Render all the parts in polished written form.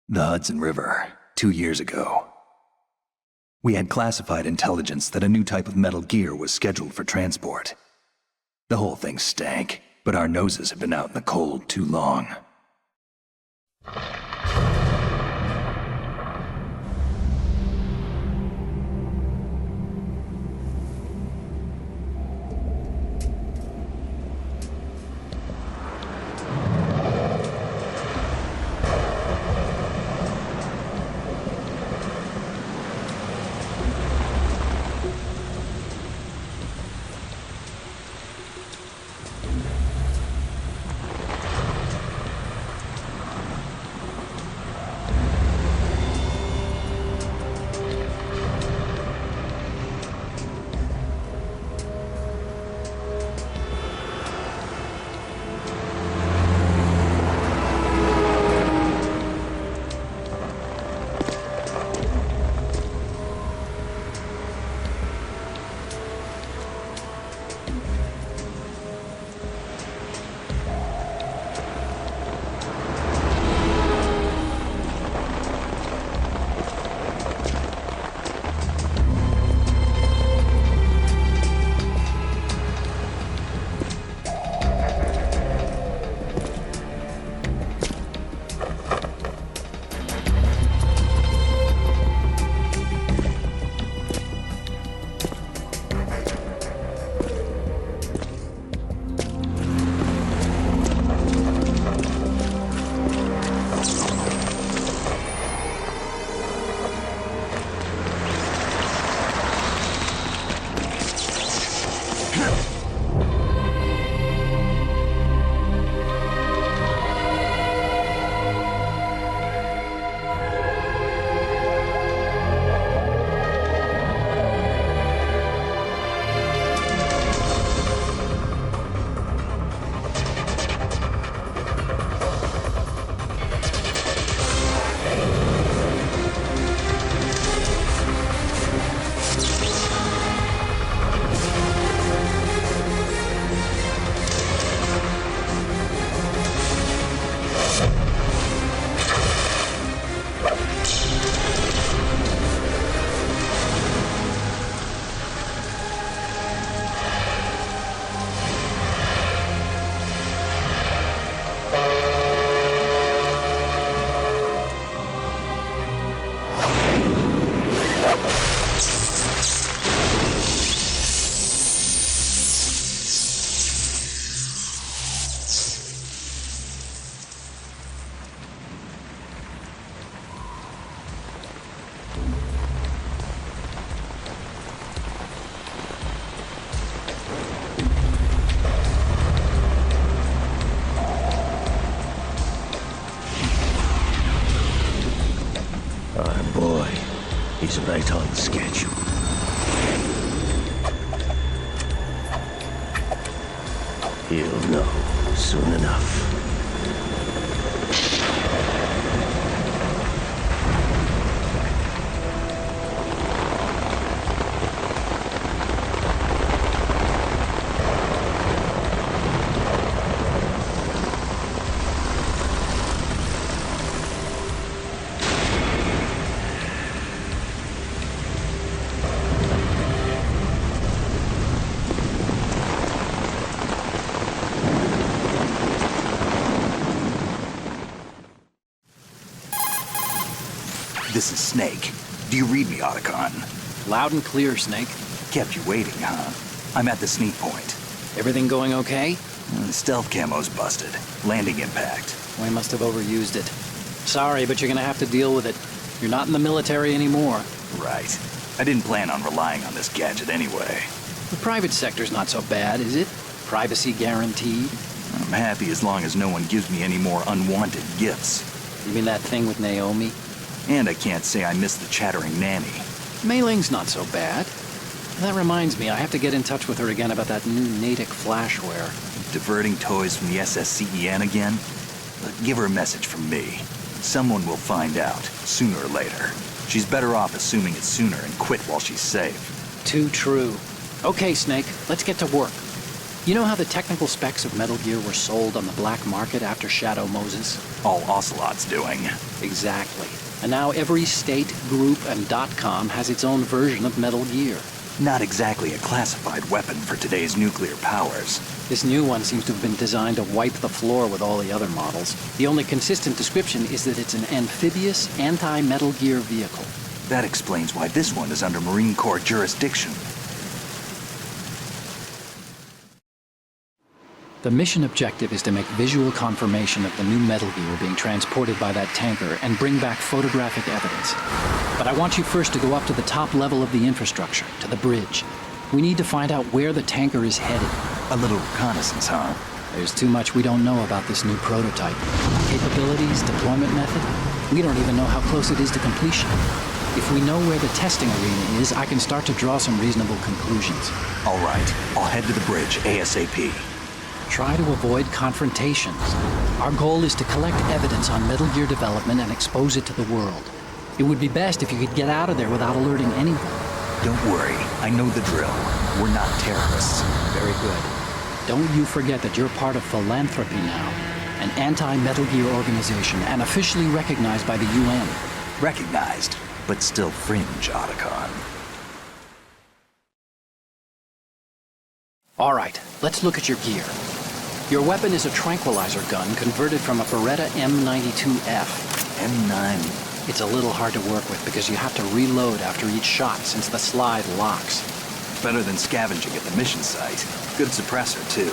The Hudson River, 2 years ago. We had classified intelligence that a new type of metal gear was scheduled for transport. The whole thing stank, but our noses had been out in the cold too long. He's right on schedule. He'll know soon enough. This is Snake. Do you read me, Otacon? Loud and clear, Snake. Kept you waiting, huh? I'm at the sneak point. Everything going okay? The stealth camo's busted. Landing impact. We must have overused it. Sorry, but you're gonna have to deal with it. You're not in the military anymore. Right. I didn't plan on relying on this gadget anyway. The private sector's not so bad, is it? Privacy guaranteed? I'm happy as long as no one gives me any more unwanted gifts. You mean that thing with Naomi? And I can't say I miss the chattering nanny. Mei Ling's not so bad. That reminds me, I have to get in touch with her again about that new Natick flashware. Diverting toys from the SSCEN again? Give her a message from me. Someone will find out, sooner or later. She's better off assuming it sooner and quit while she's safe. Too true. Okay, Snake, let's get to work. You know how the technical specs of Metal Gear were sold on the black market after Shadow Moses? All Ocelot's doing. Exactly. And now every state, group, and .com has its own version of Metal Gear. Not exactly a classified weapon for today's nuclear powers. This new one seems to have been designed to wipe the floor with all the other models. The only consistent description is that it's an amphibious, anti-Metal Gear vehicle. That explains why this one is under Marine Corps jurisdiction. The mission objective is to make visual confirmation of the new Metal Gear being transported by that tanker and bring back photographic evidence. But I want you first to go up to the top level of the infrastructure, to the bridge. We need to find out where the tanker is headed. A little reconnaissance, huh? There's too much we don't know about this new prototype. Capabilities, deployment method. We don't even know how close it is to completion. If we know where the testing arena is, I can start to draw some reasonable conclusions. All right, I'll head to the bridge ASAP. Try to avoid confrontations. Our goal is to collect evidence on Metal Gear development and expose it to the world. It would be best if you could get out of there without alerting anyone. Don't worry, I know the drill. We're not terrorists. Very good. Don't you forget that you're part of Philanthropy now, an anti-Metal Gear organization and officially recognized by the UN. Recognized, but still fringe, Otacon. All right, let's look at your gear. Your weapon is a tranquilizer gun converted from a Beretta M92F. M9. It's a little hard to work with because you have to reload after each shot since the slide locks. Better than scavenging at the mission site. Good suppressor, too.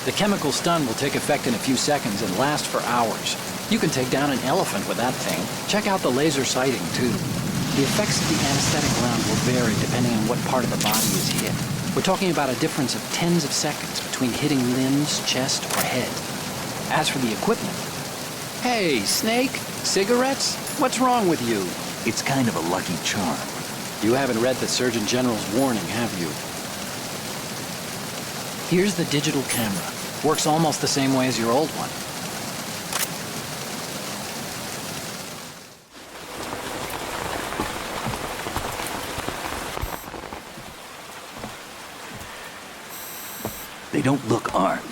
The chemical stun will take effect in a few seconds and last for hours. You can take down an elephant with that thing. Check out the laser sighting, too. The effects of the anesthetic round will vary depending on what part of the body is hit. We're talking about a difference of tens of seconds between hitting limbs, chest, or head. As for the equipment... Hey, Snake? Cigarettes? What's wrong with you? It's kind of a lucky charm. You haven't read the Surgeon General's warning, have you? Here's the digital camera. Works almost the same way as your old one. They don't look armed.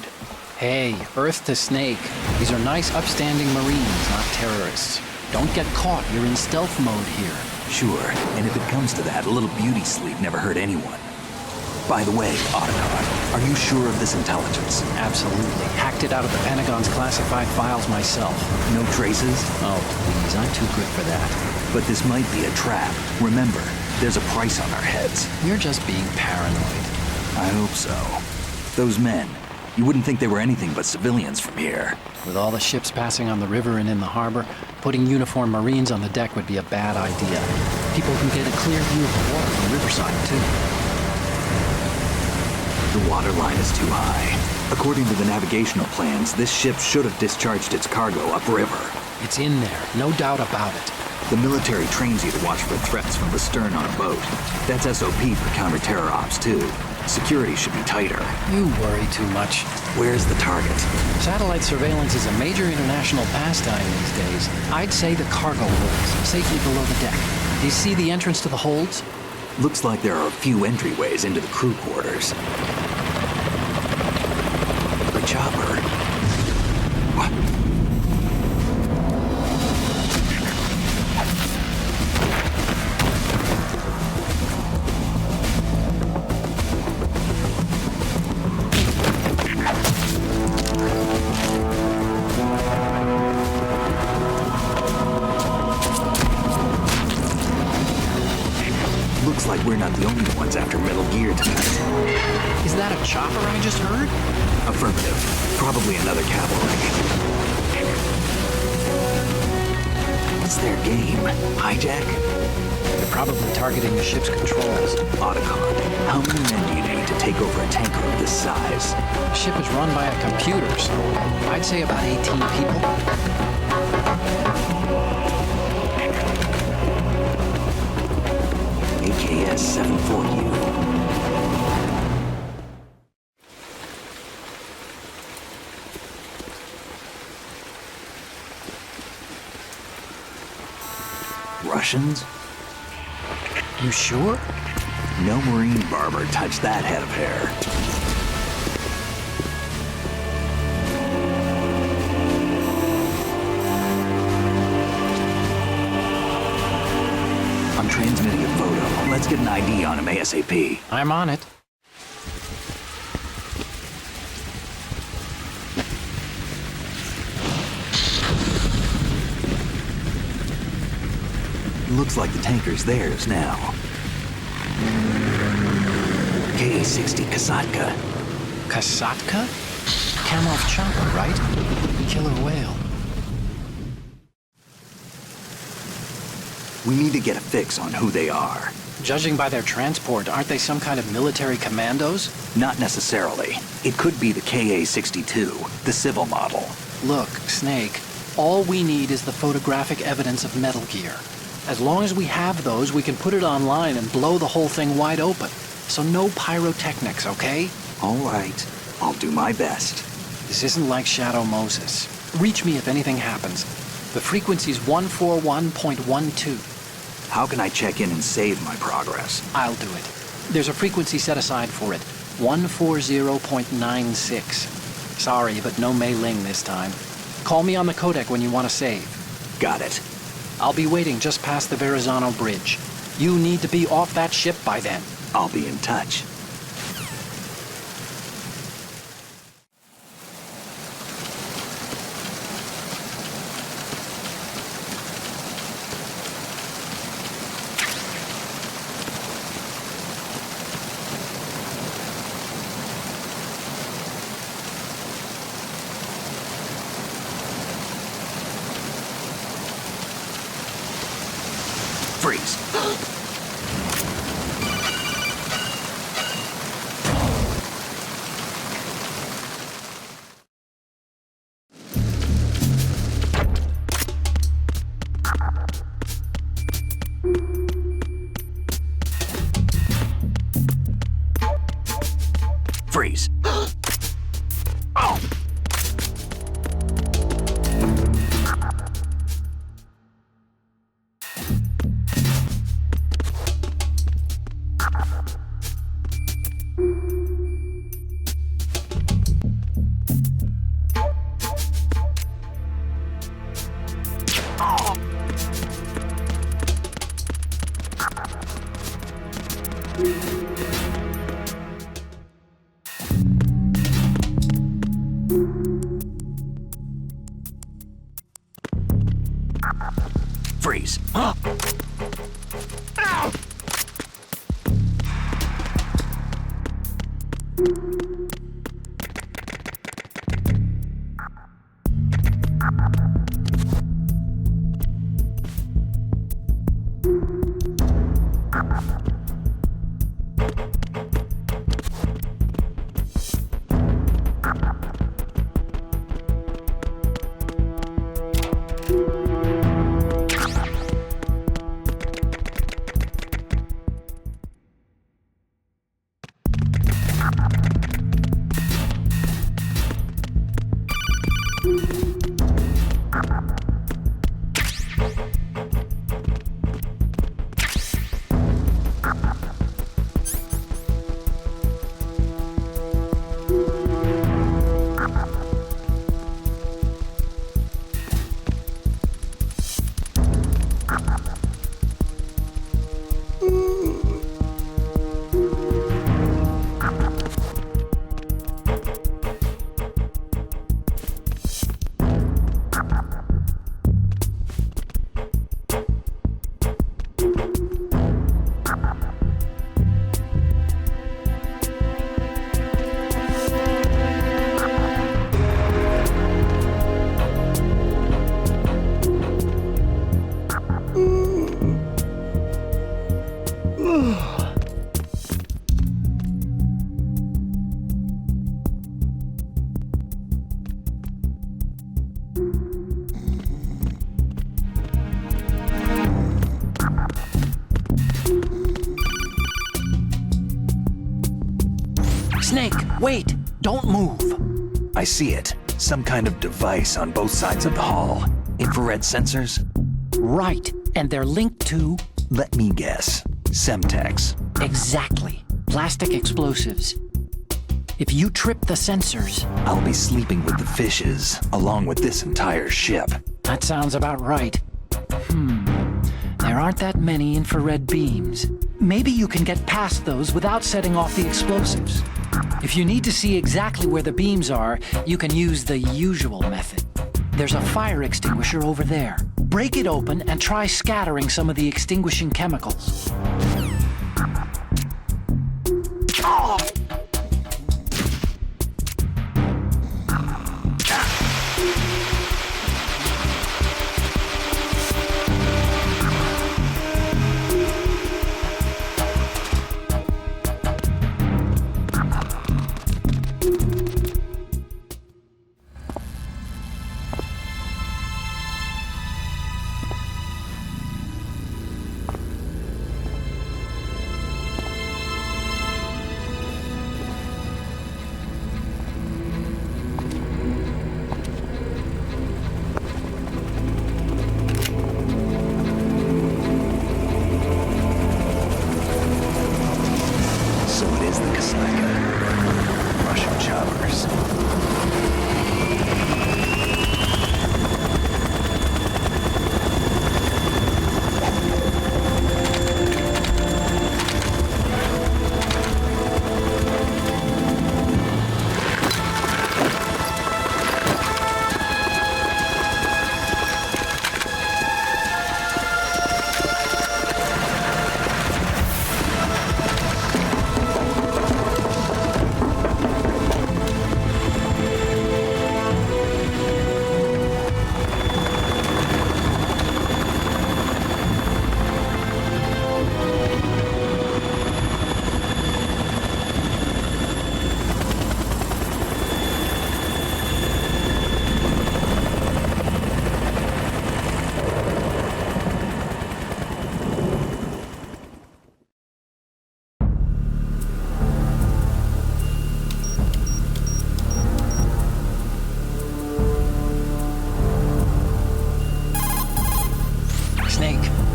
Hey, Earth to Snake. These are nice, upstanding Marines, not terrorists. Don't get caught. You're in stealth mode here. Sure, and if it comes to that, a little beauty sleep never hurt anyone. By the way, Otacon, are you sure of this intelligence? Absolutely. Hacked it out of the Pentagon's classified files myself. No traces? Oh, please, I'm too good for that. But this might be a trap. Remember, there's a price on our heads. You're just being paranoid. I hope so. Those men, you wouldn't think they were anything but civilians from here. With all the ships passing on the river and in the harbor, putting uniformed Marines on the deck would be a bad idea. People can get a clear view of the water from riverside, too. The water line is too high. According to the navigational plans, this ship should have discharged its cargo upriver. It's in there, no doubt about it. The military trains you to watch for threats from the stern on a boat. That's SOP for counter-terror ops, too. Security should be tighter. You worry too much. Where's the target? Satellite surveillance is a major international pastime these days. I'd say the cargo holds, safely below the deck. Do you see the entrance to the holds? Looks like there are a few entryways into the crew quarters. The chopper. What? Looks like we're not the only ones after Metal Gear tonight. Is that a chopper I just heard? Affirmative. Probably another cavalry. What's their game? Hijack? They're probably targeting the ship's controls. Otacon, how many men do you need to take over a tanker of this size? The ship is run by a computer, so I'd say about 18 people. AKS 74U. Russians? You sure? No Marine barber touched that head of hair. I'm transmitting a photo. Let's get an ID on him ASAP. I'm on it. Looks like the tanker's theirs now. Ka-60 Kasatka. Kasatka? Kamov chopper, right? Killer whale. We need to get a fix on who they are. Judging by their transport, aren't they some kind of military commandos? Not necessarily. It could be the Ka-62, the civil model. Look, Snake, all we need is the photographic evidence of Metal Gear. As long as we have those, we can put it online and blow the whole thing wide open. So no pyrotechnics, okay? All right. I'll do my best. This isn't like Shadow Moses. Reach me if anything happens. The frequency's 141.12. How can I check in and save my progress? I'll do it. There's a frequency set aside for it. 140.96. Sorry, but no Mei Ling this time. Call me on the codec when you want to save. Got it. I'll be waiting just past the Verrazano Bridge. You need to be off that ship by then. I'll be in touch. Freeze. Freeze. Oh! Freeze. Huh? Ow! Snake, wait! Don't move! I see it. Some kind of device on both sides of the hull. Infrared sensors? Right, and they're linked to... Let me guess. Semtex. Exactly. Plastic explosives. If you trip the sensors... I'll be sleeping with the fishes, along with this entire ship. That sounds about right. There aren't that many infrared beams. Maybe you can get past those without setting off the explosives. If you need to see exactly where the beams are, you can use the usual method. There's a fire extinguisher over there. Break it open and try scattering some of the extinguishing chemicals.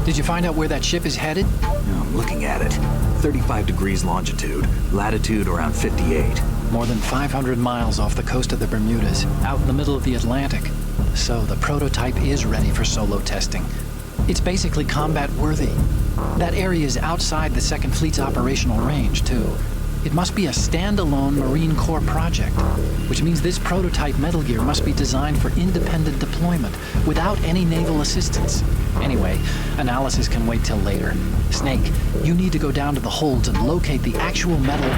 Did you find out where that ship is headed? I'm looking at it. 35 degrees longitude, latitude around 58. More than 500 miles off the coast of the Bermudas, out in the middle of the Atlantic. So the prototype is ready for solo testing. It's basically combat worthy. That area is outside the Second Fleet's operational range, too. It must be a standalone Marine Corps project, which means this prototype Metal Gear must be designed for independent deployment without any naval assistance. Anyway, analysis can wait till later. Snake, you need to go down to the holds and locate the actual metal...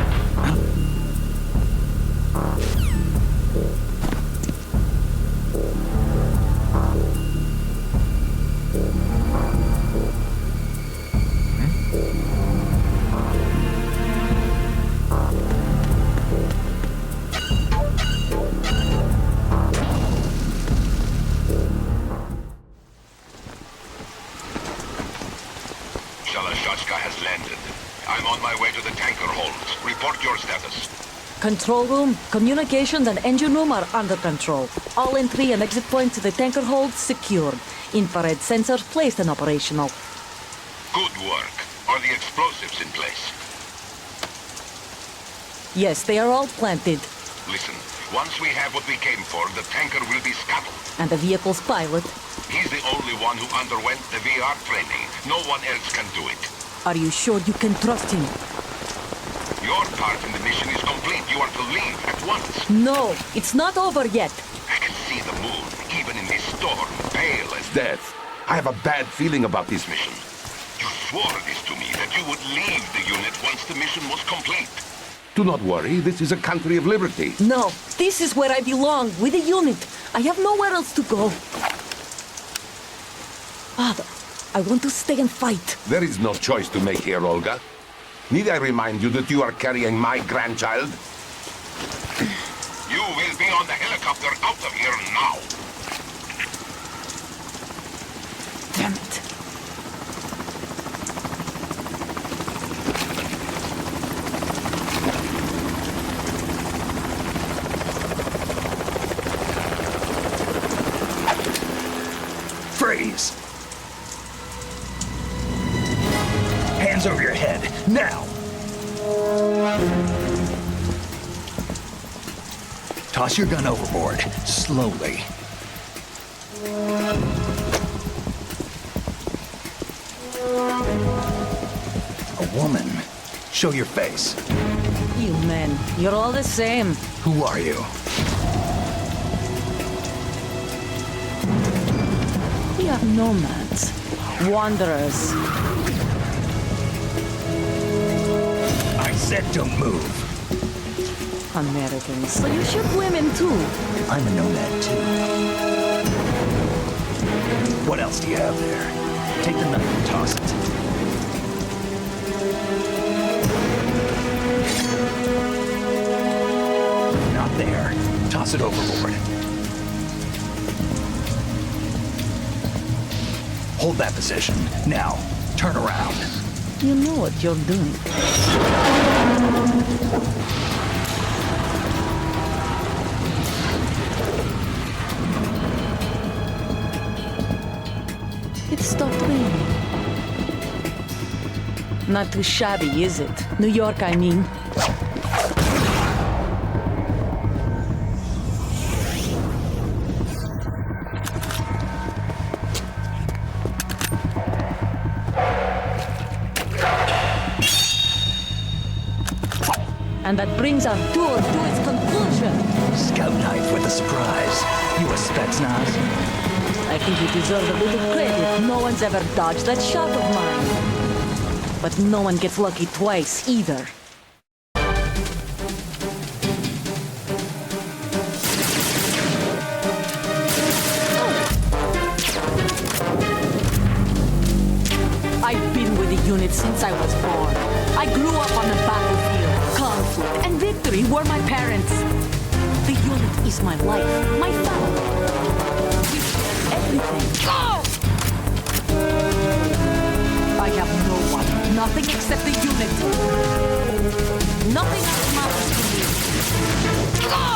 has landed. I'm on my way to the tanker holds. Report your status. Control room, communications and engine room are under control. All entry and exit points to the tanker holds secured. Infrared sensors placed and operational. Good work. Are the explosives in place? Yes, they are all planted. Listen, once we have what we came for, the tanker will be scuttled. And the vehicle's pilot? He's the only one who underwent the VR training. No one else can do it. Are you sure you can trust him? Your part in the mission is complete. You are to leave at once. No, it's not over yet. I can see the moon, even in this storm, pale as Death. I have a bad feeling about this mission. You swore this to me, that you would leave the unit once the mission was complete. Do not worry, this is a country of liberty. No, this is where I belong, with the unit. I have nowhere else to go. Father, I want to stay and fight. There is no choice to make here, Olga. Need I remind you that you are carrying my grandchild? You will be on the helicopter out of here now. Damn it. Freeze! Hands over your head, now! Toss your gun overboard, slowly. woman. Show your face. You men, you're all the same. Who are you? We are nomads, wanderers. I said don't move. Americans, so you shoot women too. I'm a nomad too. What else do you have there? Take the knife and toss it. Not there. Toss it overboard. Hold that position. Now, turn around. You know what you're doing. It stopped raining. Not too shabby, is it? New York, I mean. And that brings our tour to its conclusion. Scout knife with a surprise. You a Spetsnaz? I think you deserve a little credit. No one's ever dodged that shot of mine. But no one gets lucky twice, either. I've been with the unit since I was born. I grew up on the battlefield. Conflict and victory were my parents. The unit is my life, my family. We share everything. Go! I have no one, nothing except the unit. Nothing else matters to me. Go!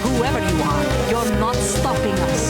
Whoever you are, you're not stopping us.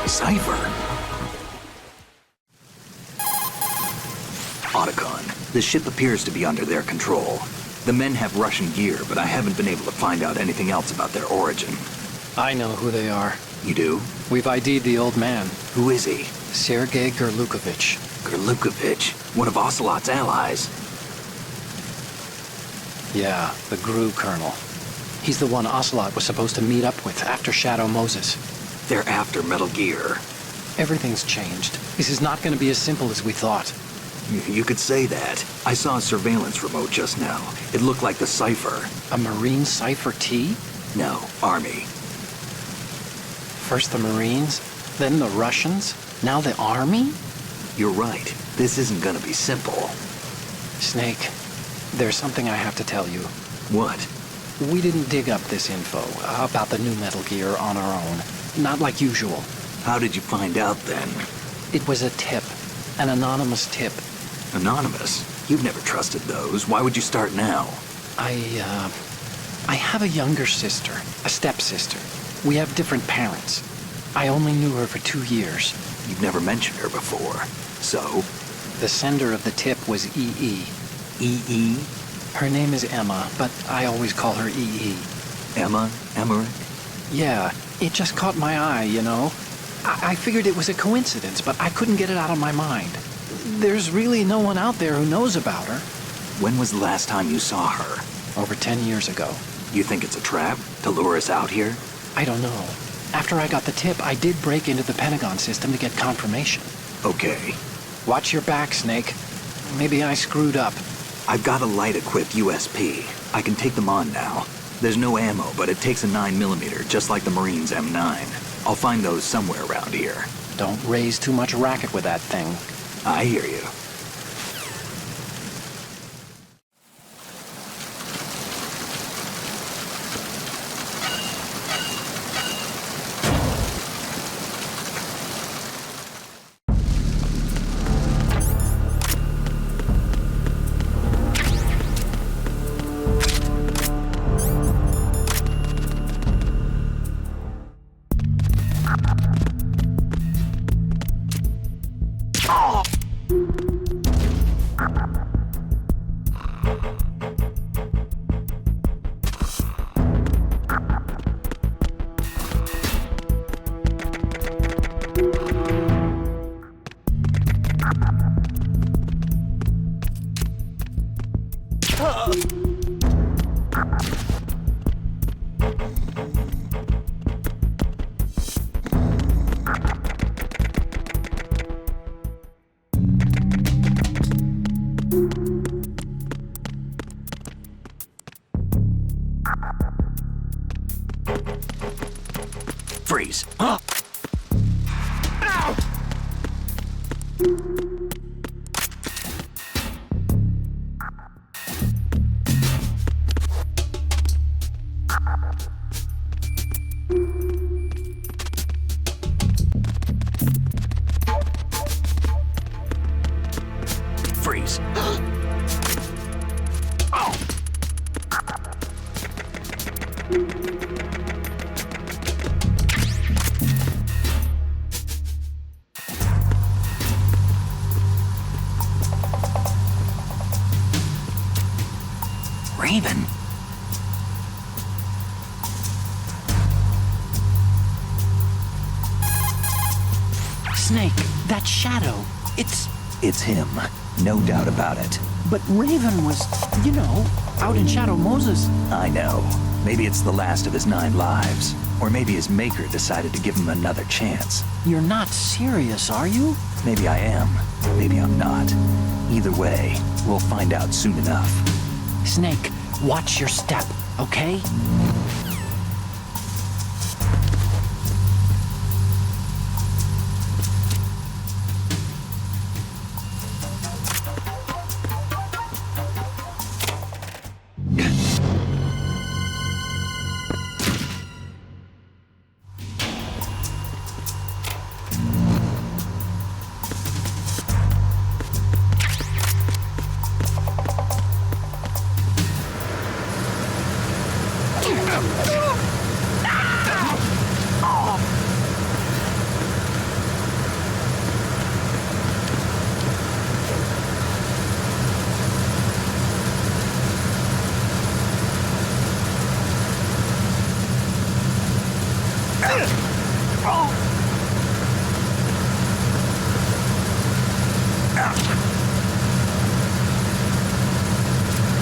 Cipher. Otacon, the ship appears to be under their control. The men have Russian gear, but I haven't been able to find out anything else about their origin. I know who they are. You do? We've ID'd the old man, Who is he? Sergei Gerlukovich. Gerlukovich, one of Ocelot's allies. Yeah, the GRU colonel. He's the one Ocelot was supposed to meet up with after Shadow Moses. They're after Metal Gear. Everything's changed. This is not going to be as simple as we thought. You could say that. I saw a surveillance remote just now. It looked like the Cipher. A Marine Cipher T? No, Army. First the Marines, then the Russians, now the Army? You're right. This isn't gonna be simple. Snake, There's something I have to tell you. What? We didn't dig up this info about the new Metal Gear on our own. Not like usual. How did you find out then? It was a tip. An anonymous tip. Anonymous? You've never trusted those. Why would you start now? I have a younger sister, a stepsister. We have different parents. I only knew her for 2 years. You've never mentioned her before. So? The sender of the tip was EE. EE? Her name is Emma, but I always call her EE. Emma? Emmerich? Yeah, it just caught my eye, you know? I figured it was a coincidence, but I couldn't get it out of my mind. There's really no one out there who knows about her. When was the last time you saw her? Over 10 years ago. You think it's a trap? To lure us out here? I don't know. After I got the tip, I did break into the Pentagon system to get confirmation. Okay. Watch your back, Snake. Maybe I screwed up. I've got a light-equipped USP. I can take them on now. There's no ammo, but it takes a 9mm, just like the Marines' M9. I'll find those somewhere around here. Don't raise too much racket with that thing. I hear you. Freeze. Huh? Ow! Freeze. Oh! Raven. Snake, that shadow, It's him. No doubt about it. But Raven was, you know, out in Shadow Moses. I know. Maybe it's the last of his 9 lives. Or maybe his maker decided to give him another chance. You're not serious, are you? Maybe I am. Maybe I'm not. Either way, we'll find out soon enough. Snake, watch your step, okay?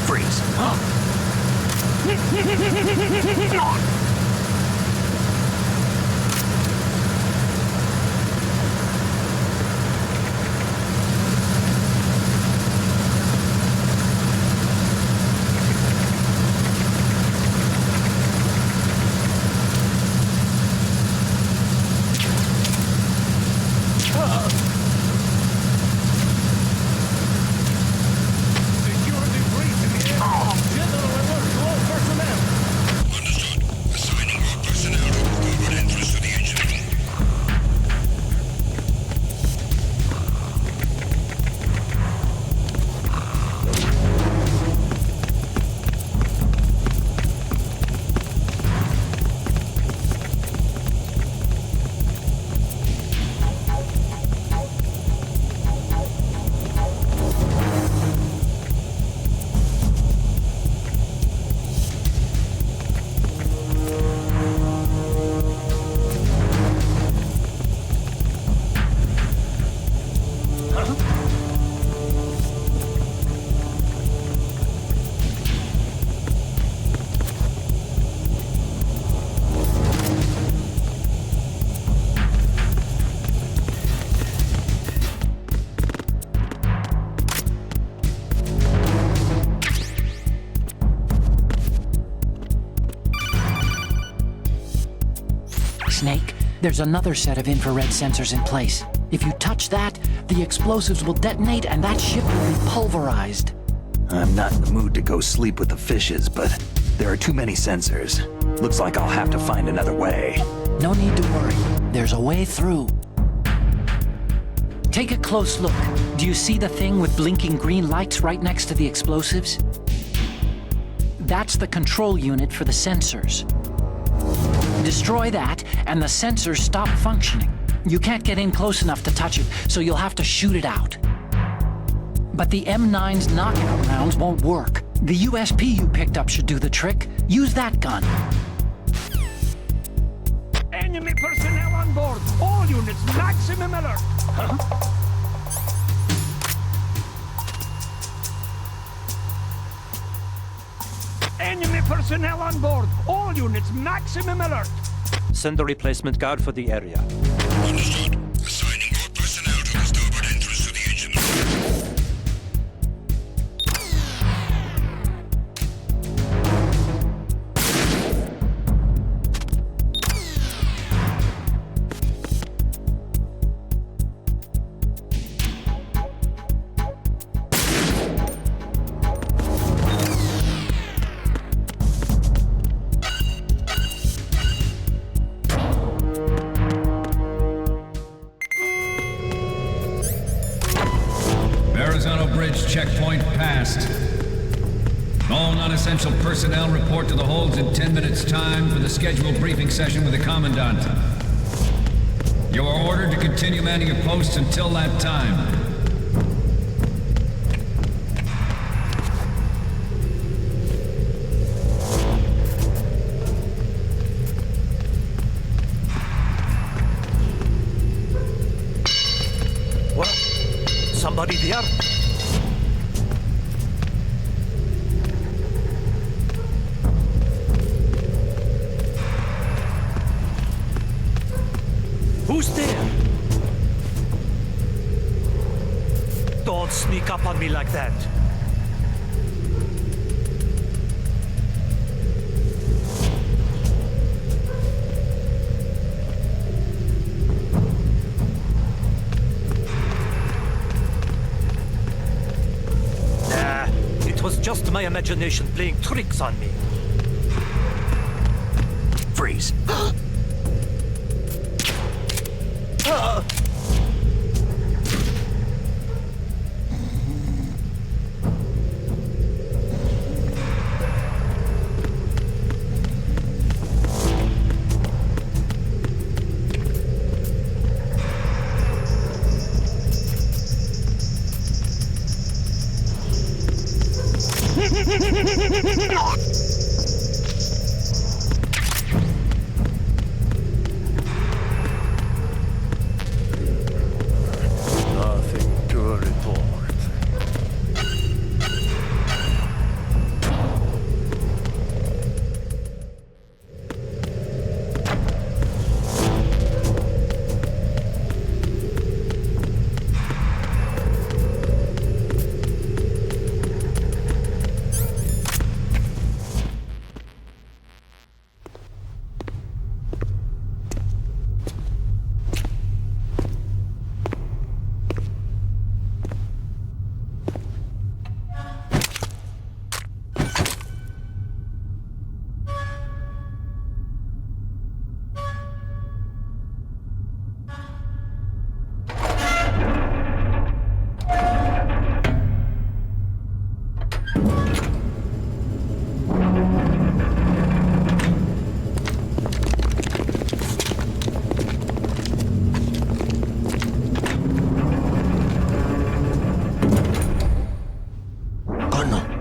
Freeze. Secure the breach in the Snake. There's another set of infrared sensors in place. If you touch that, the explosives will detonate and that ship will be pulverized. I'm not in the mood to go sleep with the fishes, but there are too many sensors. Looks like I'll have to find another way. No need to worry. There's a way through. Take a close look. Do you see the thing with blinking green lights right next to the explosives? That's the control unit for the sensors. Destroy that, and the sensors stop functioning. You can't get in close enough to touch it, so you'll have to shoot it out. But the M9's knockout rounds won't work. The USP you picked up should do the trick. Use that gun. Enemy personnel on board. All units, maximum alert. Enemy personnel on board. All units, maximum alert. Send a replacement guard for the area. Understood. Assigning more personnel to the starboard entrance to the engine. Checkpoint passed. All non-essential personnel report to the holds in 10 minutes' time for the scheduled briefing session with the Commandant. You are ordered to continue manning your posts until that time. What? Somebody there? Who's there? Don't sneak up on me like that. Nah, it was just my imagination playing tricks on me. Freeze. Nothing to report.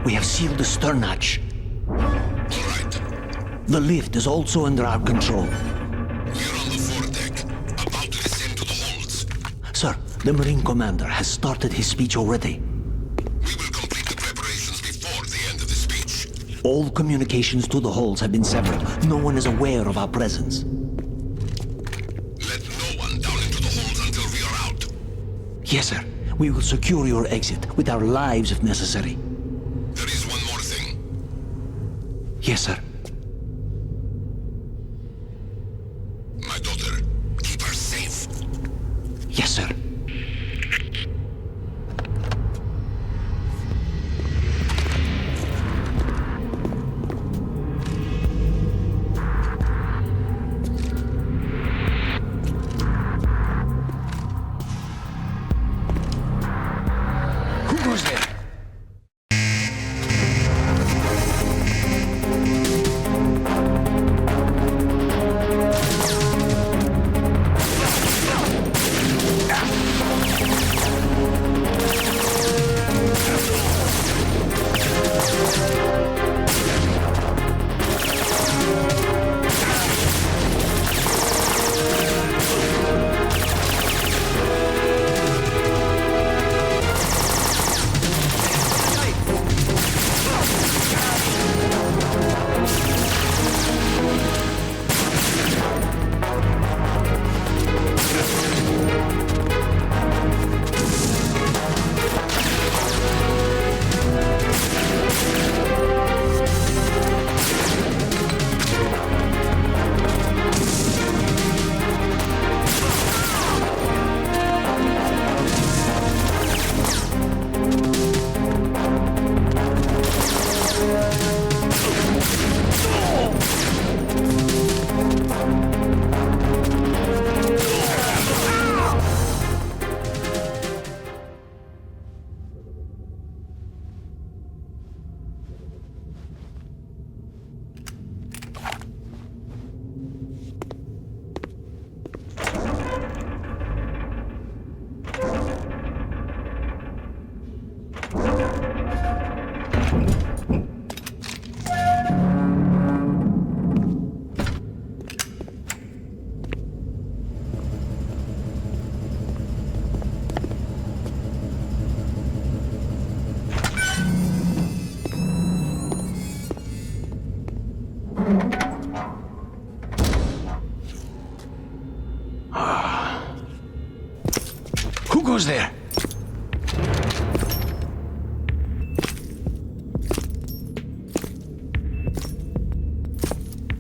We have sealed the stern hatch. All right. The lift is also under our control. We're on the foredeck, about to descend to the holds. Sir, the Marine Commander has started his speech already. We will complete the preparations before the end of the speech. All communications to the holds have been severed. No one is aware of our presence. Let no one down into the holds until we are out. Yes, sir. We will secure your exit with our lives if necessary. There is one more thing. Yes, sir. My daughter Who goes there?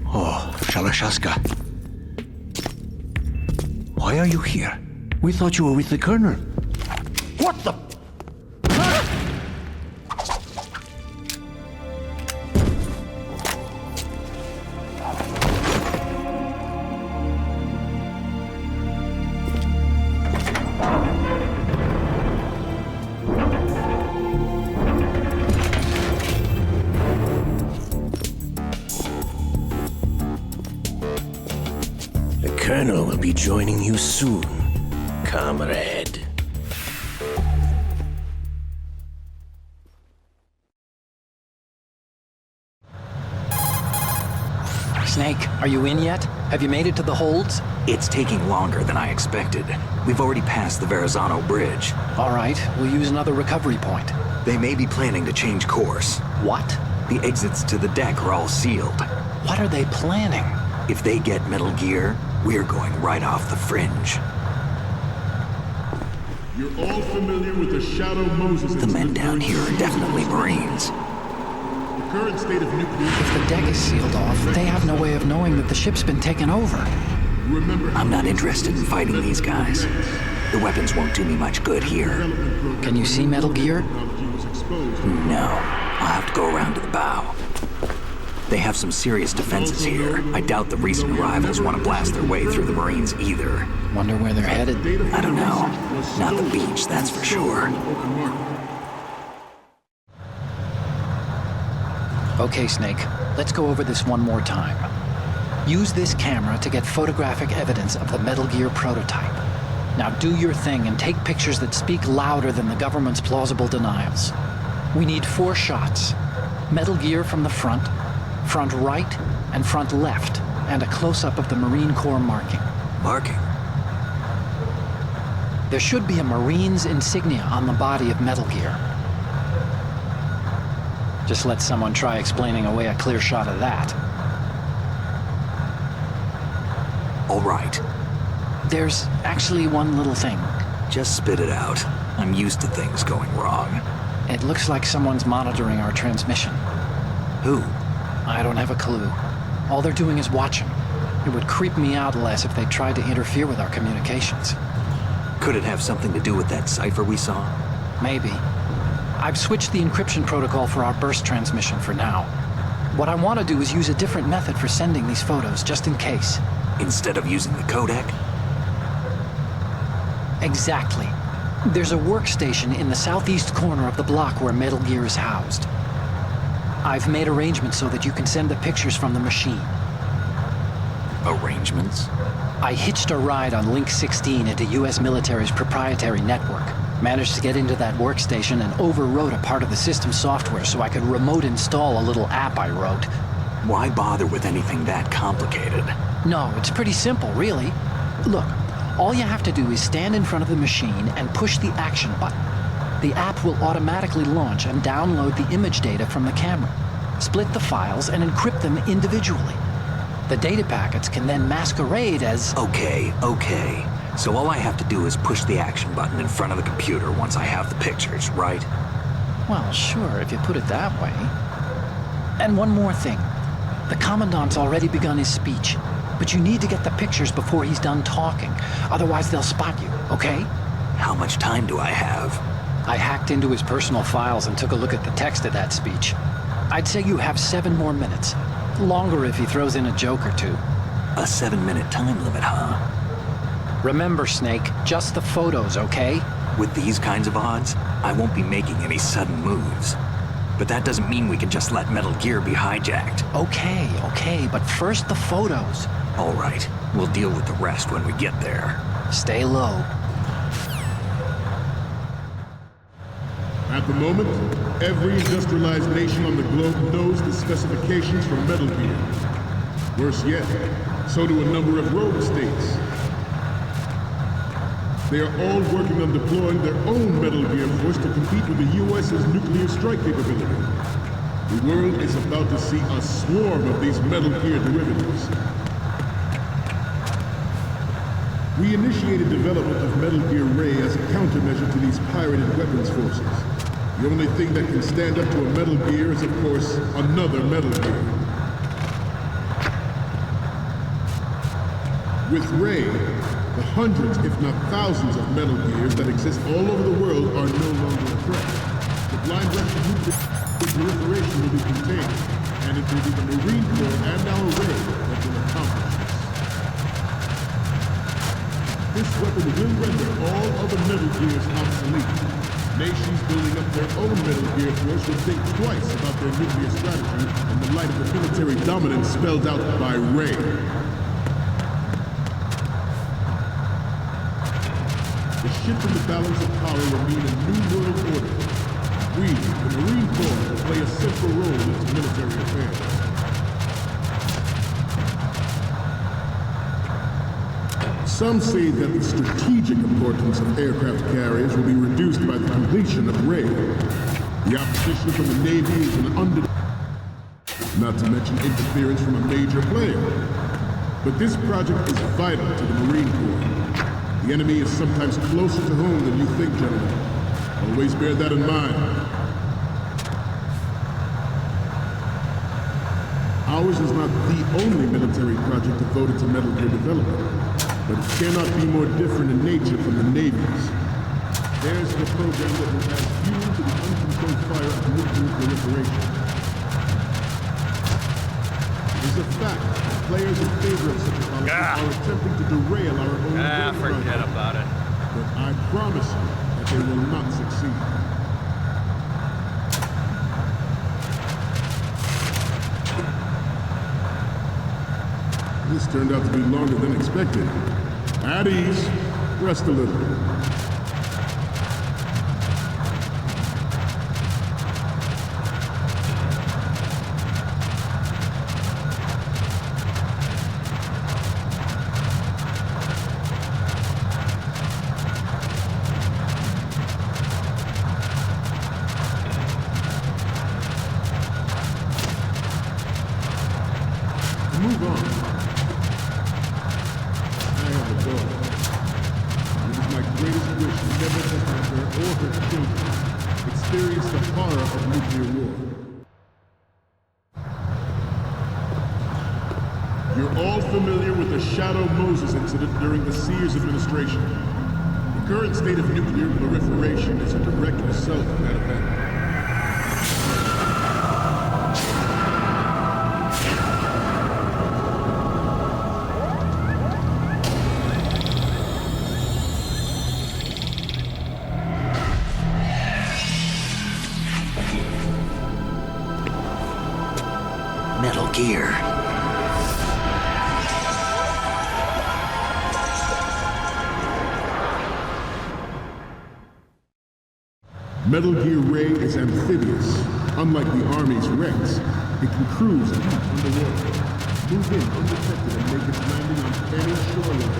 Oh, Shalashaska. Why are you here? We thought you were with the Colonel. What the? The Colonel will be joining you soon, comrade. Snake, are you in yet? Have you made it to the holds? It's taking longer than I expected. We've already passed the Verrazano Bridge. All right, we'll use another recovery point. They may be planning to change course. What? The exits to the deck are all sealed. What are they planning? If they get Metal Gear, we're going right off the fringe. You're all familiar with the Shadow Moses The men down here are definitely Marines. The current state of nuclear... If the deck is sealed off, they have no way of knowing that the ship's been taken over. Remember, I'm not interested in fighting these guys. The weapons won't do me much good here. Can you see Metal Gear? No. I'll have to go around to the bow. They have some serious defenses here. I doubt the recent arrivals want to blast their way through the Marines either. Wonder where they're headed. I don't know. Not the beach, that's for sure. Okay, Snake. Let's go over this one more time. Use this camera to get photographic evidence of the Metal Gear prototype. Now do your thing and take pictures that speak louder than the government's plausible denials. We need 4 shots. Metal Gear from the front right, and front left, and a close-up of the Marine Corps marking. Marking? There should be a Marine's insignia on the body of Metal Gear. Just let someone try explaining away a clear shot of that. All right. There's actually one little thing. Just spit it out. I'm used to things going wrong. It looks like someone's monitoring our transmission. Who? I don't have a clue. All they're doing is watching. It would creep me out less if they tried to interfere with our communications. Could it have something to do with that cipher we saw? Maybe. I've switched the encryption protocol for our burst transmission for now. What I want to do is use a different method for sending these photos, just in case. Instead of using the codec? Exactly. There's a workstation in the southeast corner of the block where Metal Gear is housed. I've made arrangements so that you can send the pictures from the machine. Arrangements? I hitched a ride on Link 16 into U.S. military's proprietary network. Managed to get into that workstation and overwrote a part of the system software so I could remote install a little app I wrote. Why bother with anything that complicated? No, it's pretty simple, really. Look, all you have to do is stand in front of the machine and push the action button. The app will automatically launch and download the image data from the camera, split the files, and encrypt them individually. The data packets can then masquerade as... Okay. So all I have to do is push the action button in front of the computer once I have the pictures, right? Well, sure, if you put it that way. And one more thing. The Commandant's already begun his speech, but you need to get the pictures before he's done talking. Otherwise, they'll spot you, okay? How much time do I have? I hacked into his personal files and took a look at the text of that speech. I'd say you have 7 more minutes. Longer if he throws in a joke or two. A 7-minute time limit, huh? Remember, Snake, just the photos, okay? With these kinds of odds, I won't be making any sudden moves. But that doesn't mean we can just let Metal Gear be hijacked. Okay, but first the photos. All right, we'll deal with the rest when we get there. Stay low. At At the moment, every industrialized nation on the globe knows the specifications for Metal Gear. Worse yet, so do a number of rogue states. They are all working on deploying their own Metal Gear force to compete with the US's nuclear strike capability. The world is about to see a swarm of these Metal Gear derivatives. We initiated development of Metal Gear Ray as a countermeasure to these pirated weapons forces. The only thing that can stand up to a Metal Gear is, of course, another Metal Gear. With Ray, the hundreds, if not thousands, of Metal Gears that exist all over the world are no longer a threat. The blind rush of nuclear proliferation will be contained, and it will be the Marine Corps and our Ray that will accomplish this. This weapon will render all other Metal Gears obsolete. Nations building up their own Metal Gear force will think twice about their nuclear strategy in the light of the military dominance spelled out by Ray. The shift in the balance of power will mean a new world order. We, the Marine Corps, will play a central role in its military affairs. Some say that the strategic importance of aircraft carriers will be reduced by the completion of Ray. The opposition from the Navy is an not to mention interference from a major player. But this project is vital to the Marine Corps. The enemy is sometimes closer to home than you think, gentlemen. Always bear that in mind. Ours is not the only military project devoted to Metal Gear development. But it cannot be more different in nature from the Navy's. There's the program that will add fuel to the uncontrolled fire of nuclear proliferation. It is a fact that players in favor of such a policy are attempting to derail our own forget about it. But I promise you that they will not succeed. This turned out to be longer than expected. At ease, rest a little. To move on. Never to have her or her children experience the horror of nuclear war. You're all familiar with the Shadow Moses incident during the Sears administration. The current state of nuclear proliferation is a direct result of that event. Metal Gear. Metal Gear Ray is amphibious. Unlike the Army's Rex, it can cruise and hunt underwater, move in undetected and make its landing on any shoreline.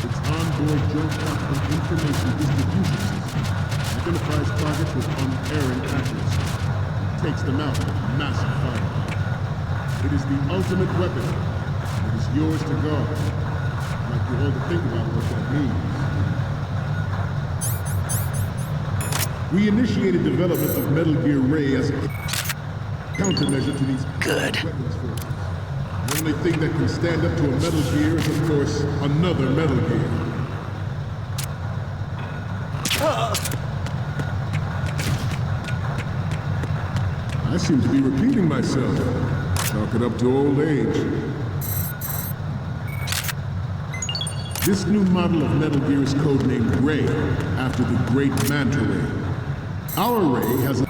Its onboard joint cockpit information distribution system identifies targets with unerring accuracy. Takes them out with massive fire. It is the ultimate weapon. It is yours to guard. I'd like you all to think about what that means. We initiated development of Metal Gear Ray as a countermeasure to these weapons forces. The only thing that can stand up to a Metal Gear is, of course, another Metal Gear. I seem to be repeating myself. Chalk it up to old age. This new model of Metal Gear is codenamed Ray, after the great Manta Ray. Our Ray has a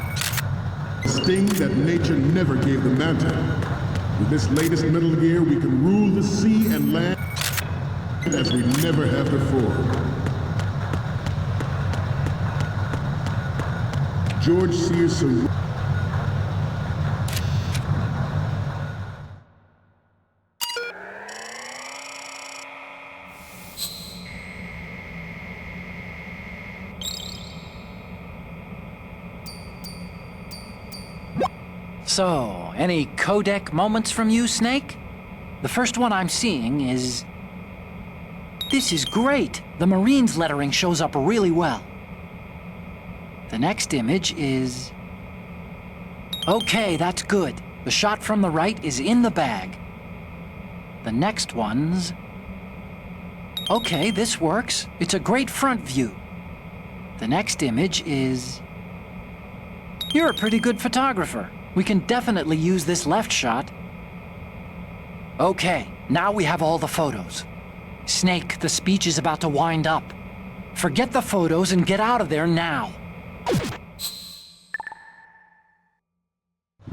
sting that nature never gave the Manta. With this latest Metal Gear, we can rule the sea and land as we never have before. George Sears surrendered. So, any codec moments from you, Snake? The first one I'm seeing is... This is great! The Marines lettering shows up really well. The next image is... Okay, that's good. The shot from the right is in the bag. The next one's... Okay, this works. It's a great front view. The next image is... You're a pretty good photographer. We can definitely use this left shot. Okay, now we have all the photos. Snake, the speech is about to wind up. Forget the photos and get out of there now.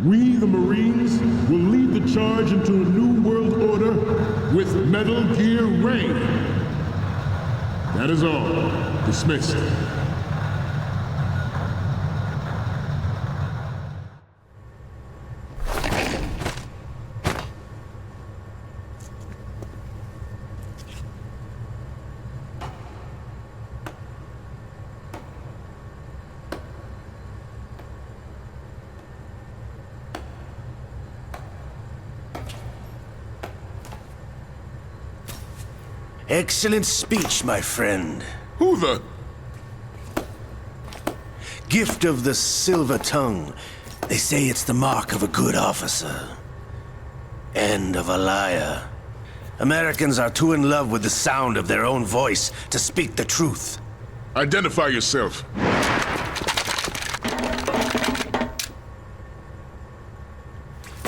We, the Marines, will lead the charge into a new world order with Metal Gear Ray. That is all. Dismissed. Excellent speech, my friend. Who the... Gift of the silver tongue. They say it's the mark of a good officer. And of a liar. Americans are too in love with the sound of their own voice to speak the truth. Identify yourself.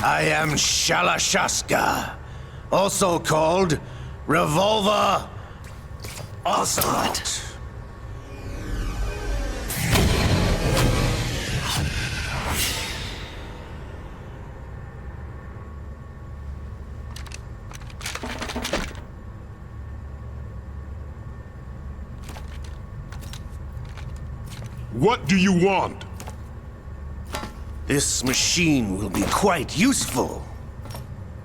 I am Shalashaska, also called Revolver Ocelot. What do you want? This machine will be quite useful.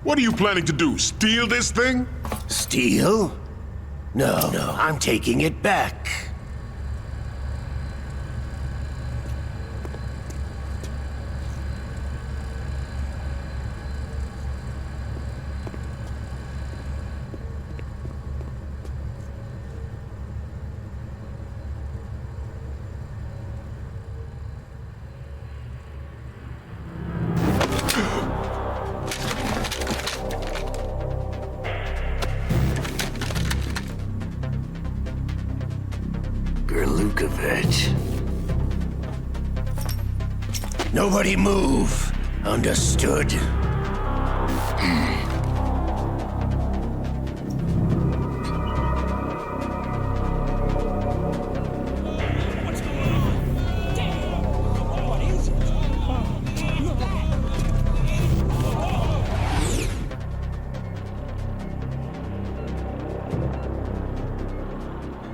What are you planning to do? Steal this thing? Steal? No, I'm taking it back. Nobody move. Understood?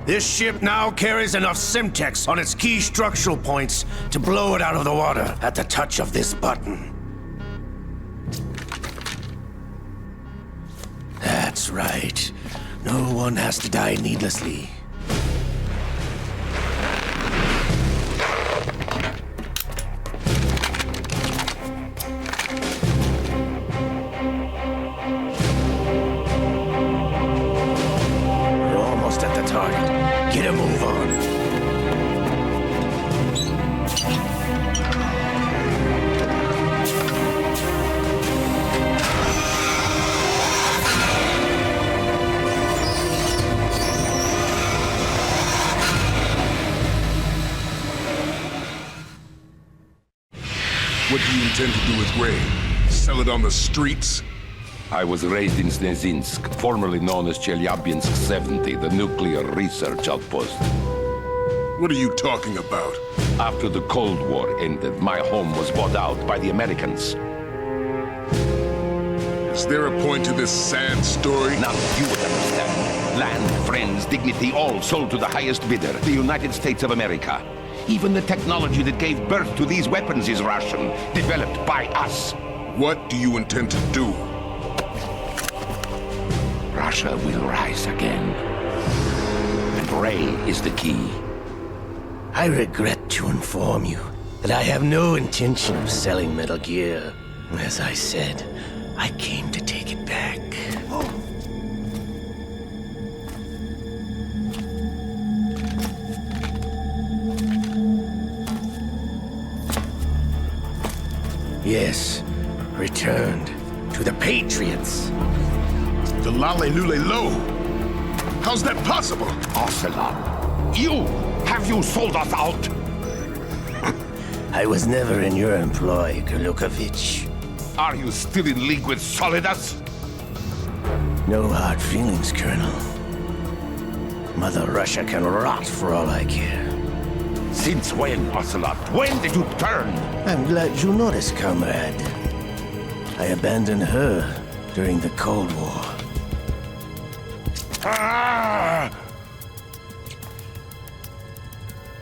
This ship now carries enough Simtex on its key structural points to blow it out of the water at the touch of this button. That's right. No one has to die needlessly. We're almost at the target. Get a move on. What do you intend to do with Ray? Sell it on the streets? I was raised in Snezinsk, formerly known as Chelyabinsk 70, the nuclear research outpost. What are you talking about? After the Cold War ended, my home was bought out by the Americans. Is there a point to this sad story? Now you would understand. Land, friends, dignity, all sold to the highest bidder, the United States of America. Even the technology that gave birth to these weapons is Russian, developed by us. What do you intend to do? Russia will rise again. And Ray is the key. I regret to inform you that I have no intention of selling Metal Gear. As I said, I came to take it back. Yes, returned to the Patriots. The Lale Lule Lo? How's that possible? Ocelot, have you sold us out? I was never in your employ, Golukovich. Are you still in league with Solidus? No hard feelings, Colonel. Mother Russia can rot for all I care. Since when, Ocelot? When did you turn? I'm glad you noticed, comrade. I abandoned her during the Cold War. Ah!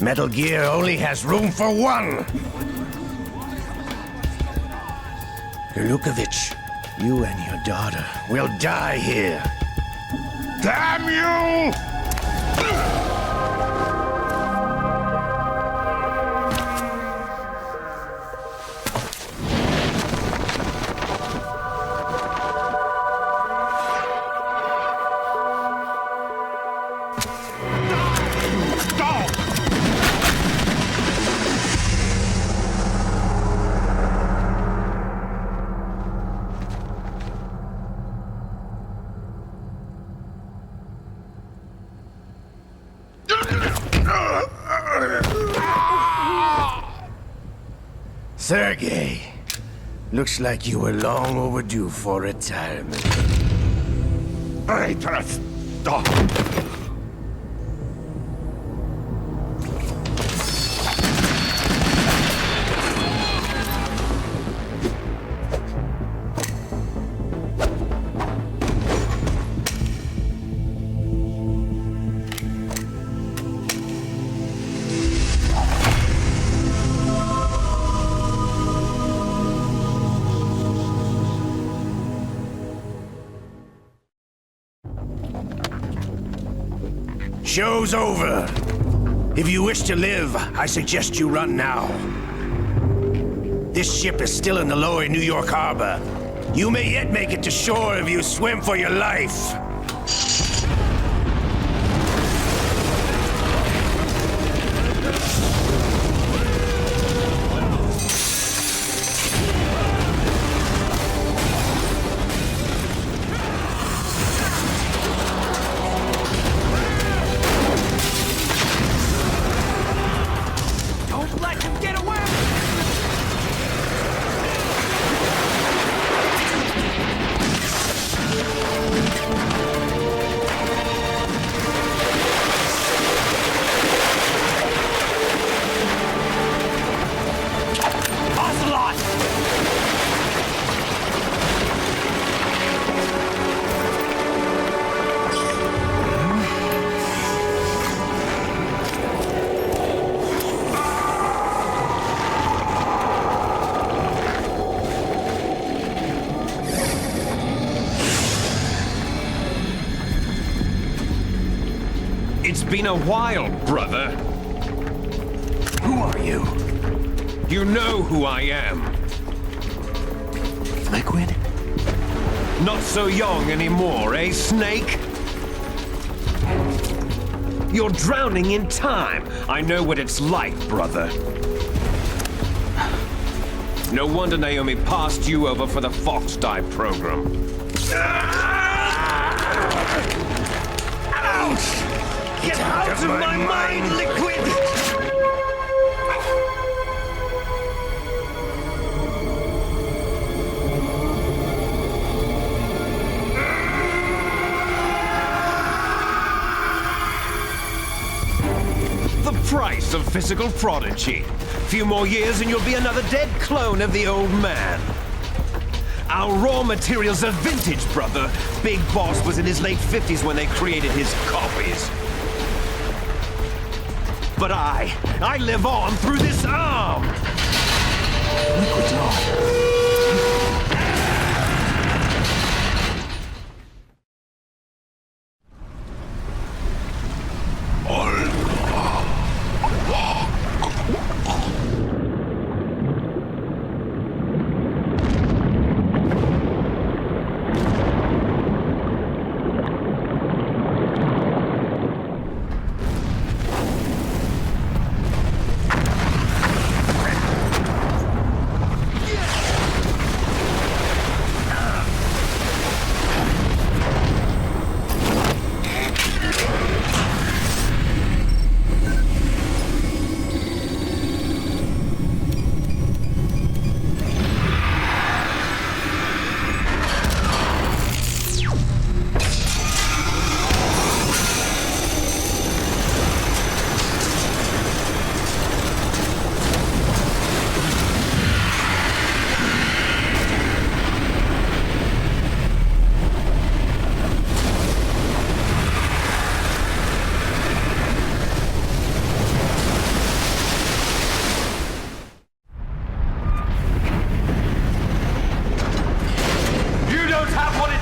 Metal Gear only has room for one! Golukovich, you and your daughter will die here. Damn you! Sergei, looks like you were long overdue for retirement. Traitorous dog! Show's over. If you wish to live, I suggest you run now. This ship is still in the lower New York harbor. You may yet make it to shore if you swim for your life. It's been a while, brother. Who are you? You know who I am. Liquid? Not so young anymore, eh, Snake? You're drowning in time. I know what it's like, brother. No wonder Naomi passed you over for the Fox Dive program. Ouch! Get out of my mind, Liquid! The price of physical prodigy. Few more years and you'll be another dead clone of the old man. Our raw materials are vintage, brother. Big Boss was in his late 50s when they created his copies. But I live on through this arm! Liquid's on.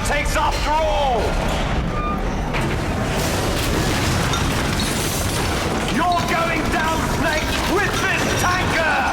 Takes after all! You're going down, Snake, with this tanker!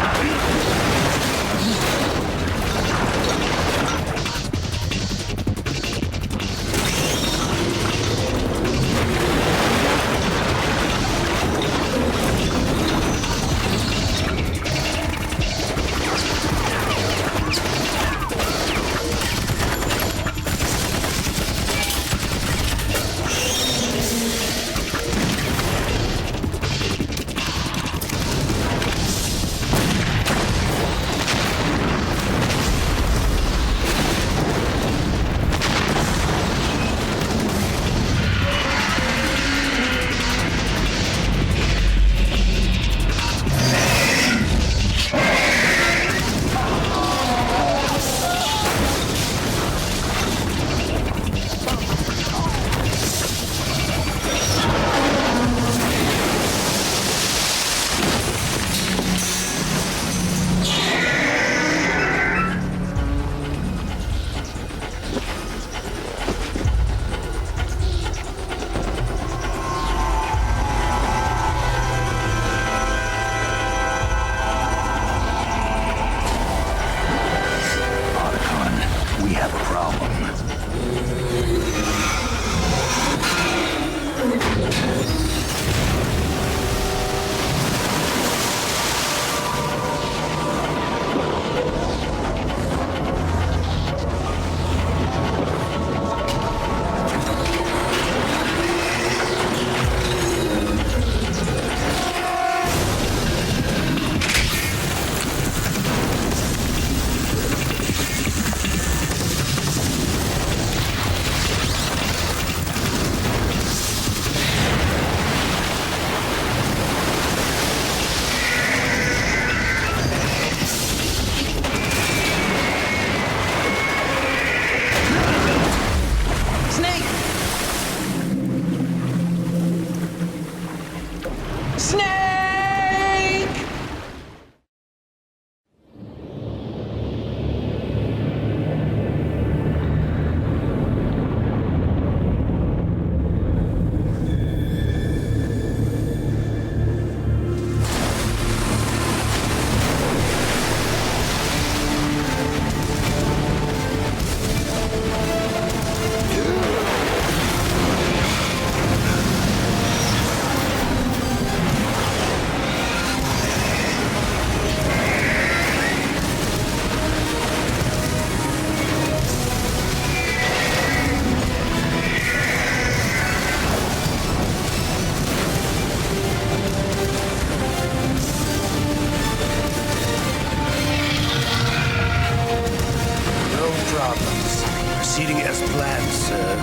Proceeding as planned, sir.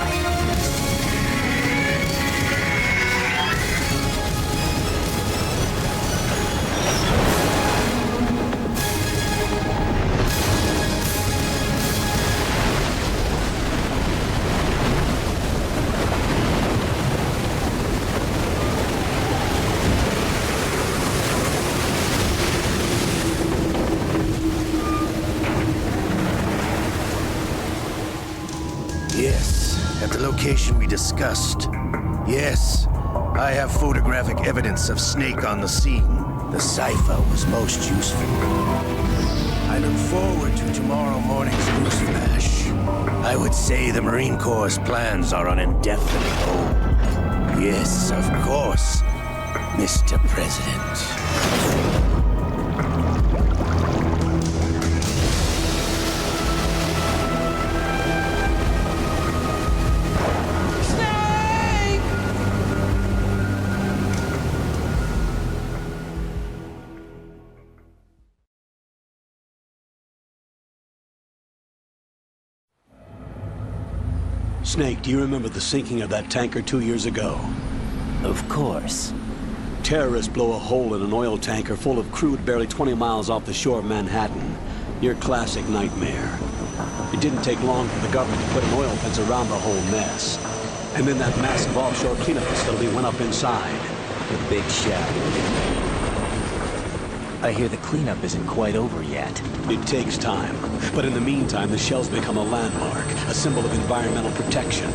the location we discussed. Yes, I have photographic evidence of Snake on the scene. The cipher was most useful. I look forward to tomorrow morning's news flash. I would say the Marine Corps' plans are on indefinite hold. Yes, of course, Mr. President. Snake, do you remember the sinking of that tanker 2 years ago? Of course. Terrorists blow a hole in an oil tanker full of crude barely 20 miles off the shore of Manhattan. Your classic nightmare. It didn't take long for the government to put an oil fence around the whole mess. And then that massive offshore cleanup facility went up inside. The big shell. I hear the cleanup isn't quite over yet. It takes time. But in the meantime, the shell's become a landmark, a symbol of environmental protection.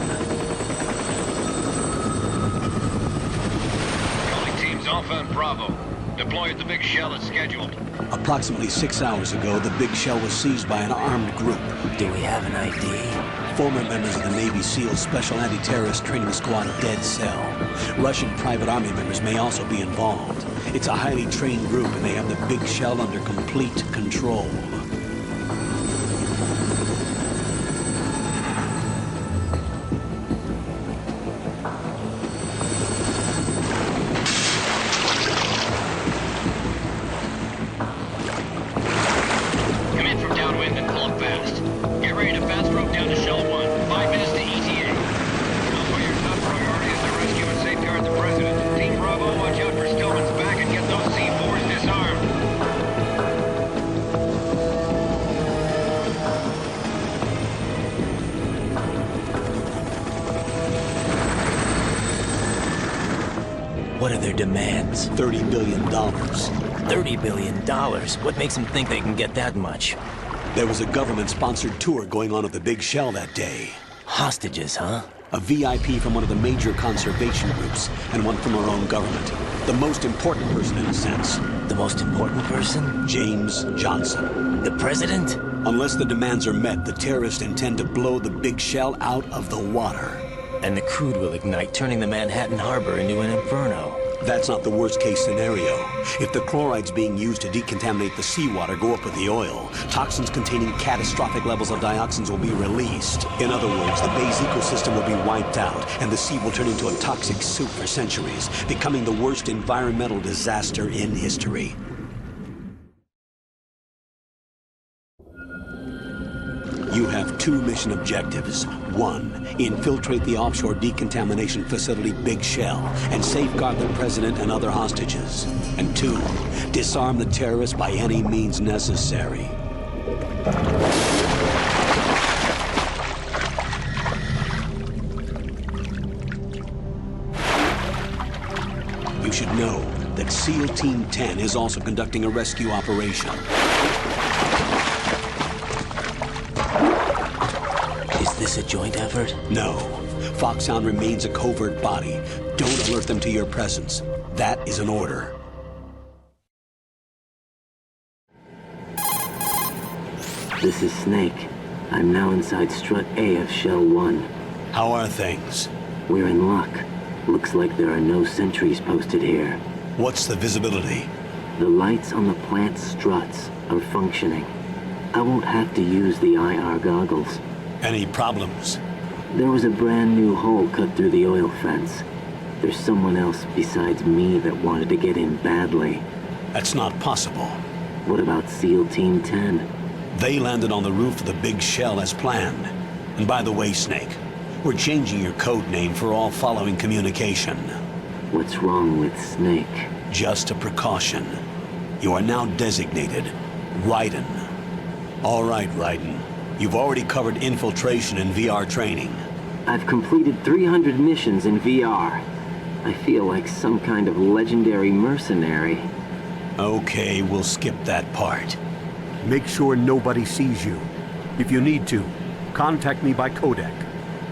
Calling teams Alpha and Bravo. Deploy at the big shell as scheduled. Approximately 6 hours ago, the big shell was seized by an armed group. Do we have an ID? Former members of the Navy SEAL Special Anti-Terrorist Training Squad Dead Cell. Russian private army members may also be involved. It's a highly trained group, and they have the big shell under complete control. Come in from downwind and pull up fast. Get ready to fast rope down to Shell 1. 5 minutes to ETA. Also, your top priority is to rescue and safeguard the President. Team Bravo, watch out for Stillman's back and get those C4s disarmed. What are their demands? $30 billion. $30 billion? What makes them think they can get that much? There was a government-sponsored tour going on at the big shell that day. Hostages, huh? A VIP from one of the major conservation groups, and one from our own government. The most important person, in a sense. The most important person? James Johnson. The president? Unless the demands are met, the terrorists intend to blow the big shell out of the water. And the crude will ignite, turning the Manhattan Harbor into an inferno. That's not the worst-case scenario. If the chlorides being used to decontaminate the seawater go up with the oil, toxins containing catastrophic levels of dioxins will be released. In other words, the bay's ecosystem will be wiped out, and the sea will turn into a toxic soup for centuries, becoming the worst environmental disaster in history. You have 2 mission objectives. 1, infiltrate the offshore decontamination facility Big Shell and safeguard the president and other hostages. And 2, disarm the terrorists by any means necessary. You should know that SEAL Team 10 is also conducting a rescue operation. Is this a joint effort? No. Foxhound remains a covert body. Don't alert them to your presence. That is an order. This is Snake. I'm now inside Strut A of Shell 1. How are things? We're in luck. Looks like there are no sentries posted here. What's the visibility? The lights on the plant struts are functioning. I won't have to use the IR goggles. Any problems? There was a brand new hole cut through the oil fence. There's someone else besides me that wanted to get in badly. That's not possible. What about SEAL Team 10? They landed on the roof of the Big Shell as planned. And by the way, Snake, we're changing your code name for all following communication. What's wrong with Snake? Just a precaution. You are now designated Raiden. All right, Raiden. You've already covered infiltration and VR training. I've completed 300 missions in VR. I feel like some kind of legendary mercenary. Okay, we'll skip that part. Make sure nobody sees you. If you need to, contact me by codec.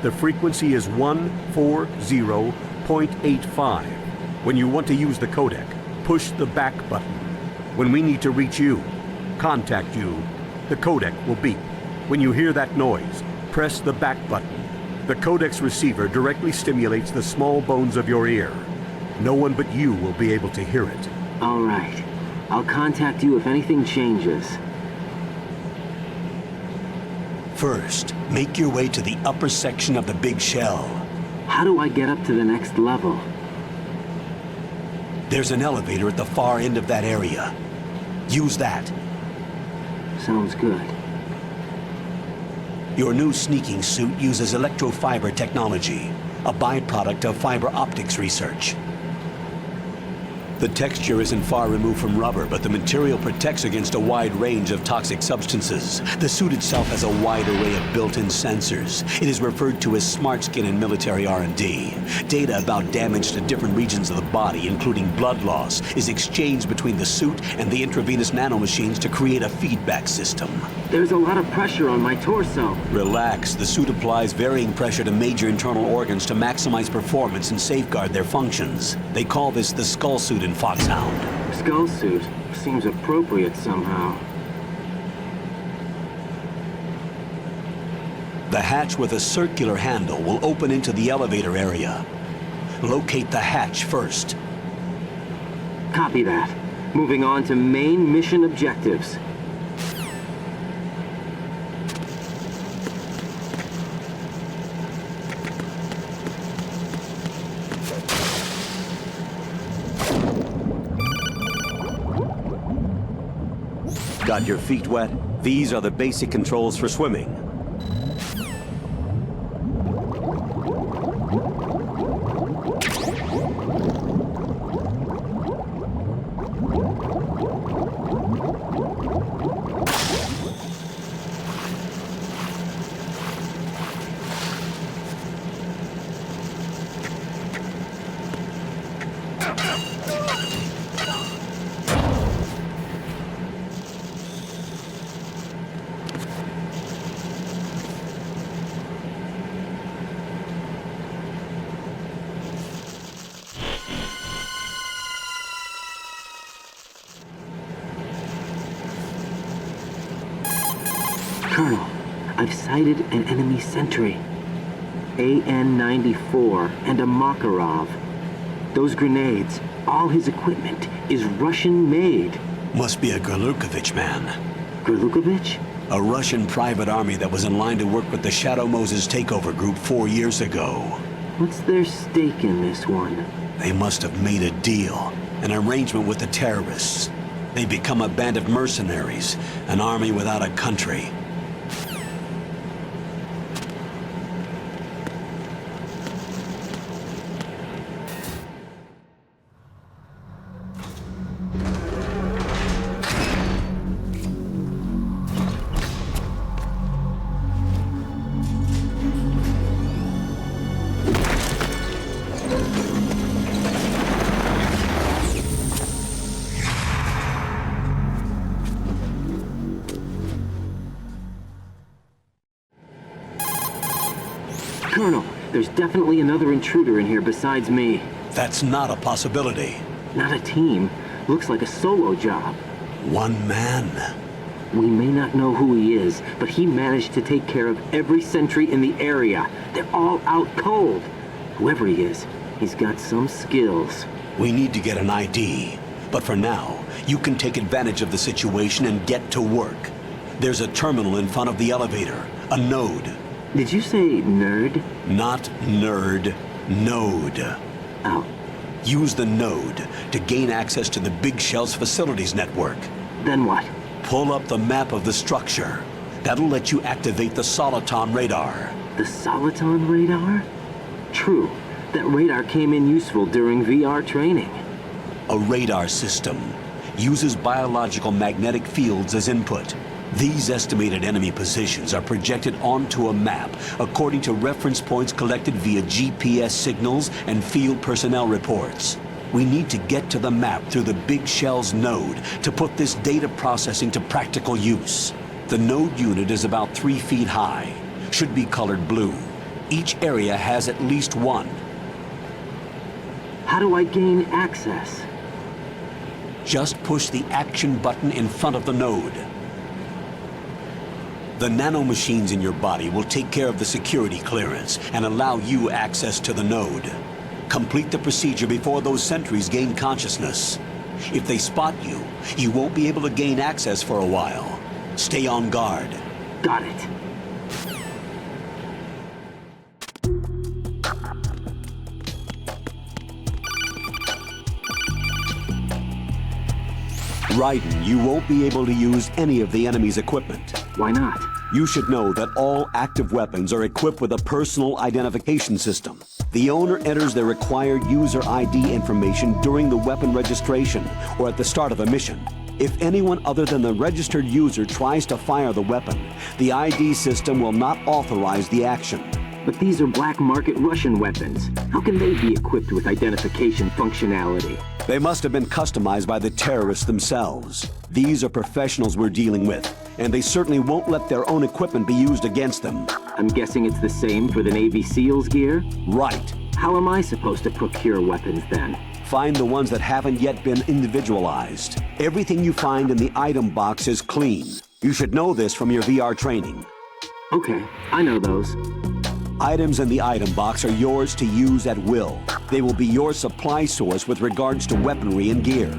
The frequency is 140.85. When you want to use the codec, push the back button. When we need to reach you, contact you, the codec will beep. When you hear that noise, press the back button. The codec's receiver directly stimulates the small bones of your ear. No one but you will be able to hear it. All right. I'll contact you if anything changes. First, make your way to the upper section of the big shell. How do I get up to the next level? There's an elevator at the far end of that area. Use that. Sounds good. Your new sneaking suit uses electrofiber technology, a byproduct of fiber optics research. The texture isn't far removed from rubber, but the material protects against a wide range of toxic substances. The suit itself has a wide array of built-in sensors. It is referred to as smart skin in military R&D. Data about damage to different regions of the body, including blood loss, is exchanged between the suit and the intravenous nanomachines to create a feedback system. There's a lot of pressure on my torso. Relax. The suit applies varying pressure to major internal organs to maximize performance and safeguard their functions. They call this the skull suit in Foxhound. Skull suit seems appropriate somehow. The hatch with a circular handle will open into the elevator area. Locate the hatch first. Copy that. Moving on to main mission objectives. Got your feet wet? These are the basic controls for swimming. Colonel, I've sighted an enemy sentry. AN-94 and a Makarov. Those grenades, all his equipment, is Russian-made. Must be a Gorlukovich man. Gorlukovich? A Russian private army that was in line to work with the Shadow Moses takeover group 4 years ago. What's their stake in this one? They must have made a deal, an arrangement with the terrorists. They become a band of mercenaries, an army without a country. Colonel, there's definitely another intruder in here besides me. That's not a possibility. Not a team. Looks like a solo job. One man. We may not know who he is, but he managed to take care of every sentry in the area. They're all out cold. Whoever he is, he's got some skills. We need to get an ID. But for now, you can take advantage of the situation and get to work. There's a terminal in front of the elevator. A node. Did you say nerd? Not nerd. Node. Oh. Use the node to gain access to the Big Shell's facilities network. Then what? Pull up the map of the structure. That'll let you activate the Soliton radar. The Soliton radar? True. That radar came in useful during VR training. A radar system uses biological magnetic fields as input. These estimated enemy positions are projected onto a map according to reference points collected via GPS signals and field personnel reports. We need to get to the map through the Big Shell's node to put this data processing to practical use. The node unit is about 3 feet high, should be colored blue. Each area has at least one. How do I gain access? Just push the action button in front of the node. The nanomachines in your body will take care of the security clearance and allow you access to the node. Complete the procedure before those sentries gain consciousness. If they spot you, you won't be able to gain access for a while. Stay on guard. Got it. Raiden, you won't be able to use any of the enemy's equipment. Why not? You should know that all active weapons are equipped with a personal identification system. The owner enters their required user ID information during the weapon registration or at the start of a mission. If anyone other than the registered user tries to fire the weapon, the ID system will not authorize the action. But these are black market Russian weapons. How can they be equipped with identification functionality? They must have been customized by the terrorists themselves. These are professionals we're dealing with, and they certainly won't let their own equipment be used against them. I'm guessing it's the same for the Navy SEALs gear? Right. How am I supposed to procure weapons then? Find the ones that haven't yet been individualized. Everything you find in the item box is clean. You should know this from your VR training. Okay, I know those. Items in the item box are yours to use at will. They will be your supply source with regards to weaponry and gear.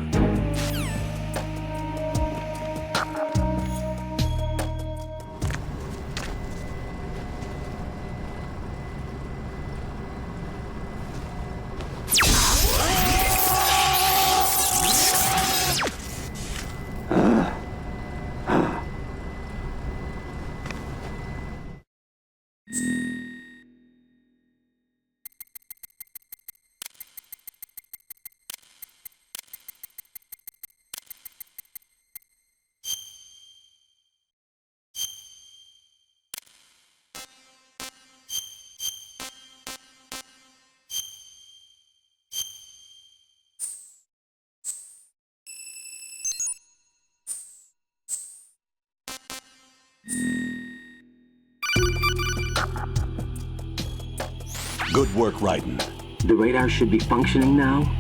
Good work, Raiden. The radar should be functioning now?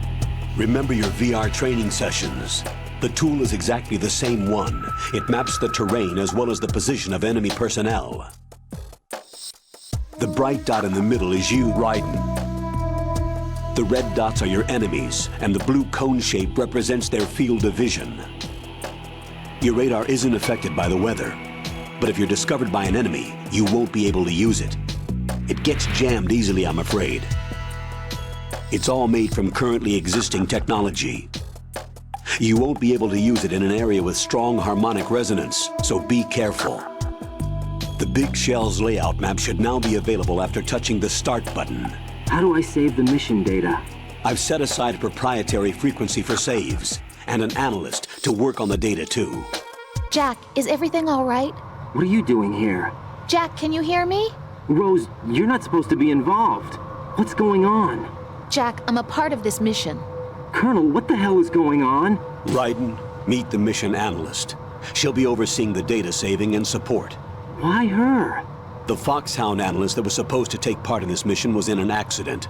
Remember your VR training sessions. The tool is exactly the same one. It maps the terrain as well as the position of enemy personnel. The bright dot in the middle is you, Raiden. The red dots are your enemies, and the blue cone shape represents their field of vision. Your radar isn't affected by the weather, but if you're discovered by an enemy, you won't be able to use it. It gets jammed easily, I'm afraid. It's all made from currently existing technology. You won't be able to use it in an area with strong harmonic resonance, so be careful. The Big Shell's layout map should now be available after touching the Start button. How do I save the mission data? I've set aside a proprietary frequency for saves, and an analyst to work on the data too. Jack, is everything all right? What are you doing here? Jack, can you hear me? Rose, you're not supposed to be involved. What's going on? Jack, I'm a part of this mission. Colonel, what the hell is going on? Raiden, meet the mission analyst. She'll be overseeing the data saving and support. Why her? The Foxhound analyst that was supposed to take part in this mission was in an accident.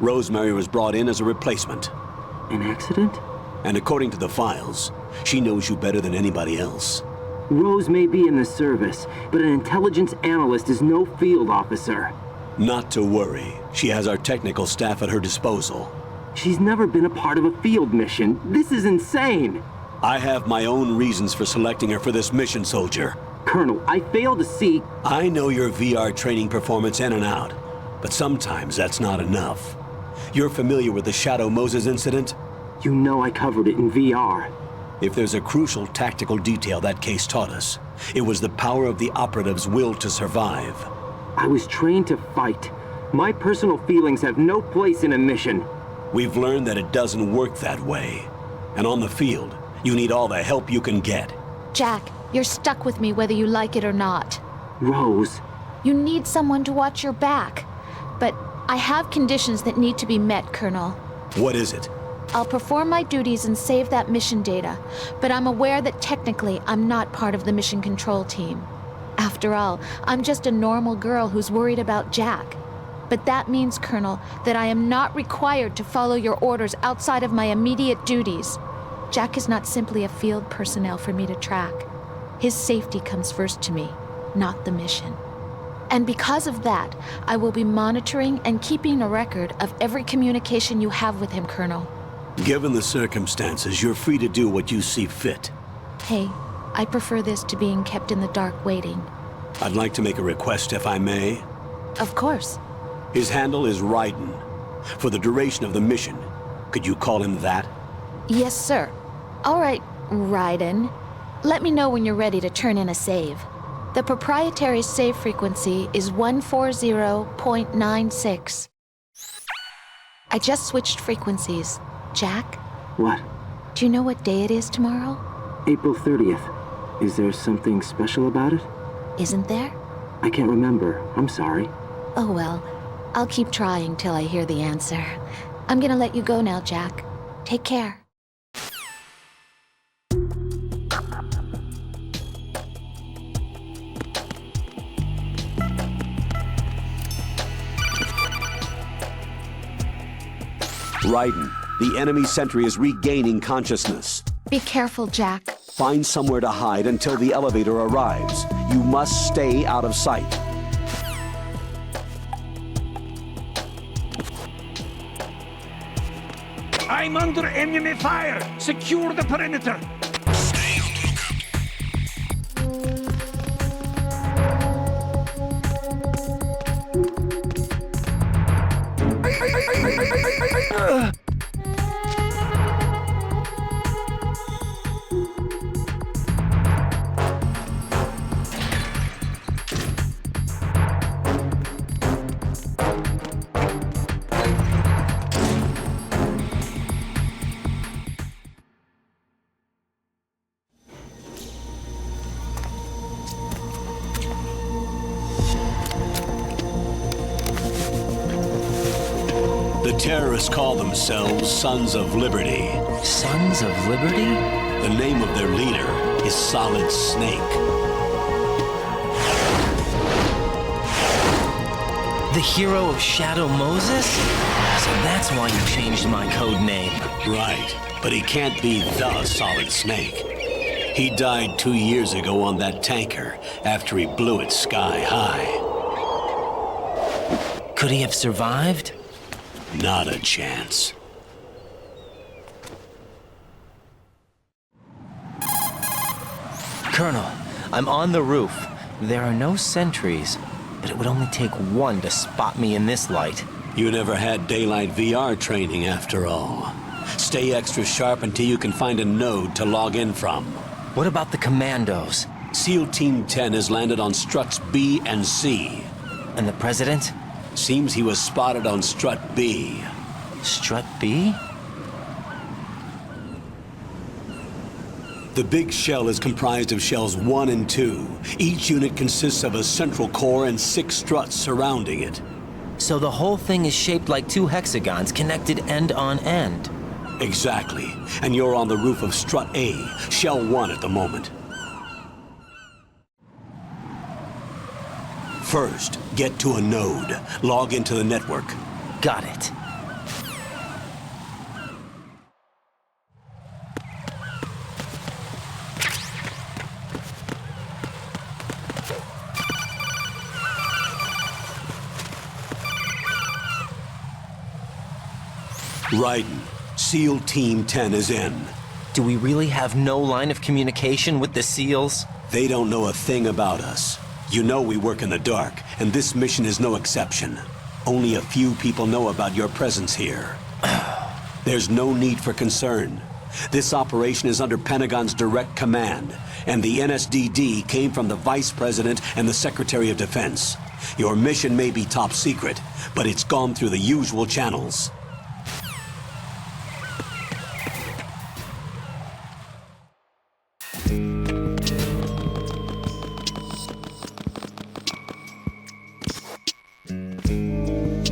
Rosemary was brought in as a replacement. An accident? And according to the files, she knows you better than anybody else. Rose may be in the service, but an intelligence analyst is no field officer. Not to worry. She has our technical staff at her disposal. She's never been a part of a field mission. This is insane! I have my own reasons for selecting her for this mission, soldier. Colonel, I fail to see... I know your VR training performance in and out, but sometimes that's not enough. You're familiar with the Shadow Moses incident? You know I covered it in VR. If there's a crucial tactical detail that case taught us, it was the power of the operative's will to survive. I was trained to fight. My personal feelings have no place in a mission. We've learned that it doesn't work that way. And on the field, you need all the help you can get. Jack, you're stuck with me whether you like it or not. Rose. You need someone to watch your back. But I have conditions that need to be met, Colonel. What is it? I'll perform my duties and save that mission data, but I'm aware that technically I'm not part of the mission control team. After all, I'm just a normal girl who's worried about Jack. But that means, Colonel, that I am not required to follow your orders outside of my immediate duties. Jack is not simply a field personnel for me to track. His safety comes first to me, not the mission. And because of that, I will be monitoring and keeping a record of every communication you have with him, Colonel. Given the circumstances, you're free to do what you see fit. Hey, I prefer this to being kept in the dark waiting. I'd like to make a request, if I may. Of course. His handle is Raiden. For the duration of the mission, could you call him that? Yes, sir. All right, Raiden. Let me know when you're ready to turn in a save. The proprietary save frequency is 140.96. I just switched frequencies. Jack? What? Do you know what day it is tomorrow? April 30th. Is there something special about it? Isn't there? I can't remember. I'm sorry. Oh well, I'll keep trying till I hear the answer. I'm gonna let you go now, Jack. Take care. Raiden, the enemy sentry is regaining consciousness. Be careful, Jack. Find somewhere to hide until the elevator arrives. You must stay out of sight. I'm under enemy fire! Secure the perimeter! Stay on lookout. The terrorists call themselves Sons of Liberty. Sons of Liberty? The name of their leader is Solid Snake. The hero of Shadow Moses? So that's why you changed my code name. Right, but he can't be the Solid Snake. He died 2 years ago on that tanker after he blew it sky high. Could he have survived? Not a chance. Colonel, I'm on the roof. There are no sentries, but it would only take one to spot me in this light. You never had daylight VR training after all. Stay extra sharp until you can find a node to log in from. What about the commandos? SEAL Team 10 has landed on struts B and C. And the President? Seems he was spotted on strut B. Strut B? The big shell is comprised of shells 1 and 2. Each unit consists of a central core and 6 struts surrounding it. So the whole thing is shaped like 2 hexagons connected end on end. Exactly. And you're on the roof of strut A, shell 1 at the moment. First, get to a node. Log into the network. Got it. Raiden, SEAL Team 10 is in. Do we really have no line of communication with the SEALs? They don't know a thing about us. You know we work in the dark, and this mission is no exception. Only a few people know about your presence here. There's no need for concern. This operation is under Pentagon's direct command, and the NSDD came from the Vice President and the Secretary of Defense. Your mission may be top secret, but it's gone through the usual channels.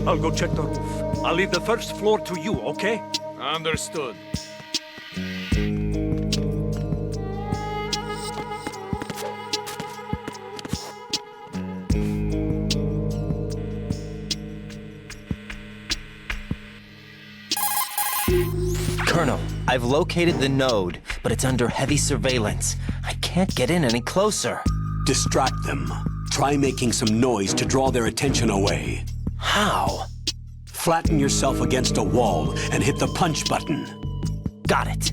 I'll go check the roof. I'll leave the first floor to you, okay? Understood. I've located the node, but it's under heavy surveillance. I can't get in any closer. Distract them. Try making some noise to draw their attention away. How? Flatten yourself against a wall and hit the punch button. Got it.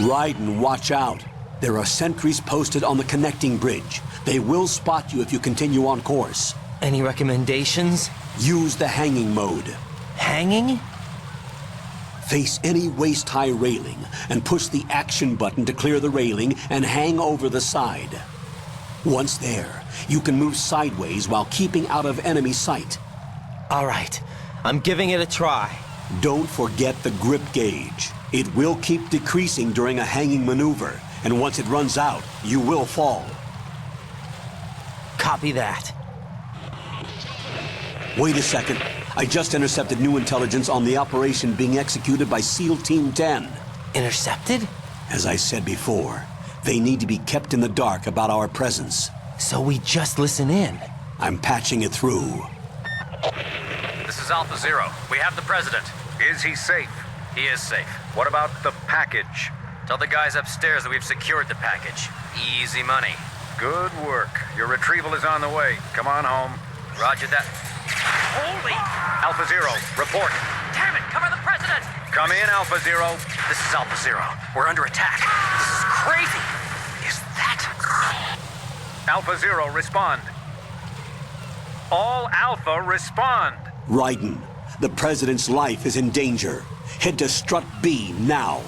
Ride and watch out. There are sentries posted on the connecting bridge. They will spot you if you continue on course. Any recommendations? Use the hanging mode. Hanging? Face any waist-high railing and push the action button to clear the railing and hang over the side. Once there, you can move sideways while keeping out of enemy sight. All right, I'm giving it a try. Don't forget the grip gauge. It will keep decreasing during a hanging maneuver, and once it runs out, you will fall. Copy that. Wait a second. I just intercepted new intelligence on the operation being executed by SEAL Team 10. Intercepted? As I said before, they need to be kept in the dark about our presence. So we just listen in? I'm patching it through. This is Alpha Zero. We have the President. Is he safe? He is safe. What about the package? Tell the guys upstairs that we've secured the package. Easy money. Good work. Your retrieval is on the way. Come on home. Roger that. Holy! Alpha Zero, report. Damn it! Cover the President! Come in, Alpha Zero. This is Alpha Zero. We're under attack. This is crazy. Is that... Alpha Zero, respond. All Alpha, respond. Raiden, the President's life is in danger. Head to Strut B now.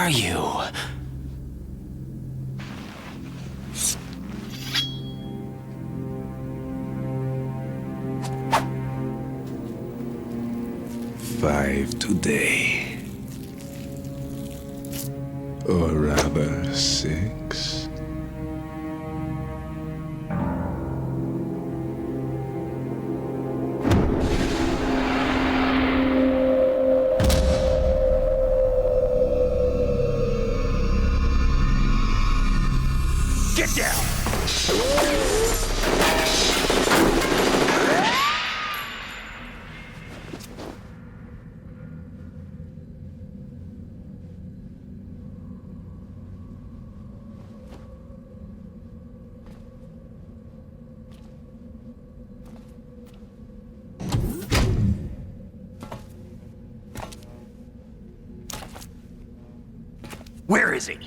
are you? Five today. Or rather, 6. Get down! Where is he?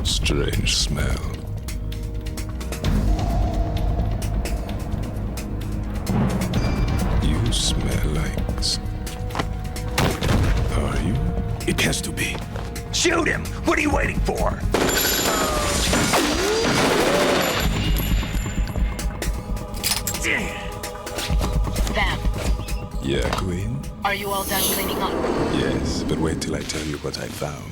Strange smell. You smell like... Are you? It has to be. Shoot him! What are you waiting for? Vam, Yeah, Queen? are you all done cleaning up? Yes, but wait till I tell you what I found.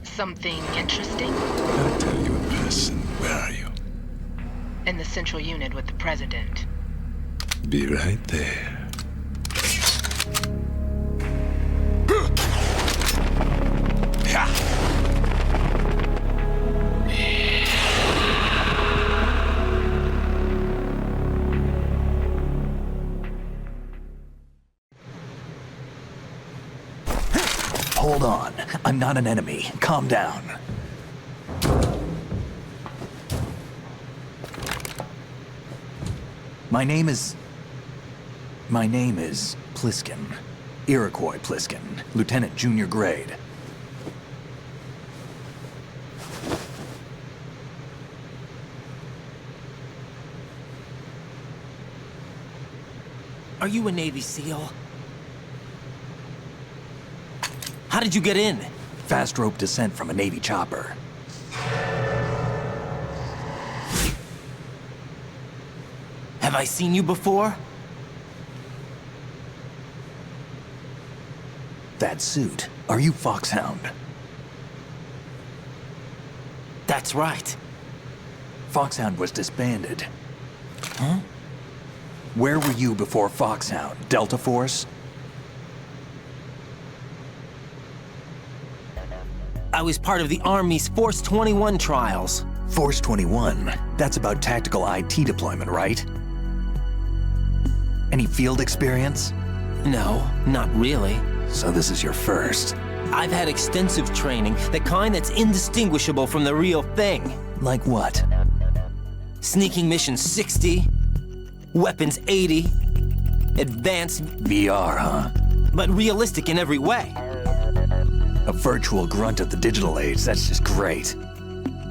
Something interesting? I'll tell you in person. Where are you? In the central unit with the president. Be right there. Hold on. I'm not an enemy. Calm down. My name is Pliskin. Iroquois Pliskin. Lieutenant Junior Grade. Are you a Navy SEAL? How did you get in? Fast rope descent from a Navy chopper. Have I seen you before? That suit. Are you Foxhound? That's right. Foxhound was disbanded. Huh? Where were you before Foxhound? Delta Force? I was part of the Army's Force 21 trials. Force 21? That's about tactical IT deployment, right? Any field experience? No, not really. So this is your first. I've had extensive training, the kind that's indistinguishable from the real thing. Like what? Sneaking mission 60, weapons 80, advanced... VR, huh? But realistic in every way. A virtual grunt of the digital age, that's just great.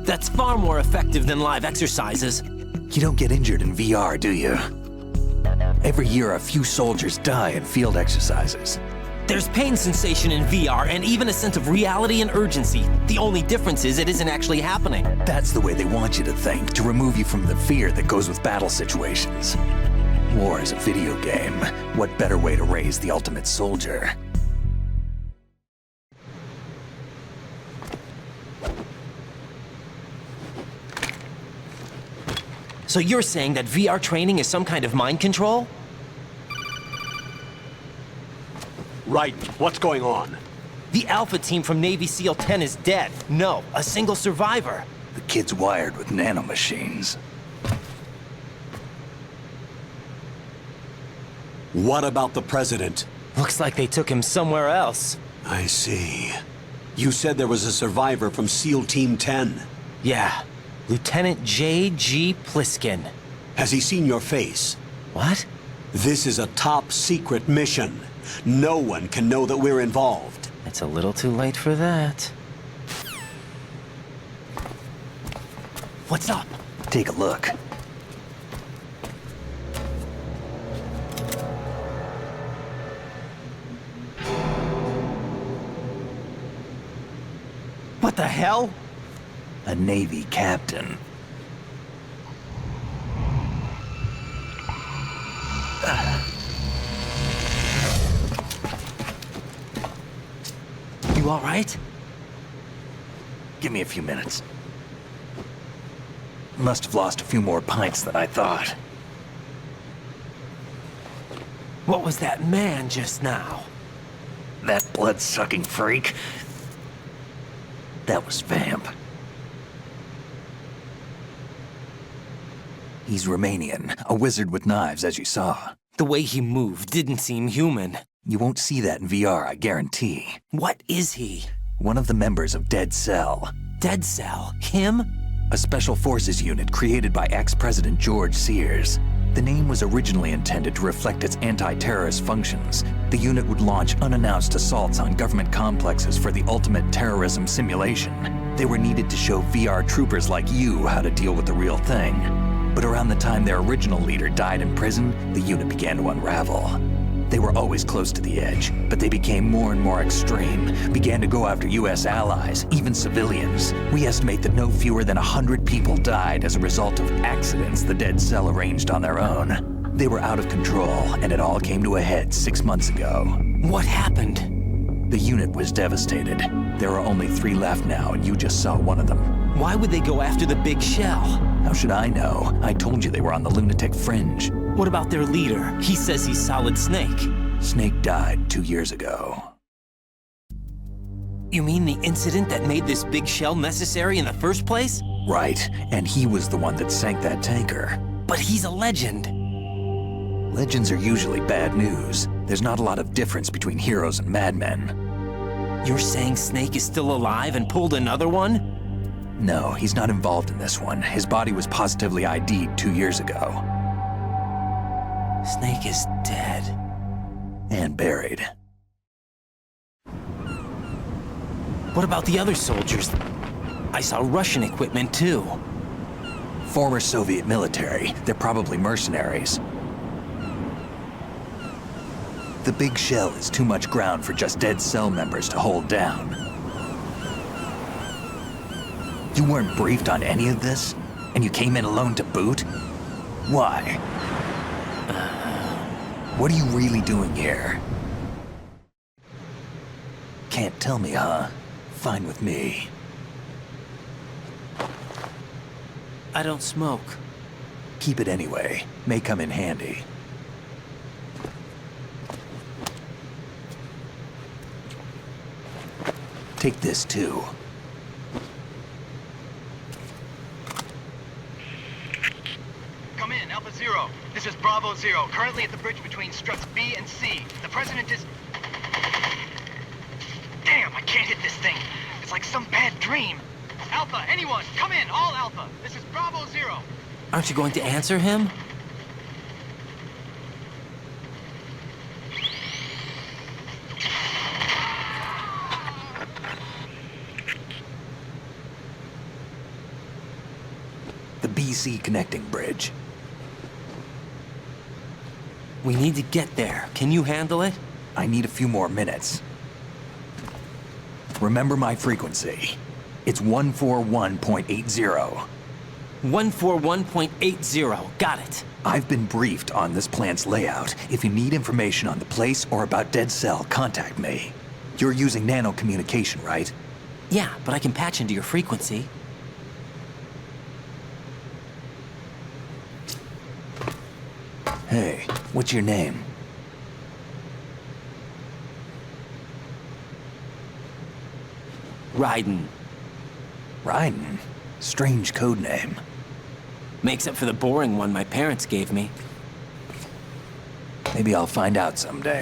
That's far more effective than live exercises. You don't get injured in VR, do you? Every year, a few soldiers die in field exercises. There's pain sensation in VR and even a sense of reality and urgency. The only difference is it isn't actually happening. That's the way they want you to think, to remove you from the fear that goes with battle situations. War is a video game. What better way to raise the ultimate soldier? So you're saying that VR training is some kind of mind control? Right. What's going on? The Alpha team from Navy SEAL 10 is dead. No, a single survivor. The kid's wired with nanomachines. What about the president? Looks like they took him somewhere else. I see. You said there was a survivor from SEAL Team 10. Yeah, Lieutenant J.G. Pliskin. Has he seen your face? What? This is a top secret mission. No one can know that we're involved. It's a little too late for that. What's up? Take a look. What the hell? A Navy captain. You all right? Give me a few minutes. Must have lost a few more pints than I thought. What was that man just now? That blood-sucking freak? That was Vamp. He's Romanian, a wizard with knives, as you saw. The way he moved didn't seem human. You won't see that in VR, I guarantee. What is he? One of the members of Dead Cell. Dead Cell? Him? A special forces unit created by ex-President George Sears. The name was originally intended to reflect its anti-terrorist functions. The unit would launch unannounced assaults on government complexes for the ultimate terrorism simulation. They were needed to show VR troopers like you how to deal with the real thing. But around the time their original leader died in prison, the unit began to unravel. They were always close to the edge, but they became more and more extreme, began to go after US allies, even civilians. We estimate that no fewer than 100 people died as a result of accidents the Dead Cell arranged on their own. They were out of control, and it all came to a head 6 months ago. What happened? The unit was devastated. There are only 3 left now, and you just saw one of them. Why would they go after the big shell? How should I know? I told you they were on the lunatic fringe. What about their leader? He says he's Solid Snake. Snake died 2 years ago. You mean the incident that made this big shell necessary in the first place? Right, and he was the one that sank that tanker. But he's a legend. Legends are usually bad news. There's not a lot of difference between heroes and madmen. You're saying Snake is still alive and pulled another one? No, he's not involved in this one. His body was positively ID'd 2 years ago. Snake is dead. And buried. What about the other soldiers? I saw Russian equipment too. Former Soviet military. They're probably mercenaries. The big shell is too much ground for just Dead Cell members to hold down. You weren't briefed on any of this? And you came in alone to boot? Why? What are you really doing here? Can't tell me, huh? Fine with me. I don't smoke. Keep it anyway. May come in handy. Take this too. Come in, Alpha Zero. This is Bravo Zero, currently at the bridge between struts B and C. The President is... Damn, I can't hit this thing. It's like some bad dream. Alpha, anyone, come in, all Alpha. This is Bravo Zero. Aren't you going to answer him? The BC connecting bridge. We need to get there. Can you handle it? I need a few more minutes. Remember my frequency. It's 141.80. 141.80. Got it. I've been briefed on this plant's layout. If you need information on the place or about Dead Cell, contact me. You're using nano communication, right? Yeah, but I can patch into your frequency. Hey, what's your name? Raiden. Raiden? Strange code name. Makes up for the boring one my parents gave me. Maybe I'll find out someday.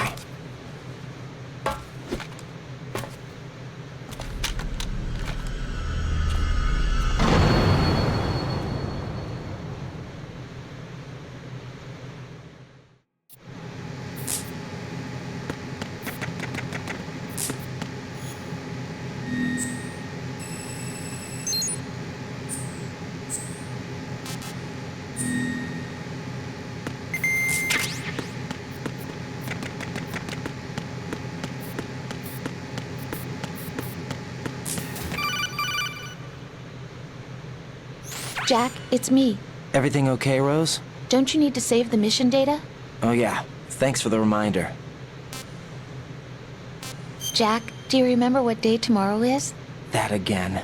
Jack, it's me. Everything okay, Rose? Don't you need to save the mission data? Oh yeah, thanks for the reminder. Jack, do you remember what day tomorrow is? That again.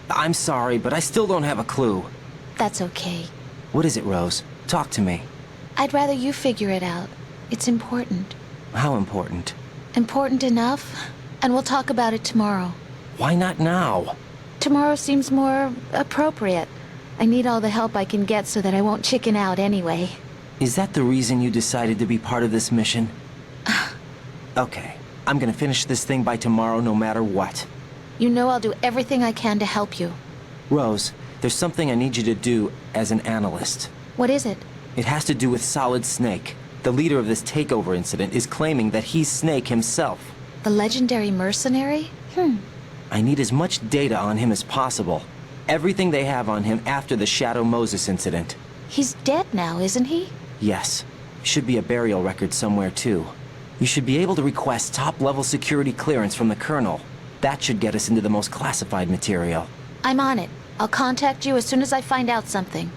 I'm sorry, but I still don't have a clue. That's okay. What is it, Rose? Talk to me. I'd rather you figure it out. It's important. How important? Important enough, and we'll talk about it tomorrow. Why not now? Tomorrow seems more appropriate. I need all the help I can get so that I won't chicken out anyway. Is that the reason you decided to be part of this mission? Okay, I'm gonna finish this thing by tomorrow no matter what. You know I'll do everything I can to help you. Rose, there's something I need you to do as an analyst. What is it? It has to do with Solid Snake. The leader of this takeover incident is claiming that he's Snake himself. The legendary mercenary? I need as much data on him as possible. Everything they have on him after the Shadow Moses incident. He's dead now, isn't he? Yes. Should be a burial record somewhere, too. You should be able to request top-level security clearance from the Colonel. That should get us into the most classified material. I'm on it. I'll contact you as soon as I find out something.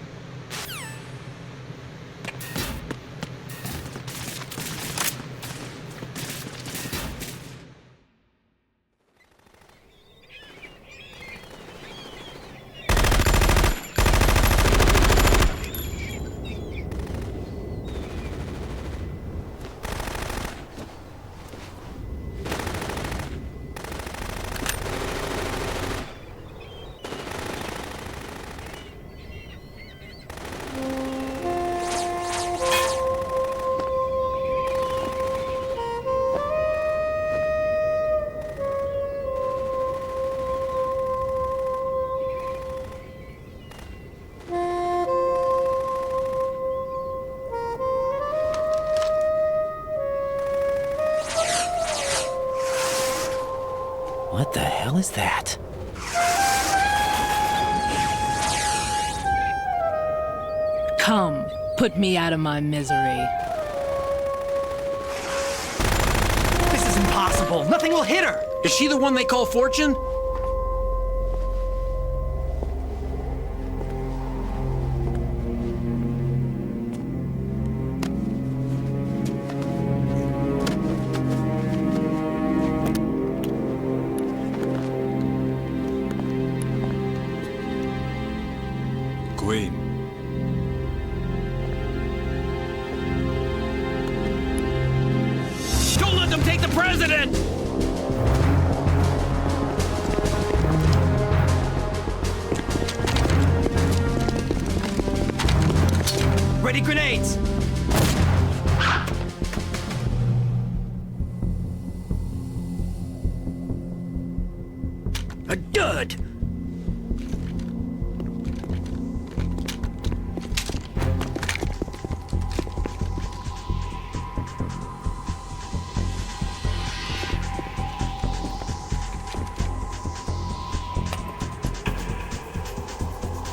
What the hell is that? Come, put me out of my misery. This is impossible. Nothing will hit her. Is she the one they call Fortune? Queen. Don't let them take the president! Ready grenades! A dud!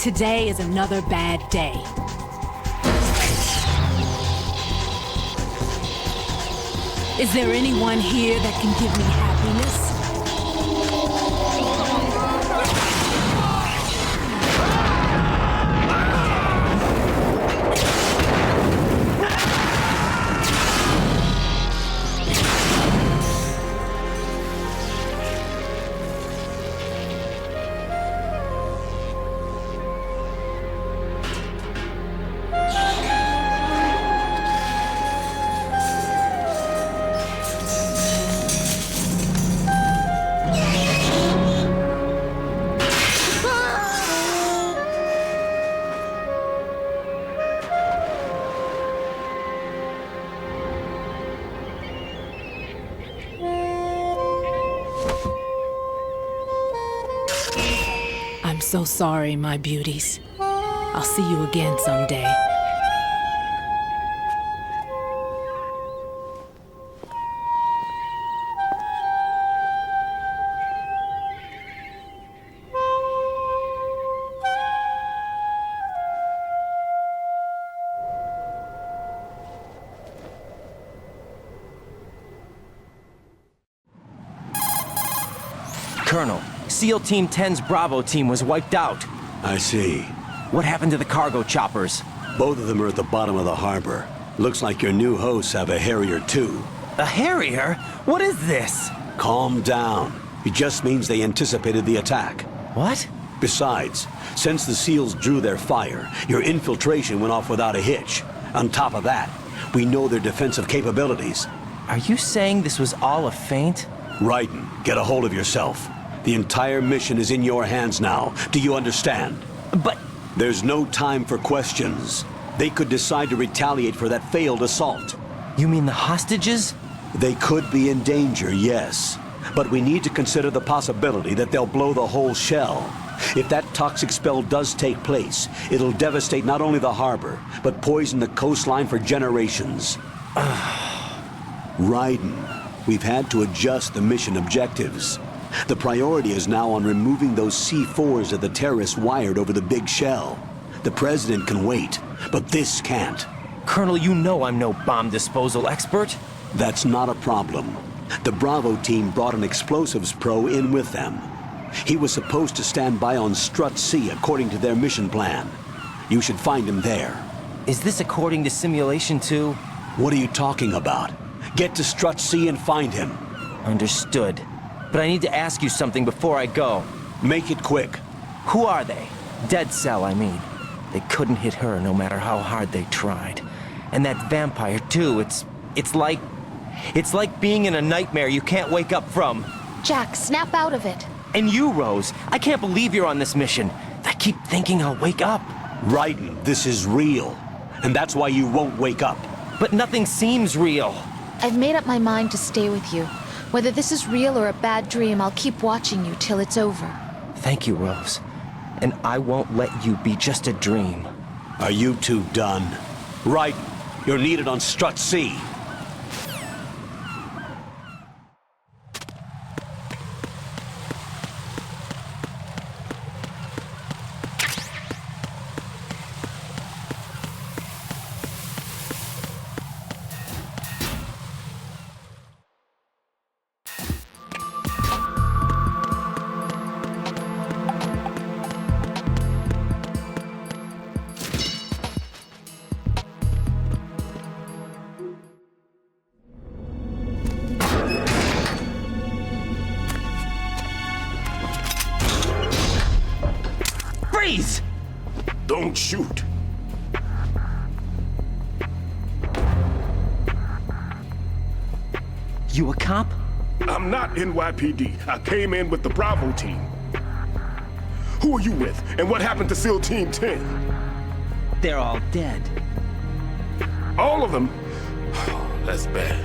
Today is another bad day. Is there anyone here that can give me happiness? I'm so sorry, my beauties. I'll see you again someday. Colonel, SEAL Team 10's Bravo team was wiped out. I see. What happened to the cargo choppers? Both of them are at the bottom of the harbor. Looks like your new hosts have a Harrier too. A Harrier? What is this? Calm down. It just means they anticipated the attack. What? Besides, since the SEALs drew their fire, your infiltration went off without a hitch. On top of that, we know their defensive capabilities. Are you saying this was all a feint? Raiden, get a hold of yourself. The entire mission is in your hands now. Do you understand? But... There's no time for questions. They could decide to retaliate for that failed assault. You mean the hostages? They could be in danger, yes. But we need to consider the possibility that they'll blow the whole shell. If that toxic spell does take place, it'll devastate not only the harbor, but poison the coastline for generations. Raiden, we've had to adjust the mission objectives. The priority is now on removing those C4s that the terrorists wired over the big shell. The President can wait, but this can't. Colonel, you know I'm no bomb disposal expert. That's not a problem. The Bravo team brought an explosives pro in with them. He was supposed to stand by on Strut C according to their mission plan. You should find him there. Is this according to Simulation 2? What are you talking about? Get to Strut C and find him. Understood. But I need to ask you something before I go. Make it quick. Who are they? Dead Cell, I mean. They couldn't hit her no matter how hard they tried. And that vampire, too, it's like being in a nightmare you can't wake up from. Jack, snap out of it. And you, Rose, I can't believe you're on this mission. I keep thinking I'll wake up. Raiden, this is real. And that's why you won't wake up. But nothing seems real. I've made up my mind to stay with you. Whether this is real or a bad dream, I'll keep watching you till it's over. Thank you, Rose. And I won't let you be just a dream. Are you two done? Raiden, you're needed on Strut C. Freeze! Don't shoot. You a cop? I'm not NYPD. I came in with the Bravo team. Who are you with? And what happened to SEAL Team 10? They're all dead. All of them? Oh, that's bad.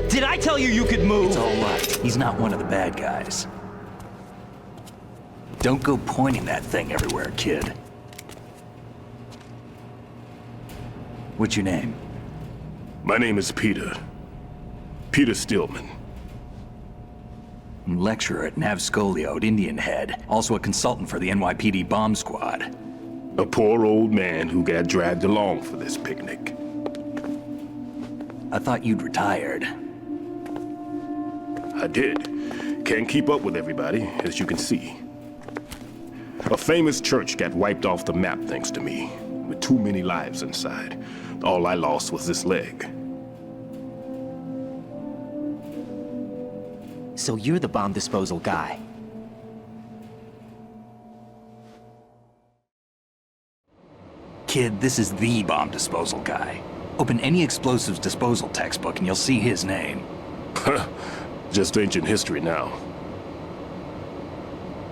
Did I tell you you could move? It's all right. He's not one of the bad guys. Don't go pointing that thing everywhere, kid. What's your name? My name is Peter. Peter Stillman. I'm lecturer at Nav Scolio at Indian Head, also a consultant for the NYPD bomb squad. A poor old man who got dragged along for this picnic. I thought you'd retired. I did. Can't keep up with everybody, as you can see. A famous church got wiped off the map thanks to me, with too many lives inside. All I lost was this leg. So you're the bomb disposal guy. Kid, this is the bomb disposal guy. Open any explosives disposal textbook and you'll see his name. Just ancient history now.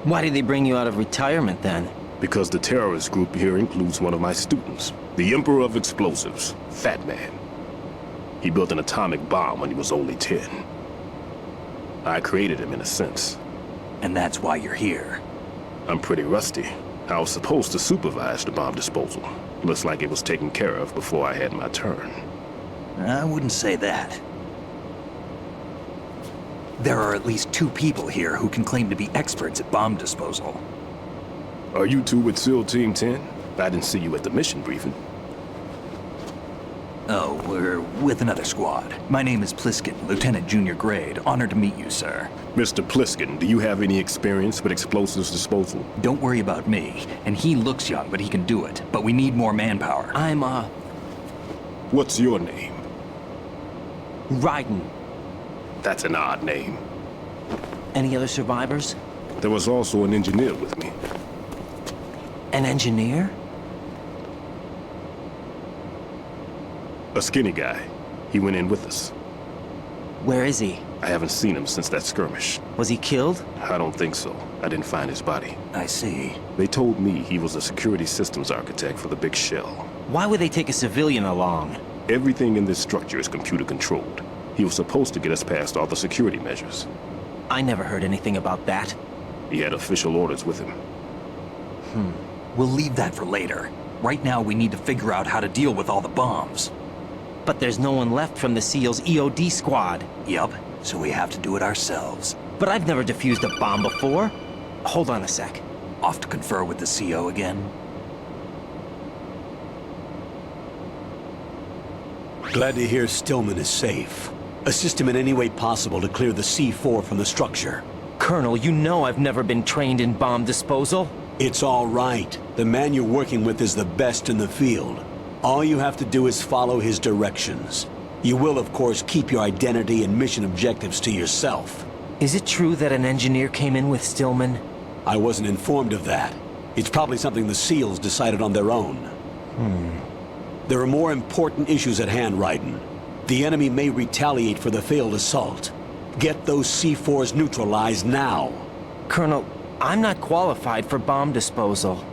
Why did they bring you out of retirement then? Because the terrorist group here includes one of my students, the Emperor of Explosives, Fat Man. He built an atomic bomb when he was only 10. I created him in a sense. And that's why you're here. I'm pretty rusty. I was supposed to supervise the bomb disposal. Looks like it was taken care of before I had my turn. I wouldn't say that. There are at least 2 people here who can claim to be experts at bomb disposal. Are you two with SEAL Team 10? I didn't see you at the mission briefing. Oh, we're with another squad. My name is Pliskin, Lieutenant Junior Grade. Honored to meet you, sir. Mr. Pliskin, do you have any experience with explosives disposal? Don't worry about me. And he looks young, but he can do it. But we need more manpower. What's your name? Raiden. That's an odd name. Any other survivors? There was also an engineer with me. An engineer? A skinny guy. He went in with us. Where is he? I haven't seen him since that skirmish. Was he killed? I don't think so. I didn't find his body. I see. They told me he was a security systems architect for the big shell. Why would they take a civilian along? Everything in this structure is computer controlled. He was supposed to get us past all the security measures. I never heard anything about that. He had official orders with him. We'll leave that for later. Right now, we need to figure out how to deal with all the bombs. But there's no one left from the SEAL's EOD squad. Yup, so we have to do it ourselves. But I've never defused a bomb before. Hold on a sec. Off to confer with the CO again? Glad to hear Stillman is safe. Assist him in any way possible to clear the C4 from the structure. Colonel, you know I've never been trained in bomb disposal. It's all right. The man you're working with is the best in the field. All you have to do is follow his directions. You will, of course, keep your identity and mission objectives to yourself. Is it true that an engineer came in with Stillman? I wasn't informed of that. It's probably something the SEALs decided on their own. There are more important issues at hand, Raiden. The enemy may retaliate for the failed assault. Get those C4s neutralized now. Colonel, I'm not qualified for bomb disposal.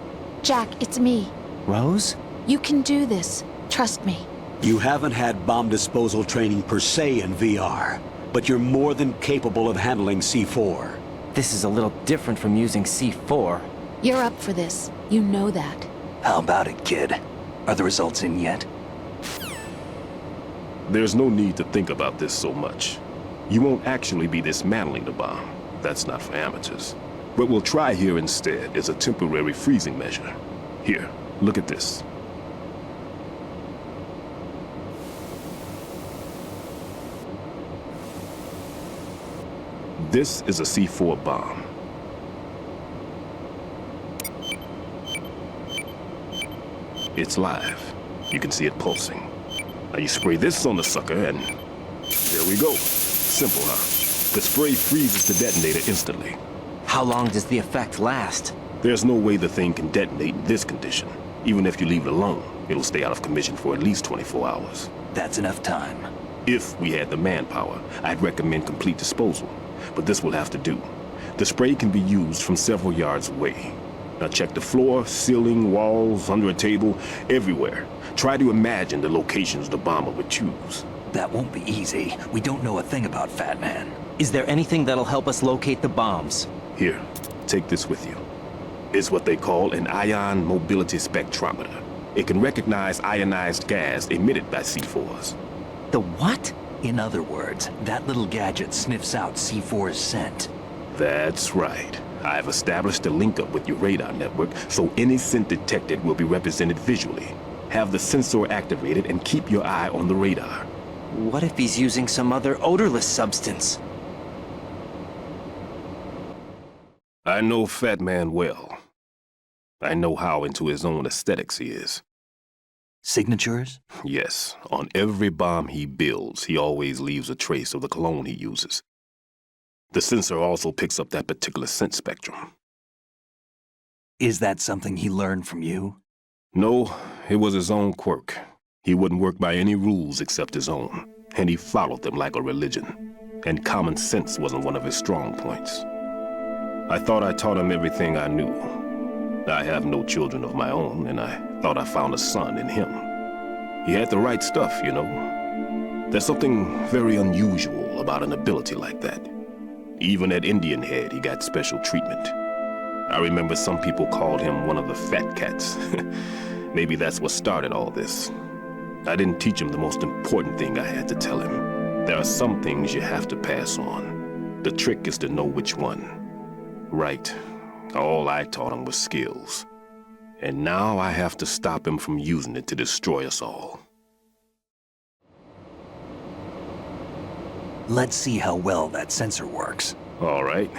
Jack, it's me. Rose? You can do this. Trust me. You haven't had bomb disposal training per se in VR, but you're more than capable of handling C4. This is a little different from using C4. You're up for this. You know that. How about it, kid? Are the results in yet? There's no need to think about this so much. You won't actually be dismantling the bomb. That's not for amateurs. What we'll try here instead is a temporary freezing measure. Here, look at this. This is a C4 bomb. It's live. You can see it pulsing. Now you spray this on the sucker and there we go. Simple, huh? The spray freezes the detonator instantly. How long does the effect last? There's no way the thing can detonate in this condition. Even if you leave it alone, it'll stay out of commission for at least 24 hours. That's enough time. If we had the manpower, I'd recommend complete disposal. But this will have to do. The spray can be used from several yards away. Now check the floor, ceiling, walls, under a table, everywhere. Try to imagine the locations the bomber would choose. That won't be easy. We don't know a thing about Fat Man. Is there anything that'll help us locate the bombs? Here, take this with you. It's what they call an ion mobility spectrometer. It can recognize ionized gas emitted by C4s. The what? In other words, that little gadget sniffs out C4's scent. That's right. I've established a link-up with your radar network, so any scent detected will be represented visually. Have the sensor activated and keep your eye on the radar. What if he's using some other odorless substance? I know Fat Man well. I know how into his own aesthetics he is. Signatures? Yes. On every bomb he builds, he always leaves a trace of the cologne he uses. The sensor also picks up that particular scent spectrum. Is that something he learned from you? No, it was his own quirk. He wouldn't work by any rules except his own, and he followed them like a religion. And common sense wasn't one of his strong points. I thought I taught him everything I knew. I have no children of my own, and I thought I found a son in him. He had the right stuff, you know. There's something very unusual about an ability like that. Even at Indian Head, he got special treatment. I remember some people called him one of the fat cats. Maybe that's what started all this. I didn't teach him the most important thing I had to tell him. There are some things you have to pass on. The trick is to know which one. Right. All I taught him was skills. And now I have to stop him from using it to destroy us all. Let's see how well that sensor works. All right.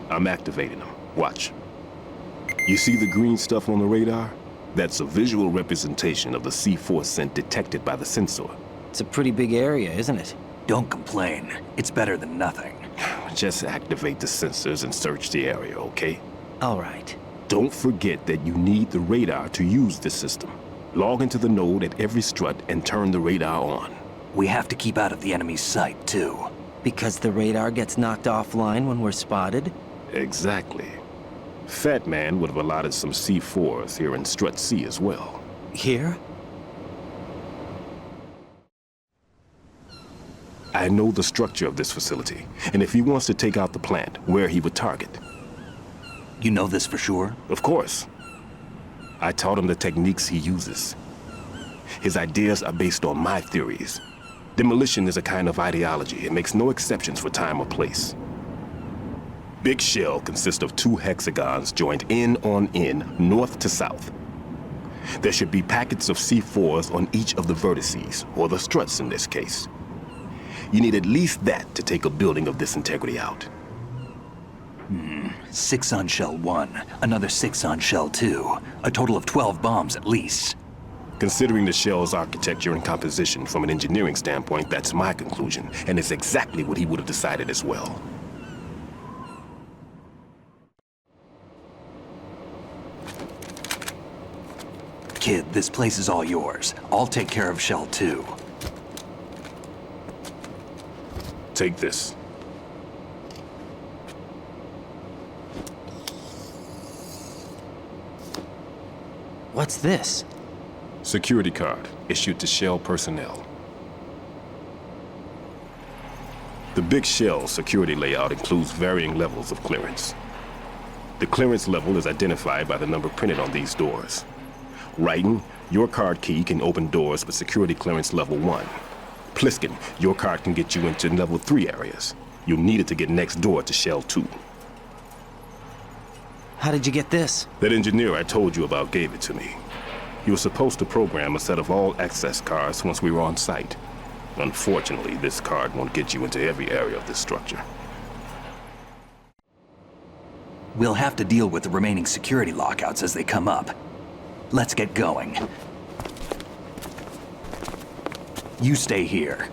I'm activating them. Watch. You see the green stuff on the radar? That's a visual representation of the C4 scent detected by the sensor. It's a pretty big area, isn't it? Don't complain. It's better than nothing. Just activate the sensors and search the area, okay? All right. Don't forget that you need the radar to use this system. Log into the node at every strut and turn the radar on. We have to keep out of the enemy's sight, too. Because the radar gets knocked offline when we're spotted? Exactly. Fat Man would have allotted some C4s here in Strut C as well. Here? I know the structure of this facility, and if he wants to take out the plant, where he would target. You know this for sure? Of course. I taught him the techniques he uses. His ideas are based on my theories. Demolition is a kind of ideology. It makes no exceptions for time or place. Big Shell consists of 2 hexagons joined end on end, north to south. There should be packets of C4s on each of the vertices, or the struts in this case. You need at least that to take a building of this integrity out. 6 on Shell 1, another 6 on Shell 2. A total of 12 bombs at least. Considering the shell's architecture and composition from an engineering standpoint, that's my conclusion, and it's exactly what he would have decided as well. Kid, this place is all yours. I'll take care of Shell 2. Take this. What's this? Security card, issued to Shell personnel. The Big Shell security layout includes varying levels of clearance. The clearance level is identified by the number printed on these doors. Raiden, your card key can open doors with security clearance level 1. Pliskin, your card can get you into level 3 areas. You'll need it to get next door to Shell 2. How did you get this? That engineer I told you about gave it to me. He was supposed to program a set of all access cards once we were on site. Unfortunately, this card won't get you into every area of this structure. We'll have to deal with the remaining security lockouts as they come up. Let's get going. You stay here.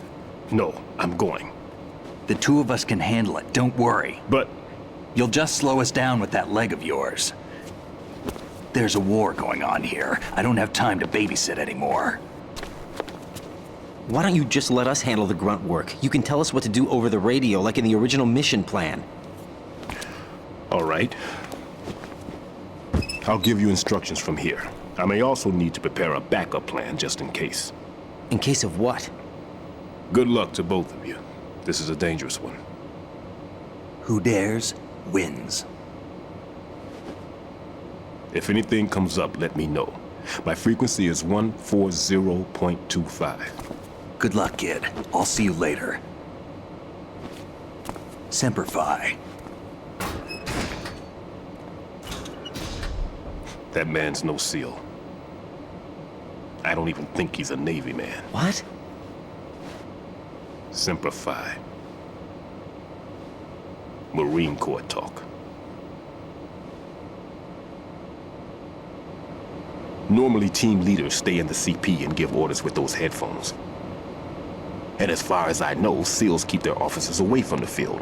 No, I'm going. The 2 of us can handle it, don't worry. But... You'll just slow us down with that leg of yours. There's a war going on here. I don't have time to babysit anymore. Why don't you just let us handle the grunt work? You can tell us what to do over the radio, like in the original mission plan. All right. I'll give you instructions from here. I may also need to prepare a backup plan just in case. In case of what? Good luck to both of you. This is a dangerous one. Who dares, wins. If anything comes up, let me know. My frequency is 140.25. Good luck, kid. I'll see you later. Semper Fi. That man's no SEAL. I don't even think he's a Navy man. What? Semper Fi. Marine Corps talk. Normally, team leaders stay in the CP and give orders with those headphones. And as far as I know, SEALs keep their officers away from the field.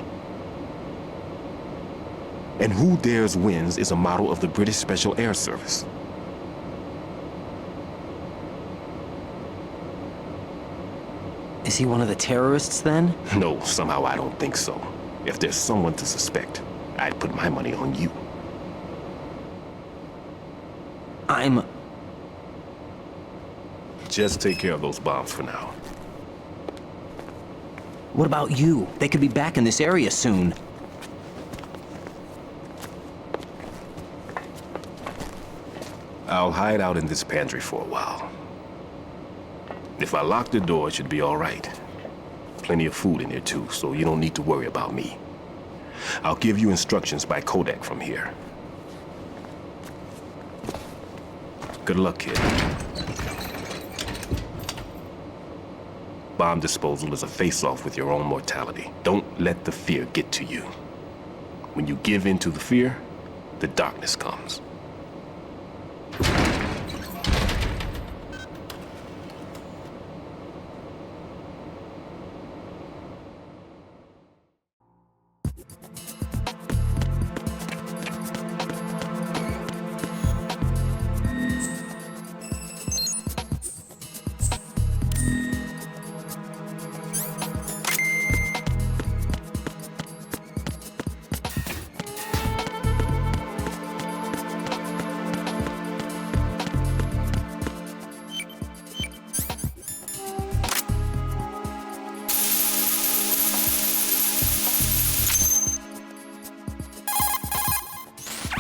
And Who Dares Wins is a model of the British Special Air Service. Is he one of the terrorists, then? No, somehow I don't think so. If there's someone to suspect, I'd put my money on you. Just take care of those bombs for now. What about you? They could be back in this area soon. I'll hide out in this pantry for a while. If I lock the door, it should be all right. Plenty of food in here too, so you don't need to worry about me. I'll give you instructions by Kodak from here. Good luck, kid. bomb disposal is a face-off with your own mortality. Don't let the fear get to you. When you give in to the fear, the darkness comes.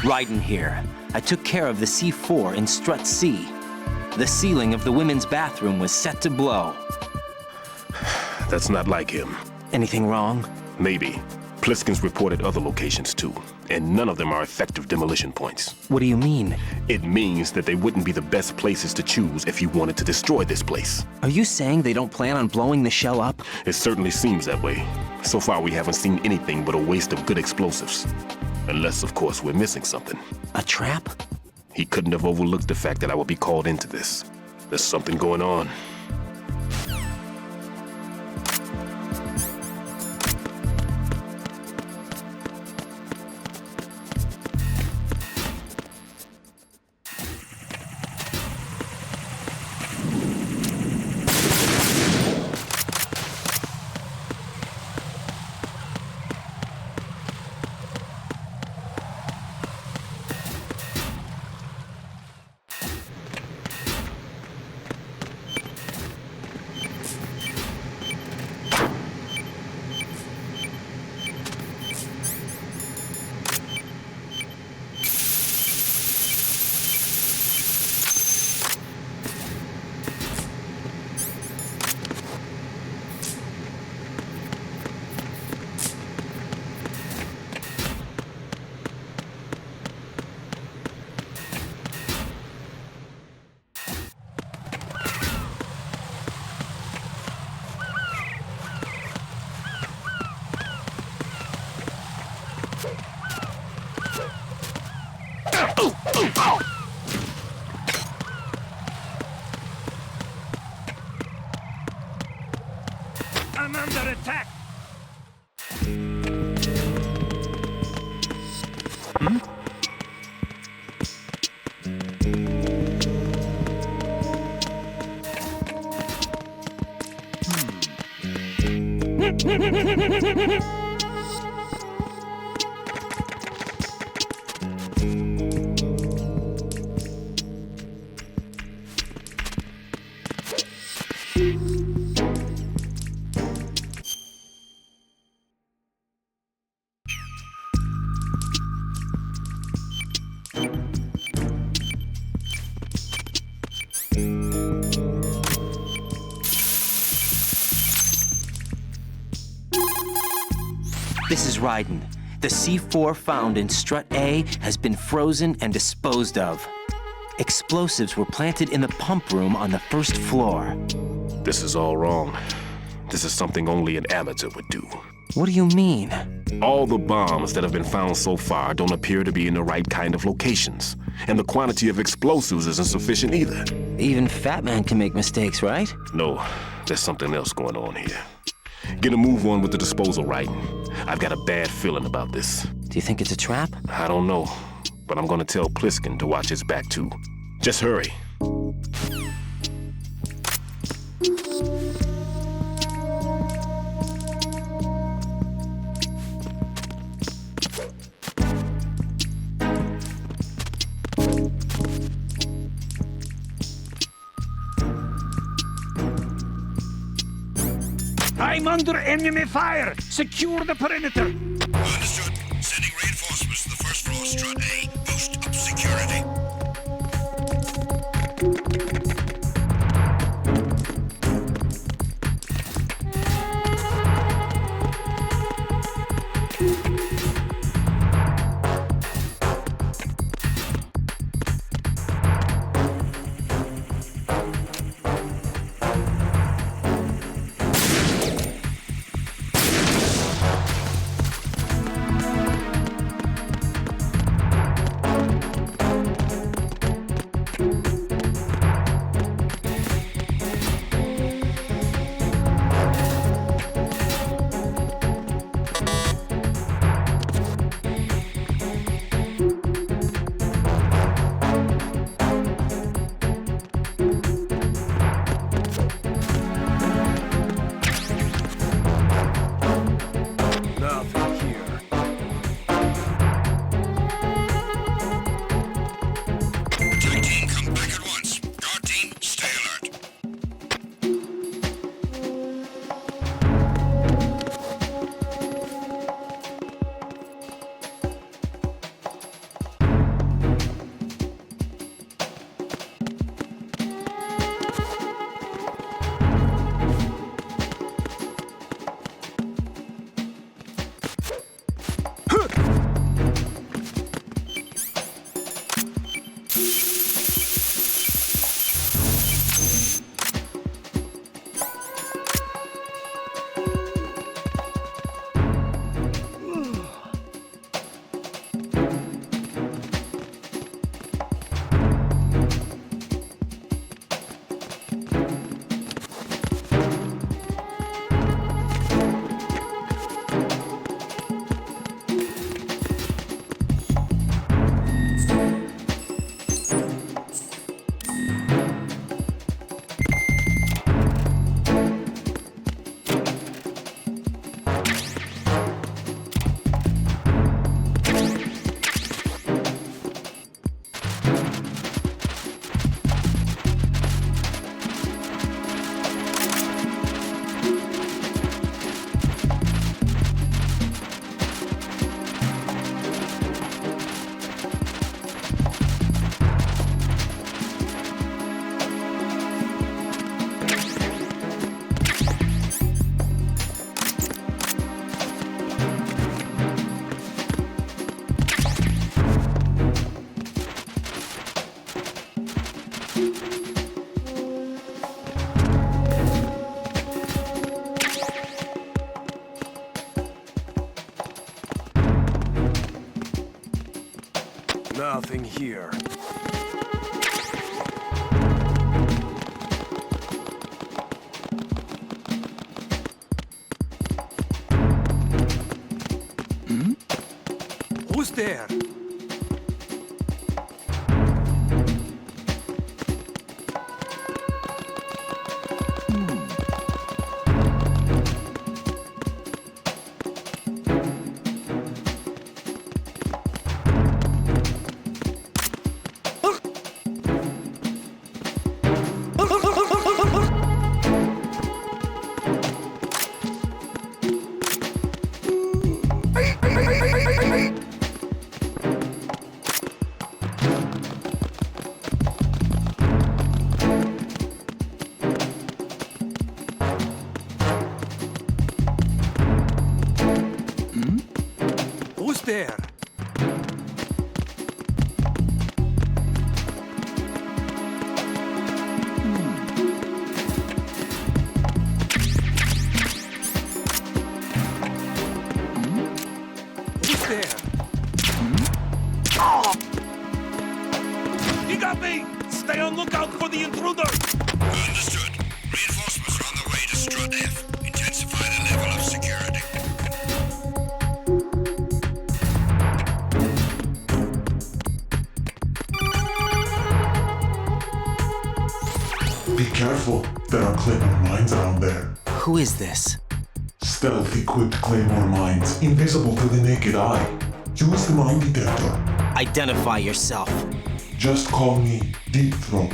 Raiden here. I took care of the C4 in Strut C. The ceiling of the women's bathroom was set to blow. That's not like him. Anything wrong? Maybe. Pliskin's reported other locations too, and none of them are effective demolition points. What do you mean? It means that they wouldn't be the best places to choose if you wanted to destroy this place. Are you saying they don't plan on blowing the shell up? It certainly seems that way. So far we haven't seen anything but a waste of good explosives. Unless, of course, we're missing something. A trap? He couldn't have overlooked the fact that I would be called into this. There's something going on. I'm under attack! This is Raiden. The C4 found in Strut A has been frozen and disposed of. Explosives were planted in the pump room on the first floor. This is all wrong. This is something only an amateur would do. What do you mean? All the bombs that have been found so far don't appear to be in the right kind of locations. And the quantity of explosives isn't sufficient either. Even Fat Man can make mistakes, right? No, there's something else going on here. Get a move on with the disposal, Raiden. I've got a bad feeling about this. Do you think it's a trap? I don't know, but I'm gonna tell Pliskin to watch his back too. Just hurry. I'm under enemy fire! Secure the perimeter! Understood. Sending reinforcements to the first floor, Strut A. Boost up security. Nothing here. Who's there? Who's there? Who's there? Oh! He got me! Stay on lookout for the intruder! Understood. Reinforcements are on the way to Strut F. Intensify the level of security. Be careful. There are Claymore mines around there. Who is this? Stealth-equipped Claymore mines, invisible to the naked eye. Use the mine detector. Identify yourself. Just call me Deep Throat.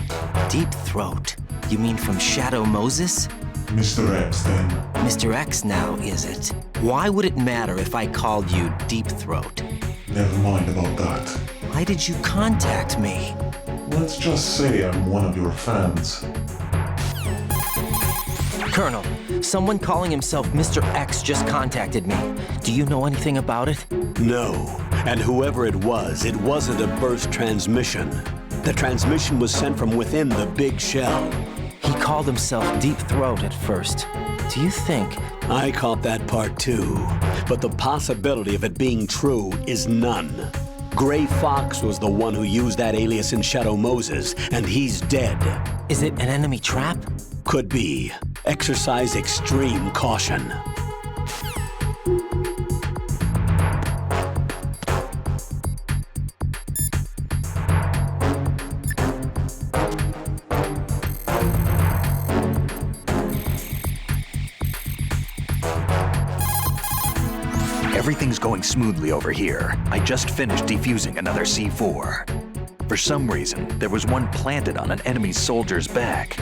Deep Throat? You mean from Shadow Moses? Mr. X, then. Mr. X now, is it? Why would it matter if I called you Deep Throat? Never mind about that. Why did you contact me? Let's just say I'm one of your fans. Colonel, someone calling himself Mr. X just contacted me. Do you know anything about it? No. And whoever it wasn't a burst transmission. The transmission was sent from within the big shell. He called himself Deep Throat at first. Do you think... I caught that part too. But the possibility of it being true is none. Gray Fox was the one who used that alias in Shadow Moses, and he's dead. Is it an enemy trap? Could be. Exercise extreme caution. Everything's going smoothly over here. I just finished defusing another C4. For some reason, there was one planted on an enemy soldier's back.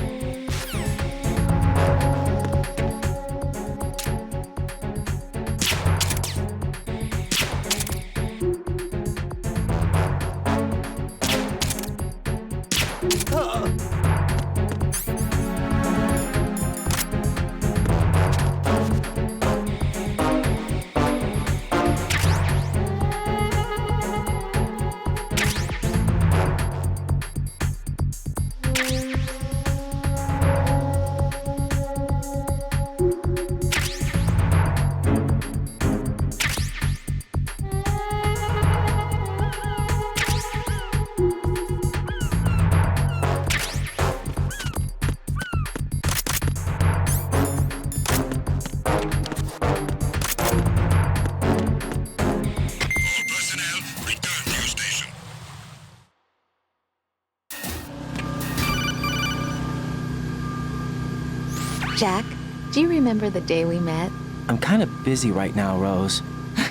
Jack, do you remember the day we met? I'm kind of busy right now, Rose.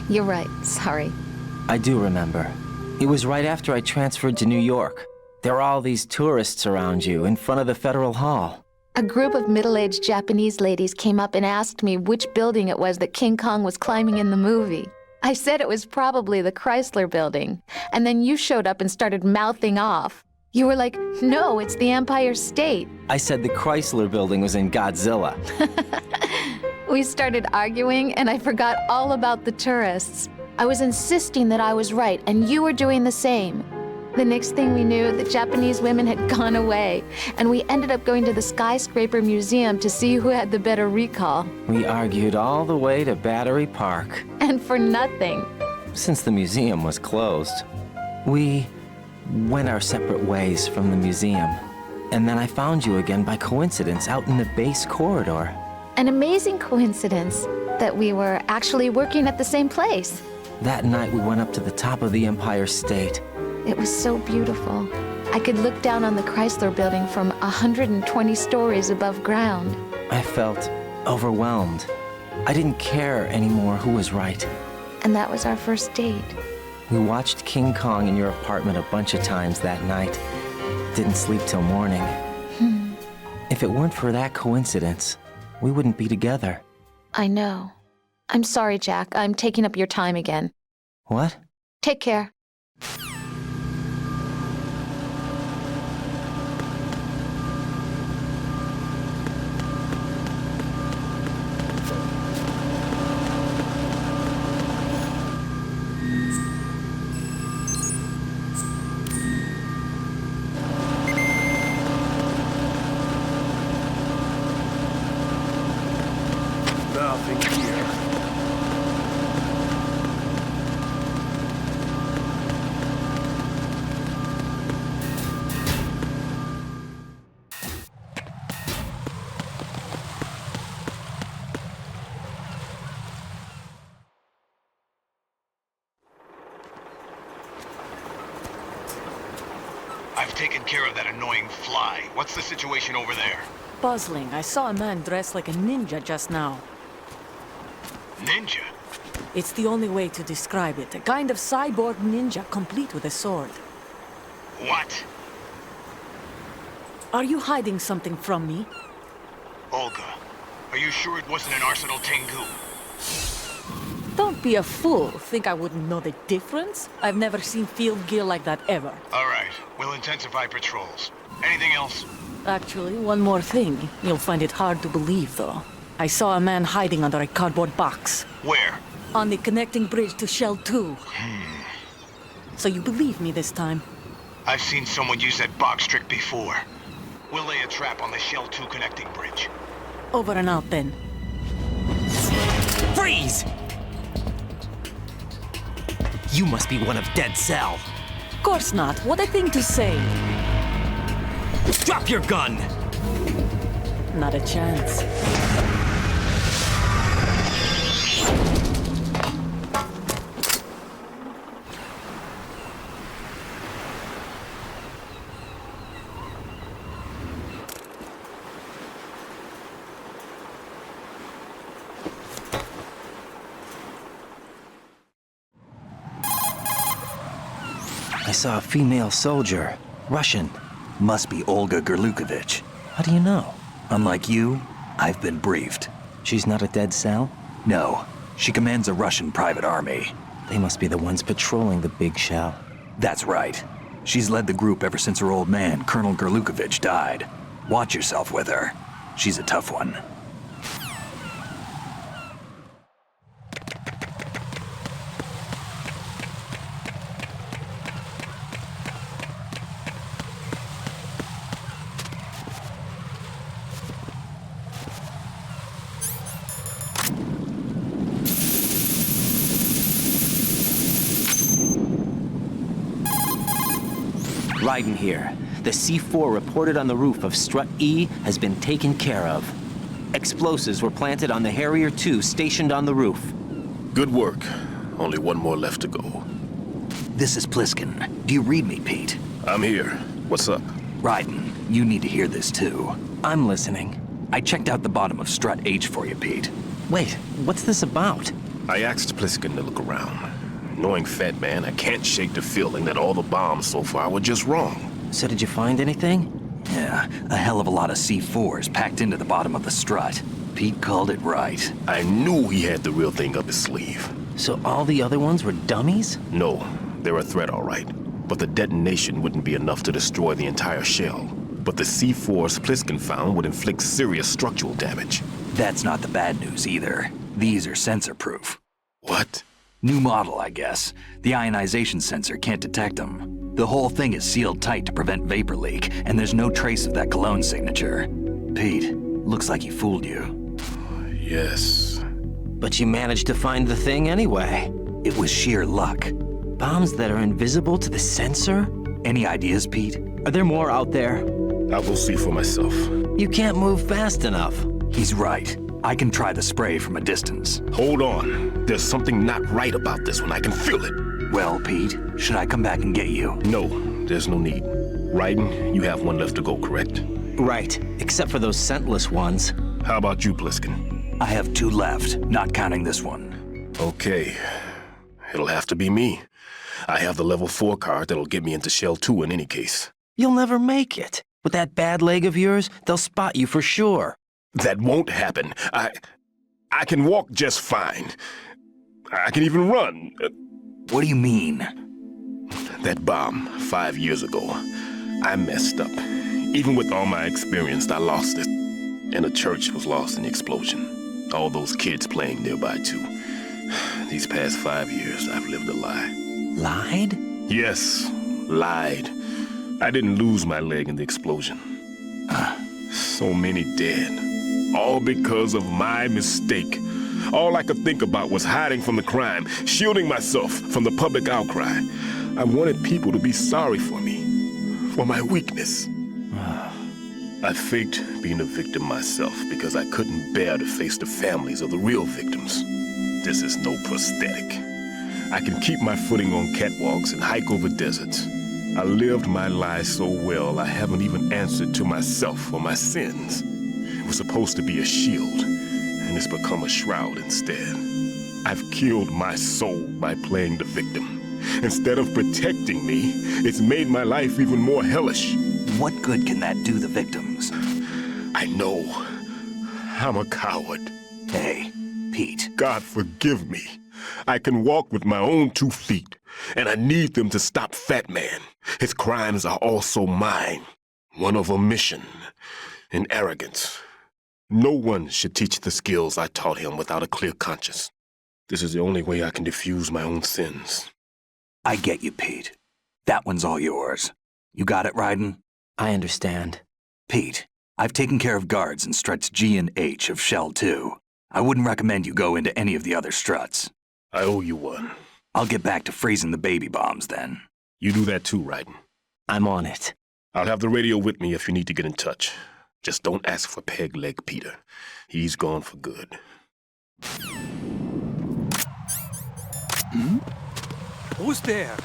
You're right, sorry. I do remember. It was right after I transferred to New York. There are all these tourists around you in front of the Federal Hall. A group of middle-aged Japanese ladies came up and asked me which building it was that King Kong was climbing in the movie. I said it was probably the Chrysler Building, and then you showed up and started mouthing off. You were like, no, it's the Empire State. I said the Chrysler Building was in Godzilla. We started arguing, and I forgot all about the tourists. I was insisting that I was right, and you were doing the same. The next thing we knew, the Japanese women had gone away, and we ended up going to the Skyscraper Museum to see who had the better recall. We argued all the way to Battery Park. And for nothing. Since the museum was closed. We went our separate ways from the museum. And then I found you again by coincidence out in the base corridor. An amazing coincidence that we were actually working at the same place. That night we went up to the top of the Empire State. It was so beautiful. I could look down on the Chrysler Building from 120 stories above ground. I felt overwhelmed. I didn't care anymore who was right. And that was our first date. We watched King Kong in your apartment a bunch of times that night. Didn't sleep till morning. If it weren't for that coincidence, we wouldn't be together. I know. I'm sorry, Jack. I'm taking up your time again. What? Take care. Nothing here. I've taken care of that annoying fly. What's the situation over there? Puzzling. I saw a man dressed like a ninja just now. Ninja? It's the only way to describe it. A kind of cyborg ninja, complete with a sword. What? Are you hiding something from me? Olga, are you sure it wasn't an Arsenal Tengu? Don't be a fool. Think I wouldn't know the difference? I've never seen field gear like that ever. All right, we'll intensify patrols. Anything else? Actually, one more thing. You'll find it hard to believe, though. I saw a man hiding under a cardboard box. Where? On the connecting bridge to Shell 2. So you believe me this time? I've seen someone use that box trick before. We'll lay a trap on the Shell 2 connecting bridge. Over and out, then. Freeze! You must be one of Dead Cell. Of course not. What a thing to say. Drop your gun! Not a chance. I saw a female soldier. Russian. Must be Olga Gerlukovich. How do you know? Unlike you, I've been briefed. She's not a Dead Cell? No. She commands a Russian private army. They must be the ones patrolling the big shell. That's right. She's led the group ever since her old man, Colonel Gerlukovich, died. Watch yourself with her. She's a tough one. Raiden here. The C4 reported on the roof of Strut E has been taken care of. Explosives were planted on the Harrier 2 stationed on the roof. Good work. Only one more left to go. This is Pliskin. Do you read me, Pete? I'm here. What's up? Raiden, you need to hear this too. I'm listening. I checked out the bottom of Strut H for you, Pete. Wait, what's this about? I asked Pliskin to look around. Knowing Fat Man, I can't shake the feeling that all the bombs so far were just wrong. So did you find anything? Yeah, a hell of a lot of C4s packed into the bottom of the strut. Pete called it right. I knew he had the real thing up his sleeve. So all the other ones were dummies? No, they're a threat, all right. But the detonation wouldn't be enough to destroy the entire shell. But the C4s Pliskin found would inflict serious structural damage. That's not the bad news either. These are sensor-proof. What? New model, I guess. The ionization sensor can't detect them. The whole thing is sealed tight to prevent vapor leak, and there's no trace of that cologne signature. Pete, looks like he fooled you. Yes. But you managed to find the thing anyway. It was sheer luck. Bombs that are invisible to the sensor? Any ideas, Pete? Are there more out there? I'll go see for myself. You can't move fast enough. He's right. I can try the spray from a distance. Hold on. There's something not right about this one. I can feel it. Well, Pete, should I come back and get you? No, there's no need. Raiden, you have one left to go, correct? Right, except for those scentless ones. How about you, Pliskin? I have 2 left, not counting this one. Okay. It'll have to be me. I have the level 4 card that'll get me into Shell 2 in any case. You'll never make it. With that bad leg of yours, they'll spot you for sure. That won't happen. I can walk just fine. I can even run. What do you mean? That bomb 5 years ago. I messed up. Even with all my experience, I lost it. And the church was lost in the explosion. All those kids playing nearby, too. These past 5 years, I've lived a lie. Lied? Yes, lied. I didn't lose my leg in the explosion. So many dead. All because of my mistake. All I could think about was hiding from the crime, shielding myself from the public outcry. I wanted people to be sorry for me, for my weakness. I faked being a victim myself because I couldn't bear to face the families of the real victims. This is no prosthetic. I can keep my footing on catwalks and hike over deserts. I lived my life so well, I haven't even answered to myself for my sins. It was supposed to be a shield, and it's become a shroud instead. I've killed my soul by playing the victim. Instead of protecting me, it's made my life even more hellish. What good can that do the victims? I know. I'm a coward. Hey, Pete. God forgive me. I can walk with my own 2 feet, and I need them to stop Fat Man. His crimes are also mine. One of omission and arrogance. No one should teach the skills I taught him without a clear conscience. This is the only way I can diffuse my own sins. I get you, Pete. That one's all yours. You got it, Raiden? I understand. Pete, I've taken care of guards in struts G and H of Shell 2. I wouldn't recommend you go into any of the other struts. I owe you one. I'll get back to freezing the baby bombs then. You do that too, Raiden. I'm on it. I'll have the radio with me if you need to get in touch. Just don't ask for Peg Leg Peter. He's gone for good. Who's there?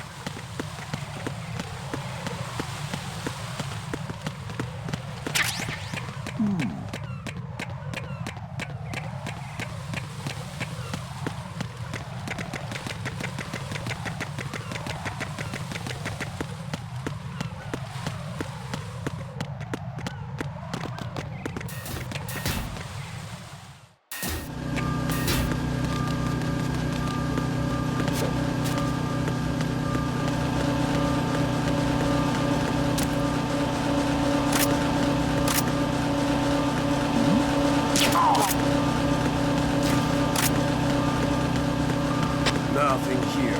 Nothing here.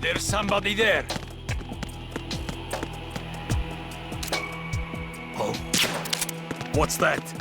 There's somebody there. Oh. What's that?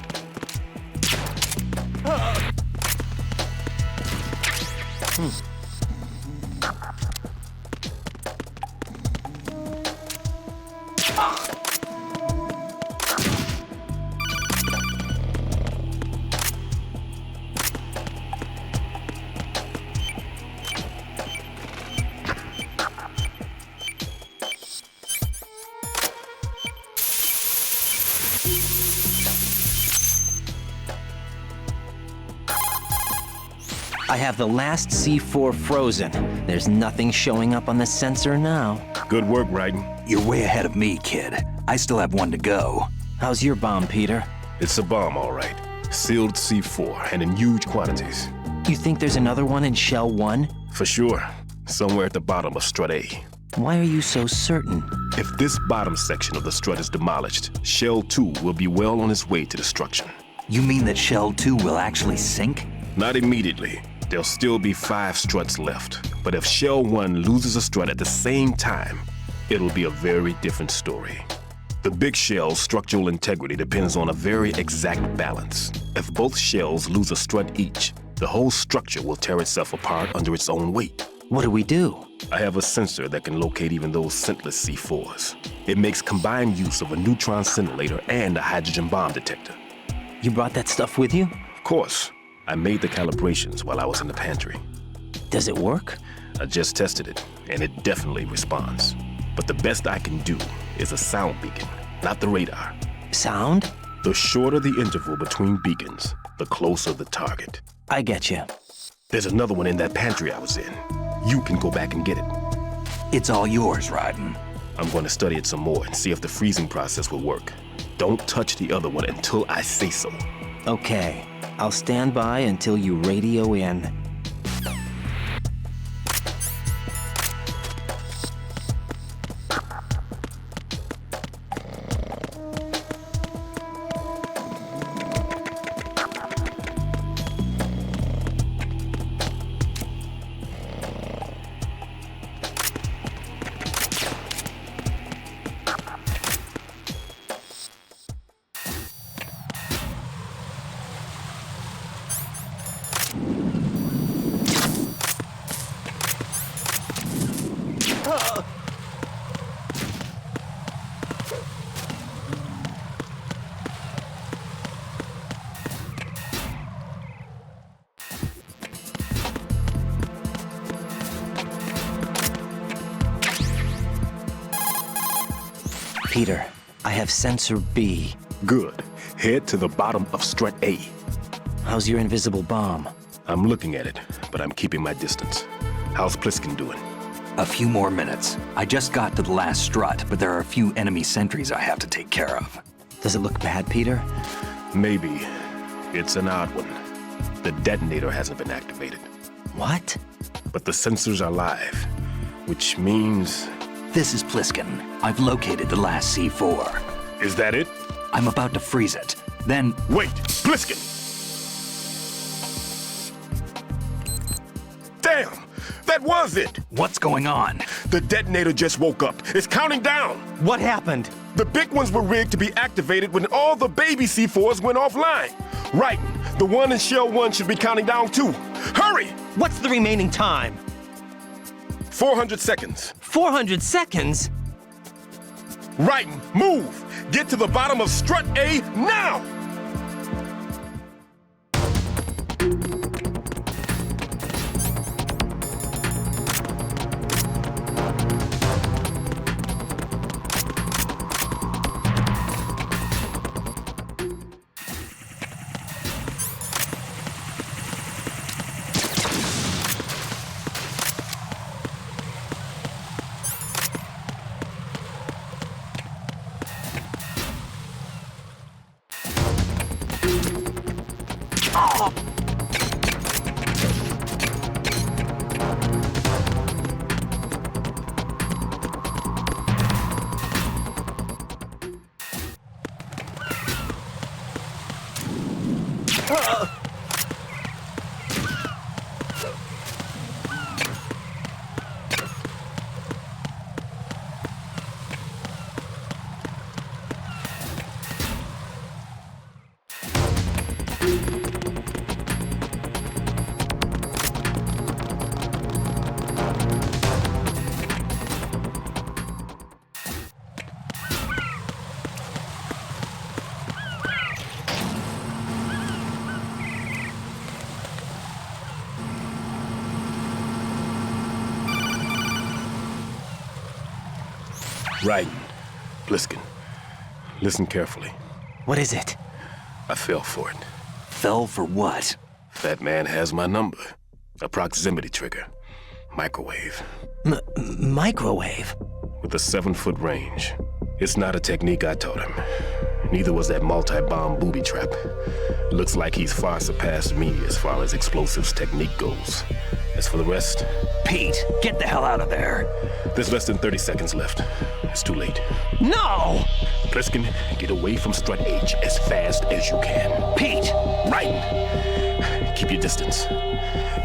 I have the last C4 frozen. There's nothing showing up on the sensor now. Good work, Raiden. You're way ahead of me, kid. I still have one to go. How's your bomb, Peter? It's a bomb, all right. Sealed C4, and in huge quantities. You think there's another one in Shell 1? For sure. Somewhere at the bottom of Strut A. Why are you so certain? If this bottom section of the strut is demolished, Shell 2 will be well on its way to destruction. You mean that Shell 2 will actually sink? Not immediately. There'll still be 5 struts left. But if Shell 1 loses a strut at the same time, it'll be a very different story. The big shell's structural integrity depends on a very exact balance. If both shells lose a strut each, the whole structure will tear itself apart under its own weight. What do we do? I have a sensor that can locate even those scentless C4s. It makes combined use of a neutron scintillator and a hydrogen bomb detector. You brought that stuff with you? Of course. I made the calibrations while I was in the pantry. Does it work? I just tested it, and it definitely responds. But the best I can do is a sound beacon, not the radar. Sound? The shorter the interval between beacons, the closer the target. I get you. There's another one in that pantry I was in. You can go back and get it. It's all yours, Raiden. I'm going to study it some more and see if the freezing process will work. Don't touch the other one until I say so. Okay. I'll stand by until you radio in. Peter, I have sensor B. Good. Head to the bottom of Strut A. How's your invisible bomb? I'm looking at it, but I'm keeping my distance. How's Pliskin doing? A few more minutes. I just got to the last strut, but there are a few enemy sentries I have to take care of. Does it look bad, Peter? Maybe. It's an odd one. The detonator hasn't been activated. What? But the sensors are live, which means... This is Pliskin. I've located the last C4. Is that it? I'm about to freeze it. Then... Wait! Pliskin! Damn! That was it! What's going on? The detonator just woke up. It's counting down! What happened? The big ones were rigged to be activated when all the baby C4s went offline. Right. The one in Shell 1 should be counting down too. Hurry! What's the remaining time? 400 seconds. 400 seconds? Right. Move! Get to the bottom of Strut A now! Right. Pliskin. Listen carefully. What is it? I fell for it. Fell for what? That man has my number. A proximity trigger. Microwave. Microwave? With a 7-foot range. It's not a technique I taught him. Neither was that multi-bomb booby trap. Looks like he's far surpassed me as far as explosives technique goes. As for the rest... Pete, get the hell out of there. There's less than 30 seconds left. It's too late. No! Pliskin, get away from Strut H as fast as you can. Pete! Right! Keep your distance.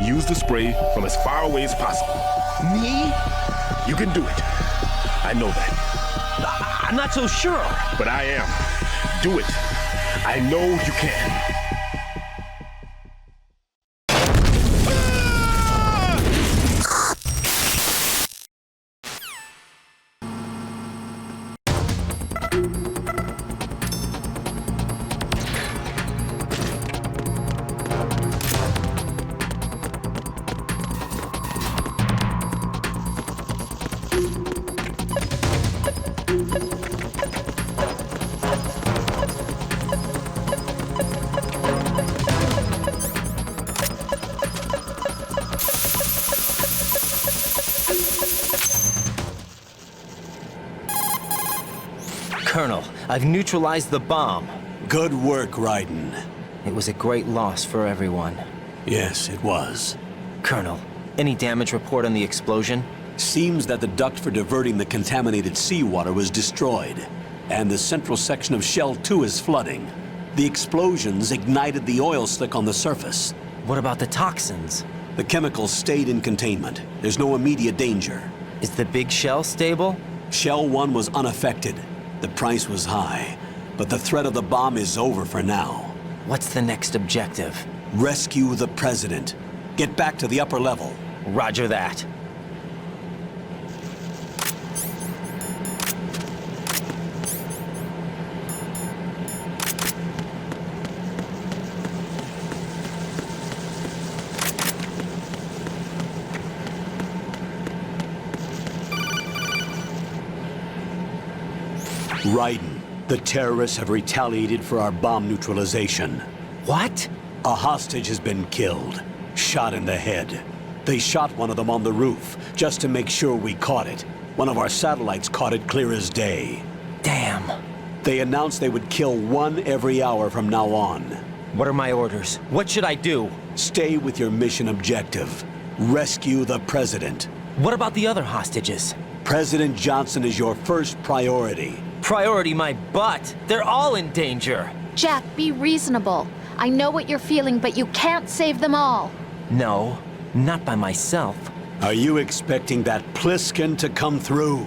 Use the spray from as far away as possible. Me? You can do it. I know that. I'm not so sure. But I am. Do it. I know you can. Colonel, I've neutralized the bomb. Good work, Raiden. It was a great loss for everyone. Yes, it was. Colonel, any damage report on the explosion? Seems that the duct for diverting the contaminated seawater was destroyed, and the central section of Shell 2 is flooding. The explosions ignited the oil slick on the surface. What about the toxins? The chemicals stayed in containment. There's no immediate danger. Is the big shell stable? Shell 1 was unaffected. The price was high, but the threat of the bomb is over for now. What's the next objective? Rescue the President. Get back to the upper level. Roger that. Raiden, the terrorists have retaliated for our bomb neutralization. What? A hostage has been killed, shot in the head. They shot one of them on the roof, just to make sure we caught it. One of our satellites caught it clear as day. Damn. They announced they would kill one every hour from now on. What are my orders? What should I do? Stay with your mission objective. Rescue the President. What about the other hostages? President Johnson is your first priority. Priority my butt. They're all in danger. Jack, be reasonable. I know what you're feeling, but you can't save them all. No, not by myself. Are you expecting that Pliskin to come through?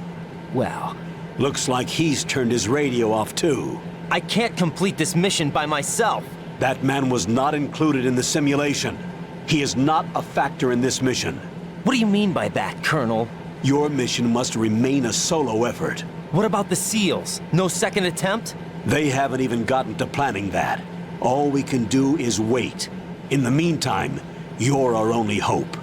Well... Looks like he's turned his radio off too. I can't complete this mission by myself. That man was not included in the simulation. He is not a factor in this mission. What do you mean by that, Colonel? Your mission must remain a solo effort. What about the SEALs? No second attempt? They haven't even gotten to planning that. All we can do is wait. In the meantime, you're our only hope.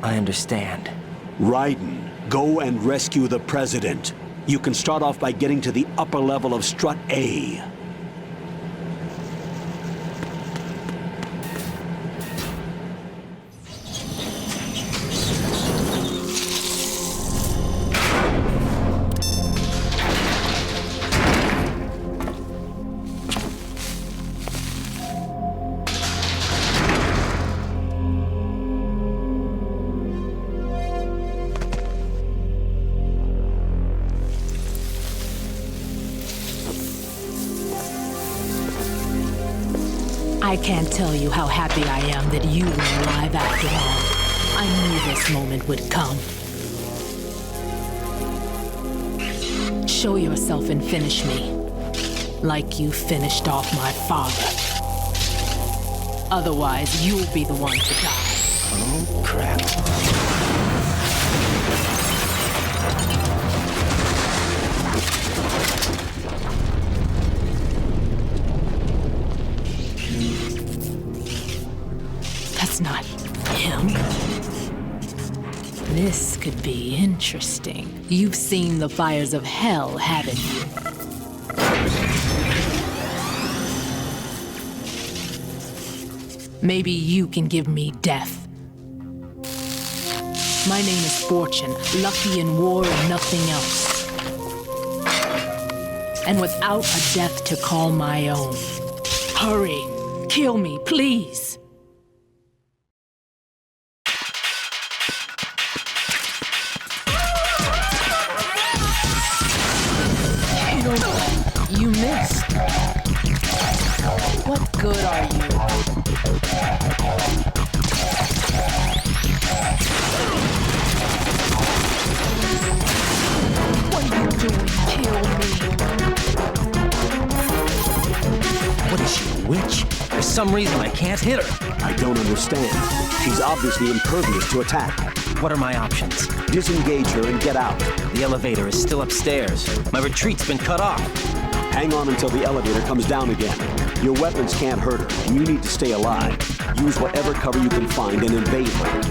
I understand. Raiden, go and rescue the President. You can start off by getting to the upper level of Strut A. I can't tell you how happy I am that you were alive after all. I knew this moment would come. Show yourself and finish me. Like you finished off my father. Otherwise, you'll be the one to die. Oh, crap. That's not him. This could be interesting. You've seen the fires of hell, haven't you? Maybe you can give me death. My name is Fortune, lucky in war and nothing else. and without a death to call my own. Hurry! Kill me, please! You missed. What good are you? What are you doing? Kill me. What is she, a witch? For some reason I can't hit her. I don't understand. She's obviously impervious to attack. What are my options? Disengage her and get out. The elevator is still upstairs. My retreat's been cut off. Hang on until the elevator comes down again. Your weapons can't hurt her, and you need to stay alive. Use whatever cover you can find and invade her.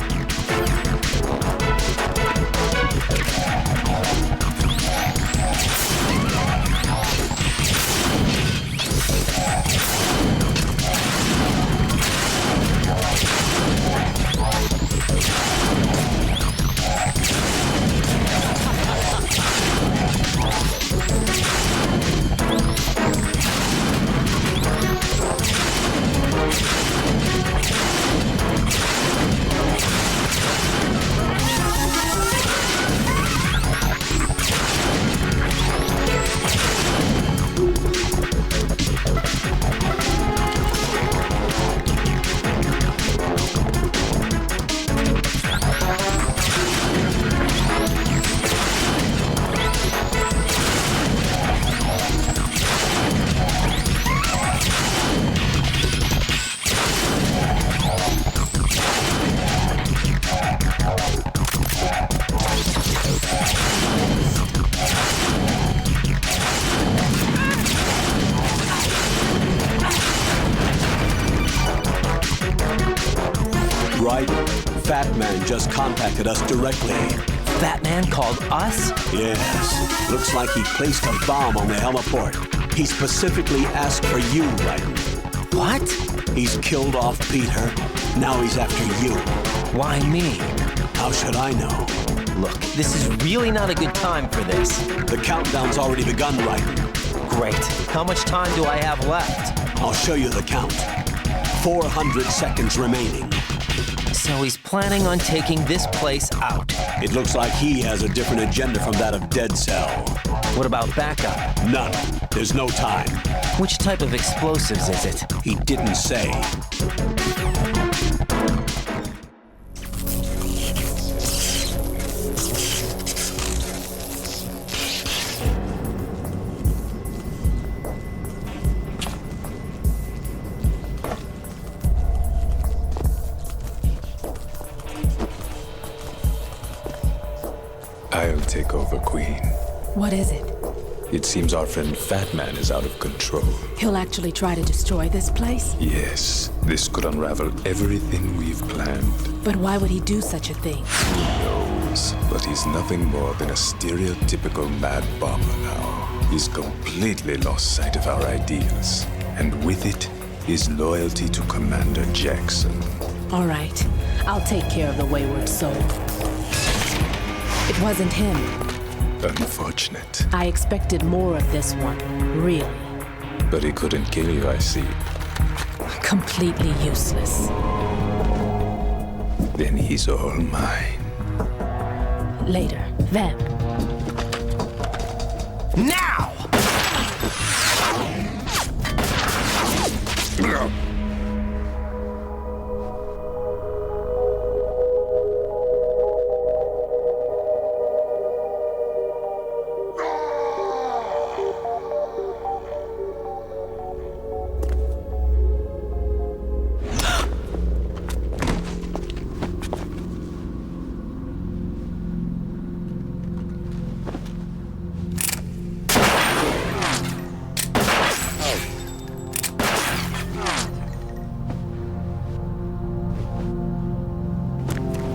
Fat Man just contacted us directly. Fat Man called us? Yes. Looks like he placed a bomb on the heliport. He specifically asked for you, Raiden. What? He's killed off Peter. Now he's after you. Why me? How should I know? Look, this is really not a good time for this. The countdown's already begun, Raiden. Great. How much time do I have left? I'll show you the count. 400 seconds remaining. So he's planning on taking this place out. It looks like he has a different agenda from that of Dead Cell. What about backup? None. There's no time. Which type of explosives is it? He didn't say. I'll take over, Queen. What is it? It seems our friend Fat Man is out of control. He'll actually try to destroy this place? Yes, this could unravel everything we've planned. But why would he do such a thing? Who knows? But he's nothing more than a stereotypical mad bomber now. He's completely lost sight of our ideas. And with it, his loyalty to Commander Jackson. All right. I'll take care of the wayward soul. It wasn't him. Unfortunate. I expected more of this one, really. But he couldn't kill you, I see. Completely useless. Then he's all mine. Later, then. Now!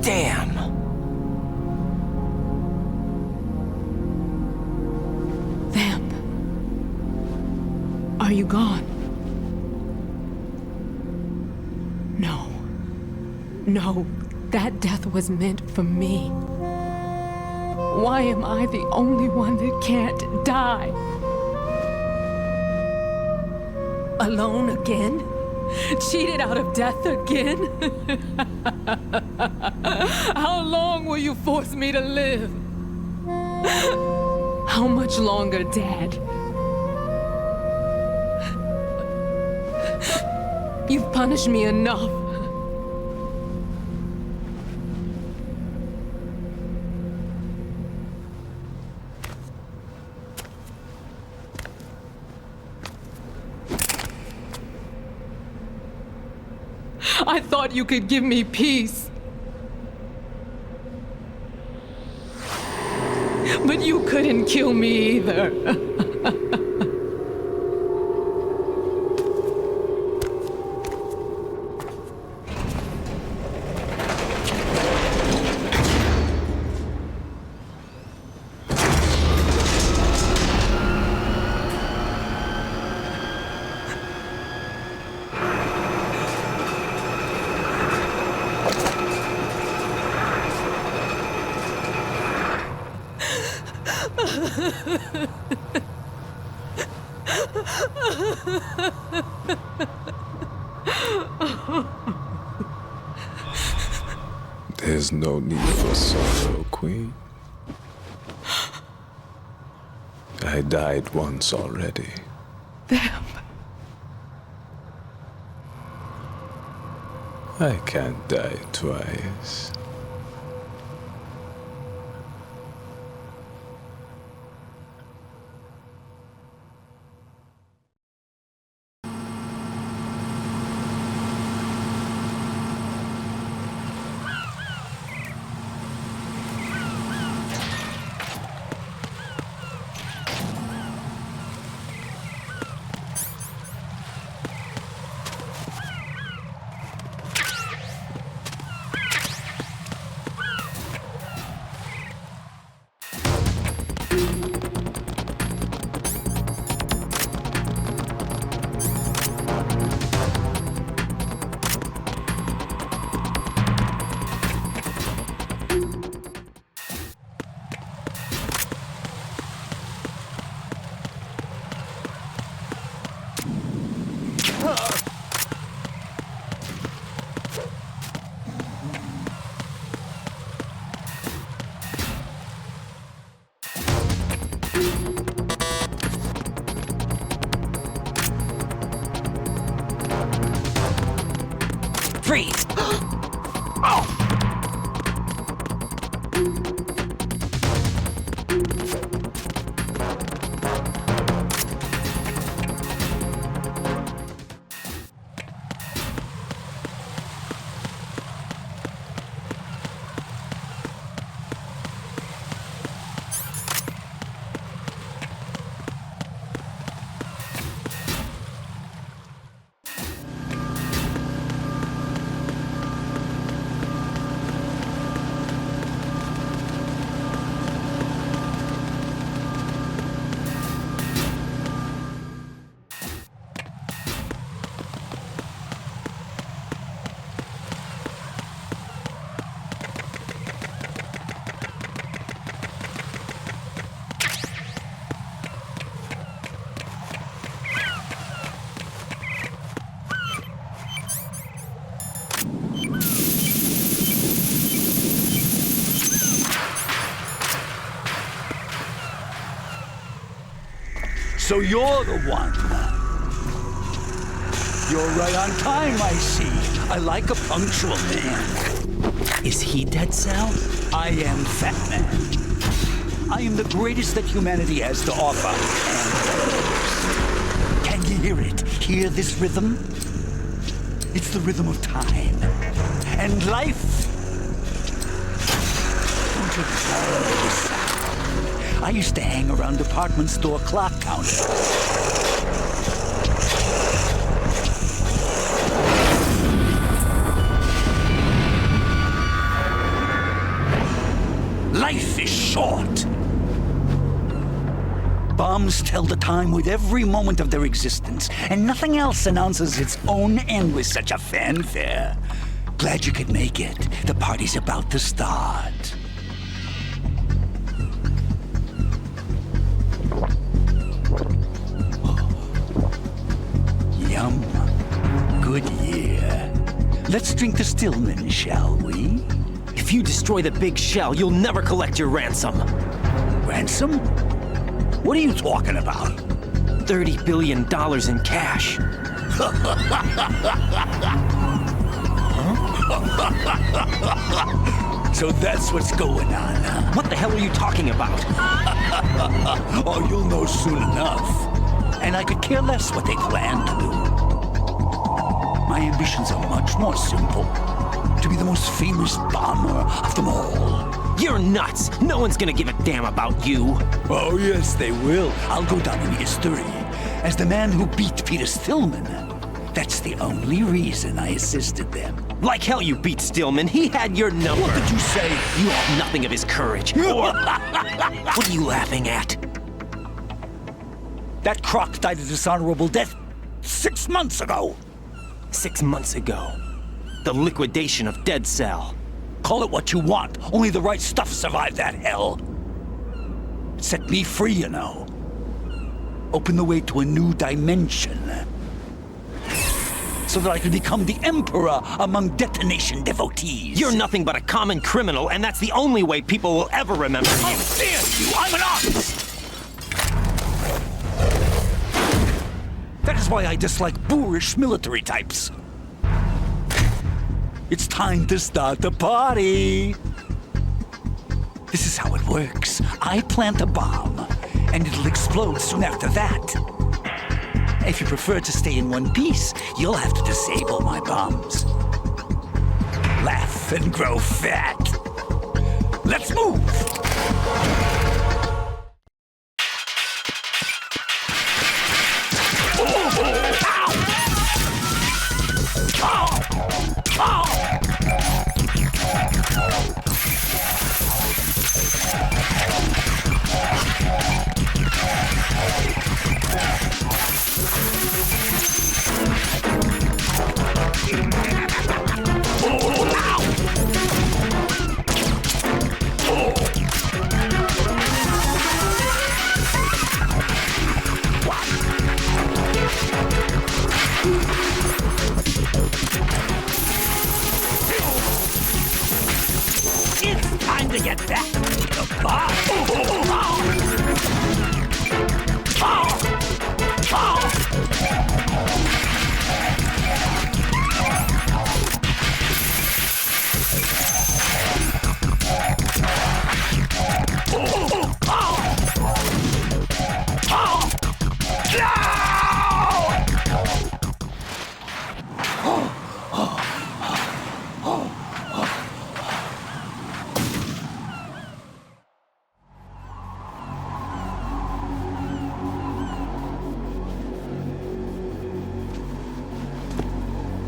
Damn! Vamp. Are you gone? No. No, that death was meant for me. Why am I the only one that can't die? Alone again? Cheated out of death again? How long will you force me to live? How much longer, Dad? You've punished me enough. I thought you could give me peace. But you couldn't kill me either. There's no need for sorrow, Queen. I died once already. I can't die twice. Freeze! So you're the one. You're right on time, I see. I like a punctual man. Is he Dead Cell? I am Fat Man. I am the greatest that humanity has to offer. And can you hear it? Hear this rhythm? It's the rhythm of time. And life. Don't you love this sound? I used to hang around department store clock counters. Life is short. Bombs tell the time with every moment of their existence, and nothing else announces its own end with such a fanfare. Glad you could make it. The party's about to start. Let's drink the Stillman, shall we? If you destroy the big shell, you'll never collect your ransom. Ransom? What are you talking about? $30 billion in cash. So that's what's going on, huh? What the hell are you talking about? Oh, you'll know soon enough. And I could care less what they plan to do. My ambitions are much more simple. To be the most famous bomber of them all. You're nuts! No one's gonna give a damn about you. Oh, yes, they will. I'll go down in history as the man who beat Peter Stillman. That's the only reason I assisted them. Like hell you beat Stillman. He had your number. What did you say? You have nothing of his courage. Or... What are you laughing at? That croc died a dishonorable death 6 months ago. 6 months ago. The liquidation of Dead Cell. Call it what you want. Only the right stuff survived that hell. It set me free, you know. Opened the way to a new dimension. So that I could become the emperor among detonation devotees. You're nothing but a common criminal, and that's the only way people will ever remember you. How dare you! I'm an artist! That is why I dislike boorish military types. It's time to start the party. This is how it works. I plant a bomb, and it'll explode soon after that. If you prefer to stay in one piece, you'll have to disable my bombs. Laugh and grow fat. Let's move! It's time to get back to the bar.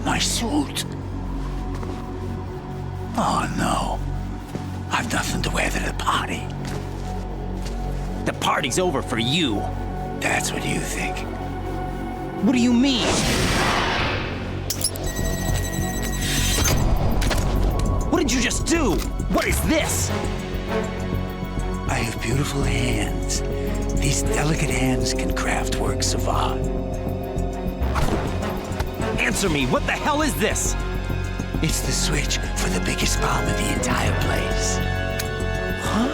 My suit. Oh no. I've nothing to wear to the party. The party's over for you. That's what you think. What do you mean? What did you just do? What is this? I have beautiful hands. These delicate hands can craft works of art. Answer me, what the hell is this? It's the switch for the biggest bomb in the entire place. Huh?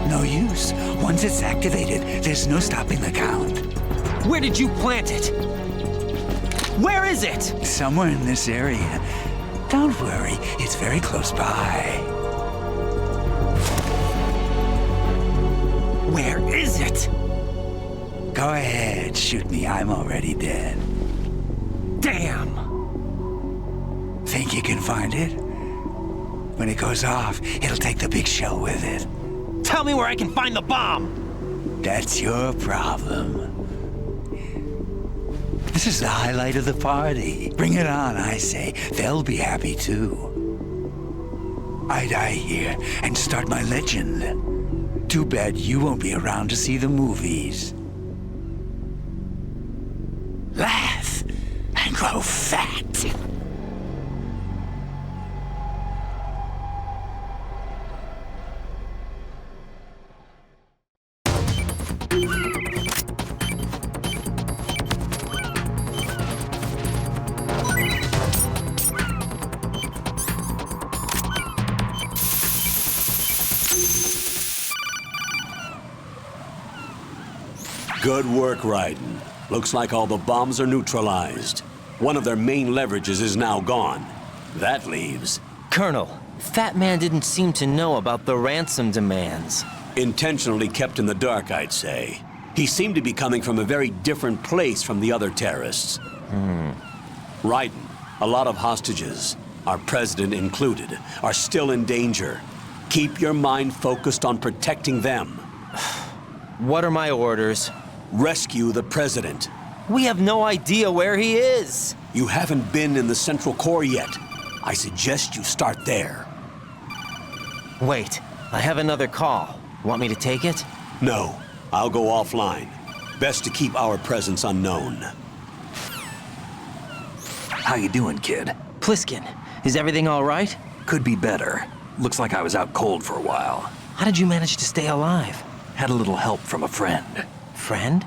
No use. Once it's activated, there's no stopping the count. Where did you plant it? Where is it? Somewhere in this area. Don't worry, it's very close by. Where is it? Go ahead, shoot me. I'm already dead. Damn! Think you can find it? When it goes off, it'll take the big shell with it. Tell me where I can find the bomb! That's your problem. This is the highlight of the party. Bring it on, I say. They'll be happy too. I die here and start my legend. Too bad you won't be around to see the movies. Laugh and grow fat. Good work, Raiden. Looks like all the bombs are neutralized. One of their main leverages is now gone. That leaves... Colonel, Fat Man didn't seem to know about the ransom demands. Intentionally kept in the dark, I'd say. He seemed to be coming from a very different place from the other terrorists. Raiden, a lot of hostages, our president included, are still in danger. Keep your mind focused on protecting them. What are my orders? Rescue the president. We have no idea where he is. You haven't been in the Central Core yet. I suggest you start there. Wait, I have another call. Want me to take it? No, I'll go offline. Best to keep our presence unknown. How you doing, kid? Pliskin, is everything all right? Could be better. Looks like I was out cold for a while. How did you manage to stay alive? Had a little help from a friend. Friend?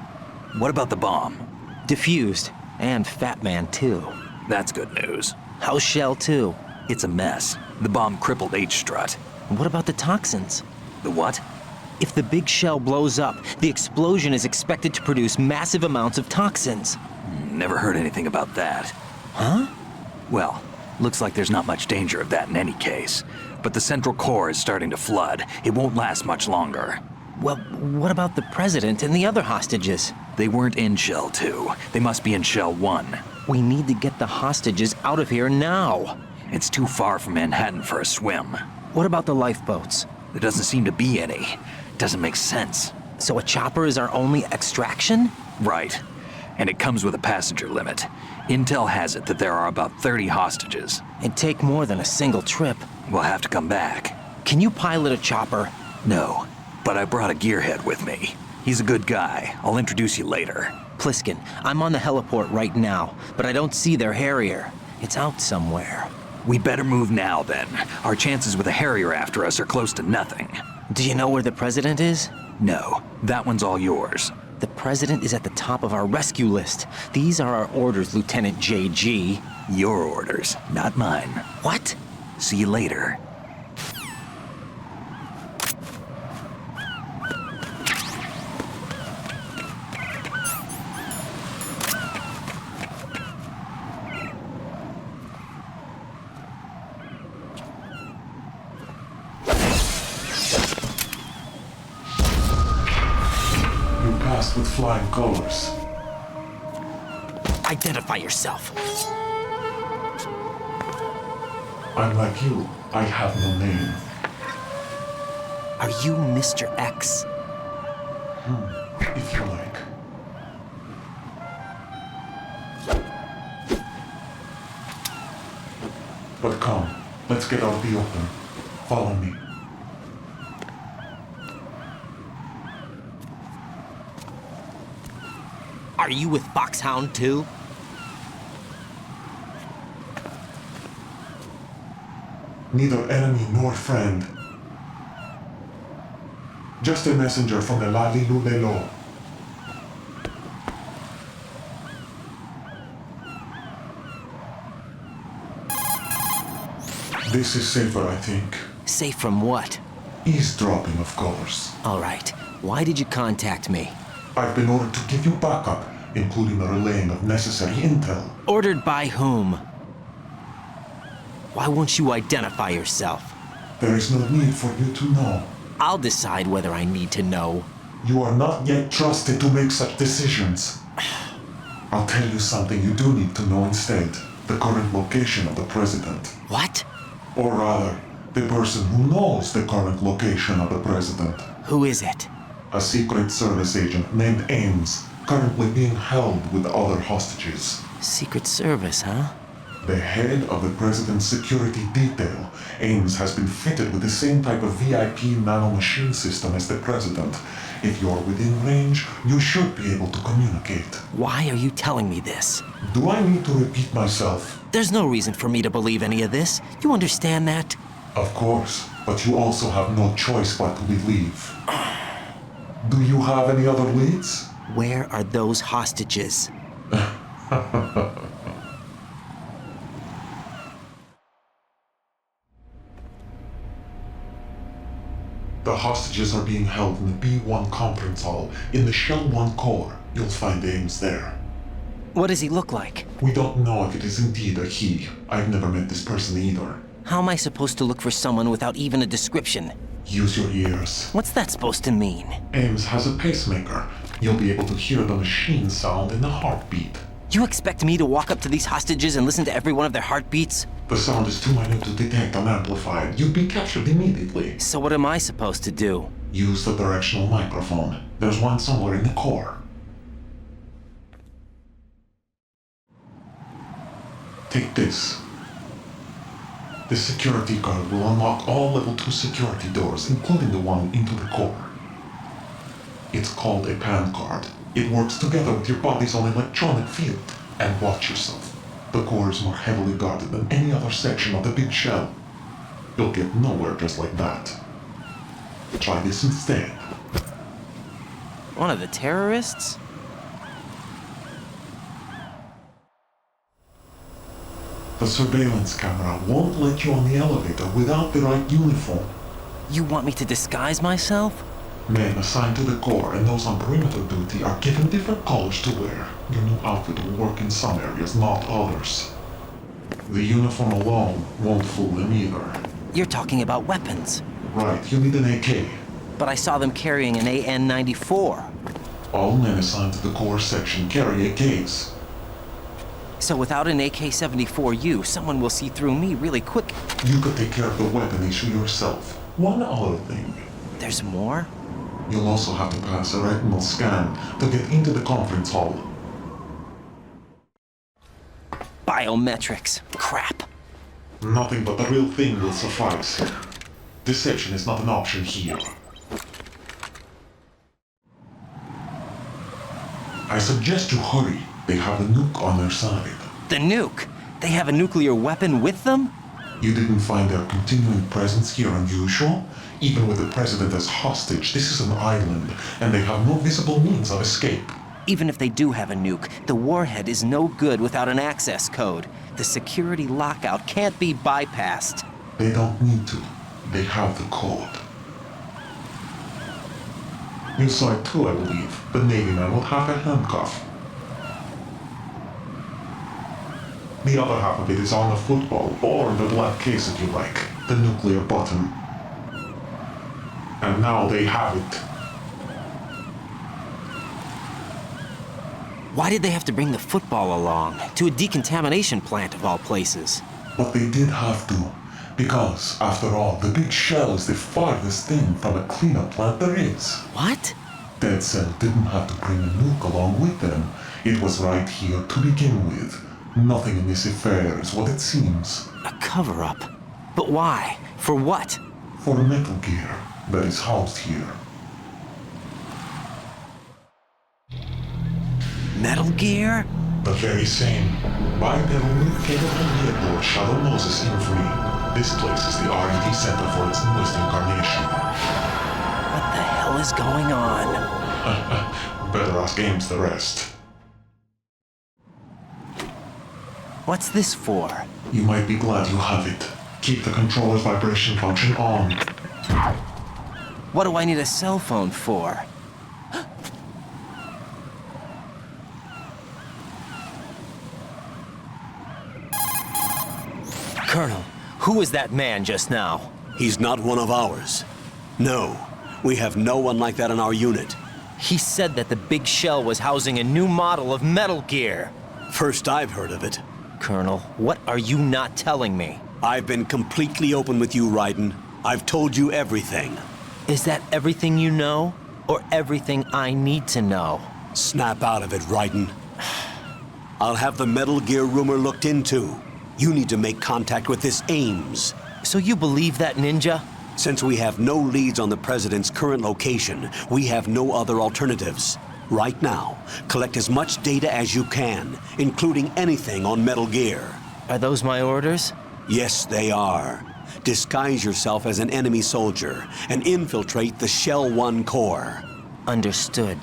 What about the bomb? Diffused. And Fat Man, too. That's good news. How's Shell 2? It's a mess. The bomb crippled H-Strut. What about the toxins? The what? If the big shell blows up, the explosion is expected to produce massive amounts of toxins. Never heard anything about that. Huh? Well, looks like there's not much danger of that in any case. But the Central Core is starting to flood. It won't last much longer. Well, what about the president and the other hostages? They weren't in Shell 2. They must be in Shell 1. We need to get the hostages out of here now. It's too far from Manhattan for a swim. What about the lifeboats? There doesn't seem to be any. Doesn't make sense. So a chopper is our only extraction? Right. And it comes with a passenger limit. Intel has it that there are about 30 hostages. It'd take more than a single trip. We'll have to come back. Can you pilot a chopper? No, but I brought a gearhead with me. He's a good guy. I'll introduce you later. Pliskin, I'm on the heliport right now, but I don't see their Harrier. It's out somewhere. We better move now, then. Our chances with a Harrier after us are close to nothing. Do you know where the president is? No, that one's all yours. The president is at the top of our rescue list. These are our orders, Lieutenant JG. Your orders, not mine. What? See you later. With flying colors. Identify yourself. I'm like you. I have no name. Are you Mr. X? If you like. But come, let's get out of the open. Follow me. Are you with Foxhound too? Neither enemy nor friend. Just a messenger from the Lali Lulelo. This is safer, I think. Safe from what? Eavesdropping, of course. All right. Why did you contact me? I've been ordered to give you backup, including the relaying of necessary intel. Ordered by whom? Why won't you identify yourself? There is no need for you to know. I'll decide whether I need to know. You are not yet trusted to make such decisions. I'll tell you something you do need to know instead. The current location of the president. What? Or rather, the person who knows the current location of the president. Who is it? A Secret Service agent named Ames, currently being held with other hostages. Secret Service, huh? The head of the president's security detail, Ames, has been fitted with the same type of VIP nanomachine system as the president. If you're within range, you should be able to communicate. Why are you telling me this? Do I need to repeat myself? There's no reason for me to believe any of this. You understand that? Of course, but you also have no choice but to believe. Do you have any other leads? Where are those hostages? The hostages are being held in the B1 conference hall in the Shell-1 core. You'll find Ames there. What does he look like? We don't know if it is indeed a he. I've never met this person either. How am I supposed to look for someone without even a description? Use your ears. What's that supposed to mean? Ames has a pacemaker. You'll be able to hear the machine sound in the heartbeat. You expect me to walk up to these hostages and listen to every one of their heartbeats? The sound is too minute to detect and amplify it. You'd be captured immediately. So what am I supposed to do? Use the directional microphone. There's one somewhere in the core. Take this. This security card will unlock all level 2 security doors, including the one into the core. It's called a PAN card. It works together with your body's own electronic field. And watch yourself. The core is more heavily guarded than any other section of the big shell. You'll get nowhere just like that. Try this instead. One of the terrorists? The surveillance camera won't let you on the elevator without the right uniform. You want me to disguise myself? Men assigned to the core and those on perimeter duty are given different colors to wear. Your new outfit will work in some areas, not others. The uniform alone won't fool them either. You're talking about weapons. Right, you need an AK. But I saw them carrying an AN-94. All men assigned to the core section carry AKs. So without an AK-74U, someone will see through me really quick. You could take care of the weapon issue yourself. One other thing. There's more? You'll also have to pass a retinal scan to get into the conference hall. Biometrics. Crap. Nothing but the real thing will suffice. Deception is not an option here. I suggest you hurry. They have a nuke on their side. The nuke? They have a nuclear weapon with them? You didn't find their continuing presence here unusual? Even with the president as hostage, this is an island, and they have no visible means of escape. Even if they do have a nuke, the warhead is no good without an access code. The security lockout can't be bypassed. They don't need to. They have the code. You saw it too, I believe. The Navy man with half a handcuff. The other half of it is on the football, or the black case if you like, the nuclear button. And now they have it. Why did they have to bring the football along? To a decontamination plant of all places. But they did have to. Because, after all, the big shell is the farthest thing from a cleanup plant there is. What? Dead Cell didn't have to bring a nuke along with them. It was right here to begin with. Nothing in this affair is what it seems. A cover-up? But why? For what? For Metal Gear that is housed here. Metal Gear? The very same. Bipedal nuke capable vehicle Shadow Moses Infamy. This place is the R&D center for its newest incarnation. What the hell is going on? Better ask Ames the rest. What's this for? You might be glad you have it. Keep the controller's vibration function on. What do I need a cell phone for? Colonel, who was that man just now? He's not one of ours. No, we have no one like that in our unit. He said that the big shell was housing a new model of Metal Gear. First I've heard of it. Colonel, what are you not telling me? I've been completely open with you, Raiden. I've told you everything. Is that everything you know? Or everything I need to know? Snap out of it, Raiden. I'll have the Metal Gear rumor looked into. You need to make contact with this Ames. So you believe that, Ninja? Since we have no leads on the President's current location, we have no other alternatives. Right now, collect as much data as you can, including anything on Metal Gear. Are those my orders? Yes, they are. Disguise yourself as an enemy soldier and infiltrate the Shell-1 core. Understood.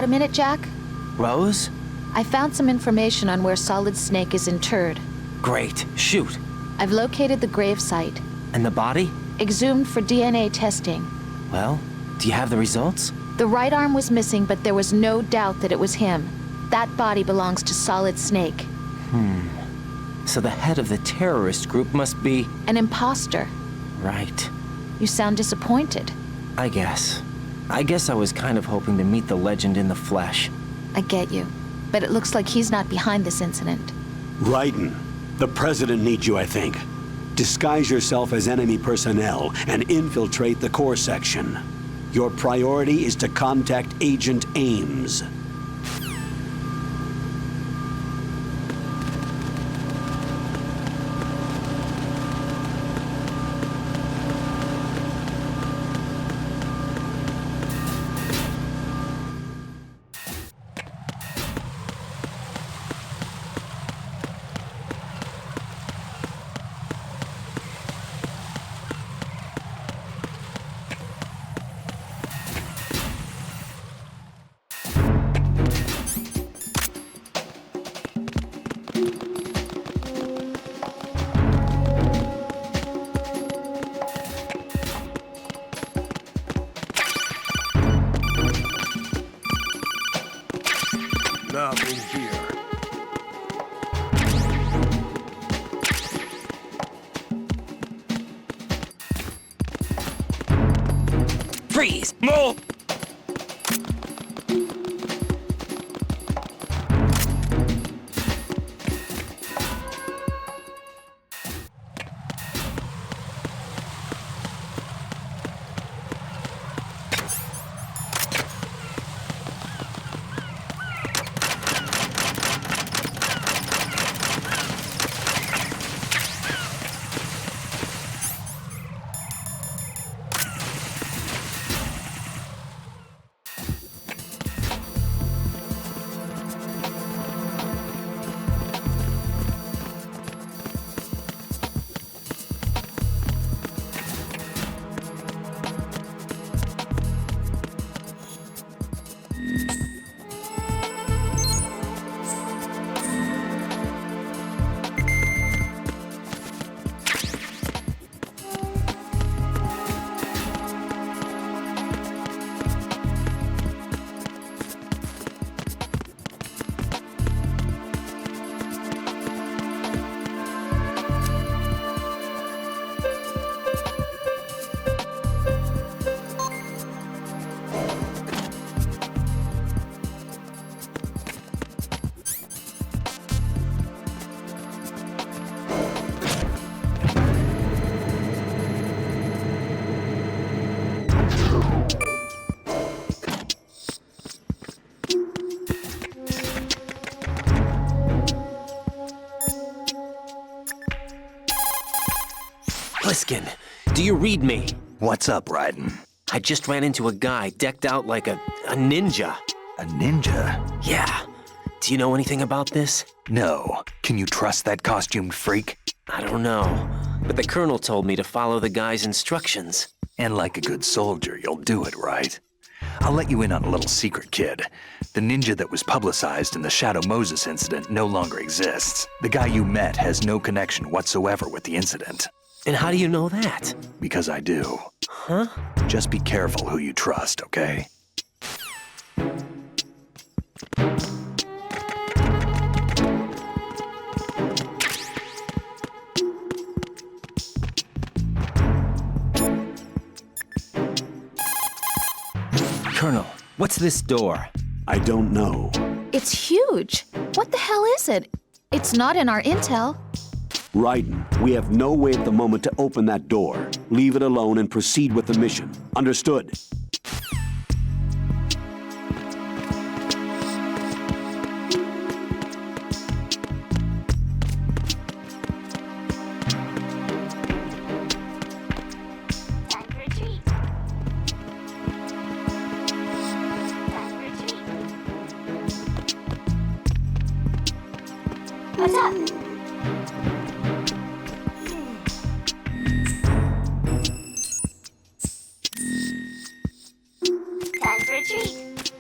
Got a minute, Jack? Rose? I found some information on where Solid Snake is interred. Great. Shoot. I've located the gravesite. And the body? Exhumed for DNA testing. Well, do you have the results? The right arm was missing, but there was no doubt that it was him. That body belongs to Solid Snake. So the head of the terrorist group must be... An imposter. Right. You sound disappointed. I guess I was kind of hoping to meet the legend in the flesh. I get you. But it looks like he's not behind this incident. Raiden, the President needs you, I think. Disguise yourself as enemy personnel and infiltrate the core section. Your priority is to contact Agent Ames. Nothing here. Freeze! Move! Pliskin, do you read me? What's up, Raiden? I just ran into a guy decked out like a ninja. A ninja? Yeah. Do you know anything about this? No. Can you trust that costumed freak? I don't know. But the colonel told me to follow the guy's instructions. And like a good soldier, you'll do it, right? I'll let you in on a little secret, kid. The ninja that was publicized in the Shadow Moses incident no longer exists. The guy you met has no connection whatsoever with the incident. And how do you know that? Because I do. Huh? Just be careful who you trust, okay? Colonel, what's this door? I don't know. It's huge. What the hell is it? It's not in our intel. Raiden, we have no way at the moment to open that door. Leave it alone and proceed with the mission. Understood? What's up? Time for a treat.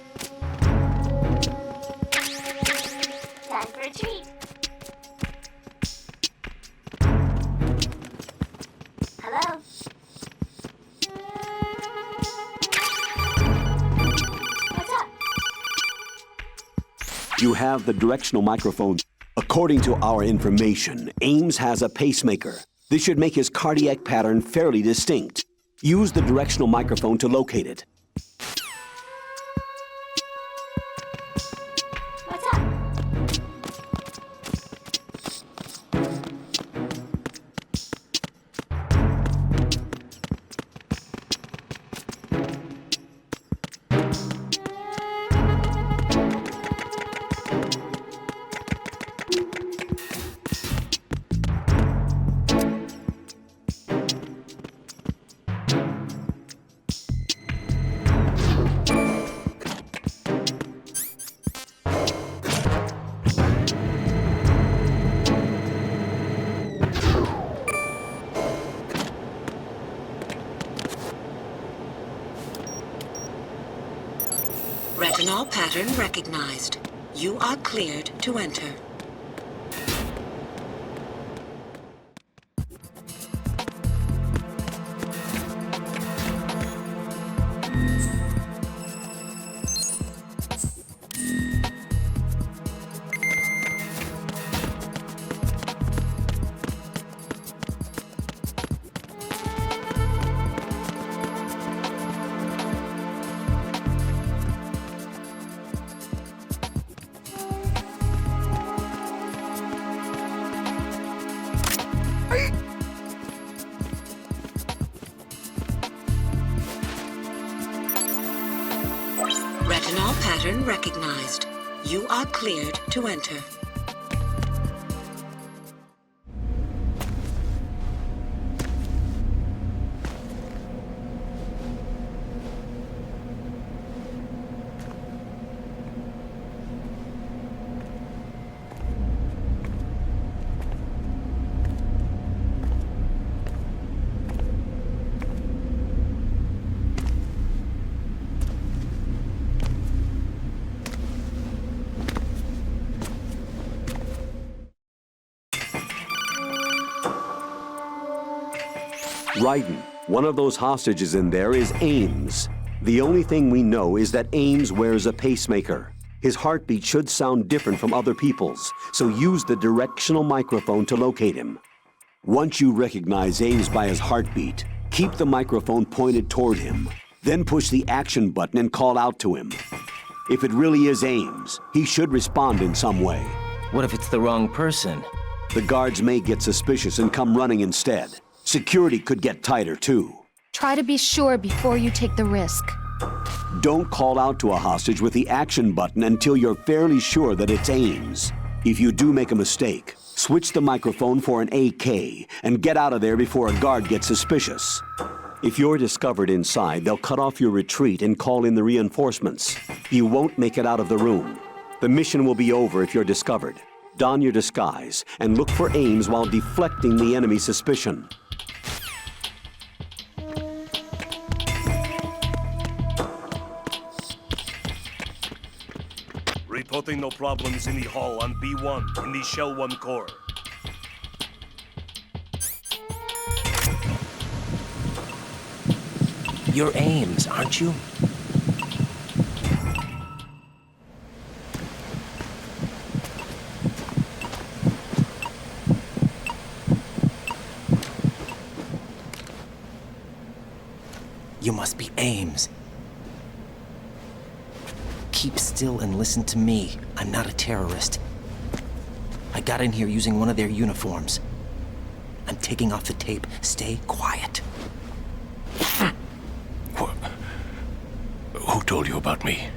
You have the directional microphone. According to our information, Ames has a pacemaker. This should make his cardiac pattern fairly distinct. Use the directional microphone to locate it. Retinol pattern recognized. You are cleared to enter. Retinol pattern recognized. You are cleared to enter. Raiden, one of those hostages in there is Ames. The only thing we know is that Ames wears a pacemaker. His heartbeat should sound different from other people's, so use the directional microphone to locate him. Once you recognize Ames by his heartbeat, keep the microphone pointed toward him. Then push the action button and call out to him. If it really is Ames, he should respond in some way. What if it's the wrong person? The guards may get suspicious and come running instead. Security could get tighter, too. Try to be sure before you take the risk. Don't call out to a hostage with the action button until you're fairly sure that it's Ames. If you do make a mistake, switch the microphone for an AK and get out of there before a guard gets suspicious. If you're discovered inside, they'll cut off your retreat and call in the reinforcements. You won't make it out of the room. The mission will be over if you're discovered. Don your disguise and look for Ames while deflecting the enemy's suspicion. Reporting no problems in the hall on B1 in the Shell 1 core. You're Ames, aren't you? You must be Ames. Keep still and listen to me. I'm not a terrorist. I got in here using one of their uniforms. I'm taking off the tape. Stay quiet. Who told you about me?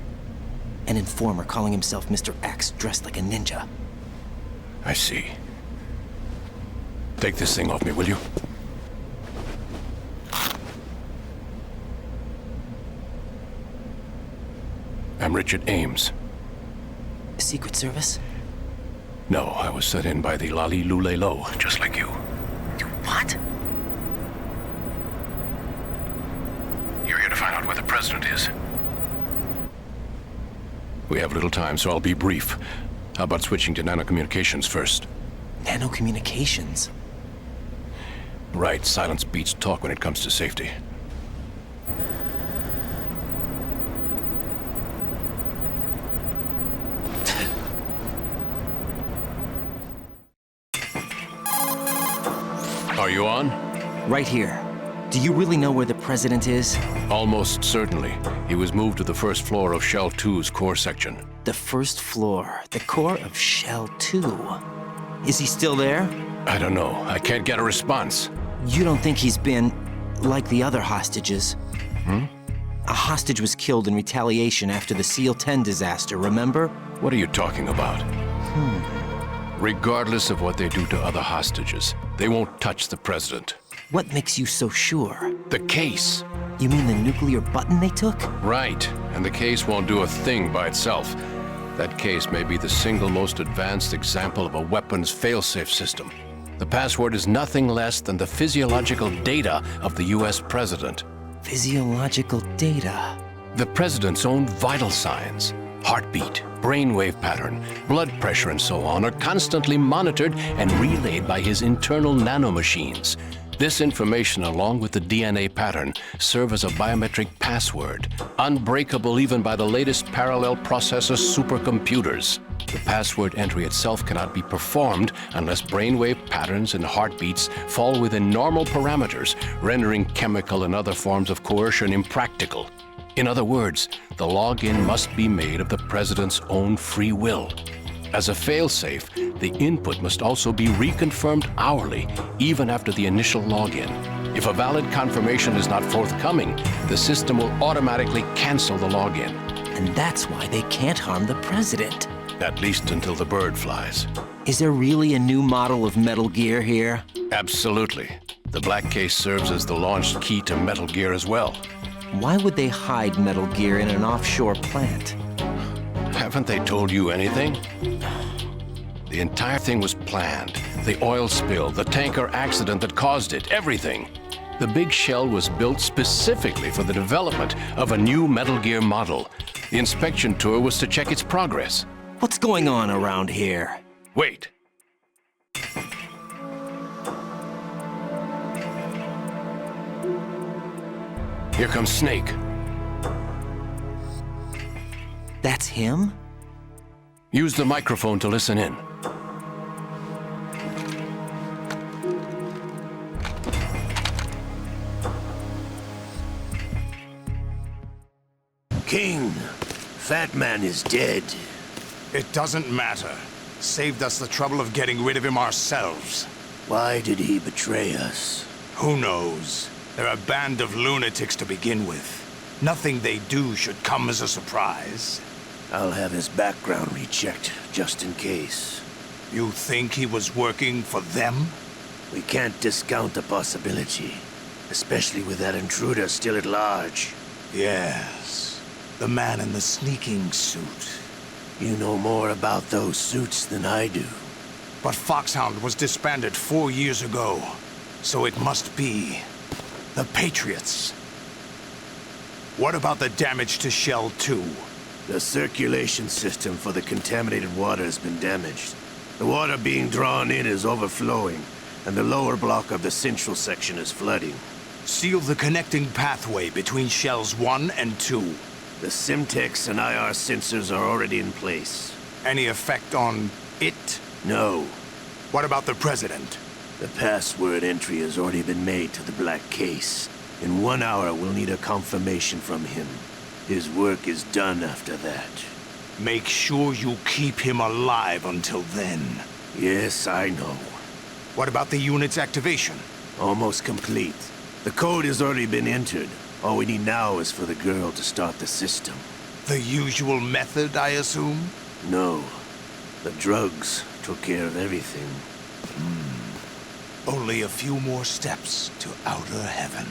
An informer calling himself Mr. X, dressed like a ninja. I see. Take this thing off me, will you? I'm Richard Ames. Secret Service? No, I was set in by the Lali Lule Lo, just like you. What? You're here to find out where the president is. We have little time, so I'll be brief. How about switching to nanocommunications first? Nanocommunications? Right, silence beats talk when it comes to safety. Are you on? Right here. Do you really know where the president is? Almost certainly. He was moved to the first floor of Shell 2's core section. The first floor, the core of Shell 2. Is he still there? I don't know. I can't get a response. You don't think he's been like the other hostages? Hmm? A hostage was killed in retaliation after the SEAL 10 disaster, remember? What are you talking about? Regardless of what they do to other hostages, they won't touch the president. What makes you so sure? The case. You mean the nuclear button they took? Right, and the case won't do a thing by itself. That case may be the single most advanced example of a weapons failsafe system. The password is nothing less than the physiological data of the US president. Physiological data? The president's own vital signs, heartbeat, brainwave pattern, blood pressure, and so on, are constantly monitored and relayed by his internal nanomachines. This information, along with the DNA pattern, serve as a biometric password, unbreakable even by the latest parallel processor supercomputers. The password entry itself cannot be performed unless brainwave patterns and heartbeats fall within normal parameters, rendering chemical and other forms of coercion impractical. In other words, the login must be made of the president's own free will. As a failsafe, the input must also be reconfirmed hourly, even after the initial login. If a valid confirmation is not forthcoming, the system will automatically cancel the login. And that's why they can't harm the president. At least until the bird flies. Is there really a new model of Metal Gear here? Absolutely. The black case serves as the launch key to Metal Gear as well. Why would they hide Metal Gear in an offshore plant? Haven't they told you anything? The entire thing was planned. The oil spill, the tanker accident that caused it, everything. The big shell was built specifically for the development of a new Metal Gear model. The inspection tour was to check its progress. What's going on around here? Wait. Here comes Snake. That's him? Use the microphone to listen in. King, Fat Man is dead. It doesn't matter. Saved us the trouble of getting rid of him ourselves. Why did he betray us? Who knows? They're a band of lunatics to begin with. Nothing they do should come as a surprise. I'll have his background rechecked, just in case. You think he was working for them? We can't discount the possibility. Especially with that intruder still at large. Yes. The man in the sneaking suit. You know more about those suits than I do. But Foxhound was disbanded 4 years ago. So it must be the Patriots. What about the damage to Shell 2? The circulation system for the contaminated water has been damaged. The water being drawn in is overflowing, and the lower block of the central section is flooding. Seal the connecting pathway between Shells 1 and 2. The Simtex and IR sensors are already in place. Any effect on it? No. What about the President? The password entry has already been made to the black case. In 1 hour, we'll need a confirmation from him. His work is done after that. Make sure you keep him alive until then. Yes, I know. What about the unit's activation? Almost complete. The code has already been entered. All we need now is for the girl to start the system. The usual method, I assume? No. The drugs took care of everything. Only a few more steps to outer heaven.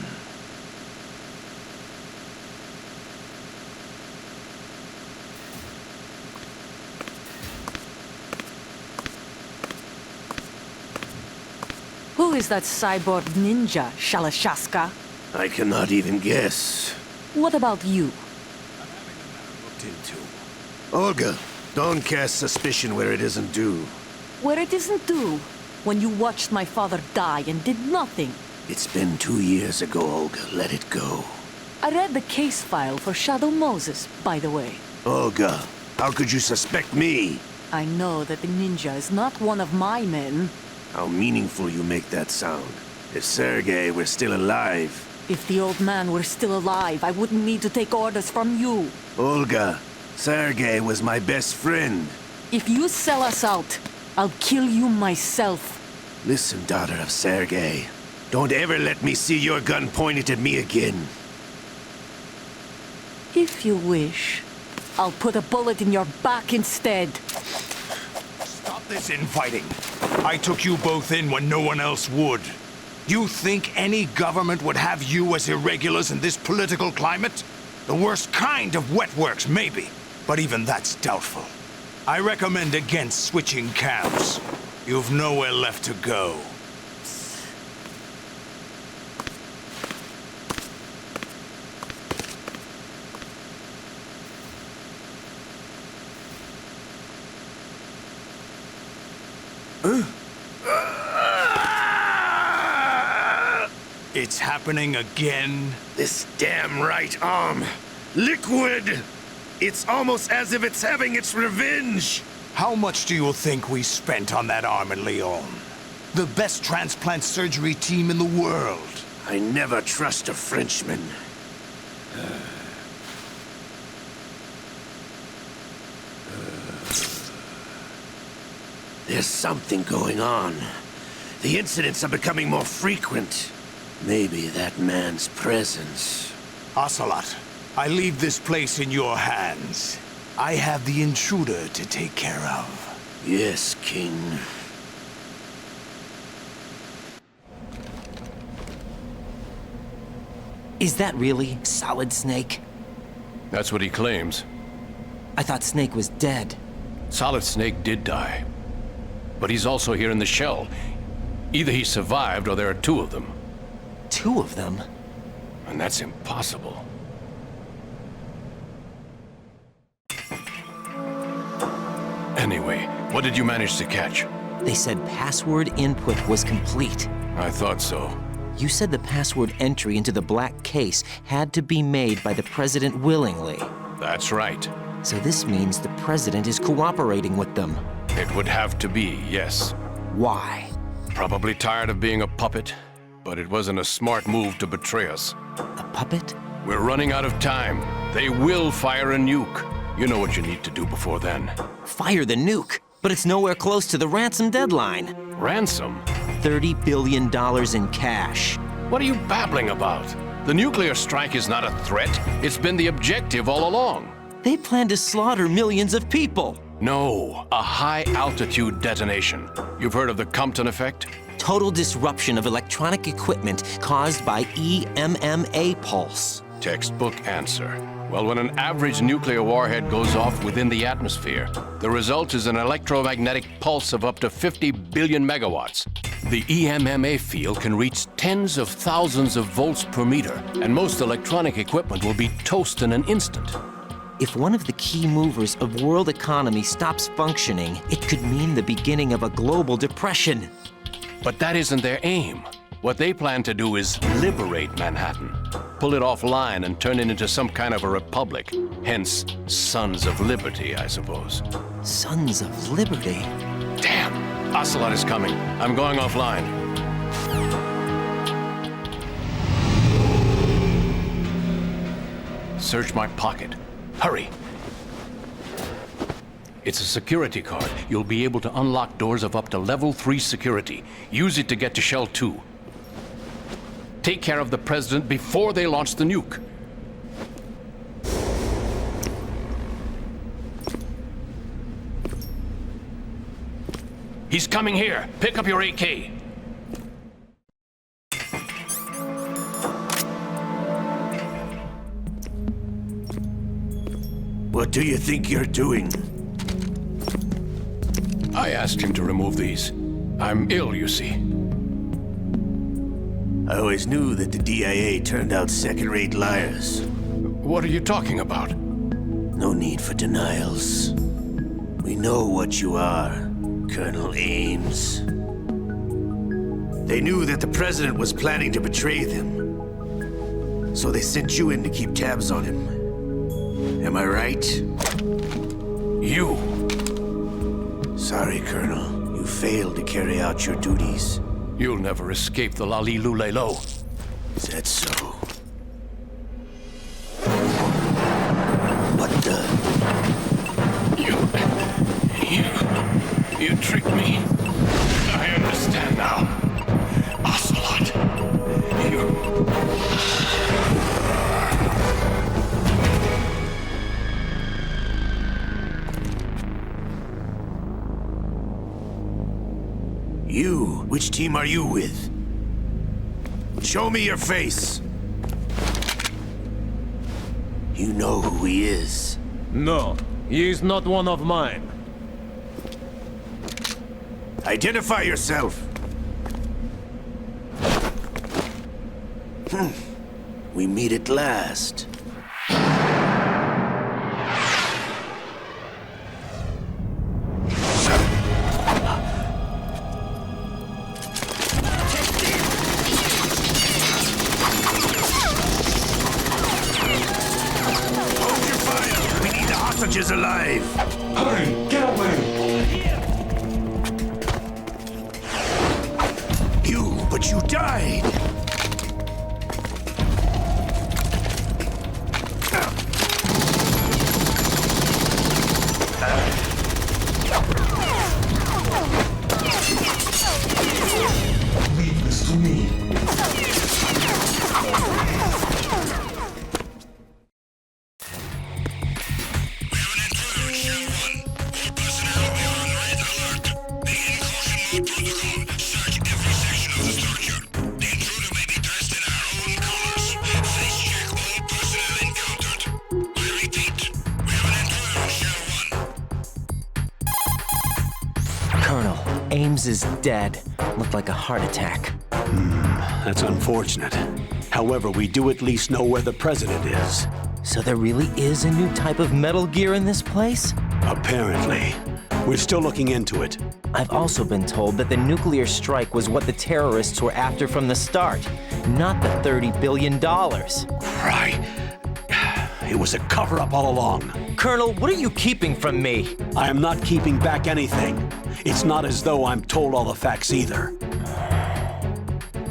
Who is that cyborg ninja, Shalashaska? I cannot even guess. What about you? Looked into. Olga, don't cast suspicion where it isn't due. Where it isn't due? When you watched my father die and did nothing. It's been 2 years ago, Olga. Let it go. I read the case file for Shadow Moses, by the way. Olga, how could you suspect me? I know that the ninja is not one of my men. How meaningful you make that sound. If Sergei were still alive... If the old man were still alive, I wouldn't need to take orders from you. Olga, Sergei was my best friend. If you sell us out, I'll kill you myself. Listen, daughter of Sergei. Don't ever let me see your gun pointed at me again. If you wish, I'll put a bullet in your back instead. Stop this infighting. I took you both in when no one else would. You think any government would have you as irregulars in this political climate? The worst kind of wet works, maybe. But even that's doubtful. I recommend against switching camps. You've nowhere left to go. It's happening again? This damn right arm. Liquid! It's almost as if it's having its revenge! How much do you think we spent on that arm in Lyon? The best transplant surgery team in the world. I never trust a Frenchman. There's something going on. The incidents are becoming more frequent. Maybe that man's presence. Ocelot, I leave this place in your hands. I have the intruder to take care of. Yes, King. Is that really Solid Snake? That's what he claims. I thought Snake was dead. Solid Snake did die. But he's also here in the shell. Either he survived or there are two of them. Two of them? And that's impossible. Anyway, what did you manage to catch? They said password input was complete. I thought so. You said the password entry into the black case had to be made by the President willingly. That's right. So this means the President is cooperating with them. It would have to be, yes. Why? Probably tired of being a puppet, but it wasn't a smart move to betray us. A puppet? We're running out of time. They will fire a nuke. You know what you need to do before then. Fire the nuke? But it's nowhere close to the ransom deadline. Ransom? $30 billion in cash. What are you babbling about? The nuclear strike is not a threat. It's been the objective all along. They plan to slaughter millions of people. No, a high-altitude detonation. You've heard of the Compton effect? Total disruption of electronic equipment caused by EMMA pulse. Textbook answer. Well, when an average nuclear warhead goes off within the atmosphere, the result is an electromagnetic pulse of up to 50 billion megawatts. The EMMA field can reach tens of thousands of volts per meter, and most electronic equipment will be toast in an instant. If one of the key movers of world economy stops functioning, it could mean the beginning of a global depression. But that isn't their aim. What they plan to do is liberate Manhattan. Pull it offline and turn it into some kind of a republic. Hence, Sons of Liberty, I suppose. Sons of Liberty? Damn! Ocelot is coming. I'm going offline. Search my pocket. Hurry! It's a security card. You'll be able to unlock doors of up to level 3 security. Use it to get to Shell 2. Take care of the President before they launch the nuke. He's coming here. Pick up your AK. What do you think you're doing? I asked him to remove these. I'm ill, you see. I always knew that the DIA turned out second-rate liars. What are you talking about? No need for denials. We know what you are, Colonel Ames. They knew that the President was planning to betray them. So they sent you in to keep tabs on him. Am I right? You! Sorry, Colonel. You failed to carry out your duties. You'll never escape the Lalilulelo. Is that so? What the? You tricked me. I understand now. Ocelot. You? Which team are you with? Show me your face. You know who he is. No, he is not one of mine. Identify yourself. We meet at last. Hold your fire. We need the hostages alive. Hurry, get away. But you died! Leave this to me. Ames is dead. Looked like a heart attack. That's unfortunate. However, we do at least know where the president is. So there really is a new type of Metal Gear in this place? Apparently. We're still looking into it. I've also been told that the nuclear strike was what the terrorists were after from the start, not the $30 billion. Right. It was a cover-up all along. Colonel, what are you keeping from me? I am not keeping back anything. It's not as though I'm told all the facts either.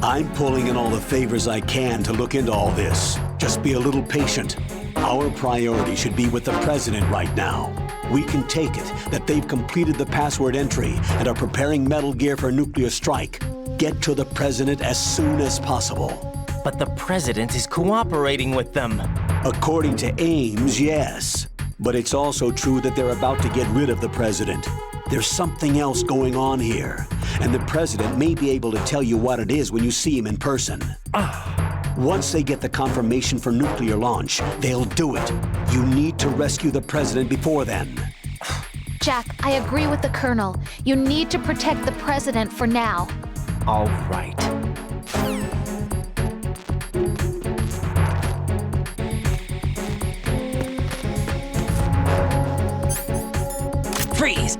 I'm pulling in all the favors I can to look into all this. Just be a little patient. Our priority should be with the president right now. We can take it that they've completed the password entry and are preparing Metal Gear for nuclear strike. Get to the president as soon as possible. But the president is cooperating with them. According to Ames, yes. But it's also true that they're about to get rid of the president. There's something else going on here, and the president may be able to tell you what it is when you see him in person. Once they get the confirmation for nuclear launch, they'll do it. You need to rescue the president before then. Jack, I agree with the Colonel. You need to protect the president for now. All right. Freeze!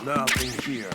Nothing here.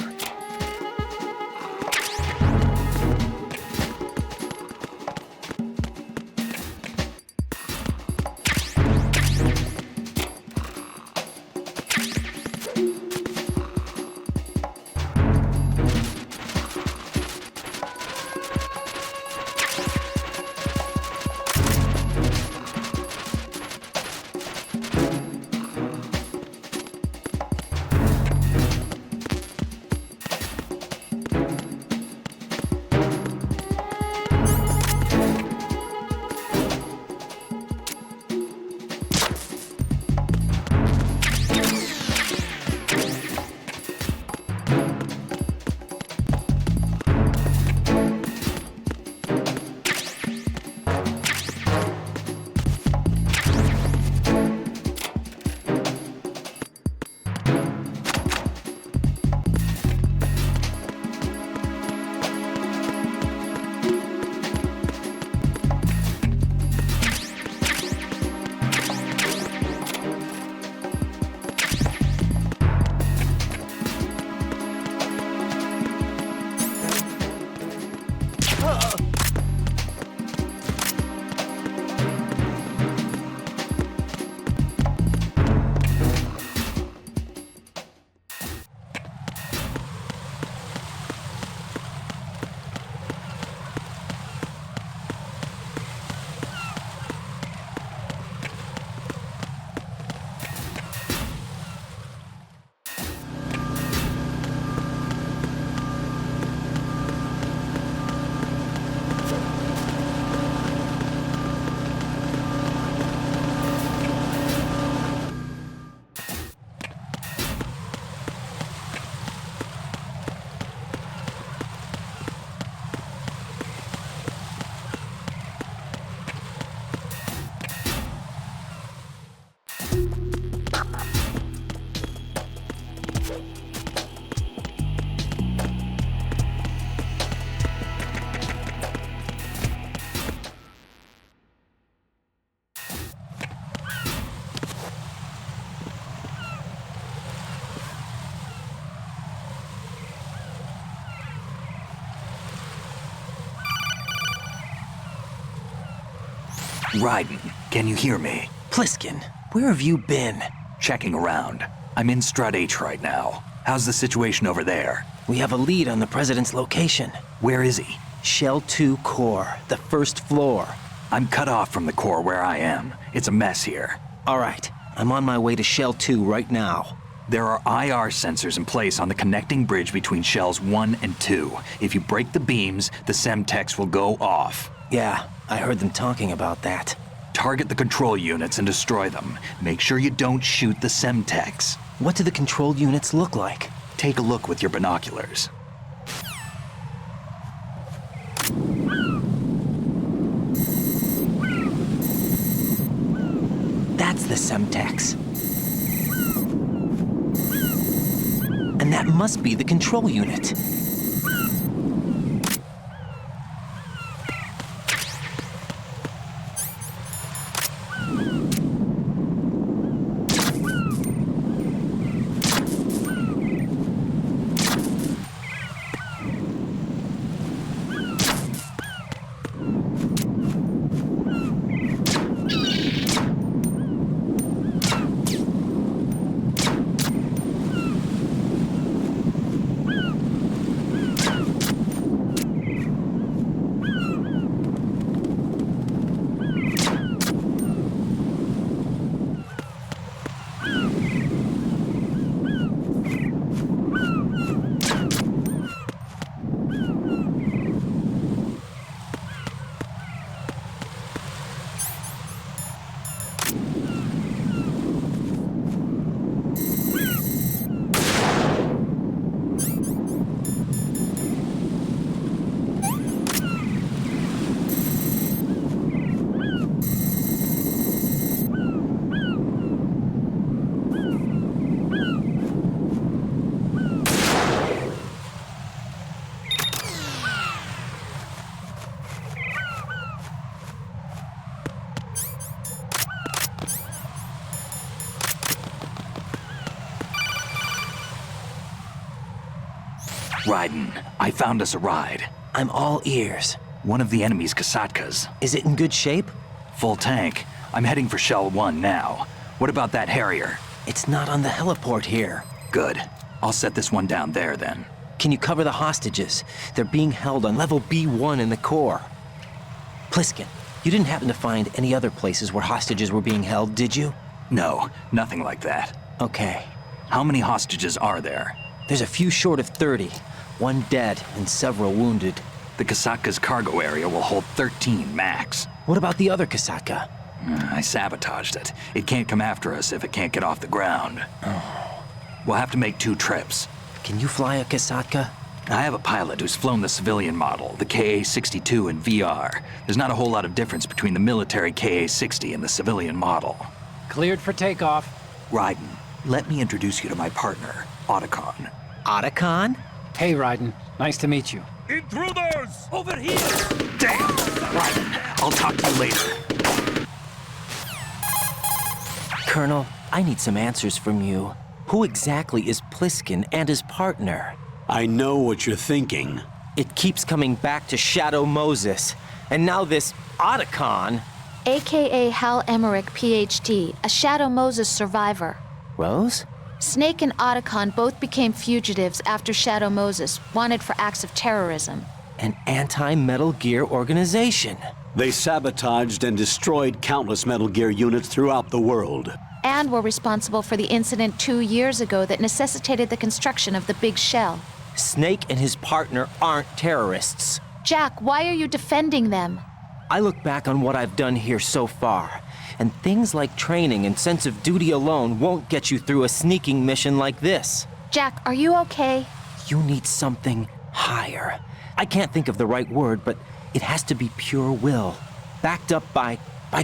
Raiden, can you hear me? Pliskin, where have you been? Checking around. I'm in Strut H right now. How's the situation over there? We have a lead on the President's location. Where is he? Shell 2 core, the first floor. I'm cut off from the core where I am. It's a mess here. All right, I'm on my way to Shell 2 right now. There are IR sensors in place on the connecting bridge between Shells 1 and 2. If you break the beams, the Semtex will go off. Yeah, I heard them talking about that. Target the control units and destroy them. Make sure you don't shoot the Semtex. What do the control units look like? Take a look with your binoculars. That's the Semtex. And that must be the control unit. Raiden, I found us a ride. I'm all ears. One of the enemy's Kasatkas. Is it in good shape? Full tank. I'm heading for Shell 1 now. What about that Harrier? It's not on the heliport here. Good. I'll set this one down there then. Can you cover the hostages? They're being held on level B1 in the core. Pliskin, you didn't happen to find any other places where hostages were being held, did you? No, nothing like that. Okay. How many hostages are there? There's a few short of 30. One dead and several wounded. The Kasatka's cargo area will hold 13 max. What about the other Kasaka? I sabotaged it. It can't come after us if it can't get off the ground. We'll have to make 2 trips. Can you fly a Kasatka? I have a pilot who's flown the civilian model, the KA-62 in VR. There's not a whole lot of difference between the military KA-60 and the civilian model. Cleared for takeoff. Raiden, let me introduce you to my partner, Otacon. Otacon? Hey, Raiden. Nice to meet you. Intruders! Over here! Damn! Raiden, I'll talk to you later. Colonel, I need some answers from you. Who exactly is Pliskin and his partner? I know what you're thinking. It keeps coming back to Shadow Moses. And now this Otacon. AKA Hal Emmerich, PhD, a Shadow Moses survivor. Rose? Snake and Otacon both became fugitives after Shadow Moses, wanted for acts of terrorism. An anti-Metal Gear organization. They sabotaged and destroyed countless Metal Gear units throughout the world. And were responsible for the incident 2 years ago that necessitated the construction of the Big Shell. Snake and his partner aren't terrorists. Jack, why are you defending them? I look back on what I've done here so far, and things like training and sense of duty alone won't get you through a sneaking mission like this. Jack, are you okay? You need something higher. I can't think of the right word, but it has to be pure will, backed up by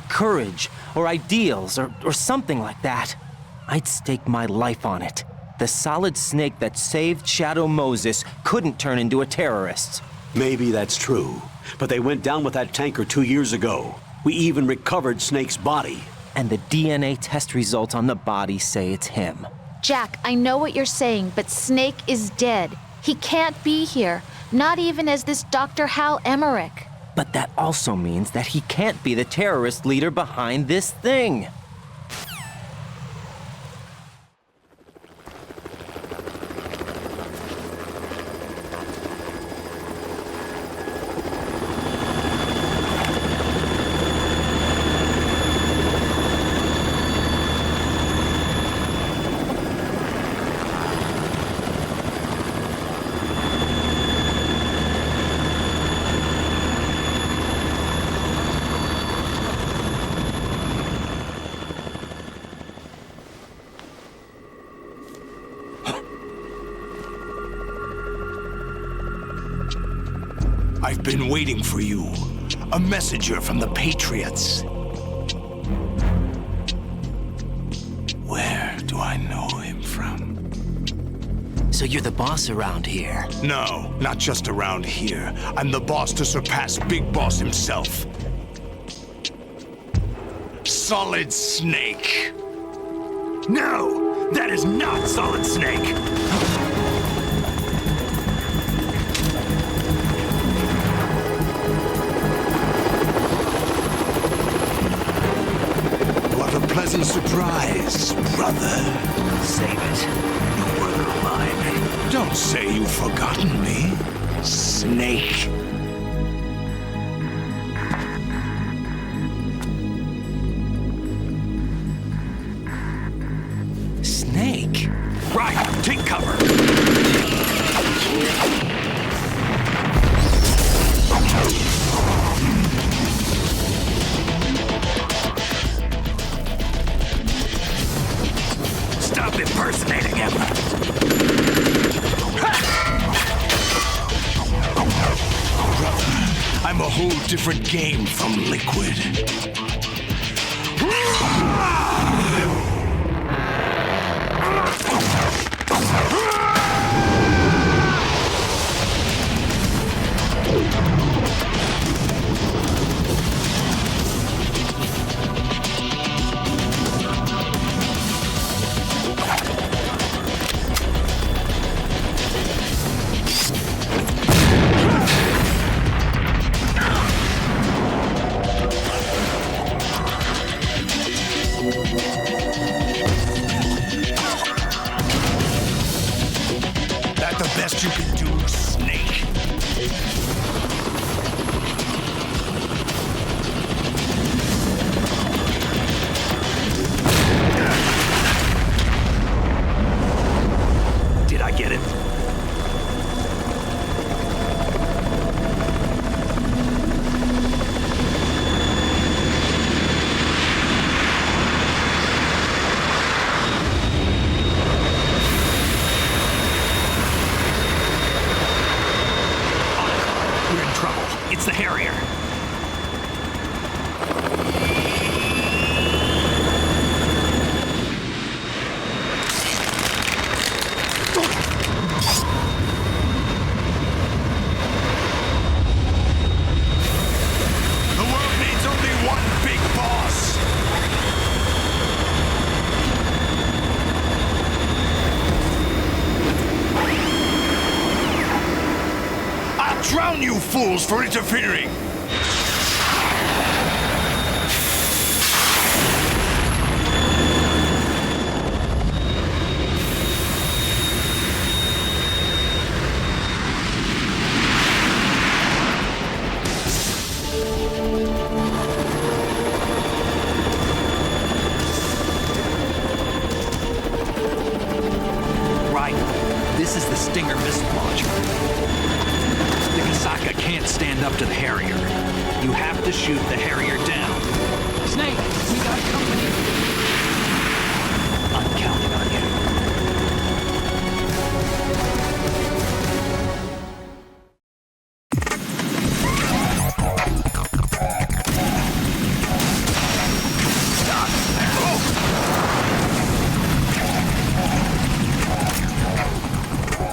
courage, or ideals, or something like that. I'd stake my life on it. The solid Snake that saved Shadow Moses couldn't turn into a terrorist. Maybe that's true, but they went down with that tanker 2 years ago. We even recovered Snake's body. And the DNA test results on the body say it's him. Jack, I know what you're saying, but Snake is dead. He can't be here, not even as this Dr. Hal Emmerich. But that also means that he can't be the terrorist leader behind this thing. I've been waiting for you. A messenger from the Patriots. Where do I know him from? So you're the boss around here? No, not just around here. I'm the boss to surpass Big Boss himself. Solid Snake. No, that is not Solid Snake. Pleasant surprise, brother. Save it. You work mine. Don't say you've forgotten me, Snake. Snake? Right, take cover. Stop impersonating him. Brother, I'm a whole different game from Liquid. do, Snake? Did I get it? We're in trouble. It's the Harrier. The world needs only one big boss. I'll drown you fools for interfering. Right. This is the Stinger missile launcher. The Kasaka can't stand up to the Harrier. You have to shoot the Harrier down. Snake, we got company. I'm counting on you.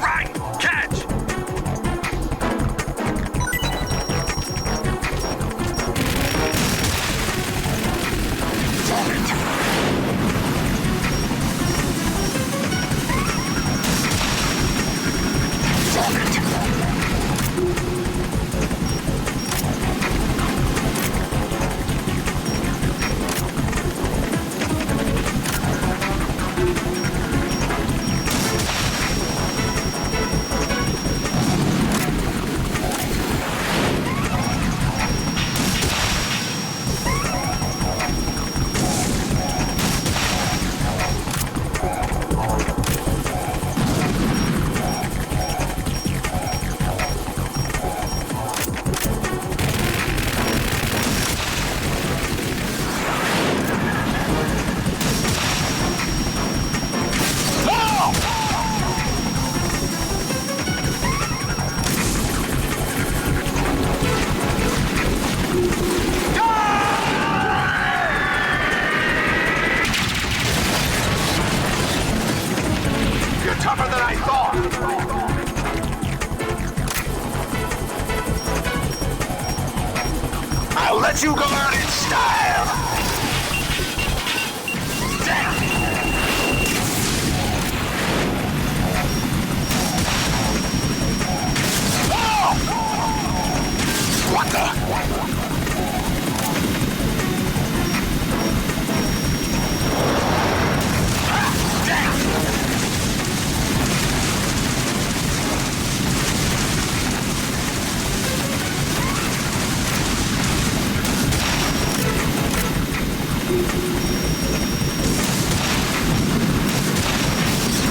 Right, catch! You're tougher than I thought! I'll let you go out in style! Damn! Oh! What the?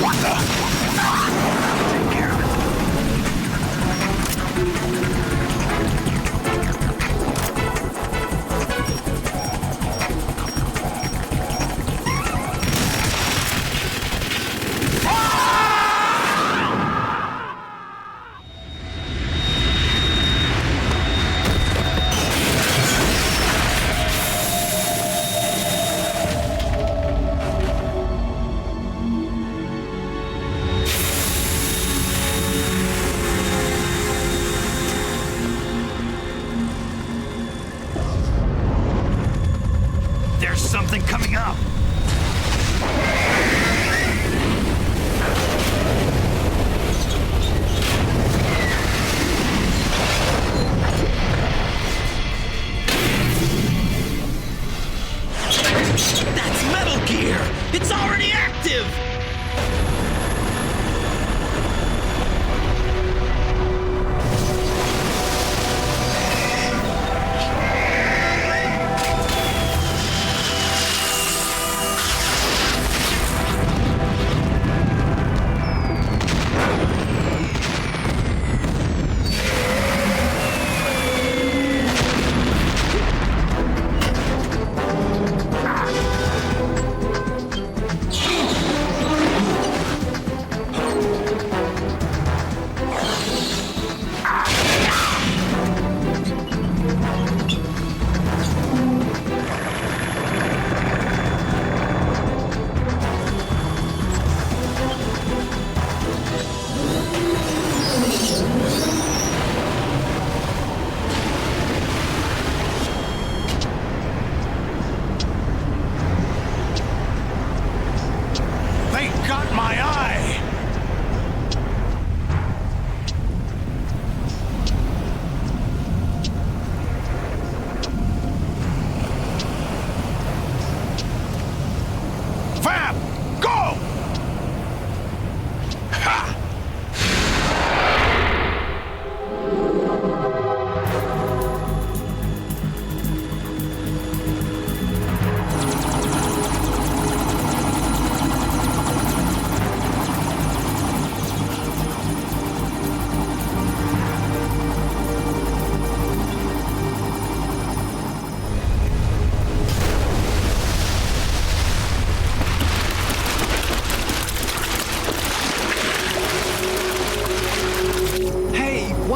What the? Take care of it. There's something coming up. That's Metal Gear! It's already active!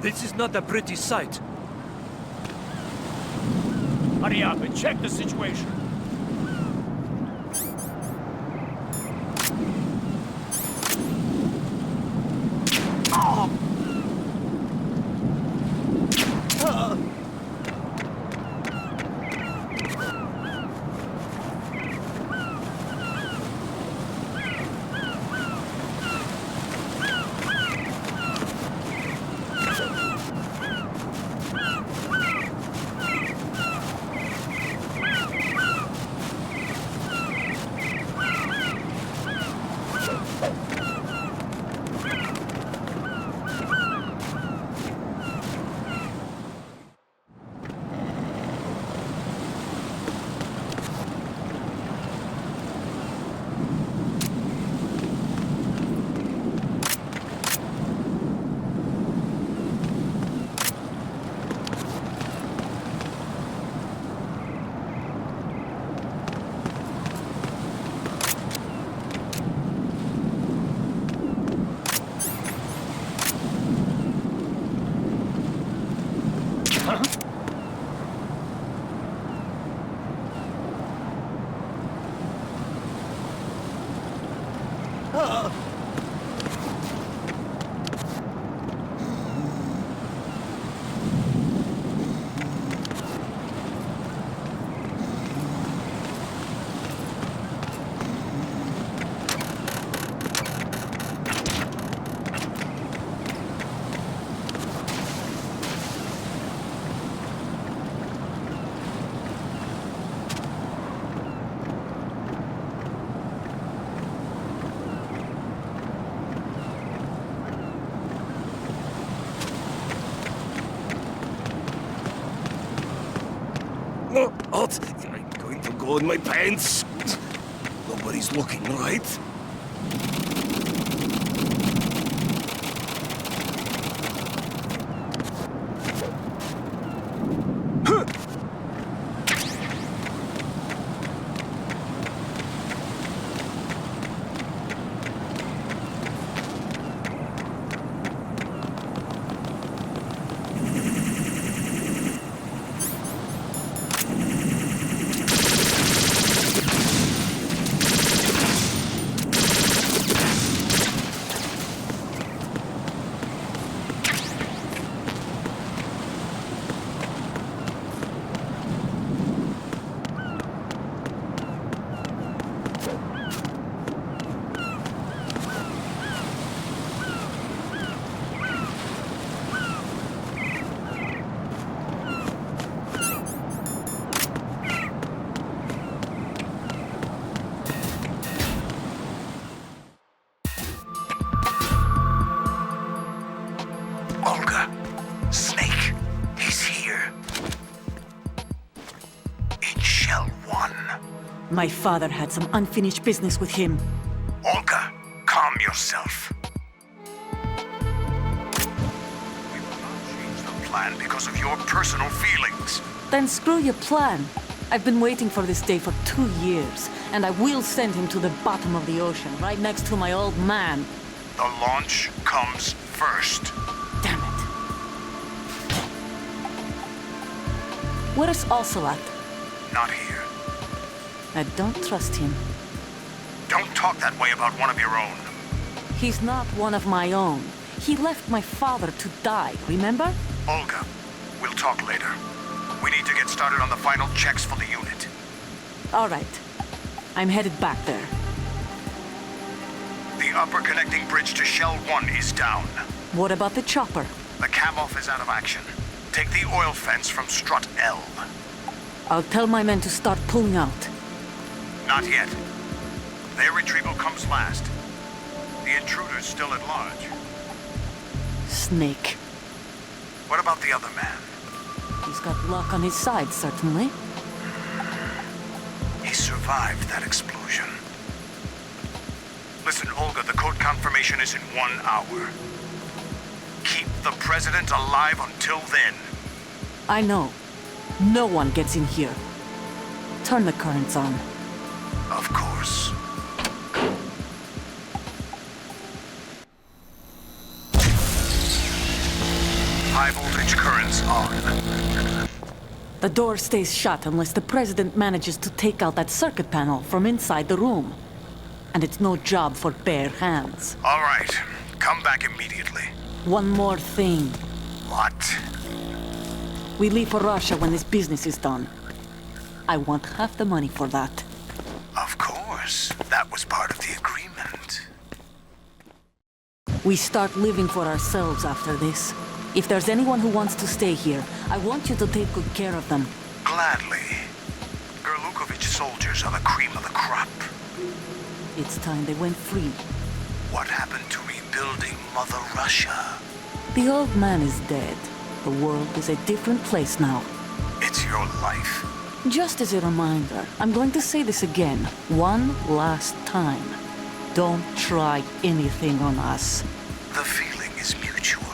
This is not a pretty sight. Hurry up and check the situation. What? I'm going to go in my pants. Nobody's looking, right? Snake, he's here. In Shell 1. My father had some unfinished business with him. Olga, calm yourself. We will not change the plan because of your personal feelings. Then screw your plan. I've been waiting for this day for 2 years, and I will send him to the bottom of the ocean, right next to my old man. The launch comes first. Damn it. Where's Ocelot? Not here. I don't trust him. Don't talk that way about one of your own. He's not one of my own. He left my father to die, remember? Olga, we'll talk later. We need to get started on the final checks for the unit. All right. I'm headed back there. The upper connecting bridge to Shell 1 is down. What about the chopper? The cam-off is out of action. Take the oil fence from strut L. I'll tell my men to start pulling out. Not yet. Their retrieval comes last. The intruder's still at large. Snake. What about the other man? He's got luck on his side, certainly. He survived that explosion. Listen, Olga, the code confirmation is in 1 hour. Keep the president alive until then. I know. No one gets in here. Turn the currents on. Of course. The door stays shut unless the President manages to take out that circuit panel from inside the room. And it's no job for bare hands. All right. Come back immediately. One more thing. What? We leave for Russia when this business is done. I want half the money for that. Of course. That was part of the agreement. We start living for ourselves after this. If there's anyone who wants to stay here, I want you to take good care of them. Gladly. Gerlukovich soldiers are the cream of the crop. It's time they went free. What happened to rebuilding Mother Russia? The old man is dead. The world is a different place now. It's your life. Just as a reminder, I'm going to say this again, one last time. Don't try anything on us. The feeling is mutual.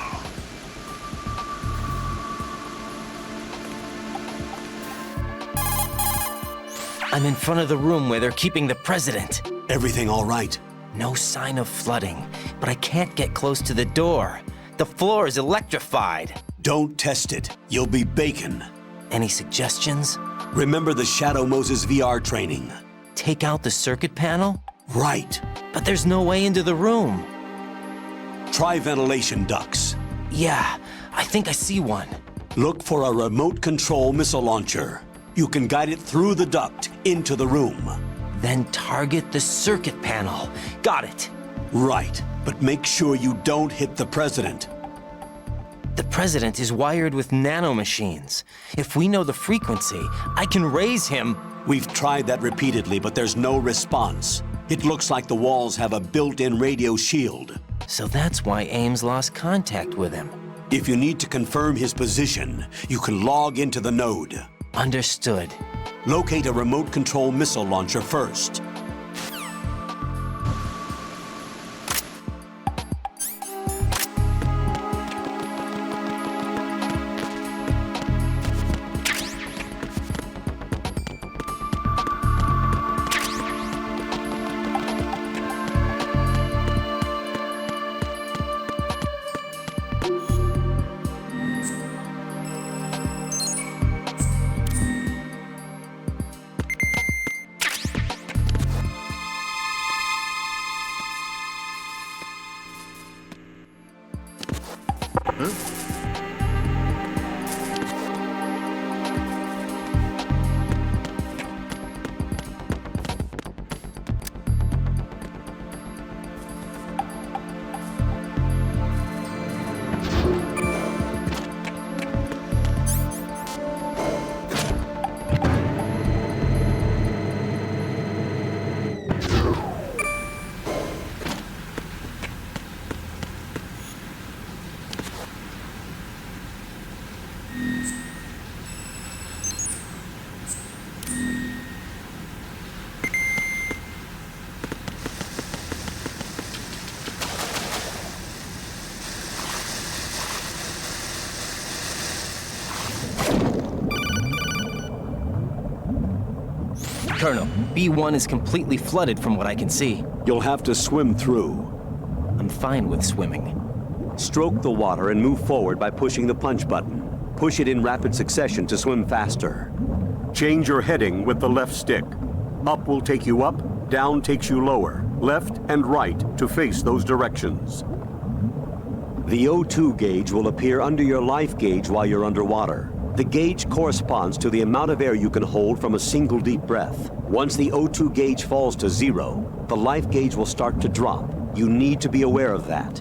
I'm in front of the room where they're keeping the President. Everything all right? No sign of flooding, but I can't get close to the door. The floor is electrified. Don't test it. You'll be bacon. Any suggestions? Remember the Shadow Moses VR training. Take out the circuit panel? Right. But there's no way into the room. Try ventilation ducts. Yeah, I think I see one. Look for a remote control missile launcher. You can guide it through the duct into the room. Then target the circuit panel. Got it. Right, but make sure you don't hit the President. The President is wired with nanomachines. If we know the frequency, I can raise him. We've tried that repeatedly, but there's no response. It looks like the walls have a built-in radio shield. So that's why Ames lost contact with him. If you need to confirm his position, you can log into the node. Understood. Locate a remote control missile launcher first. Colonel, B1 is completely flooded from what I can see. You'll have to swim through. I'm fine with swimming. Stroke the water and move forward by pushing the punch button. Push it in rapid succession to swim faster. Change your heading with the left stick. Up will take you up, down takes you lower, left and right to face those directions. The O2 gauge will appear under your life gauge while you're underwater. The gauge corresponds to the amount of air you can hold from a single deep breath. Once the O2 gauge falls to 0, the life gauge will start to drop. You need to be aware of that.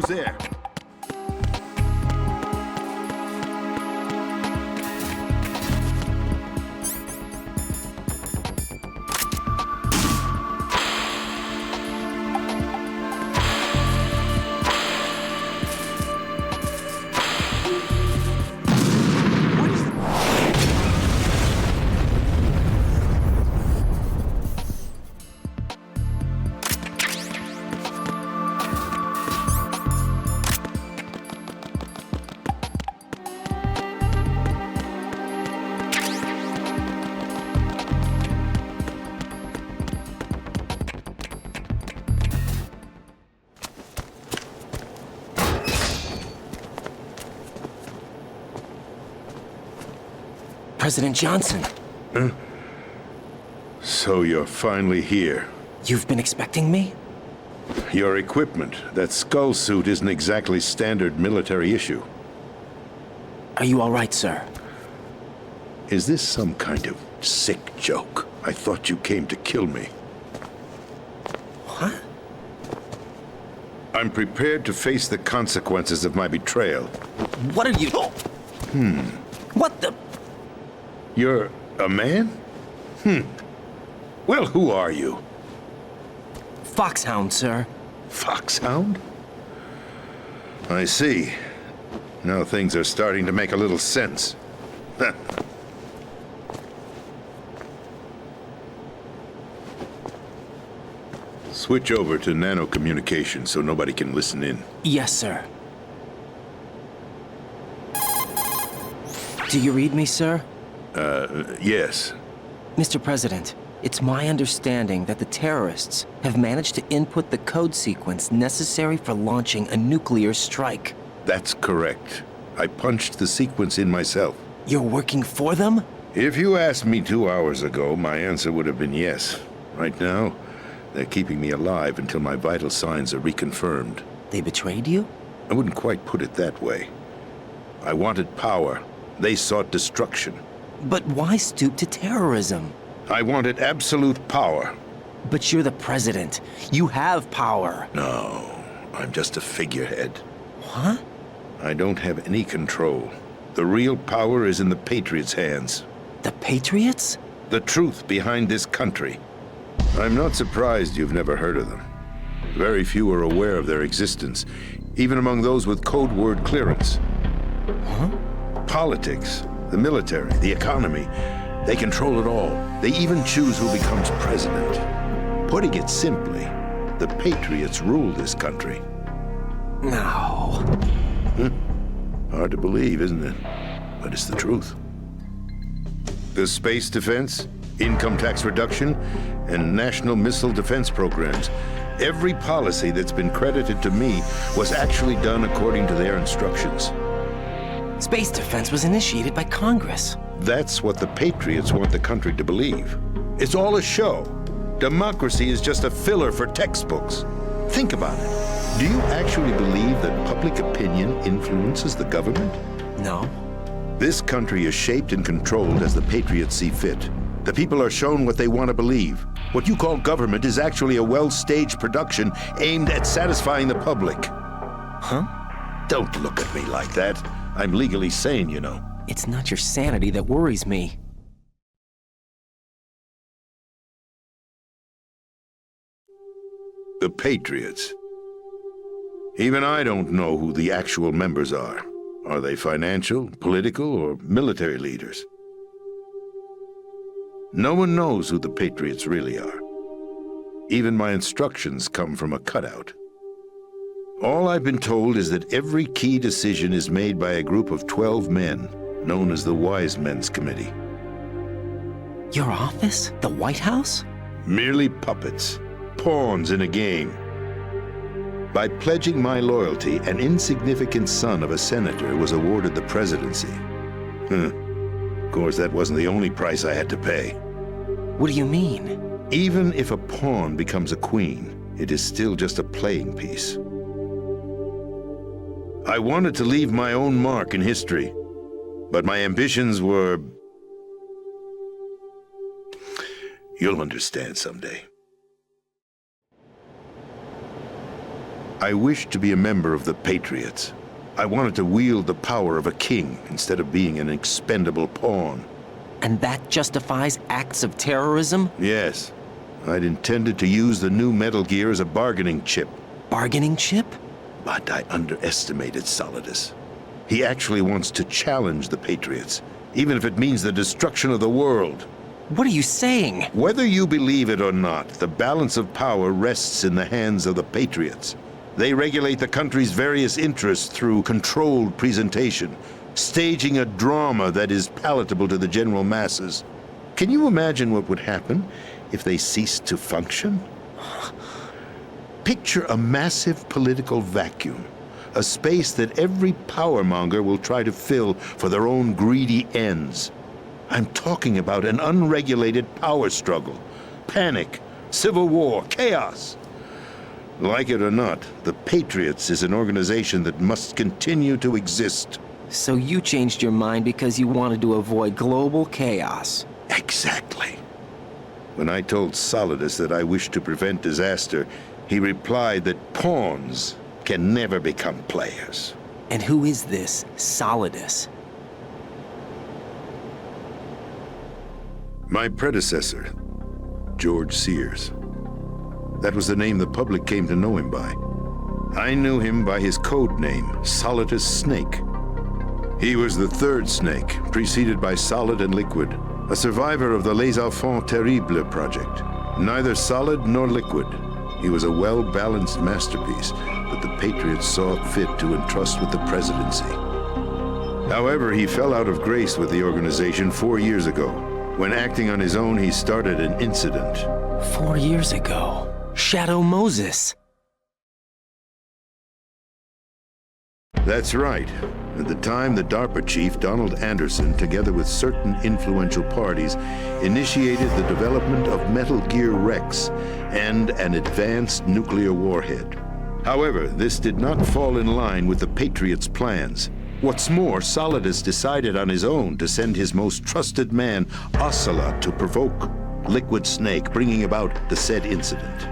there? President Johnson. Huh? So you're finally here. You've been expecting me? Your equipment, that skull suit, isn't exactly standard military issue. Are you all right, sir? Is this some kind of sick joke? I thought you came to kill me. What? I'm prepared to face the consequences of my betrayal. What are you... What the... You're a man? Well, who are you? Foxhound, sir. Foxhound? I see. Now things are starting to make a little sense. Switch over to nano-communication so nobody can listen in. Yes, sir. Do you read me, sir? Yes. Mr. President, it's my understanding that the terrorists have managed to input the code sequence necessary for launching a nuclear strike. That's correct. I punched the sequence in myself. You're working for them? If you asked me 2 hours ago, my answer would have been yes. Right now, they're keeping me alive until my vital signs are reconfirmed. They betrayed you? I wouldn't quite put it that way. I wanted power. They sought destruction. But why stoop to terrorism? I wanted absolute power. But you're the president. You have power. No, I'm just a figurehead. What? I don't have any control. The real power is in the Patriots' hands. The Patriots? The truth behind this country. I'm not surprised you've never heard of them. Very few are aware of their existence, even among those with code word clearance. Huh? Politics, the military, the economy, they control it all. They even choose who becomes president. Putting it simply, the Patriots rule this country. No. Hard to believe, isn't it? But it's the truth. The space defense, income tax reduction, and national missile defense programs. Every policy that's been credited to me was actually done according to their instructions. Space defense was initiated by Congress. That's what the Patriots want the country to believe. It's all a show. Democracy is just a filler for textbooks. Think about it. Do you actually believe that public opinion influences the government? No. This country is shaped and controlled as the Patriots see fit. The people are shown what they want to believe. What you call government is actually a well-staged production aimed at satisfying the public. Huh? Don't look at me like that. I'm legally sane, you know. It's not your sanity that worries me. The Patriots. Even I don't know who the actual members are. Are they financial, political, or military leaders? No one knows who the Patriots really are. Even my instructions come from a cutout. All I've been told is that every key decision is made by a group of 12 men, known as the Wise Men's Committee. Your office? The White House? Merely puppets, pawns in a game. By pledging my loyalty, an insignificant son of a senator was awarded the presidency. Of course, that wasn't the only price I had to pay. What do you mean? Even if a pawn becomes a queen, it is still just a playing piece. I wanted to leave my own mark in history, but my ambitions were... You'll understand someday. I wished to be a member of the Patriots. I wanted to wield the power of a king instead of being an expendable pawn. And that justifies acts of terrorism? Yes. I'd intended to use the new Metal Gear as a bargaining chip. Bargaining chip? But I underestimated Solidus. He actually wants to challenge the Patriots, even if it means the destruction of the world. What are you saying? Whether you believe it or not, the balance of power rests in the hands of the Patriots. They regulate the country's various interests through controlled presentation, staging a drama that is palatable to the general masses. Can you imagine what would happen if they ceased to function? Picture a massive political vacuum, a space that every powermonger will try to fill for their own greedy ends. I'm talking about an unregulated power struggle, panic, civil war, chaos. Like it or not, the Patriots is an organization that must continue to exist. So you changed your mind because you wanted to avoid global chaos. Exactly. When I told Solidus that I wished to prevent disaster, he replied that pawns can never become players. And who is this Solidus? My predecessor, George Sears. That was the name the public came to know him by. I knew him by his code name, Solidus Snake. He was the third Snake, preceded by Solid and Liquid, a survivor of the Les Enfants Terribles project. Neither solid nor liquid. He was a well-balanced masterpiece that the Patriots saw fit to entrust with the presidency. However, he fell out of grace with the organization 4 years ago. When acting on his own, he started an incident. 4 years ago. Shadow Moses. That's right. At the time, the DARPA chief, Donald Anderson, together with certain influential parties, initiated the development of Metal Gear Rex and an advanced nuclear warhead. However, this did not fall in line with the Patriots' plans. What's more, Solidus decided on his own to send his most trusted man, Ocelot, to provoke Liquid Snake, bringing about the said incident.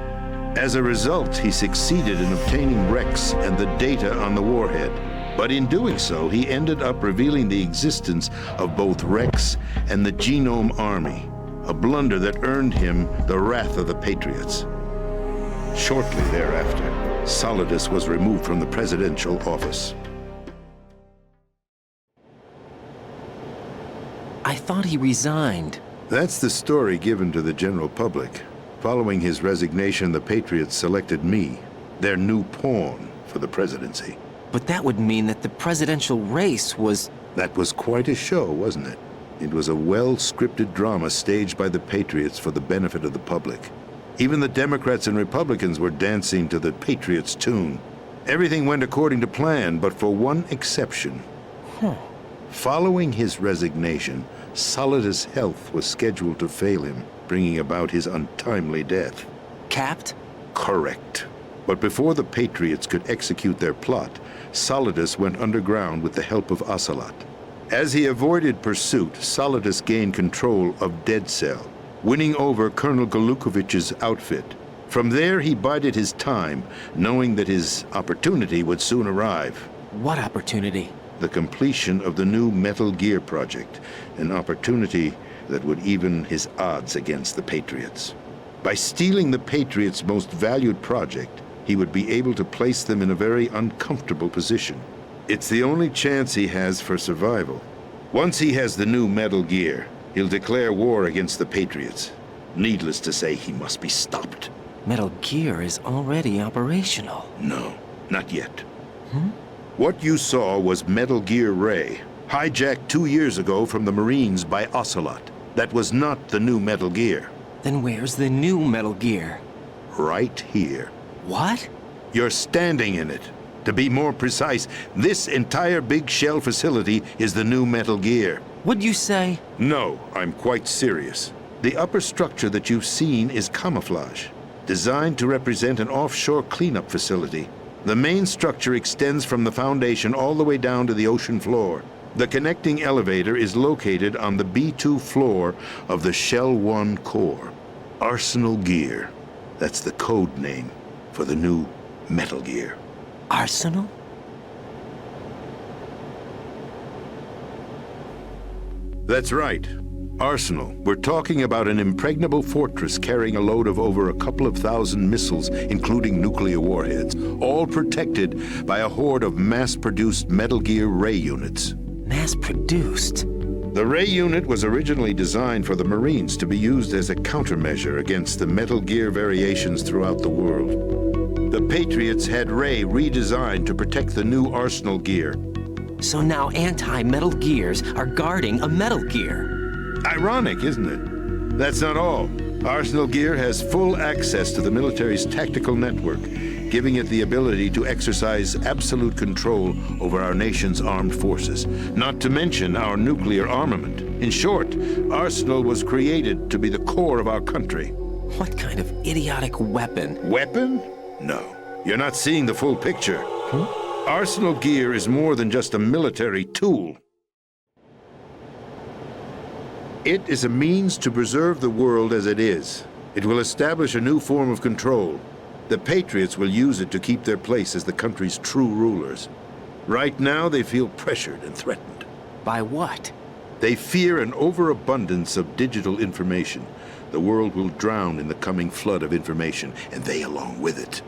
As a result, he succeeded in obtaining Rex and the data on the warhead. But in doing so, he ended up revealing the existence of both Rex and the Genome Army, a blunder that earned him the wrath of the Patriots. Shortly thereafter, Solidus was removed from the presidential office. I thought he resigned. That's the story given to the general public. Following his resignation, the Patriots selected me, their new pawn, for the presidency. But that would mean that the presidential race was... That was quite a show, wasn't it? It was a well-scripted drama staged by the Patriots for the benefit of the public. Even the Democrats and Republicans were dancing to the Patriots' tune. Everything went according to plan, but for one exception. Following his resignation, Solidus' health was scheduled to fail him, bringing about his untimely death. Capped? Correct. But before the Patriots could execute their plot, Solidus went underground with the help of Ocelot. As he avoided pursuit, Solidus gained control of Dead Cell, winning over Colonel Golukovich's outfit. From there, he bided his time, knowing that his opportunity would soon arrive. What opportunity? The completion of the new Metal Gear project, an opportunity that would even his odds against the Patriots. By stealing the Patriots' most valued project, he would be able to place them in a very uncomfortable position. It's the only chance he has for survival. Once he has the new Metal Gear, he'll declare war against the Patriots. Needless to say, he must be stopped. Metal Gear is already operational. No, not yet. What you saw was Metal Gear Ray, hijacked 2 years ago from the Marines by Ocelot. That was not the new Metal Gear. Then where's the new Metal Gear? Right here. What? You're standing in it. To be more precise, this entire big shell facility is the new Metal Gear. What'd you say? No, I'm quite serious. The upper structure that you've seen is camouflage, designed to represent an offshore cleanup facility. The main structure extends from the foundation all the way down to the ocean floor. The connecting elevator is located on the B2 floor of the Shell 1 core. Arsenal Gear. That's the code name for the new Metal Gear. Arsenal? That's right. Arsenal. We're talking about an impregnable fortress carrying a load of over a couple of thousand missiles, including nuclear warheads, all protected by a horde of mass-produced Metal Gear Ray units. Mass-produced? The Ray unit was originally designed for the Marines to be used as a countermeasure against the Metal Gear variations throughout the world. The Patriots had Ray redesigned to protect the new Arsenal gear. So now anti-Metal Gears are guarding a Metal Gear. Ironic, isn't it? That's not all. Arsenal Gear has full access to the military's tactical network, giving it the ability to exercise absolute control over our nation's armed forces, not to mention our nuclear armament. In short, Arsenal was created to be the core of our country. What kind of idiotic weapon? Weapon? No. You're not seeing the full picture. Arsenal Gear is more than just a military tool. It is a means to preserve the world as it is. It will establish a new form of control. The Patriots will use it to keep their place as the country's true rulers. Right now, they feel pressured and threatened. By what? They fear an overabundance of digital information. The world will drown in the coming flood of information, and they along with it.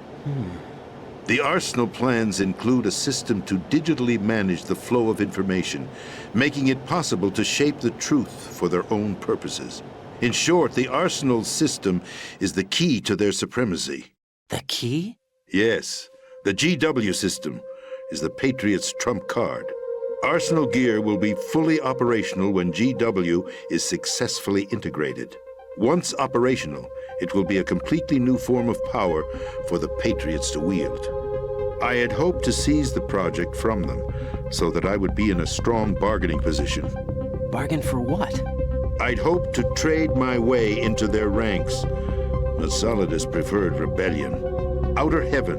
The Arsenal plans include a system to digitally manage the flow of information, making it possible to shape the truth for their own purposes. In short, the Arsenal system is the key to their supremacy. The key? Yes. The GW system is the Patriots' trump card. Arsenal Gear will be fully operational when GW is successfully integrated. Once operational, it will be a completely new form of power for the Patriots to wield. I had hoped to seize the project from them, so that I would be in a strong bargaining position. Bargain for what? I'd hoped to trade my way into their ranks. But Solidus preferred rebellion. Outer Heaven,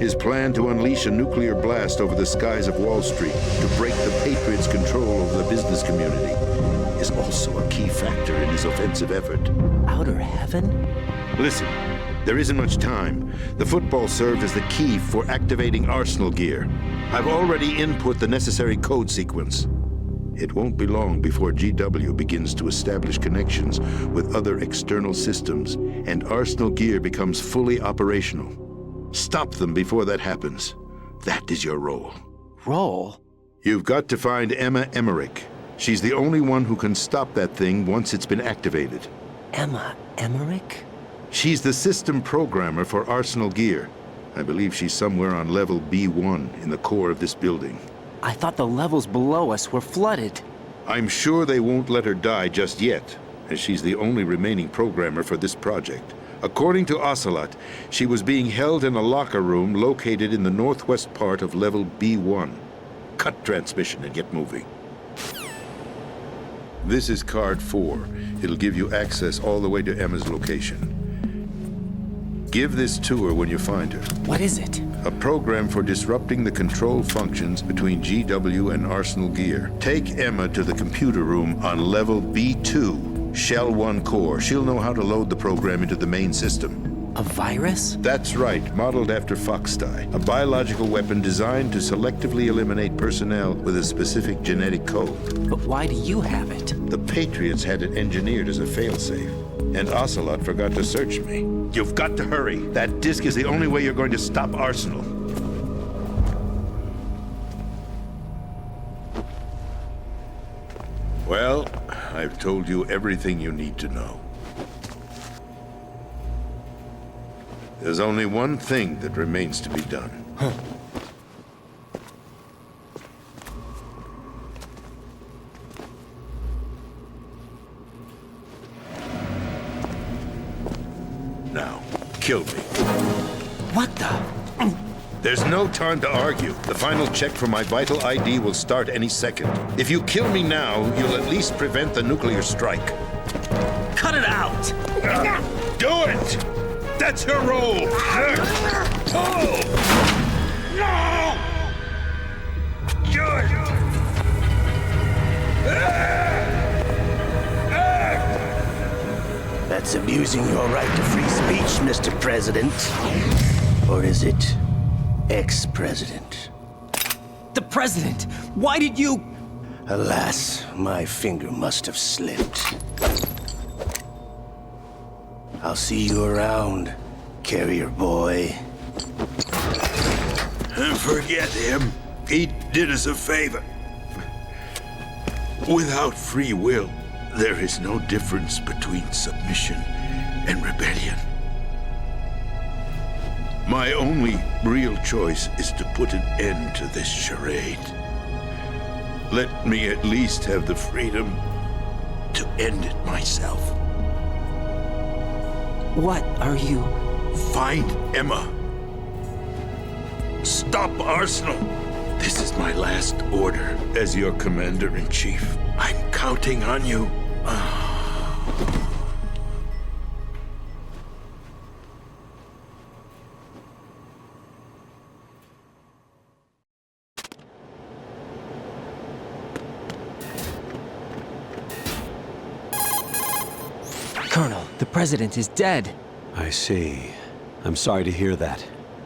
his plan to unleash a nuclear blast over the skies of Wall Street to break the Patriots' control over the business community, is also a key factor in his offensive effort. Outer Heaven? Listen, there isn't much time. The football served as the key for activating Arsenal Gear. I've already input the necessary code sequence. It won't be long before GW begins to establish connections with other external systems, and Arsenal Gear becomes fully operational. Stop them before that happens. That is your role. Role? You've got to find Emma Emmerich. She's the only one who can stop that thing once it's been activated. Emma Emmerich? She's the system programmer for Arsenal Gear. I believe she's somewhere on level B1 in the core of this building. I thought the levels below us were flooded. I'm sure they won't let her die just yet, as she's the only remaining programmer for this project. According to Ocelot, she was being held in a locker room located in the northwest part of level B1. Cut transmission and get moving. This is card 4. It'll give you access all the way to Emma's location. Give this to her when you find her. What is it? A program for disrupting the control functions between GW and Arsenal Gear. Take Emma to the computer room on level B2, Shell 1 core. She'll know how to load the program into the main system. A virus? That's right, modeled after Foxdie. A biological weapon designed to selectively eliminate personnel with a specific genetic code. But why do you have it? The Patriots had it engineered as a failsafe. And Ocelot forgot to search me. You've got to hurry. That disk is the only way you're going to stop Arsenal. Well, I've told you everything you need to know. There's only one thing that remains to be done. Now, kill me. What the? There's no time to argue. The final check for my vital ID will start any second. If you kill me now, you'll at least prevent the nuclear strike. Cut it out! Do it! That's your role! Oh! No! Good! That's abusing your right to free speech, Mr. President. Or is it ex-president? The president! Why did you... Alas, my finger must have slipped. I'll see you around, carrier boy. Forget him. He did us a favor. Without free will, there is no difference between submission and rebellion. My only real choice is to put an end to this charade. Let me at least have the freedom to end it myself. What are you... Find Emma. Stop Arsenal. This is my last order as your commander-in-chief. I'm counting on you. Colonel, the president is dead. I see. I'm sorry to hear that.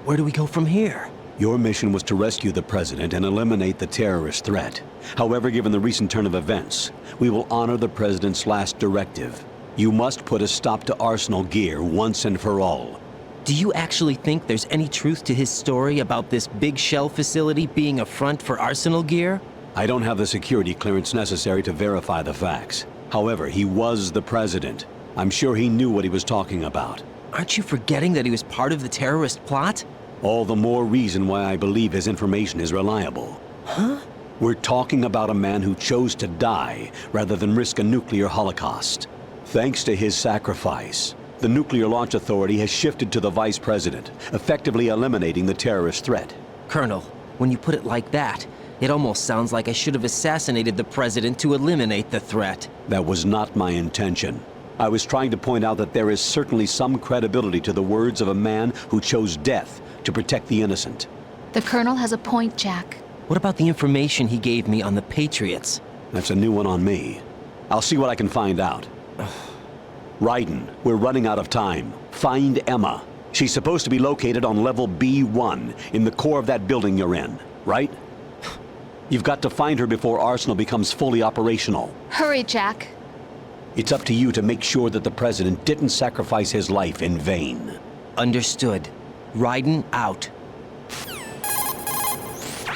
Where do we go from here? Your mission was to rescue the president and eliminate the terrorist threat. However, given the recent turn of events, we will honor the president's last directive. You must put a stop to Arsenal Gear once and for all. Do you actually think there's any truth to his story about this big shell facility being a front for Arsenal Gear? I don't have the security clearance necessary to verify the facts. However, he was the president. I'm sure he knew what he was talking about. Aren't you forgetting that he was part of the terrorist plot? All the more reason why I believe his information is reliable. Huh? We're talking about a man who chose to die rather than risk a nuclear holocaust. Thanks to his sacrifice, the Nuclear Launch Authority has shifted to the vice president, effectively eliminating the terrorist threat. Colonel, when you put it like that, it almost sounds like I should have assassinated the president to eliminate the threat. That was not my intention. I was trying to point out that there is certainly some credibility to the words of a man who chose death to protect the innocent. The Colonel has a point, Jack. What about the information he gave me on the Patriots? That's a new one on me. I'll see what I can find out. Raiden, we're running out of time. Find Emma. She's supposed to be located on level B1 in the core of that building you're in, right? You've got to find her before Arsenal becomes fully operational. Hurry, Jack. It's up to you to make sure that the president didn't sacrifice his life in vain. Understood. Raiden out.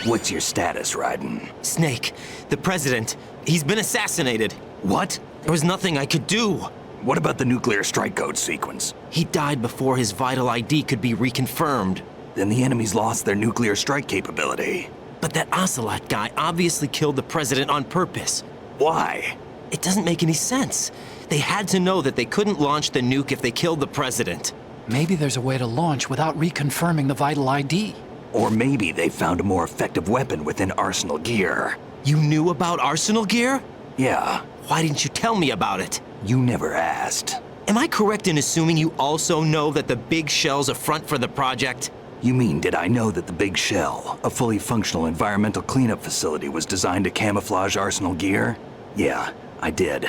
What's your status, Raiden? Snake, the president, he's been assassinated. What? There was nothing I could do. What about the nuclear strike code sequence? He died before his vital ID could be reconfirmed. Then the enemy's lost their nuclear strike capability. But that Ocelot guy obviously killed the president on purpose. Why? It doesn't make any sense. They had to know that they couldn't launch the nuke if they killed the president. Maybe there's a way to launch without reconfirming the vital ID. Or maybe they found a more effective weapon within Arsenal Gear. You knew about Arsenal Gear? Yeah. Why didn't you tell me about it? You never asked. Am I correct in assuming you also know that the Big Shell's a front for the project? You mean, did I know that the Big Shell, a fully functional environmental cleanup facility, was designed to camouflage Arsenal Gear? Yeah, I did.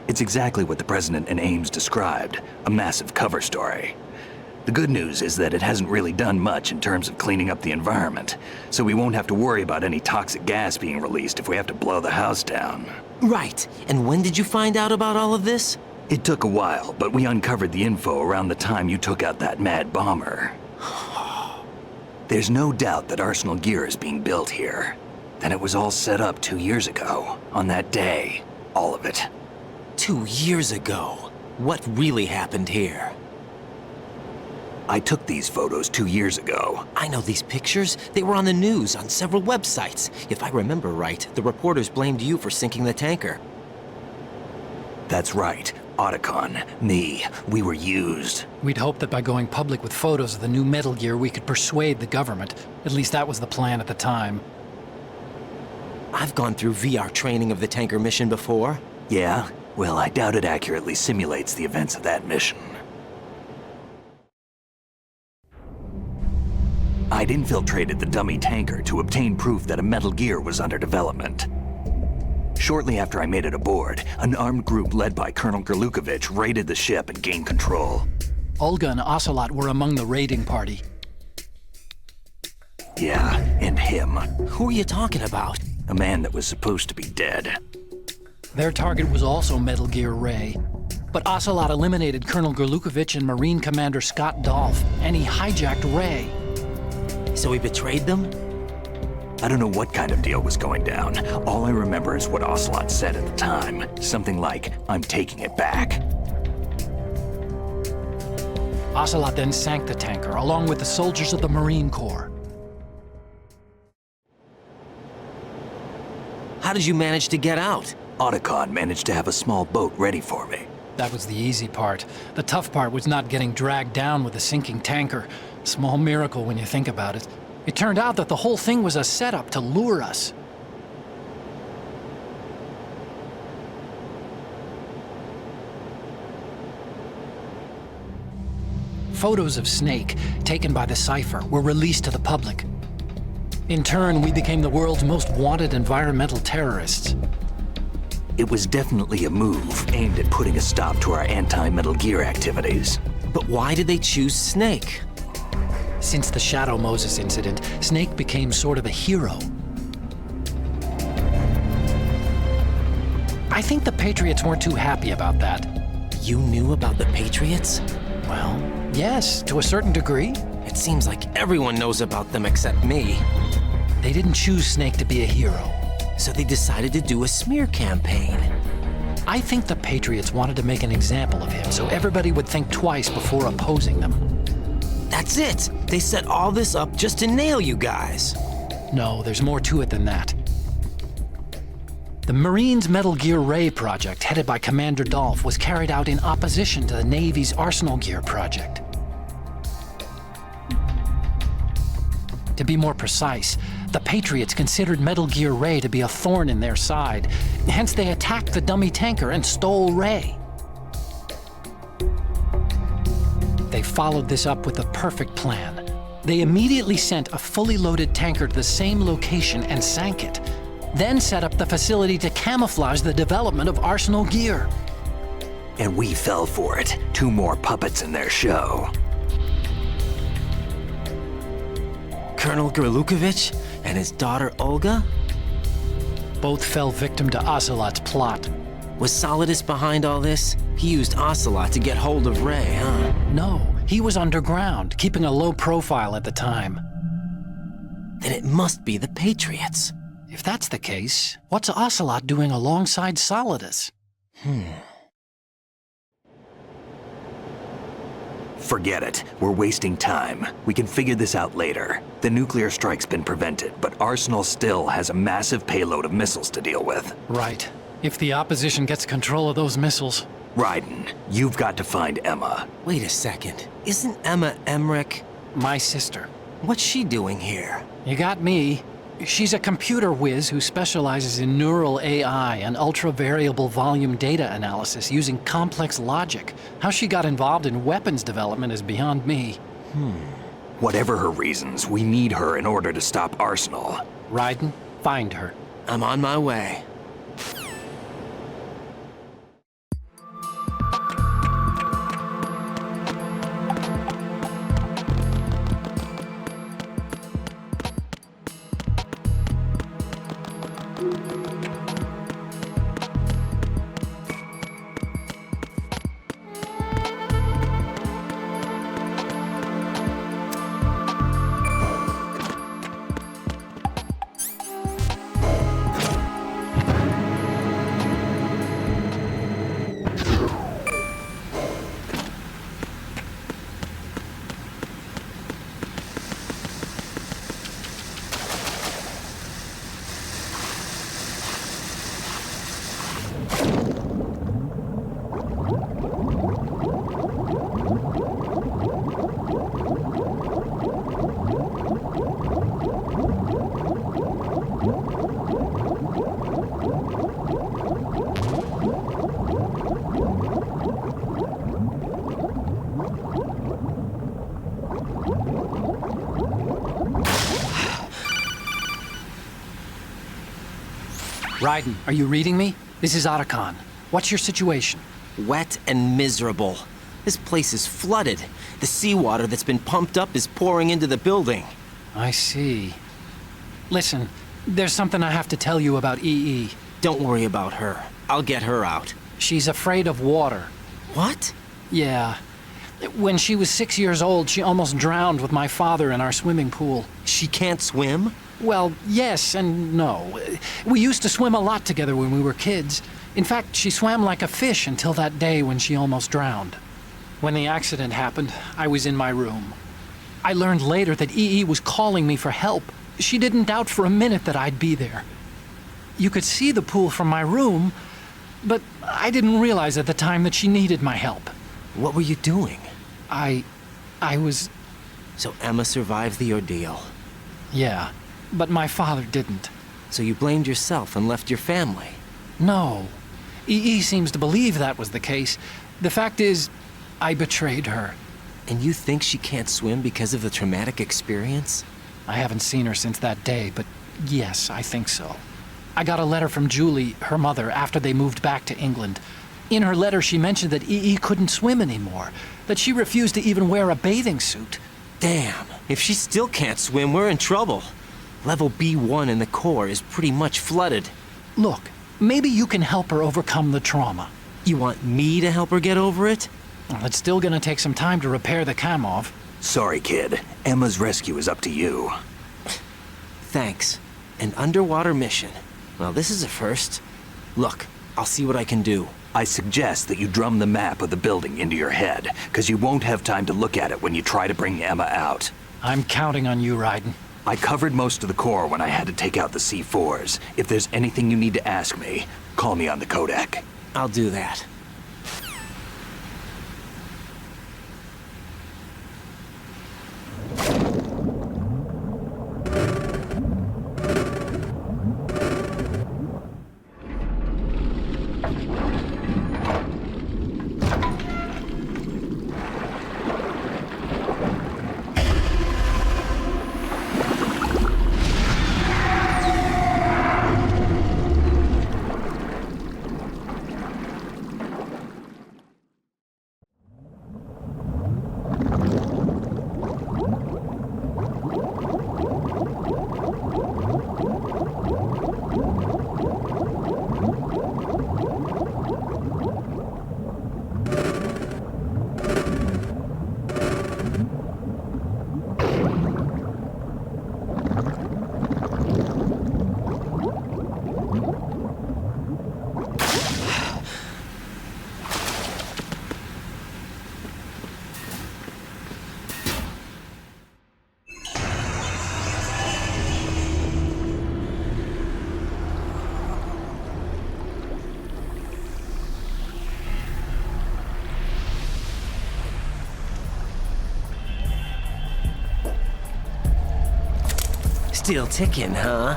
It's exactly what the President and Ames described, a massive cover story. The good news is that it hasn't really done much in terms of cleaning up the environment, so we won't have to worry about any toxic gas being released if we have to blow the house down. Right. And when did you find out about all of this? It took a while, but we uncovered the info around the time you took out that mad bomber. There's no doubt that Arsenal Gear is being built here. That it was all set up 2 years ago, on that day. All of it. 2 years ago? What really happened here? I took these photos 2 years ago. I know these pictures. They were on the news, on several websites. If I remember right, the reporters blamed you for sinking the tanker. That's right. Otacon, me, we were used. We'd hoped that by going public with photos of the new Metal Gear, we could persuade the government. At least that was the plan at the time. I've gone through VR training of the tanker mission before. Yeah? Well, I doubt it accurately simulates the events of that mission. I'd infiltrated the dummy tanker to obtain proof that a Metal Gear was under development. Shortly after I made it aboard, an armed group led by Colonel Gerlukovich raided the ship and gained control. Olga and Ocelot were among the raiding party. Yeah, and him. Who are you talking about? A man that was supposed to be dead. Their target was also Metal Gear Ray. But Ocelot eliminated Colonel Gerlukovich and Marine Commander Scott Dolph, and he hijacked Ray. So he betrayed them? I don't know what kind of deal was going down. All I remember is what Ocelot said at the time. Something like, "I'm taking it back." Ocelot then sank the tanker, along with the soldiers of the Marine Corps. How did you manage to get out? Otacon managed to have a small boat ready for me. That was the easy part. The tough part was not getting dragged down with a sinking tanker. Small miracle when you think about it. It turned out that the whole thing was a setup to lure us. Photos of Snake, taken by the Cypher, were released to the public. In turn, we became the world's most wanted environmental terrorists. It was definitely a move aimed at putting a stop to our anti-Metal Gear activities. But why did they choose Snake? Since the Shadow Moses incident, Snake became sort of a hero. I think the Patriots weren't too happy about that. You knew about the Patriots? Well, yes, to a certain degree. It seems like everyone knows about them except me. They didn't choose Snake to be a hero. So they decided to do a smear campaign. I think the Patriots wanted to make an example of him so everybody would think twice before opposing them. That's it! They set all this up just to nail you guys. No, there's more to it than that. The Marines' Metal Gear Ray project, headed by Commander Dolph, was carried out in opposition to the Navy's Arsenal Gear project. To be more precise, the Patriots considered Metal Gear Ray to be a thorn in their side. Hence, they attacked the dummy tanker and stole Ray. They followed this up with the perfect plan. They immediately sent a fully loaded tanker to the same location and sank it, then set up the facility to camouflage the development of Arsenal Gear. And we fell for it. 2 more puppets in their show. Colonel Gerlukovich and his daughter Olga? Both fell victim to Ocelot's plot. Was Solidus behind all this? He used Ocelot to get hold of Ray, huh? No, he was underground, keeping a low profile at the time. Then it must be the Patriots. If that's the case, what's Ocelot doing alongside Solidus? Forget it. We're wasting time. We can figure this out later. The nuclear strike's been prevented, but Arsenal still has a massive payload of missiles to deal with. Right. If the opposition gets control of those missiles. Raiden, you've got to find Emma. Wait a second. Isn't Emma Emmerich my sister? What's she doing here? You got me. She's a computer whiz who specializes in neural AI and ultra-variable volume data analysis using complex logic. How she got involved in weapons development is beyond me. Whatever her reasons, we need her in order to stop Arsenal. Raiden, find her. I'm on my way. Raiden, are you reading me? This is Otacon. What's your situation? Wet and miserable. This place is flooded. The seawater that's been pumped up is pouring into the building. I see. Listen, there's something I have to tell you about EE. Don't worry about her. I'll get her out. She's afraid of water. What? Yeah. When she was 6 years old, she almost drowned with my father in our swimming pool. She can't swim? Well, yes and no. We used to swim a lot together when we were kids. In fact, she swam like a fish until that day when she almost drowned. When the accident happened, I was in my room. I learned later that EE was calling me for help. She didn't doubt for a minute that I'd be there. You could see the pool from my room, but I didn't realize at the time that she needed my help. What were you doing? I was... So Emma survived the ordeal? Yeah, but my father didn't. So you blamed yourself and left your family? No. EE seems to believe that was the case. The fact is, I betrayed her. And you think she can't swim because of the traumatic experience? I haven't seen her since that day, but yes, I think so. I got a letter from Julie, her mother, after they moved back to England. In her letter, she mentioned that EE couldn't swim anymore, that she refused to even wear a bathing suit. Damn, if she still can't swim, we're in trouble. Level B1 in the core is pretty much flooded. Look, maybe you can help her overcome the trauma. You want me to help her get over it? Well, it's still gonna take some time to repair the Kamov. Sorry, kid. Emma's rescue is up to you. Thanks. An underwater mission. Well, this is a first. Look, I'll see what I can do. I suggest that you drum the map of the building into your head, because you won't have time to look at it when you try to bring Emma out. I'm counting on you, Raiden. I covered most of the core when I had to take out the C4s. If there's anything you need to ask me, call me on the codec. I'll do that. Still ticking, huh?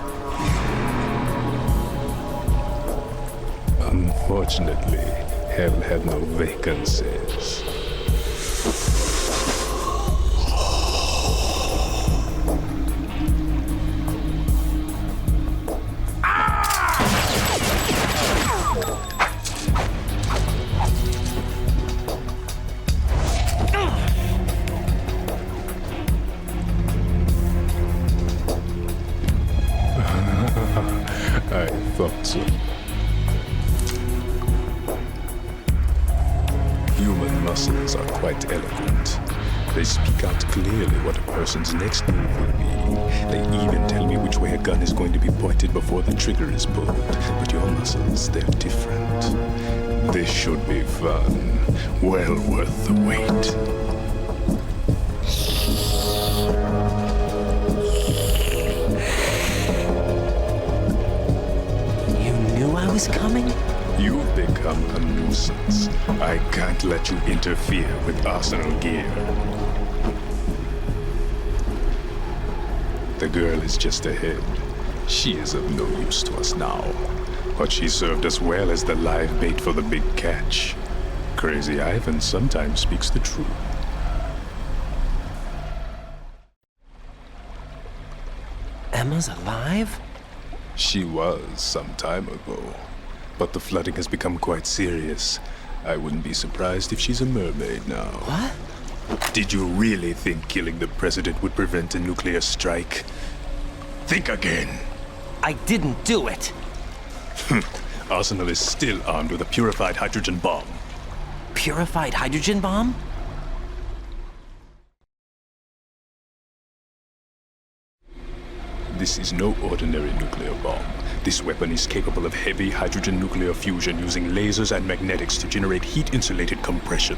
Unfortunately, hell had no vacancies. I thought so. Human muscles are quite eloquent. They speak out clearly what a person's next move will be. They even tell me which way a gun is going to be pointed before the trigger is pulled. But your muscles, they're different. This should be fun. Well worth the wait. I was coming? You've become a nuisance. I can't let you interfere with arsenal gear. The girl is just ahead. She is of no use to us now. But she served us well as the live bait for the big catch. Crazy Ivan sometimes speaks the truth. Emma's alive? She was some time ago. But the flooding has become quite serious. I wouldn't be surprised if she's a mermaid now. What? Did you really think killing the president would prevent a nuclear strike? Think again. I didn't do it. Arsenal is still armed with a purified hydrogen bomb. Purified hydrogen bomb? This is no ordinary nuclear bomb. This weapon is capable of heavy hydrogen nuclear fusion using lasers and magnetics to generate heat-insulated compression.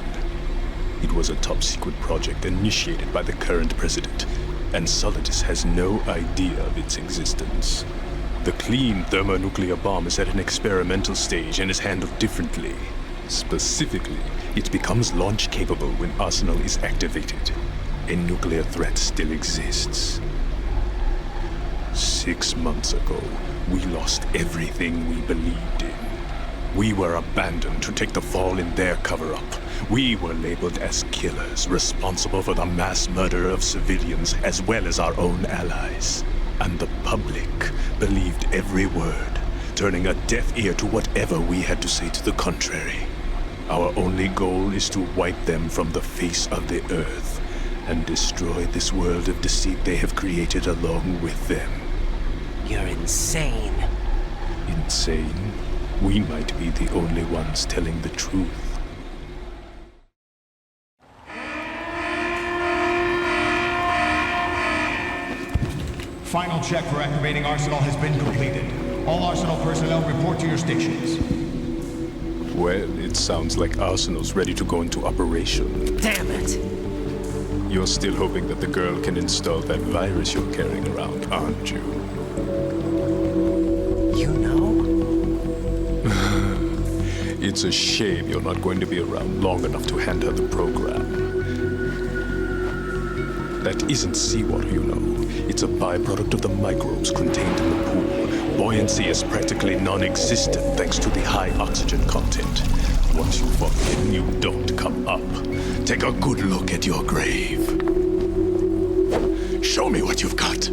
It was a top-secret project initiated by the current president, and Solidus has no idea of its existence. The clean thermonuclear bomb is at an experimental stage and is handled differently. Specifically, it becomes launch-capable when Arsenal is activated. A nuclear threat still exists. 6 months ago, we lost everything we believed in. We were abandoned to take the fall in their cover-up. We were labeled as killers, responsible for the mass murder of civilians as well as our own allies. And the public believed every word, turning a deaf ear to whatever we had to say to the contrary. Our only goal is to wipe them from the face of the earth and destroy this world of deceit they have created along with them. You're insane. Insane? We might be the only ones telling the truth. Final check for activating Arsenal has been completed. All Arsenal personnel report to your stations. Well, it sounds like Arsenal's ready to go into operation. Damn it! You're still hoping that the girl can install that virus you're carrying around, aren't you? You know? It's a shame you're not going to be around long enough to hand her the program. That isn't seawater, you know. It's a byproduct of the microbes contained in the pool. Buoyancy is practically non-existent thanks to the high oxygen content. Once you fall in, you don't come up. Take a good look at your grave. Show me what you've got.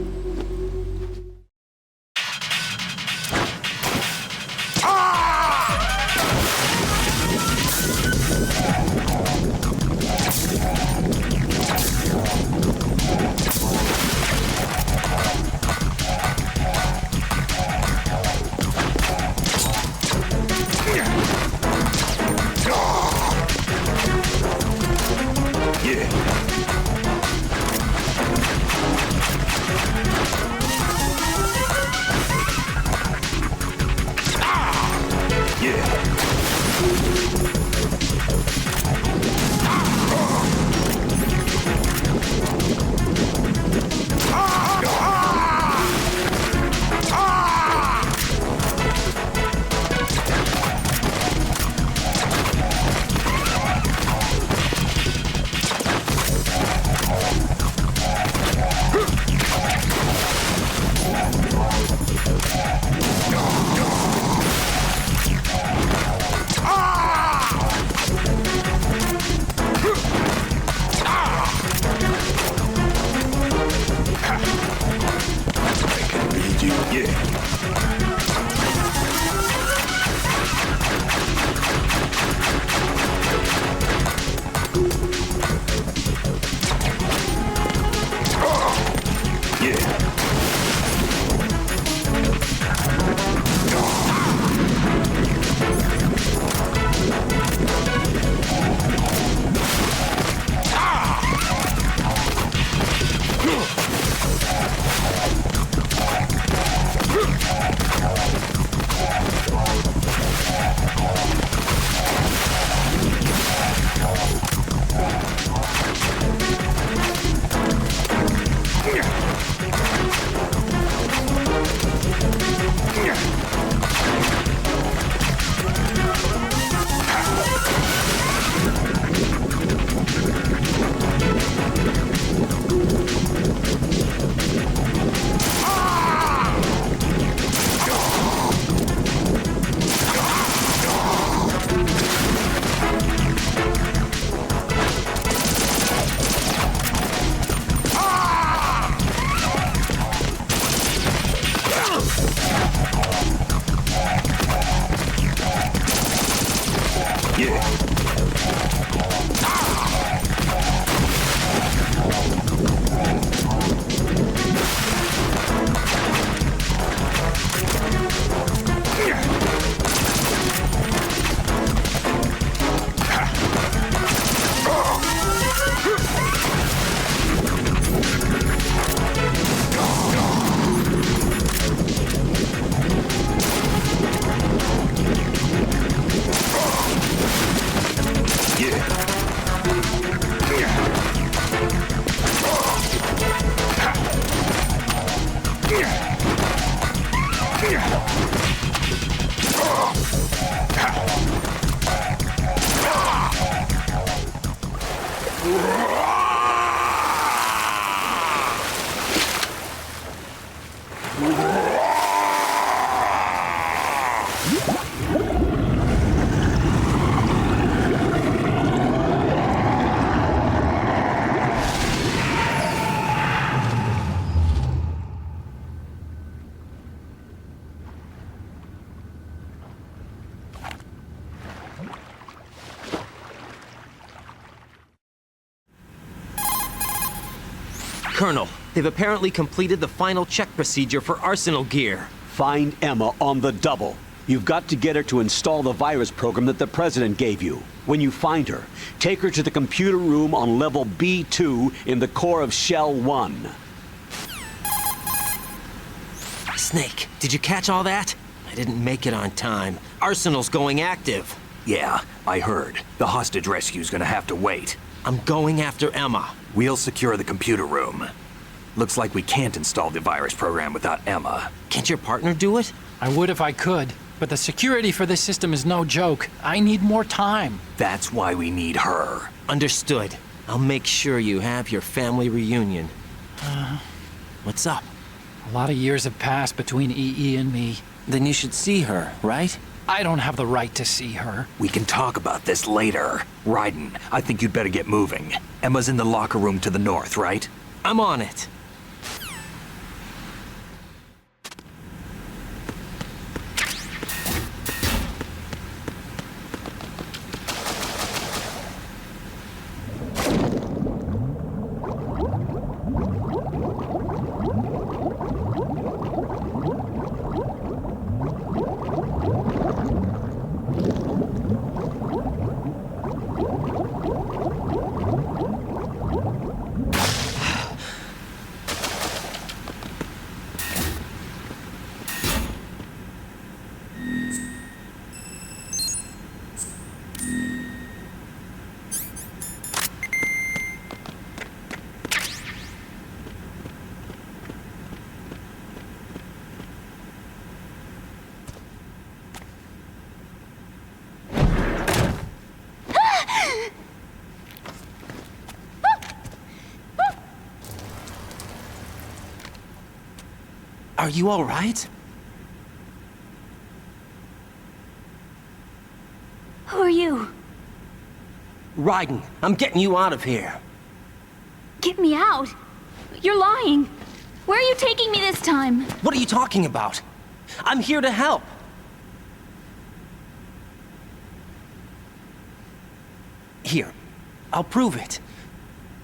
Colonel, they've apparently completed the final check procedure for arsenal gear. Find Emma on the double. You've got to get her to install the virus program that the President gave you. When you find her, take her to the computer room on level B2 in the core of Shell 1. Snake, did you catch all that? I didn't make it on time. Arsenal's going active. Yeah, I heard. The hostage rescue's gonna have to wait. I'm going after Emma. We'll secure the computer room. Looks like we can't install the virus program without Emma. Can't your partner do it? I would if I could, but the security for this system is no joke. I need more time. That's why we need her. Understood. I'll make sure you have your family reunion. What's up? A lot of years have passed between EE and me. Then you should see her, right? I don't have the right to see her. We can talk about this later. Raiden, I think you'd better get moving. Emma's in the locker room to the north, right? I'm on it. Are you all right? Who are you? Raiden, I'm getting you out of here. Get me out. You're lying. Where are you taking me this time? What are you talking about? I'm here to help. Here, I'll prove it.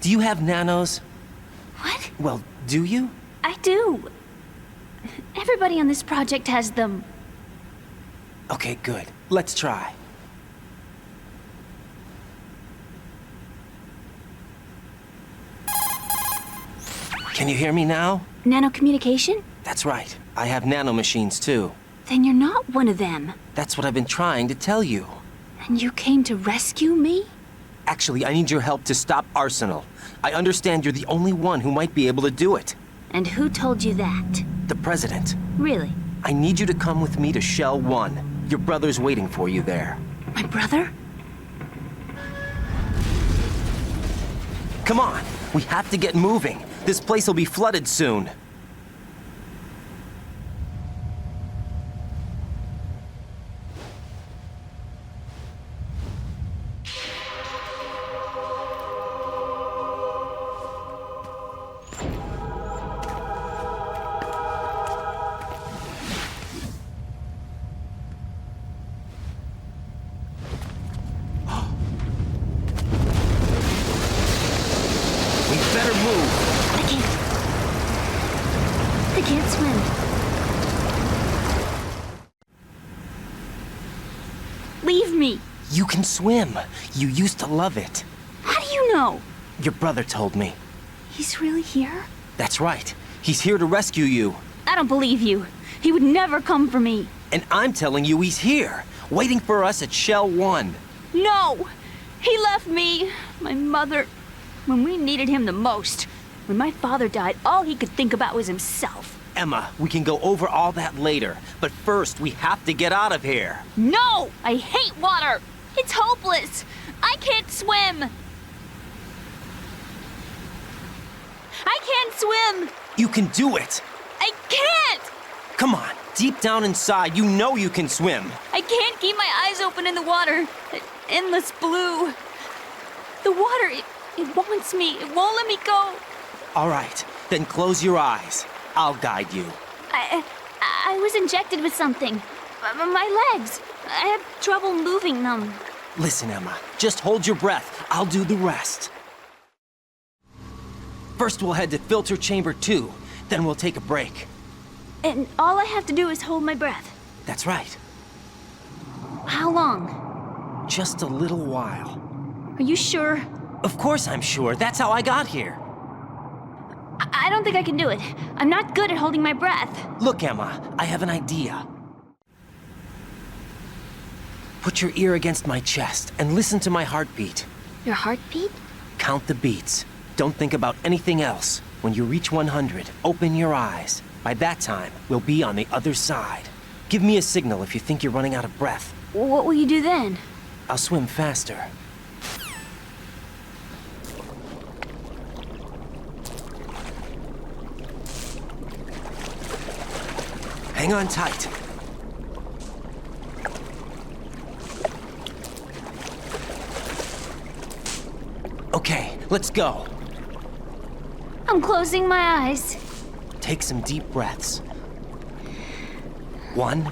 Do you have nanos? What? Well, do you? I do. Everybody on this project has them. Okay, good. Let's try. Can you hear me now? Nanocommunication? That's right. I have nanomachines too. Then you're not one of them. That's what I've been trying to tell you. And you came to rescue me? Actually, I need your help to stop Arsenal. I understand you're the only one who might be able to do it. And who told you that? The President. Really? I need you to come with me to Shell 1. Your brother's waiting for you there. My brother? Come on, we have to get moving. This place will be flooded soon. You can swim. You used to love it. How do you know? Your brother told me. He's really here? That's right. He's here to rescue you. I don't believe you. He would never come for me. And I'm telling you he's here, waiting for us at Shell 1. No! He left me, my mother, when we needed him the most. When my father died, all he could think about was himself. Emma, we can go over all that later. But first, we have to get out of here. No! I hate water! It's hopeless! I can't swim! I can't swim! You can do it! I can't! Come on, deep down inside, you know you can swim. I can't keep my eyes open in the water. Endless blue. The water, it wants me. It won't let me go. All right, then close your eyes. I'll guide you. I was injected with something. My legs. I have trouble moving them. Listen, Emma, just hold your breath. I'll do the rest. First we'll head to filter chamber 2, then we'll take a break. And all I have to do is hold my breath. That's right. How long? Just a little while. Are you sure? Of course I'm sure. That's how I got here. I don't think I can do it. I'm not good at holding my breath. Look, Emma, I have an idea. Put your ear against my chest and listen to my heartbeat. Your heartbeat? Count the beats. Don't think about anything else. When you reach 100, open your eyes. By that time, we'll be on the other side. Give me a signal if you think you're running out of breath. What will you do then? I'll swim faster. Hang on tight. Okay, let's go. I'm closing my eyes. Take some deep breaths. 1,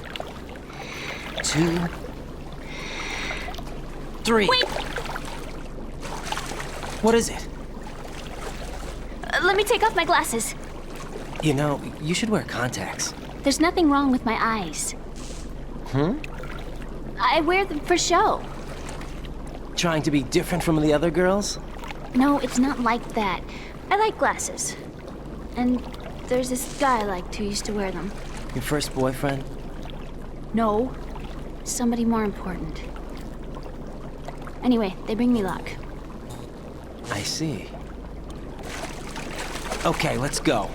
2, 3. Wait! What is it? Let me take off my glasses. You know, you should wear contacts. There's nothing wrong with my eyes. Hmm? I wear them for show. Trying to be different from the other girls? No, it's not like that. I like glasses. And there's this guy I liked who used to wear them. Your first boyfriend? No. Somebody more important. Anyway, they bring me luck. I see. Okay, let's go.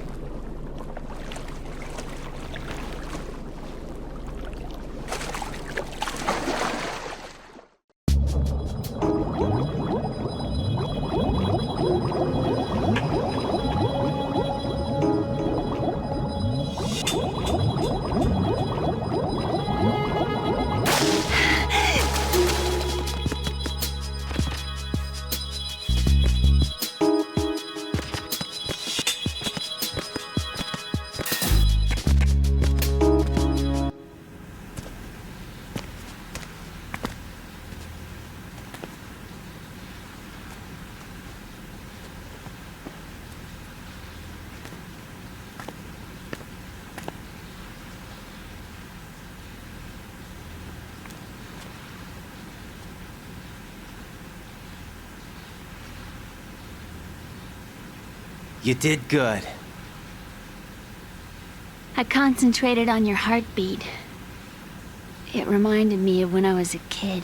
You did good. I concentrated on your heartbeat. It reminded me of when I was a kid.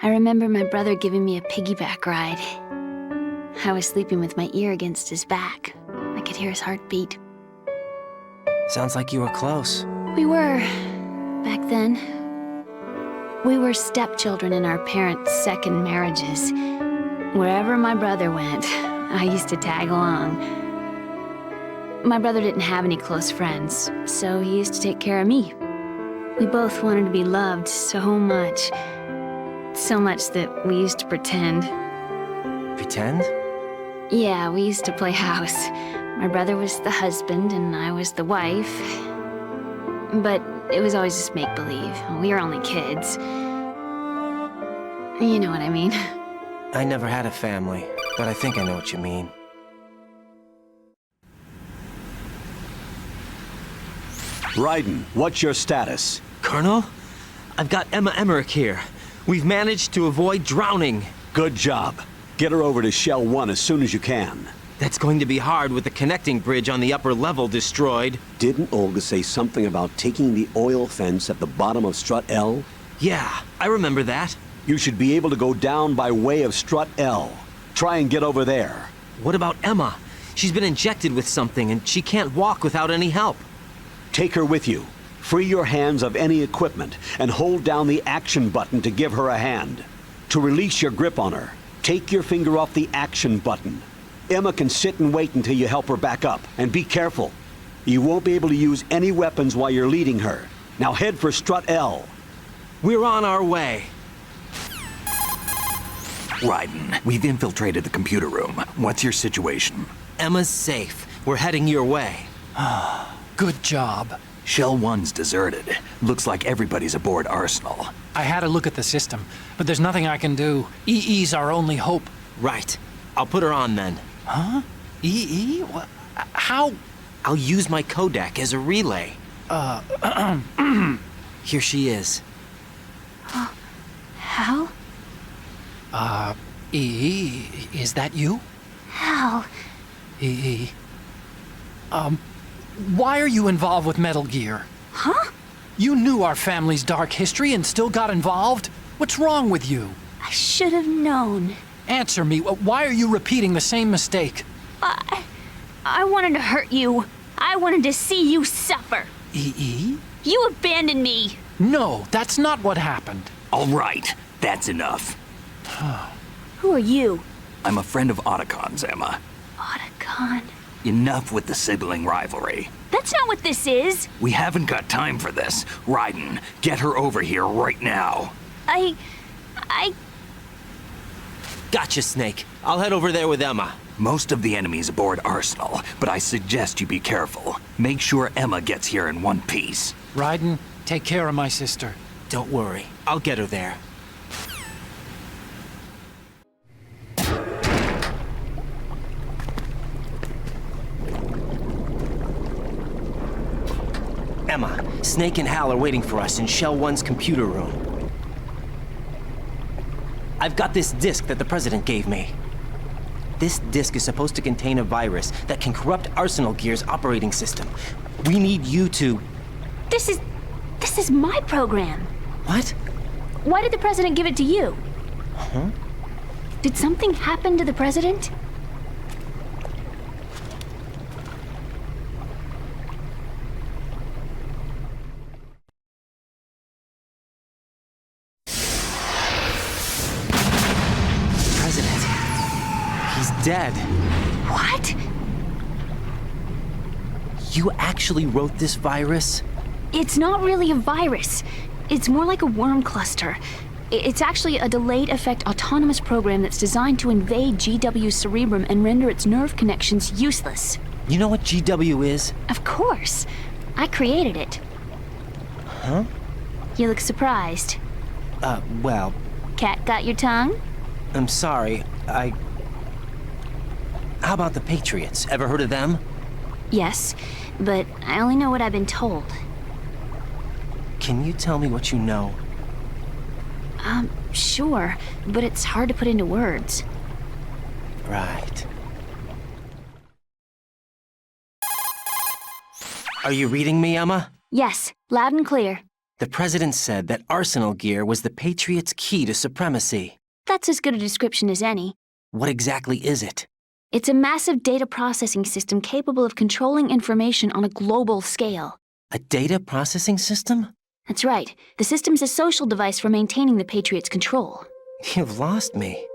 I remember my brother giving me a piggyback ride. I was sleeping with my ear against his back. I could hear his heartbeat. Sounds like you were close. We were, back then. We were stepchildren in our parents' second marriages. Wherever my brother went, I used to tag along. My brother didn't have any close friends, so he used to take care of me. We both wanted to be loved so much. So much that we used to pretend. Pretend? Yeah, we used to play house. My brother was the husband and I was the wife. But it was always just make-believe. We were only kids. You know what I mean. I never had a family, but I think I know what you mean. Raiden, what's your status? Colonel? I've got Emma Emmerich here. We've managed to avoid drowning. Good job. Get her over to Shell 1 as soon as you can. That's going to be hard with the connecting bridge on the upper level destroyed. Didn't Olga say something about taking the oil fence at the bottom of Strut L? Yeah, I remember that. You should be able to go down by way of Strut L. Try and get over there. What about Emma? She's been injected with something and she can't walk without any help. Take her with you. Free your hands of any equipment and hold down the action button to give her a hand. To release your grip on her, take your finger off the action button. Emma can sit and wait until you help her back up. And be careful. You won't be able to use any weapons while you're leading her. Now head for Strut L. We're on our way. Raiden, we've infiltrated the computer room. What's your situation? Emma's safe. We're heading your way. Good job. Shell 1's deserted. Looks like everybody's aboard Arsenal. I had a look at the system, but there's nothing I can do. EE's our only hope. Right. I'll put her on then. Huh? EE? How? I'll use my Kodak as a relay. Here she is. Hal? EE, is that you? Hal. EE. Why are you involved with Metal Gear? Huh? You knew our family's dark history and still got involved? What's wrong with you? I should have known. Answer me. Why are you repeating the same mistake? I wanted to hurt you. I wanted to see you suffer. EE? You abandoned me. No, that's not what happened. All right, that's enough. Who are you? I'm a friend of Otacon's, Emma. Otacon. Enough with the sibling rivalry. That's not what this is. We haven't got time for this. Raiden, get her over here right now. I... Gotcha, Snake. I'll head over there with Emma. Most of the enemy's aboard Arsenal, but I suggest you be careful. Make sure Emma gets here in one piece. Raiden, take care of my sister. Don't worry. I'll get her there. Emma, Snake and Hal are waiting for us in Shell 1's computer room. I've got this disk that the President gave me. This disk is supposed to contain a virus that can corrupt Arsenal Gear's operating system. We need you to... This is my program. What? Why did the President give it to you? Huh? Did something happen to the President? He's dead. What? You actually wrote this virus? It's not really a virus. It's more like a worm cluster. It's actually a delayed effect autonomous program that's designed to invade GW's cerebrum and render its nerve connections useless. You know what GW is? Of course. I created it. Huh? You look surprised. Well... Cat got your tongue? I'm sorry, How about the Patriots? Ever heard of them? Yes, but I only know what I've been told. Can you tell me what you know? Sure, but it's hard to put into words. Right. Are you reading me, Emma? Yes, loud and clear. The President said that Arsenal Gear was the Patriots' key to supremacy. That's as good a description as any. What exactly is it? It's a massive data processing system capable of controlling information on a global scale. A data processing system? That's right. The system's a social device for maintaining the Patriots' control. You've lost me.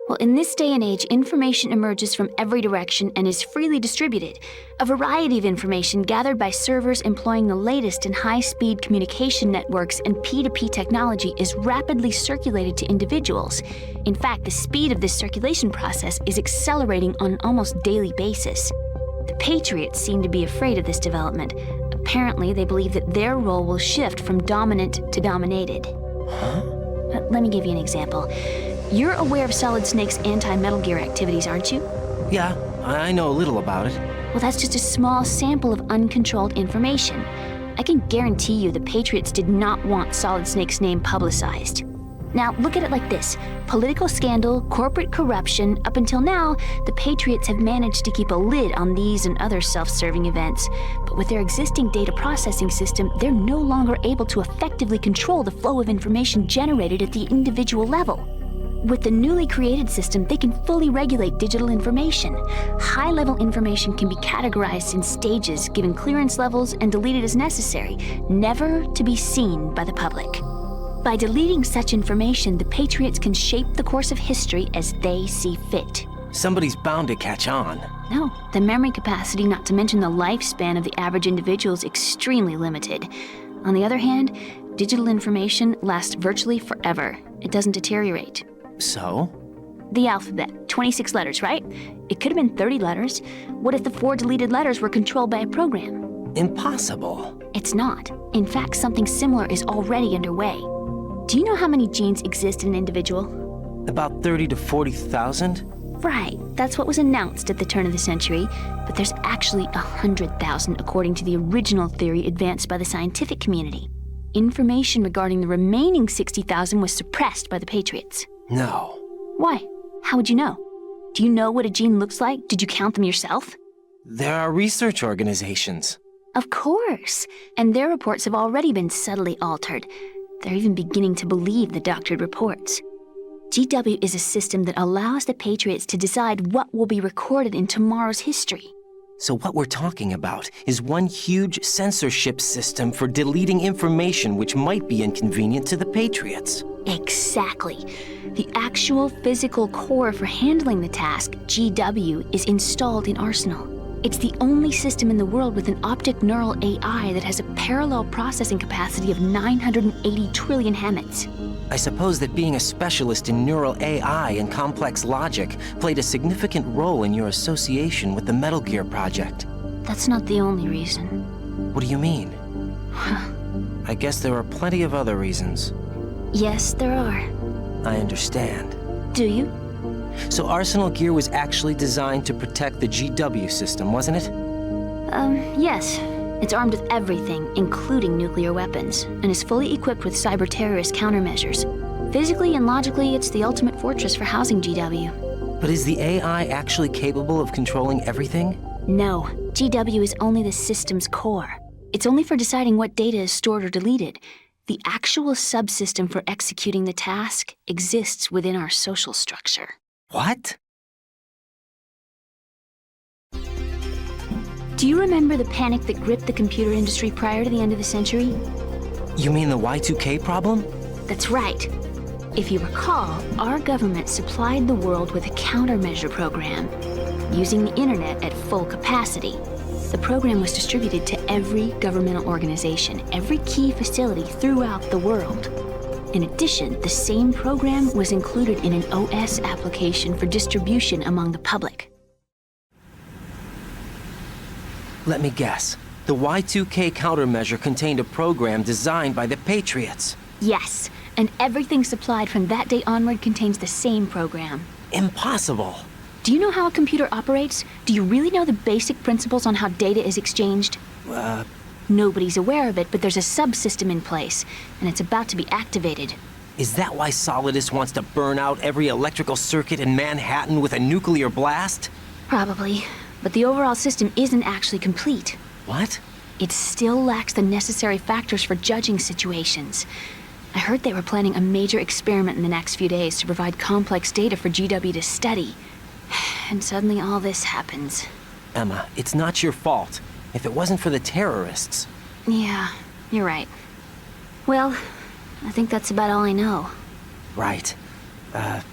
Well, in this day and age, information emerges from every direction and is freely distributed. A variety of information gathered by servers employing the latest in high-speed communication networks and P2P technology is rapidly circulated to individuals. In fact, the speed of this circulation process is accelerating on an almost daily basis. The Patriots seem to be afraid of this development. Apparently, they believe that their role will shift from dominant to dominated. Huh? Let me give you an example. You're aware of Solid Snake's anti-Metal Gear activities, aren't you? Yeah, I know a little about it. Well, that's just a small sample of uncontrolled information. I can guarantee you the Patriots did not want Solid Snake's name publicized. Now, look at it like this. Political scandal, corporate corruption, up until now, the Patriots have managed to keep a lid on these and other self-serving events. But with their existing data processing system, they're no longer able to effectively control the flow of information generated at the individual level. With the newly created system, they can fully regulate digital information. High-level information can be categorized in stages, given clearance levels, and deleted as necessary, never to be seen by the public. By deleting such information, the Patriots can shape the course of history as they see fit. Somebody's bound to catch on. No, the memory capacity, not to mention the lifespan of the average individual, is extremely limited. On the other hand, digital information lasts virtually forever. It doesn't deteriorate. So? The alphabet, 26 letters, right? It could have been 30 letters. What if the 4 deleted letters were controlled by a program? Impossible. It's not. In fact, something similar is already underway. Do you know how many genes exist in an individual? About 30 to 40,000? Right, that's what was announced at the turn of the century, but there's actually 100,000 according to the original theory advanced by the scientific community. Information regarding the remaining 60,000 was suppressed by the Patriots. No. Why? How would you know? Do you know what a gene looks like? Did you count them yourself? There are research organizations. Of course, and their reports have already been subtly altered. They're even beginning to believe the doctored reports. GW is a system that allows the Patriots to decide what will be recorded in tomorrow's history. So what we're talking about is one huge censorship system for deleting information which might be inconvenient to the Patriots. Exactly. The actual physical core for handling the task, GW, is installed in Arsenal. It's the only system in the world with an optic neural AI that has a parallel processing capacity of 980 trillion Hammets. I suppose that being a specialist in neural AI and complex logic played a significant role in your association with the Metal Gear project. That's not the only reason. What do you mean? I guess there are plenty of other reasons. Yes, there are. I understand. Do you? So Arsenal Gear was actually designed to protect the GW system, wasn't it? Yes. It's armed with everything, including nuclear weapons, and is fully equipped with cyber-terrorist countermeasures. Physically and logically, it's the ultimate fortress for housing GW. But is the AI actually capable of controlling everything? No. GW is only the system's core. It's only for deciding what data is stored or deleted. The actual subsystem for executing the task exists within our social structure. What? Do you remember the panic that gripped the computer industry prior to the end of the century? You mean the Y2K problem? That's right. If you recall, our government supplied the world with a countermeasure program, using the internet at full capacity. The program was distributed to every governmental organization, every key facility throughout the world. In addition, the same program was included in an OS application for distribution among the public. Let me guess. The Y2K countermeasure contained a program designed by the Patriots. Yes, and everything supplied from that day onward contains the same program. Impossible. Do you know how a computer operates? Do you really know the basic principles on how data is exchanged? Nobody's aware of it, but there's a subsystem in place, and it's about to be activated. Is that why Solidus wants to burn out every electrical circuit in Manhattan with a nuclear blast? Probably, but the overall system isn't actually complete. What? It still lacks the necessary factors for judging situations. I heard they were planning a major experiment in the next few days to provide complex data for GW to study. And suddenly all this happens. Emma, it's not your fault. If it wasn't for the terrorists... Yeah, you're right. Well, I think that's about all I know. Right.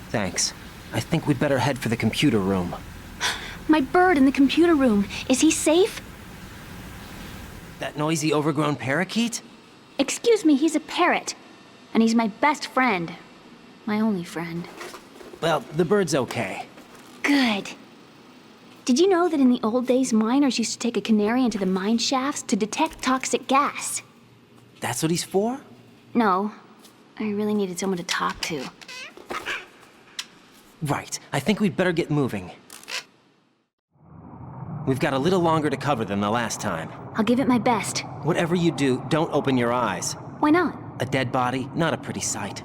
Thanks. I think we'd better head for the computer room. My bird in the computer room. Is he safe? That noisy, overgrown parakeet? Excuse me, he's a parrot. And he's my best friend. My only friend. Well, the bird's okay. Good. Did you know that in the old days, miners used to take a canary into the mine shafts to detect toxic gas? That's what he's for? No. I really needed someone to talk to. Right. I think we'd better get moving. We've got a little longer to cover than the last time. I'll give it my best. Whatever you do, don't open your eyes. Why not? A dead body, not a pretty sight.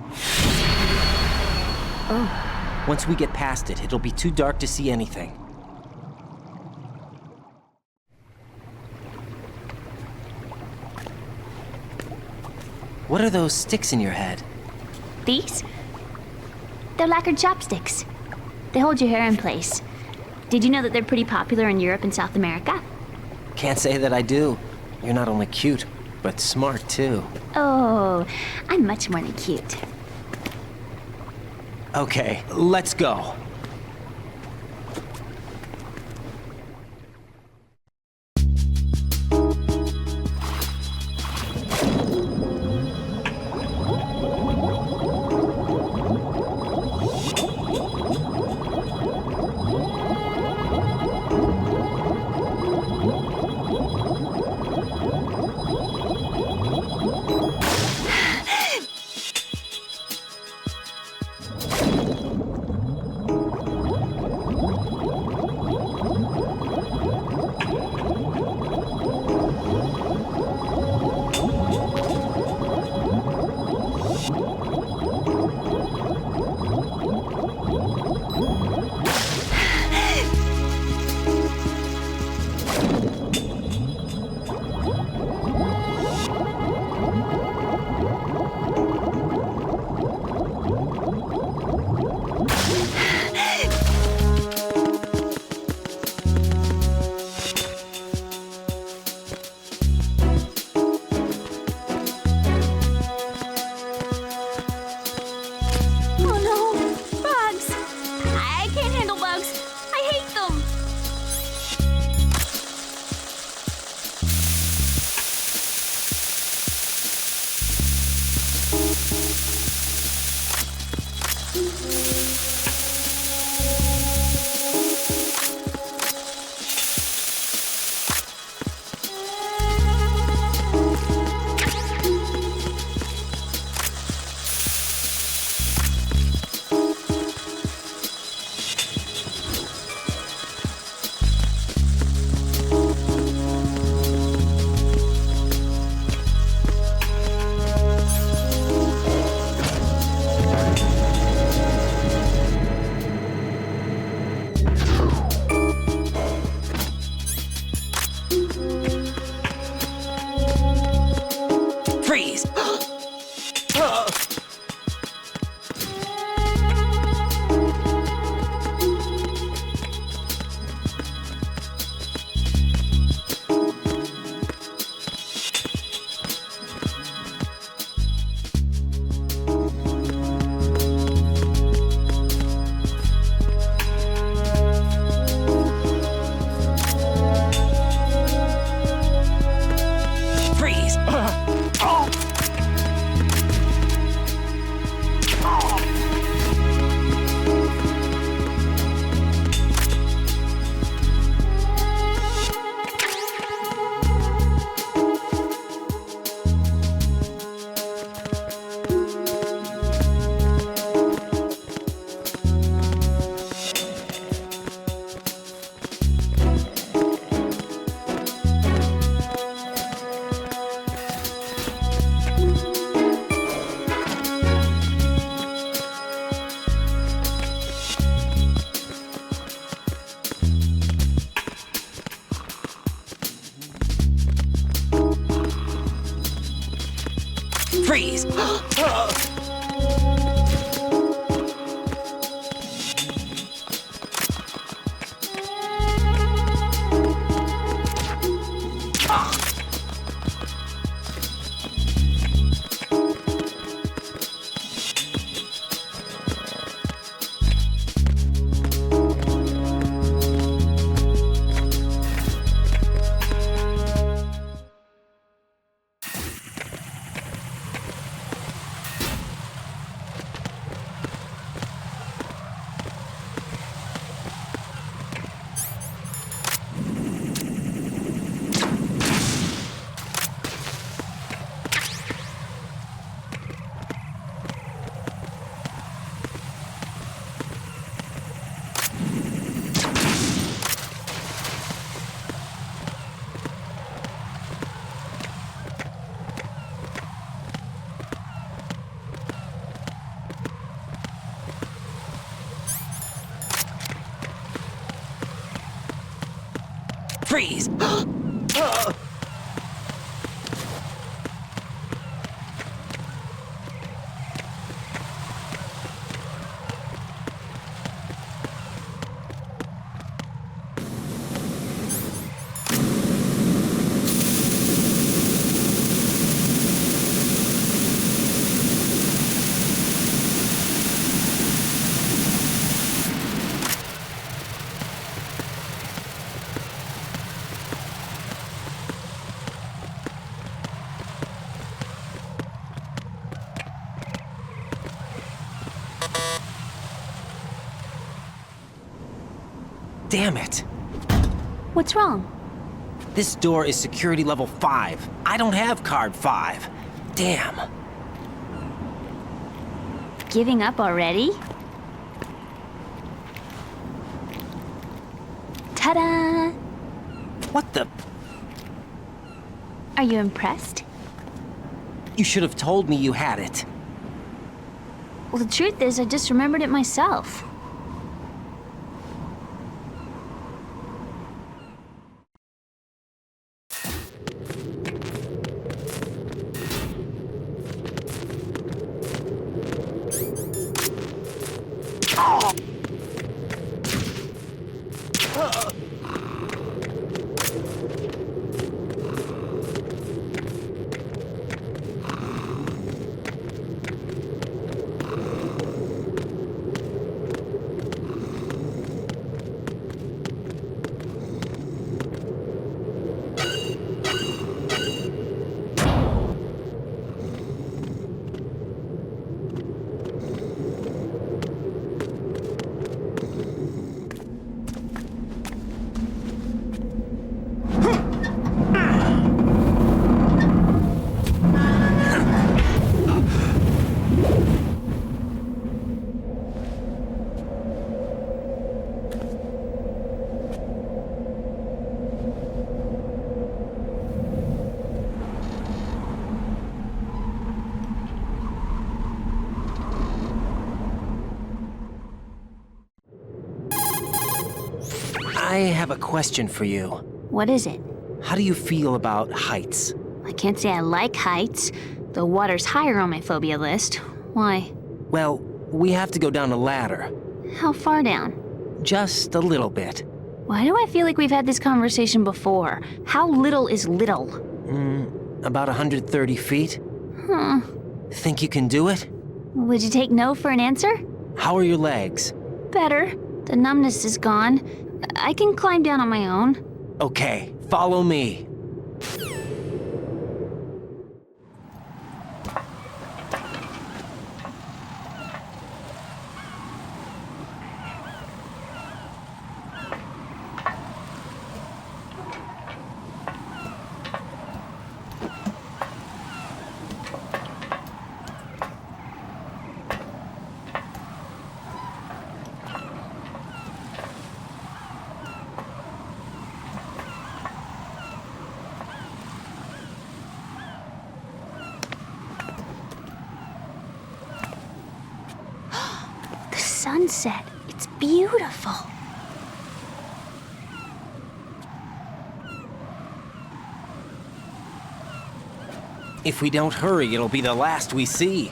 Oh. Once we get past it, it'll be too dark to see anything. What are those sticks in your head? These? They're lacquered chopsticks. They hold your hair in place. Did you know that they're pretty popular in Europe and South America? Can't say that I do. You're not only cute, but smart too. Oh, I'm much more than cute. Okay, let's go. Freeze! Freeze! Damn it. What's wrong? This door is security level 5. I don't have card 5. Damn. Giving up already? Ta-da! What the? Are you impressed? You should have told me you had it. Well, the truth is, I just remembered it myself. I have a question for you. What is it? How do you feel about heights? I can't say I like heights. The water's higher on my phobia list. Why? Well, we have to go down a ladder. How far down? Just a little bit. Why do I feel like we've had this conversation before? How little is little? About 130 feet. Huh. Think you can do it? Would you take no for an answer? How are your legs? Better. The numbness is gone. I can climb down on my own. Okay, follow me. Sunset. It's beautiful. If we don't hurry, it'll be the last we see.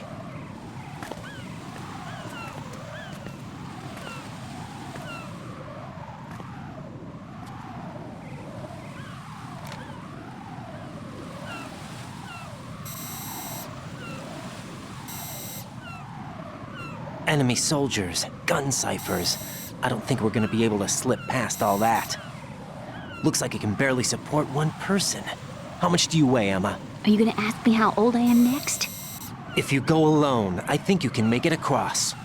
Enemy soldiers, gun ciphers. I don't think we're gonna be able to slip past all that. Looks like it can barely support one person. How much do you weigh, Emma? Are you gonna ask me how old I am next? If you go alone, I think you can make it across.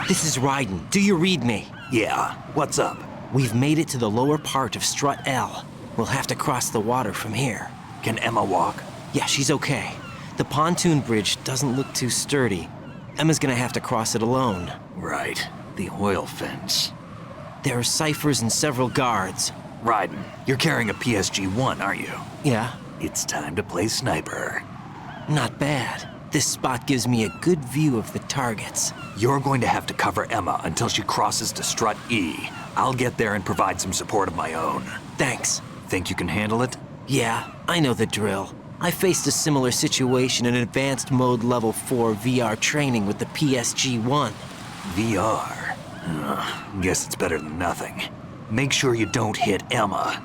This is Raiden. Do you read me? Yeah, what's up? We've made it to the lower part of Strut L. We'll have to cross the water from here. Can Emma walk? Yeah, she's okay. The pontoon bridge doesn't look too sturdy. Emma's gonna have to cross it alone. Right. The oil fence. There are ciphers and several guards. Raiden, you're carrying a PSG-1, aren't you? Yeah. It's time to play sniper. Not bad. This spot gives me a good view of the targets. You're going to have to cover Emma until she crosses to Strut E. I'll get there and provide some support of my own. Thanks. Think you can handle it? Yeah, I know the drill. I faced a similar situation in Advanced Mode Level 4 VR training with the PSG-1. VR? Guess it's better than nothing. Make sure you don't hit Emma.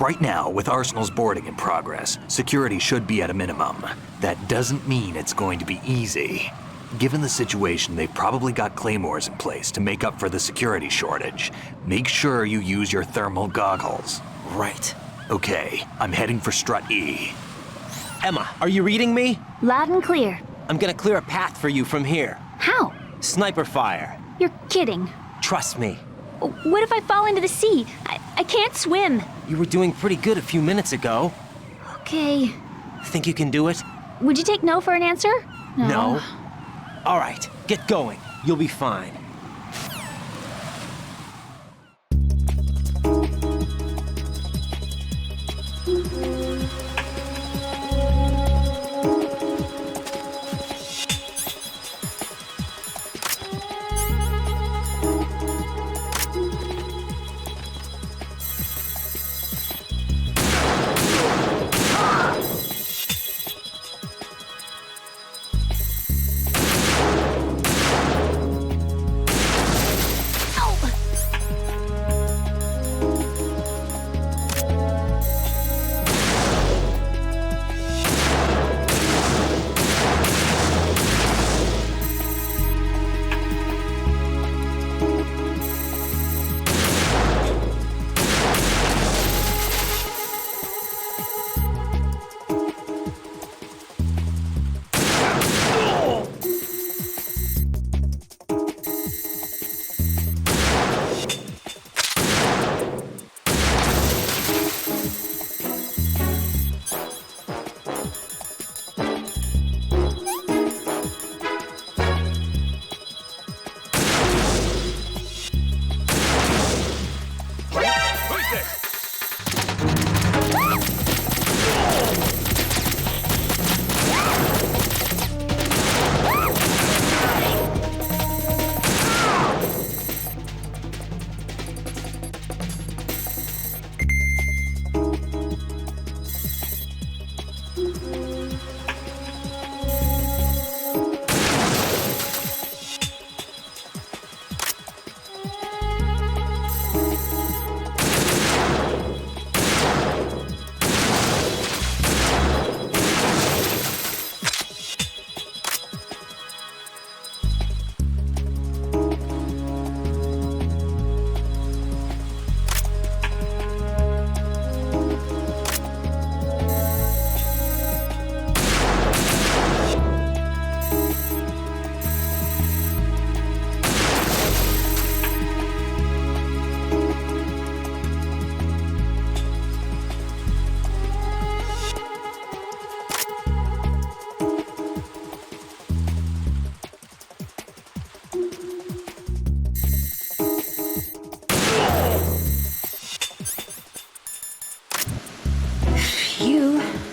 Right now, with Arsenal's boarding in progress, security should be at a minimum. That doesn't mean it's going to be easy. Given the situation, they've probably got claymores in place to make up for the security shortage. Make sure you use your thermal goggles. Right. Okay, I'm heading for Strut E. Emma, are you reading me? Loud and clear. I'm gonna clear a path for you from here. How? Sniper fire. You're kidding. Trust me. What if I fall into the sea? I can't swim. You were doing pretty good a few minutes ago. Okay. Think you can do it? Would you take no for an answer? No. All right, get going. You'll be fine.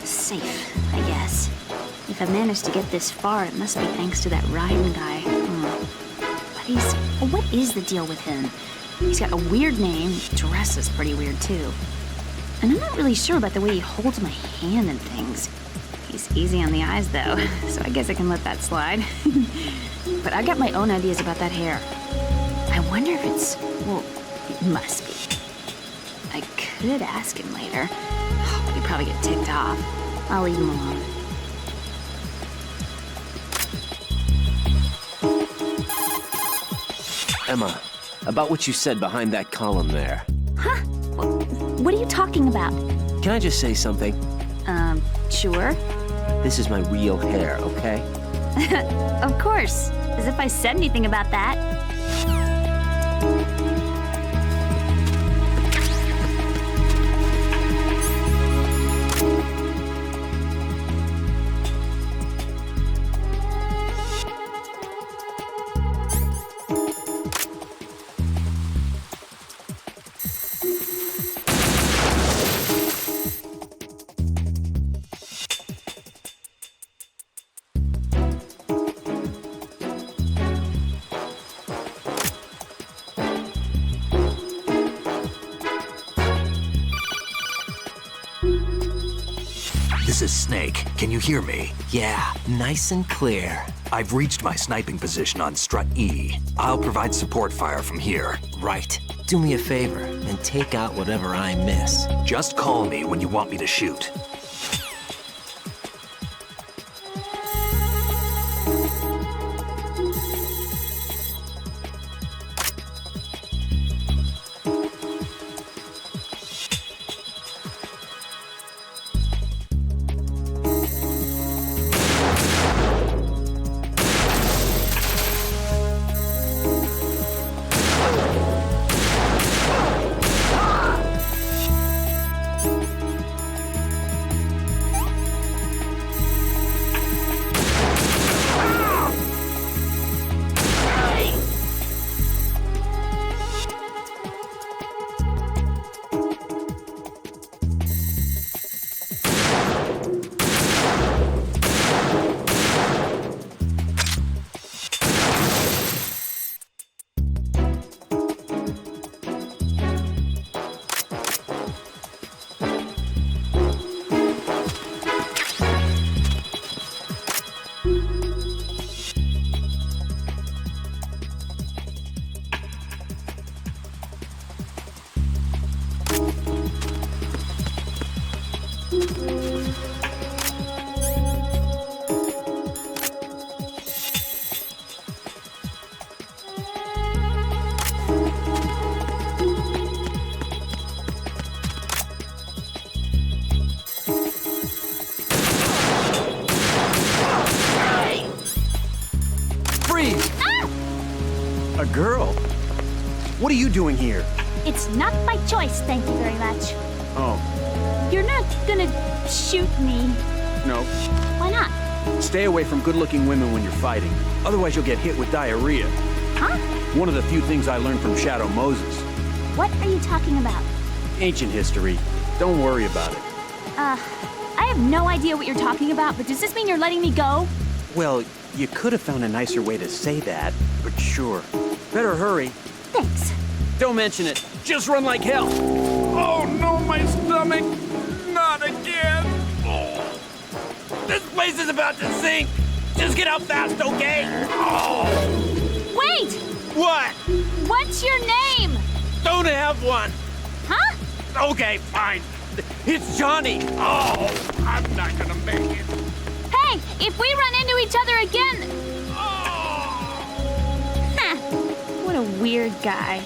Safe, I guess. If I've managed to get this far, it must be thanks to that Raiden guy. But what is the deal with him? He's got a weird name, dress is pretty weird too. And I'm not really sure about the way he holds my hand and things. He's easy on the eyes though, so I guess I can let that slide. But I got my own ideas about that hair. I wonder if it's, well, it must be. I could ask him later. But he'd probably get ticked off. I'll leave him alone. Emma, about what you said behind that column there. Huh? What are you talking about? Can I just say something? Sure. This is my real hair, okay? Of course. As if I said anything about that. This is Snake. Can you hear me? Yeah, nice and clear. I've reached my sniping position on Strut E. I'll provide support fire from here. Right. Do me a favor and take out whatever I miss. Just call me when you want me to shoot. A girl? What are you doing here? It's not my choice, thank you very much. Oh, You're not gonna shoot me. no. Why not? Stay away from good-looking women when you're fighting. Otherwise you'll get hit with diarrhea. Huh? One of the few things I learned from Shadow Moses. What are you talking about? Ancient history. Don't worry about it. I have no idea what you're talking about, but does this mean you're letting me go? Well, you could have found a nicer way to say that, but sure. Better hurry. Thanks. Don't mention it. Just run like hell. Oh no, my stomach! Not again! Oh. This place is about to sink! Just get out fast, okay? Oh. Wait! What? What's your name? Don't have one! Huh? Okay, fine. It's Johnny! Oh, I'm not gonna make it. Hey, if we run into each other again... Huh. What a weird guy.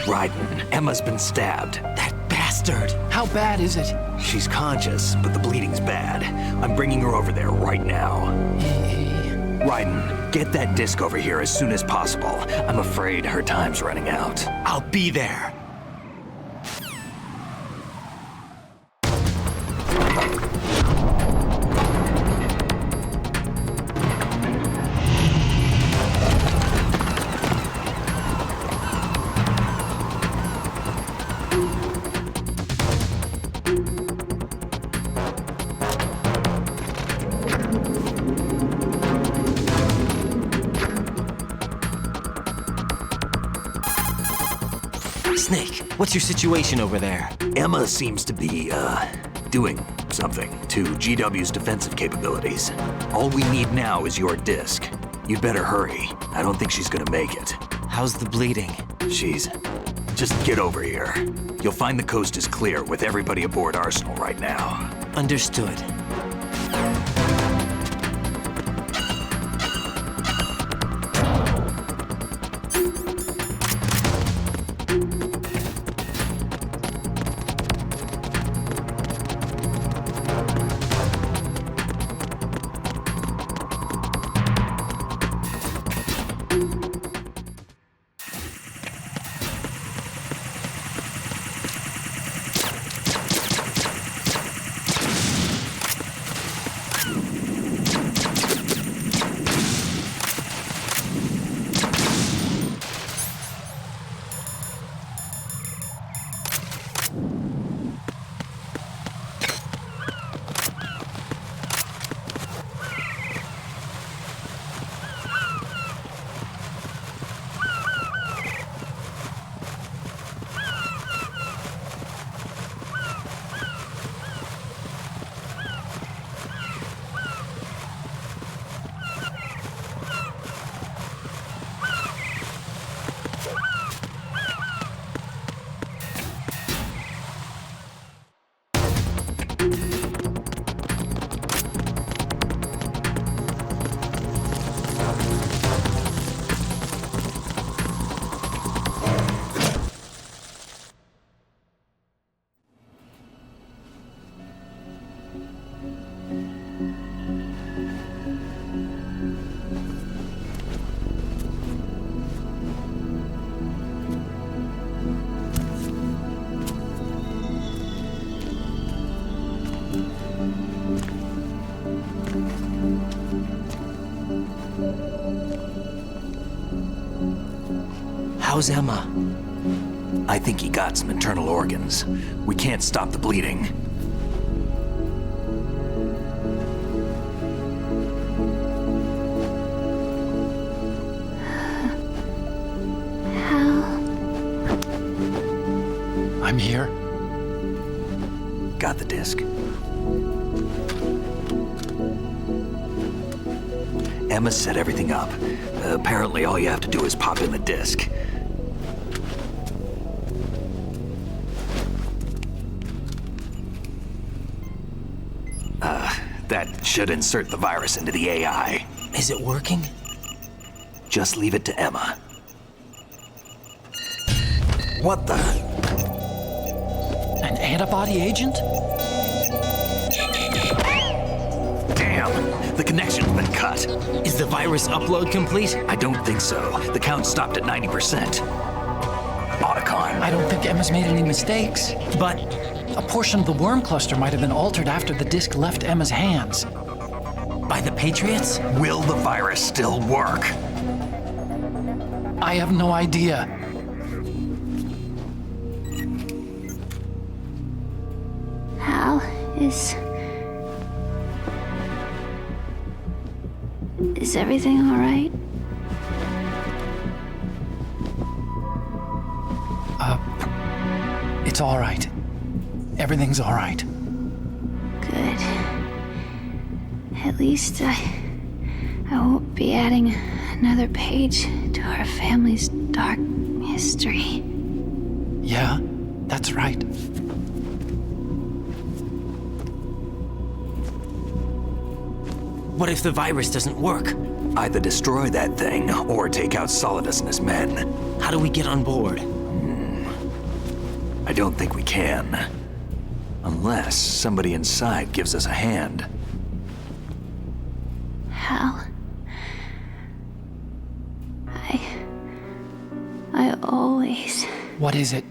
Raiden, Emma's been stabbed. That bastard! How bad is it? She's conscious, but the bleeding's bad. I'm bringing her over there right now. Raiden, get that disc over here as soon as possible. I'm afraid her time's running out. I'll be there. Snake, what's your situation over there? Emma seems to be, doing something to GW's defensive capabilities. All we need now is your disc. You'd better hurry. I don't think she's gonna make it. How's the bleeding? Just get over here. You'll find the coast is clear with everybody aboard Arsenal right now. Understood. How's Emma? I think he got some internal organs. We can't stop the bleeding. I'm here. Got the disc. Emma set everything up. Apparently all you have to do is pop in the disc. That should insert the virus into the AI. Is it working? Just leave it to Emma. What the? An antibody agent? Damn! The connection's been cut. Is the virus upload complete? I don't think so. The count stopped at 90%. Otacon. I don't think Emma's made any mistakes. But a portion of the worm cluster might have been altered after the disc left Emma's hands. By the Patriots? Will the virus still work? I have no idea. Hal, is everything all right? It's all right. Everything's all right. Good. At least I won't be adding another page to our family's dark history. Yeah, that's right. What if the virus doesn't work? Either destroy that thing, or take out Solidus and his men. How do we get on board? I don't think we can. Unless somebody inside gives us a hand. Hal. I always... What is it?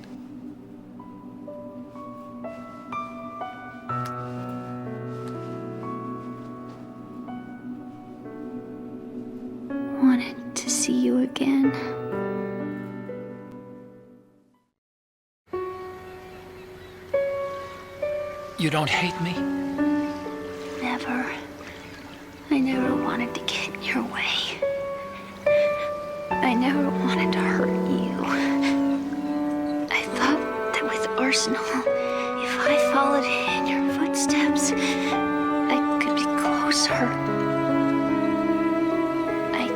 wanted to see you again. You don't hate me? Never. I never wanted to get in your way. I never wanted to hurt you. I thought that with Arsenal, if I followed in your footsteps, I could be closer. I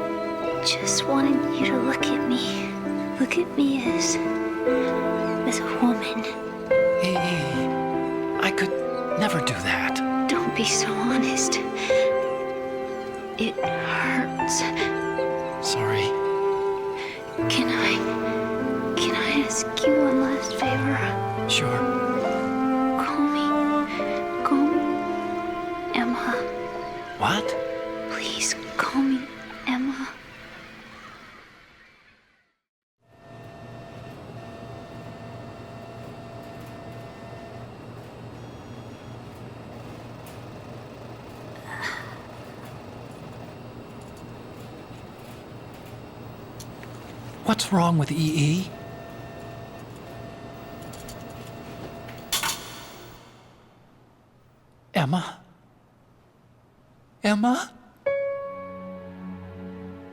just wanted you to look at me. Look at me as a woman. I could never do that. Don't be so honest. It hurts. Sorry. Can I ask you one last favor? Sure. Call me Emma. What? Please call me Emma. What's wrong with EE? Emma? Emma?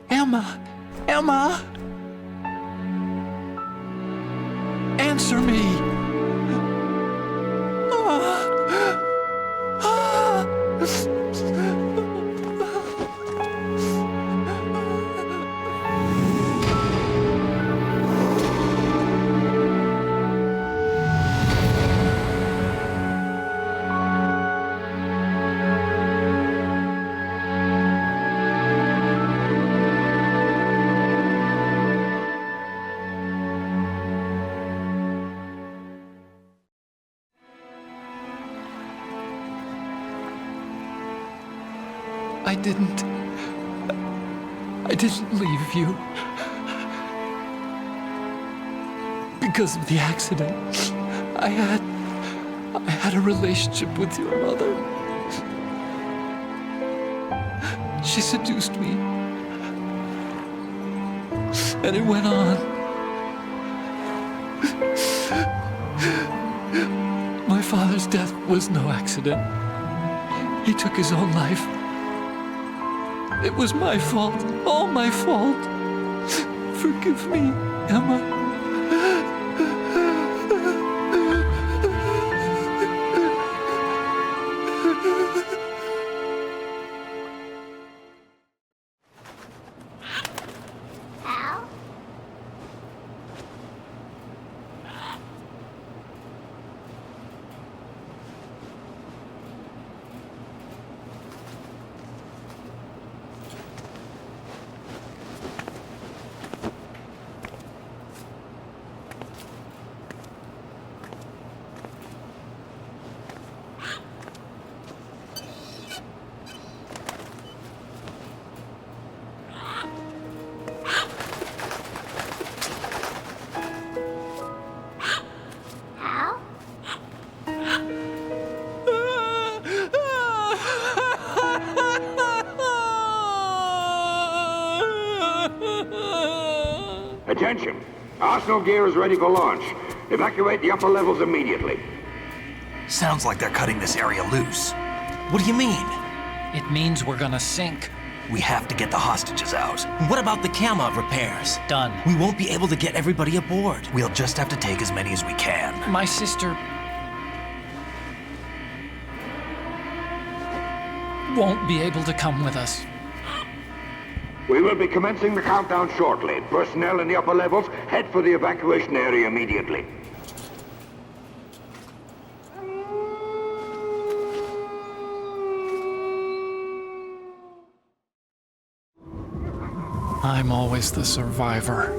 Emma? Emma? Answer me! I didn't leave you. Because of the accident, I had a relationship with your mother. She seduced me. And it went on. My father's death was no accident. He took his own life. It was my fault, all my fault. Forgive me, Emma. Attention! Arsenal gear is ready for launch. Evacuate the upper levels immediately. Sounds like they're cutting this area loose. What do you mean? It means we're gonna sink. We have to get the hostages out. What about the camo repairs? Done. We won't be able to get everybody aboard. We'll just have to take as many as we can. My sister won't be able to come with us. We will be commencing the countdown shortly. Personnel in the upper levels, head for the evacuation area immediately. I'm always the survivor.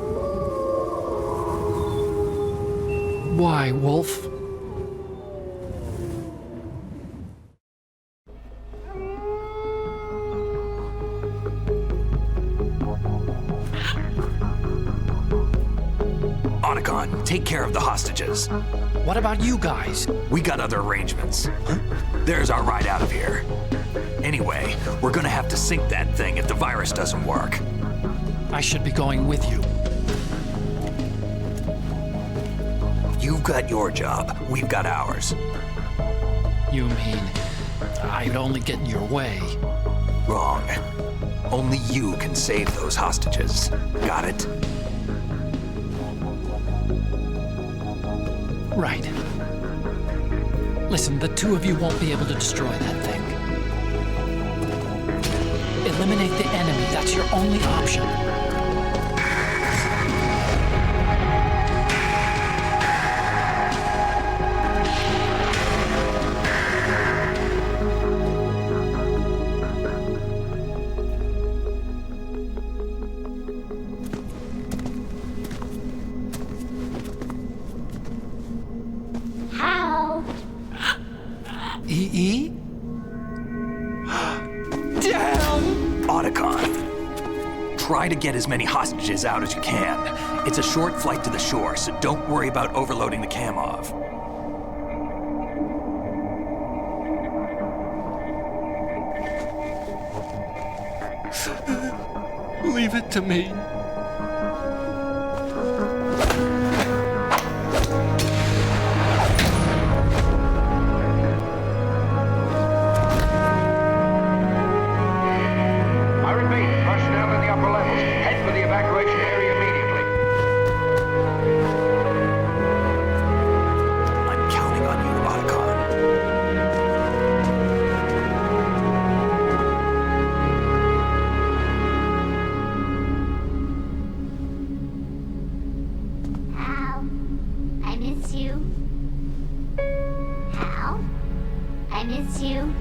Why, Wolf? Otacon, take care of the hostages. What about you guys? We got other arrangements. There's our ride out of here. Anyway, we're gonna have to sink that thing if the virus doesn't work. I should be going with you. You've got your job, we've got ours. You mean I'd only get in your way? Wrong. Only you can save those hostages. Got it? Right. Listen, the two of you won't be able to destroy that thing. Eliminate the enemy. That's your only option. How? E.E.? Damn! Otacon, try to get as many hostages out as you can. It's a short flight to the shore, so don't worry about overloading the Kamov. Leave it to me. I repeat, personnel in the upper levels, head for the evacuation area immediately. I'm counting on you, Otacon. Hal, I miss you. Hal, I miss you.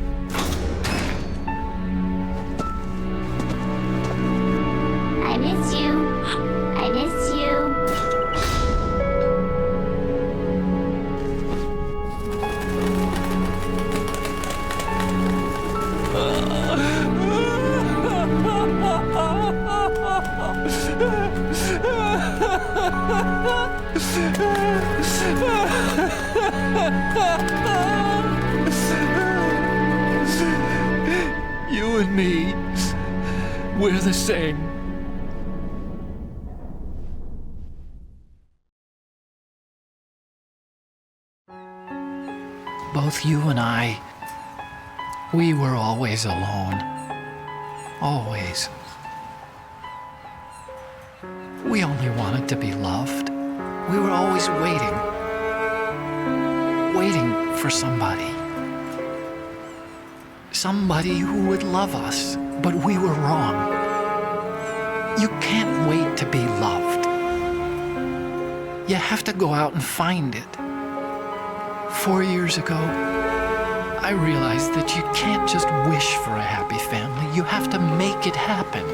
I miss you. I miss you. You and me, we're the same. Both you and I, we were always alone. Always. We only wanted to be loved. We were always waiting. Waiting for somebody. Somebody who would love us, but we were wrong. You can't wait to be loved. You have to go out and find it. 4 years ago, I realized that you can't just wish for a happy family. You have to make it happen.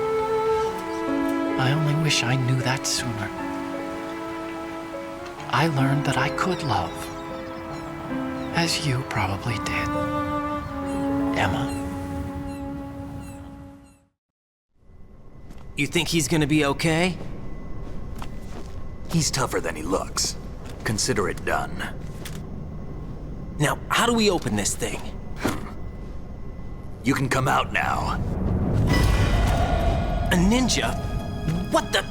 I only wish I knew that sooner. I learned that I could love, as you probably did, Emma. You think he's gonna be okay? He's tougher than he looks. Consider it done. Now, how do we open this thing? You can come out now. A ninja? What the?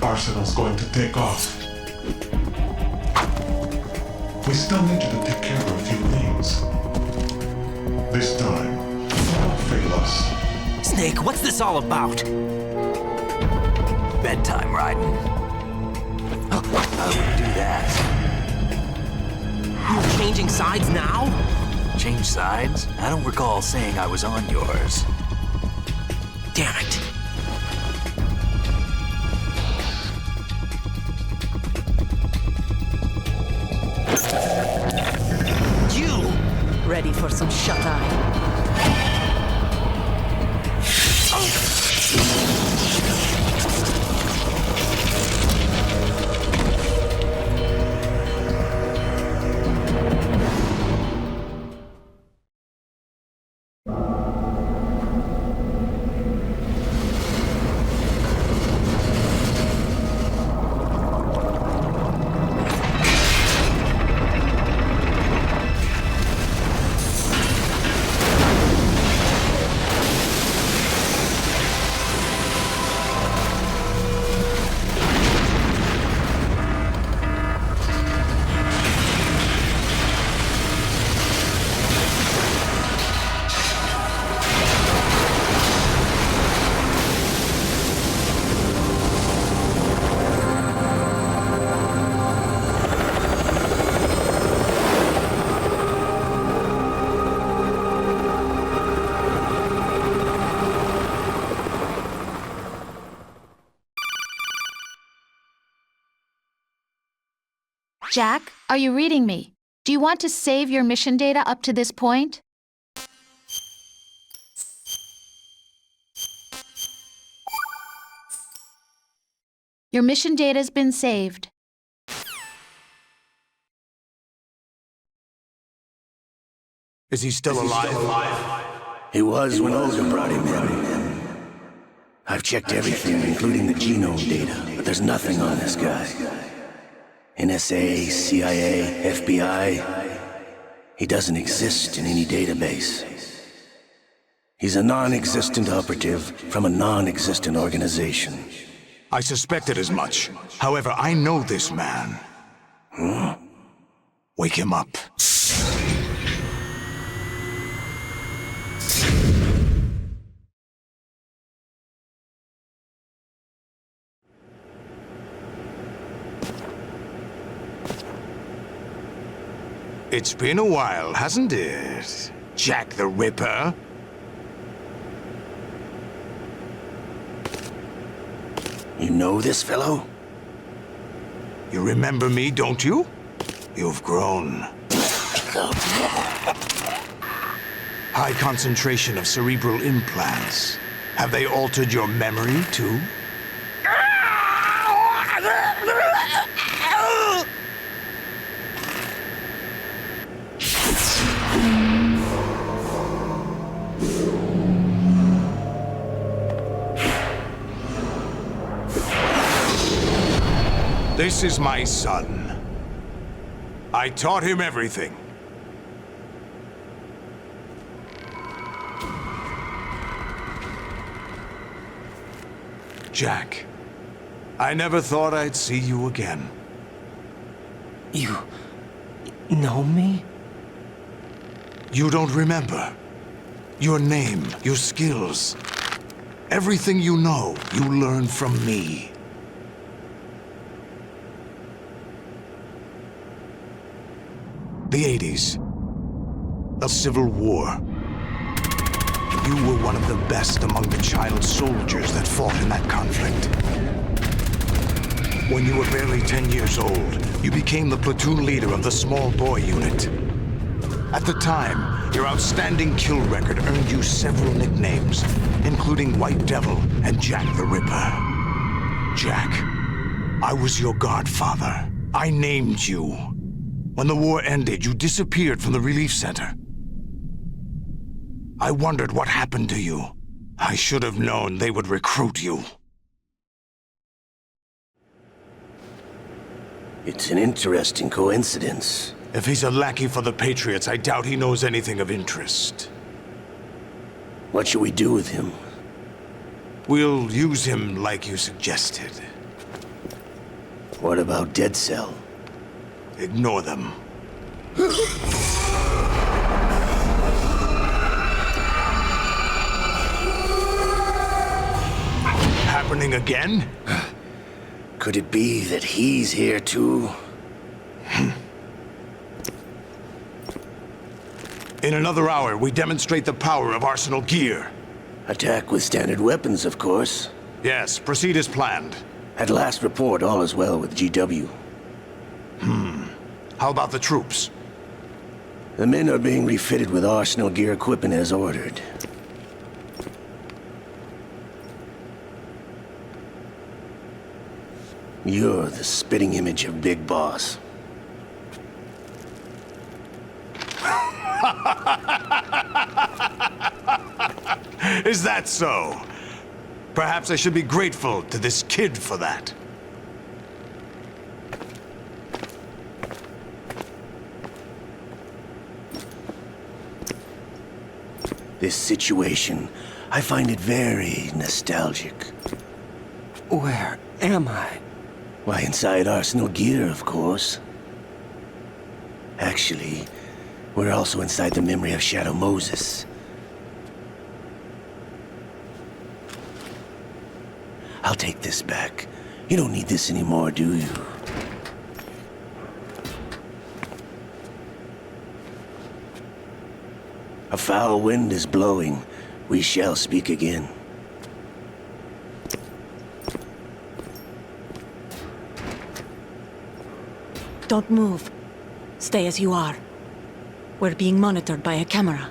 Arsenal's going to take off. We still need you to take care of a few things. This time, don't fail us. Snake, what's this all about? Bedtime, Raiden. I wouldn't do that. You're changing sides now? Change sides? I don't recall saying I was on yours. Damn it. You! Ready for some shut-eye? Jack, are you reading me? Do you want to save your mission data up to this point? Your mission data's been saved. Is he still alive? He was when Olga brought him in. I've checked everything, including the genome data, but there's nothing on this guy. NSA, CIA, FBI. He doesn't exist in any database. He's a non-existent operative from a non-existent organization. I suspected as much. However, I know this man. Wake him up. It's been a while, hasn't it? Jack the Ripper? You know this fellow? You remember me, don't you? You've grown. High concentration of cerebral implants. Have they altered your memory, too? This is my son. I taught him everything. Jack, I never thought I'd see you again. You know me? You don't remember. Your name, your skills. Everything you know, you learned from me. The 80s. The Civil War. You were one of the best among the child soldiers that fought in that conflict. When you were barely 10 years old, you became the platoon leader of the Small Boy Unit. At the time, your outstanding kill record earned you several nicknames, including White Devil and Jack the Ripper. Jack, I was your godfather. I named you. When the war ended, you disappeared from the relief center. I wondered what happened to you. I should have known they would recruit you. It's an interesting coincidence. If he's a lackey for the Patriots, I doubt he knows anything of interest. What should we do with him? We'll use him like you suggested. What about Dead Cell? Ignore them. Happening again? Could it be that he's here too? In another hour, we demonstrate the power of Arsenal gear. Attack with standard weapons, of course. Yes, proceed as planned. At last report, all is well with GW. How about the troops? The men are being refitted with Arsenal gear equipment as ordered. You're the spitting image of Big Boss. Is that so? Perhaps I should be grateful to this kid for that. This situation, I find it very nostalgic. Where am I? Why, inside Arsenal gear, of course. Actually, we're also inside the memory of Shadow Moses. I'll take this back. You don't need this anymore, do you? A foul wind is blowing. We shall speak again. Don't move. Stay as you are. We're being monitored by a camera.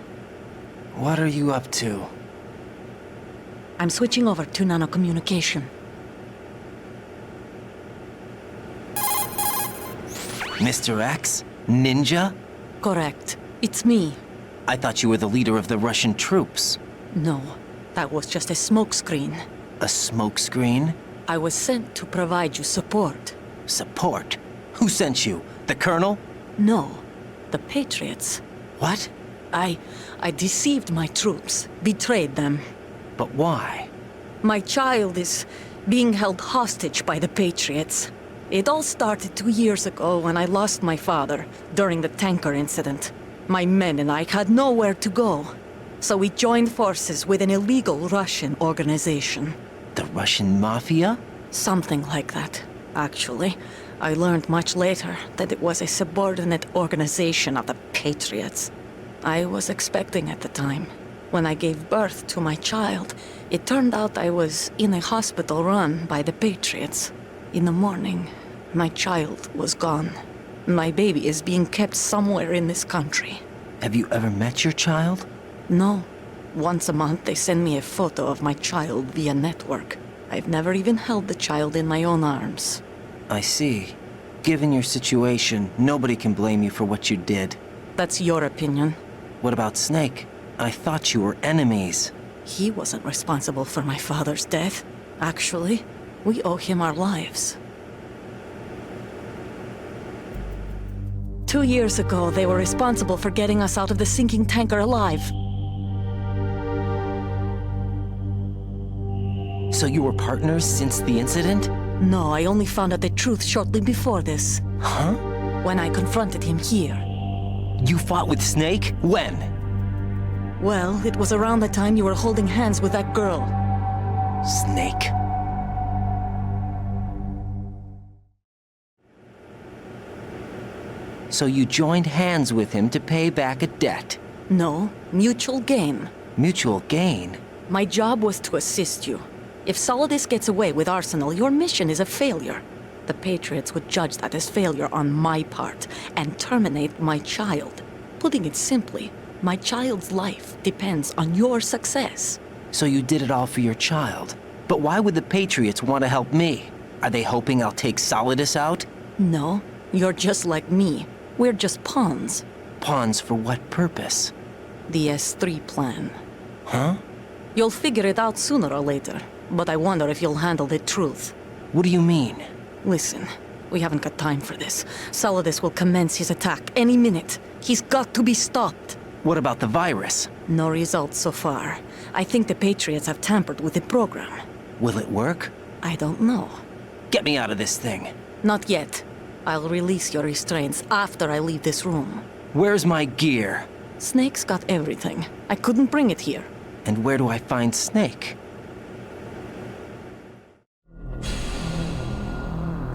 What are you up to? I'm switching over to nanocommunication. Mr. X? Ninja? Correct. It's me. I thought you were the leader of the Russian troops. No, that was just a smokescreen. A smokescreen? I was sent to provide you support. Support? Who sent you? The Colonel? No, the Patriots. What? I deceived my troops, betrayed them. But why? My child is being held hostage by the Patriots. It all started 2 years ago when I lost my father during the tanker incident. My men and I had nowhere to go. So we joined forces with an illegal Russian organization. The Russian Mafia? Something like that, actually. I learned much later that it was a subordinate organization of the Patriots. I was expecting at the time. When I gave birth to my child, it turned out I was in a hospital run by the Patriots. In the morning, my child was gone. My baby is being kept somewhere in this country. Have you ever met your child? No. Once a month, they send me a photo of my child via network. I've never even held the child in my own arms. I see. Given your situation, nobody can blame you for what you did. That's your opinion. What about Snake? I thought you were enemies. He wasn't responsible for my father's death. Actually, we owe him our lives. 2 years ago, they were responsible for getting us out of the sinking tanker alive. So you were partners since the incident? No, I only found out the truth shortly before this. Huh? When I confronted him here. You fought with Snake? When? Well, it was around the time you were holding hands with that girl. Snake. So you joined hands with him to pay back a debt? No, mutual gain. Mutual gain? My job was to assist you. If Solidus gets away with Arsenal, your mission is a failure. The Patriots would judge that as failure on my part and terminate my child. Putting it simply, my child's life depends on your success. So you did it all for your child. But why would the Patriots want to help me? Are they hoping I'll take Solidus out? No, you're just like me. We're just pawns. Pawns for what purpose? The S3 plan. Huh? You'll figure it out sooner or later, but I wonder if you'll handle the truth. What do you mean? Listen, we haven't got time for this. Solidus will commence his attack any minute. He's got to be stopped. What about the virus? No results so far. I think the Patriots have tampered with the program. Will it work? I don't know. Get me out of this thing. Not yet. I'll release your restraints after I leave this room. Where's my gear? Snake's got everything. I couldn't bring it here. And where do I find Snake?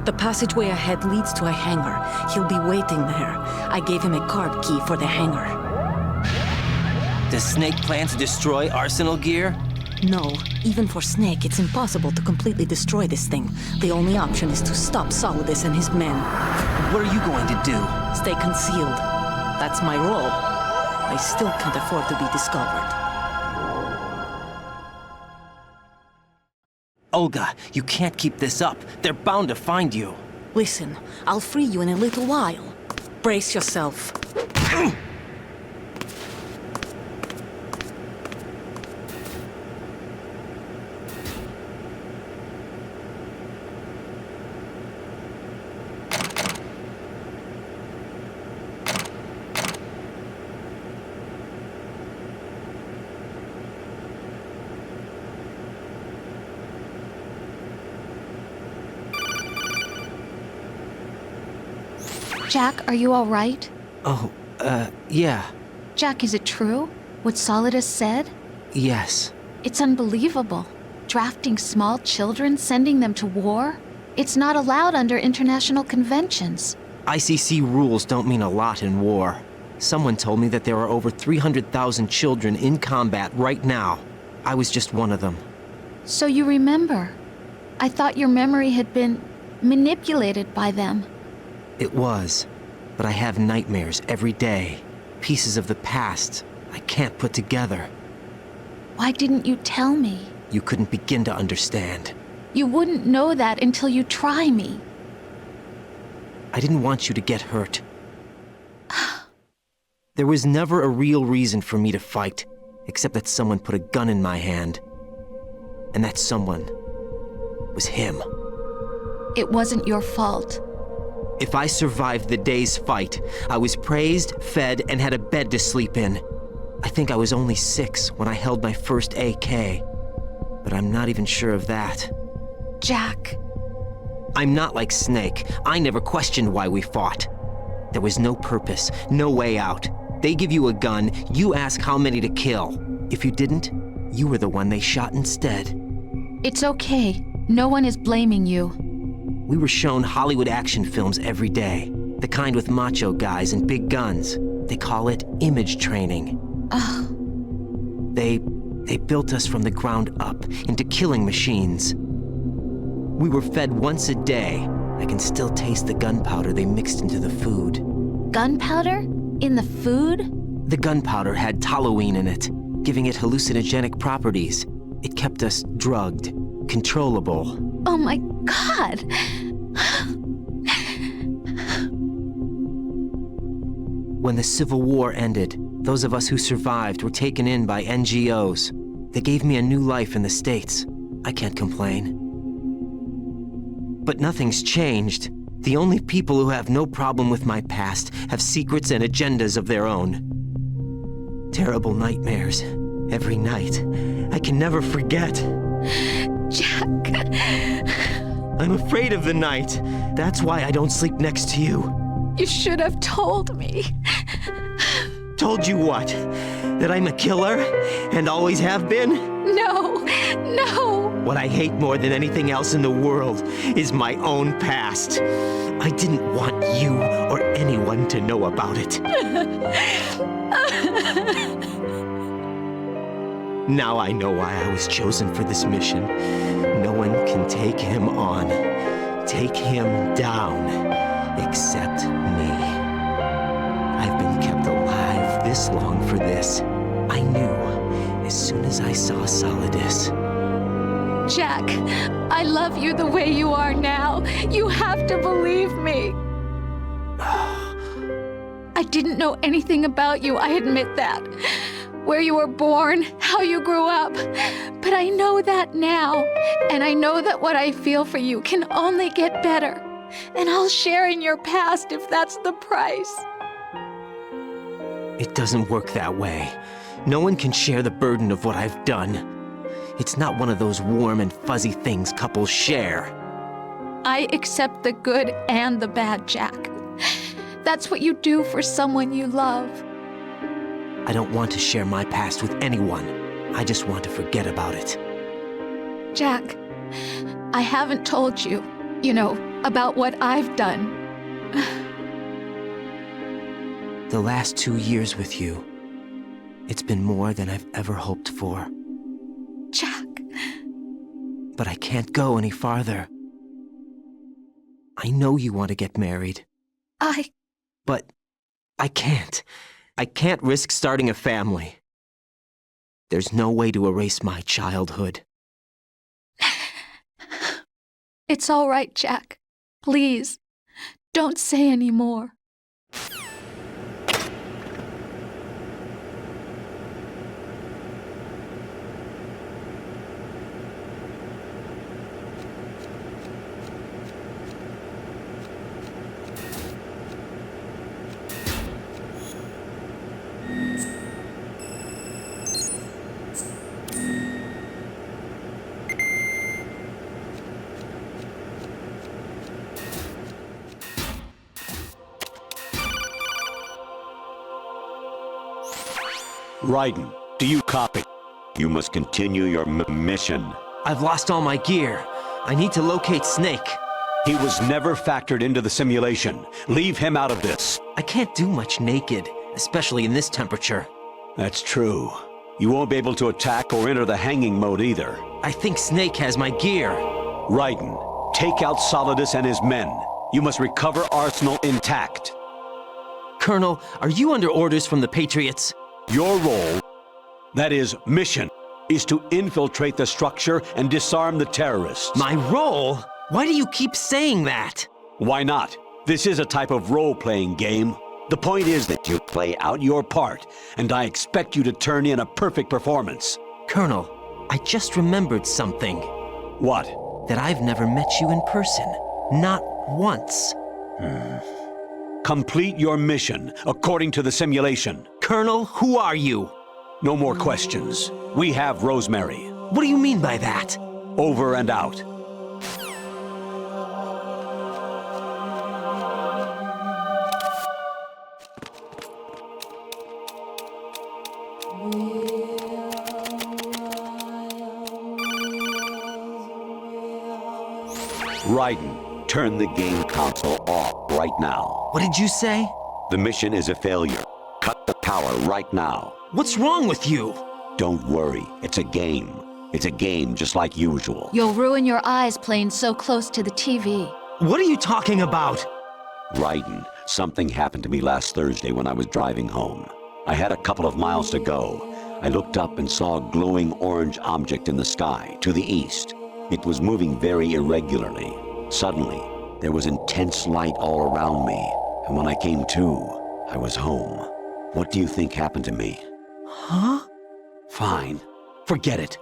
The passageway ahead leads to a hangar. He'll be waiting there. I gave him a card key for the hangar. Does Snake plan to destroy Arsenal gear? No. Even for Snake, it's impossible to completely destroy this thing. The only option is to stop Solidus and his men. What are you going to do? Stay concealed. That's my role. I still can't afford to be discovered. Olga, you can't keep this up. They're bound to find you. Listen, I'll free you in a little while. Brace yourself. Jack, are you all right? Oh, yeah. Jack, is it true? What Solidus said? Yes. It's unbelievable. Drafting small children, sending them to war? It's not allowed under international conventions. ICC rules don't mean a lot in war. Someone told me that there are over 300,000 children in combat right now. I was just one of them. So you remember? I thought your memory had been manipulated by them. It was, but I have nightmares every day. Pieces of the past I can't put together. Why didn't you tell me? You couldn't begin to understand. You wouldn't know that until you try me. I didn't want you to get hurt. There was never a real reason for me to fight, except that someone put a gun in my hand. And that someone was him. It wasn't your fault. If I survived the day's fight, I was praised, fed, and had a bed to sleep in. I think I was only 6 when I held my first AK. But I'm not even sure of that. Jack. I'm not like Snake. I never questioned why we fought. There was no purpose, no way out. They give you a gun, you ask how many to kill. If you didn't, you were the one they shot instead. It's okay. No one is blaming you. We were shown Hollywood action films every day. The kind with macho guys and big guns. They call it image training. They built us from the ground up into killing machines. We were fed once a day. I can still taste the gunpowder they mixed into the food. Gunpowder? In the food? The gunpowder had toluene in it, giving it hallucinogenic properties. It kept us drugged, controllable. Oh my God! When the Civil War ended, those of us who survived were taken in by NGOs. They gave me a new life in the States. I can't complain. But nothing's changed. The only people who have no problem with my past have secrets and agendas of their own. Terrible nightmares. Every night. I can never forget. Jack. I'm afraid of the night. That's why I don't sleep next to you. You should have told me. Told you what? That I'm a killer? And always have been? No, no. What I hate more than anything else in the world is my own past. I didn't want you or anyone to know about it. Now I know why I was chosen for this mission. No one can take him on, take him down, except me. I've been kept alive this long for this. I knew as soon as I saw Solidus. Jack, I love you the way you are now. You have to believe me. I didn't know anything about you, I admit that. Where you were born, how you grew up. But I know that now. And I know that what I feel for you can only get better. And I'll share in your past if that's the price. It doesn't work that way. No one can share the burden of what I've done. It's not one of those warm and fuzzy things couples share. I accept the good and the bad, Jack. That's what you do for someone you love. I don't want to share my past with anyone. I just want to forget about it. Jack, I haven't told you, about what I've done. The last 2 years with you, it's been more than I've ever hoped for. Jack. But I can't go any farther. I know you want to get married. But I can't. I can't risk starting a family. There's no way to erase my childhood. It's all right, Jack. Please, don't say any more. Raiden, do you copy? You must continue your mission. I've lost all my gear. I need to locate Snake. He was never factored into the simulation. Leave him out of this. I can't do much naked, especially in this temperature. That's true. You won't be able to attack or enter the hanging mode either. I think Snake has my gear. Raiden, take out Solidus and his men. You must recover Arsenal intact. Colonel, are you under orders from the Patriots? Your role, that is, mission, is to infiltrate the structure and disarm the terrorists. My role? Why do you keep saying that? Why not? This is a type of role-playing game. The point is that you play out your part, and I expect you to turn in a perfect performance. Colonel, I just remembered something. What? That I've never met you in person. Not once. Complete your mission, according to the simulation. Colonel, who are you? No more questions. We have Rosemary. What do you mean by that? Over and out. Raiden, turn the game console off right now. What did you say? The mission is a failure. Cut the power right now. What's wrong with you? Don't worry, it's a game. It's a game just like usual. You'll ruin your eyes playing so close to the TV. What are you talking about? Raiden, something happened to me last Thursday when I was driving home. I had a couple of miles to go. I looked up and saw a glowing orange object in the sky, to the east. It was moving very irregularly. Suddenly, there was intense light all around me, and when I came to, I was home. What do you think happened to me? Huh? Fine. Forget it.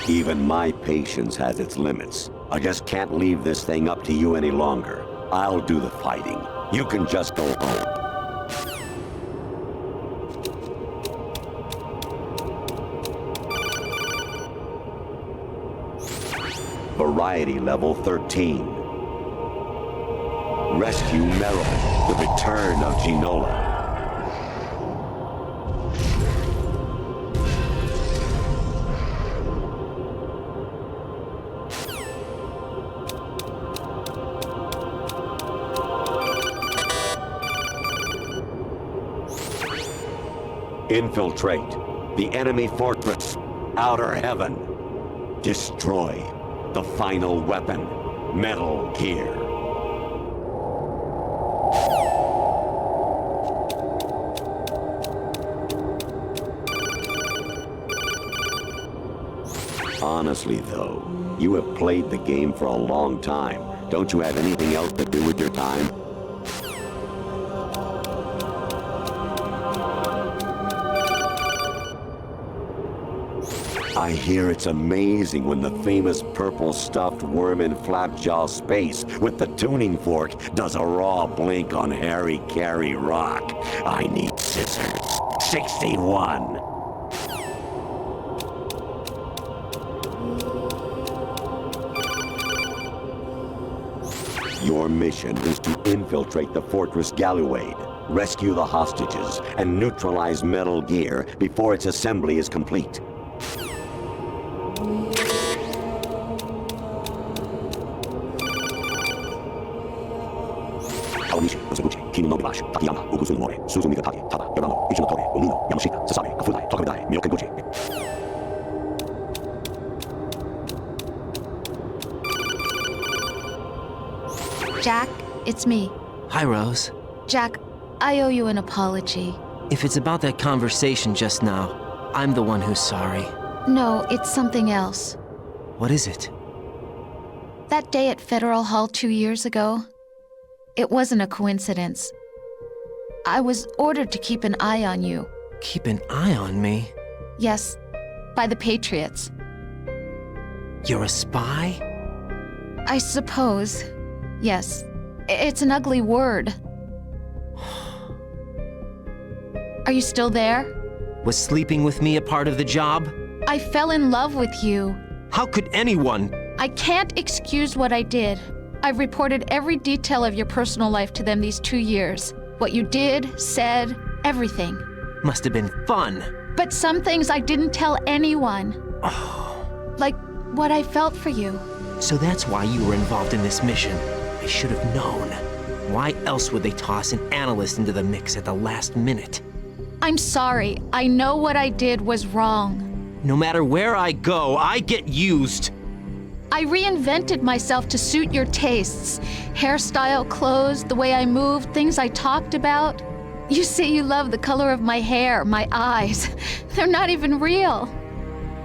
Even my patience has its limits. I just can't leave this thing up to you any longer. I'll do the fighting. You can just go home. Variety level 13. Rescue Meryl, the return of Ginola. Infiltrate the enemy fortress, Outer Heaven. Destroy the final weapon, Metal Gear. Honestly, though, you have played the game for a long time. Don't you have anything else to do with your time? I hear it's amazing when the famous purple stuffed worm in Flapjaw Space with the tuning fork does a raw blink on Harry Carey Rock. I need scissors. 61. Your mission is to infiltrate the Fortress Galluade, rescue the hostages, and neutralize Metal Gear before its assembly is complete. Jack, it's me. Hi, Rose. Jack, I owe you an apology. If it's about that conversation just now, I'm the one who's sorry. No, it's something else. What is it? That day at Federal Hall 2 years ago, it wasn't a coincidence. I was ordered to keep an eye on you. Keep an eye on me? Yes, by the Patriots. You're a spy? I suppose. Yes. It's an ugly word. Are you still there? Was sleeping with me a part of the job? I fell in love with you. How could anyone? I can't excuse what I did. I've reported every detail of your personal life to them these 2 years. What you did, said, everything. Must have been fun. But some things I didn't tell anyone. Like what I felt for you. So that's why you were involved in this mission. I should have known. Why else would they toss an analyst into the mix at the last minute? I'm sorry. I know what I did was wrong. No matter where I go, I get used. I reinvented myself to suit your tastes. Hairstyle, clothes, the way I moved, things I talked about. You say you love the color of my hair, my eyes. They're not even real.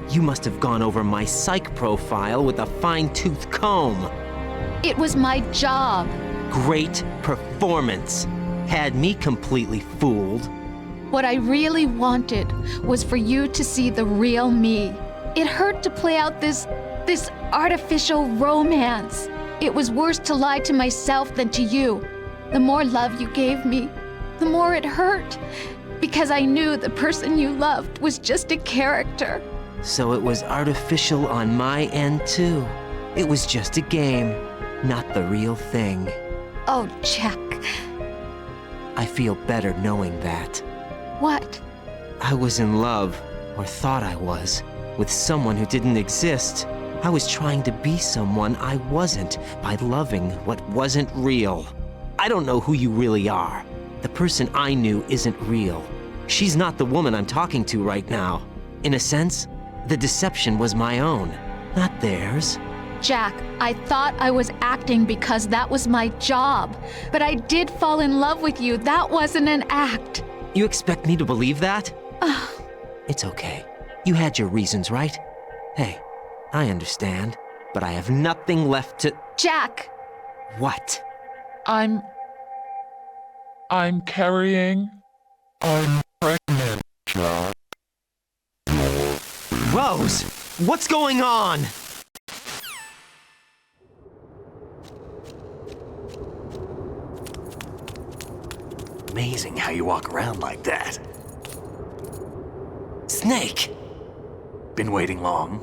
You must have gone over my psych profile with a fine-tooth comb. It was my job. Great performance. Had me completely fooled. What I really wanted was for you to see the real me. It hurt to play out this artificial romance. It was worse to lie to myself than to you. The more love you gave me, the more it hurt. Because I knew the person you loved was just a character. So it was artificial on my end too. It was just a game, not the real thing. Oh, Jack. I feel better knowing that. What? I was in love, or thought I was, with someone who didn't exist. I was trying to be someone I wasn't by loving what wasn't real. I don't know who you really are. The person I knew isn't real. She's not the woman I'm talking to right now. In a sense, the deception was my own, not theirs. Jack, I thought I was acting because that was my job. But I did fall in love with you. That wasn't an act. You expect me to believe that? It's okay. You had your reasons, right? Hey, I understand, but I have nothing left to... Jack! What? I'm carrying... I'm pregnant, Jack. Rose! What's going on? Amazing how you walk around like that. Snake! Been waiting long?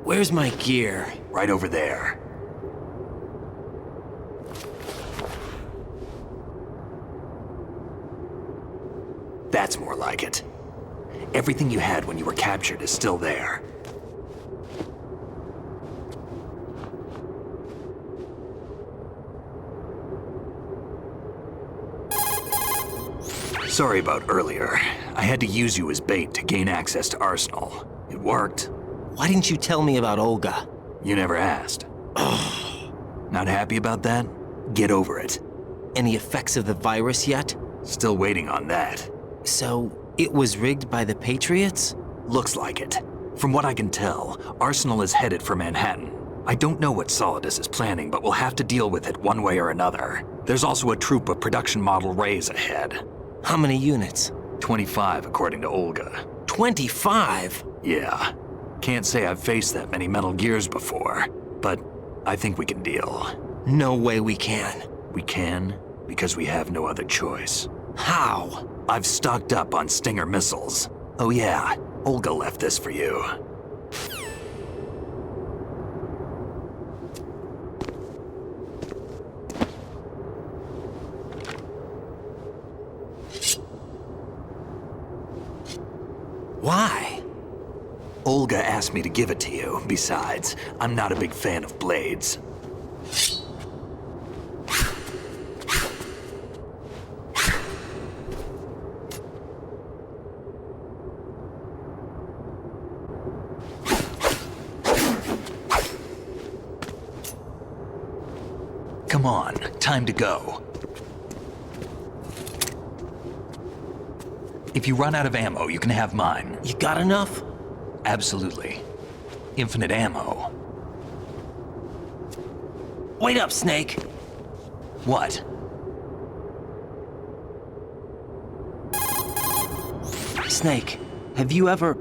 Where's my gear? Right over there. That's more like it. Everything you had when you were captured is still there. Sorry about earlier. I had to use you as bait to gain access to Arsenal. It worked. Why didn't you tell me about Olga? You never asked. Not happy about that? Get over it. Any effects of the virus yet? Still waiting on that. So, it was rigged by the Patriots? Looks like it. From what I can tell, Arsenal is headed for Manhattan. I don't know what Solidus is planning, but we'll have to deal with it one way or another. There's also a troop of production model Rays ahead. How many units? 25, according to Olga. 25? Yeah. Can't say I've faced that many Metal Gears before, but I think we can deal. No way we can. We can, because we have no other choice. How? I've stocked up on Stinger missiles. Oh yeah, Olga left this for you. Why? Olga asked me to give it to you. Besides, I'm not a big fan of blades. Come on, time to go. If you run out of ammo, you can have mine. You got enough? Absolutely. Infinite ammo. Wait up, Snake. What? Snake, have you ever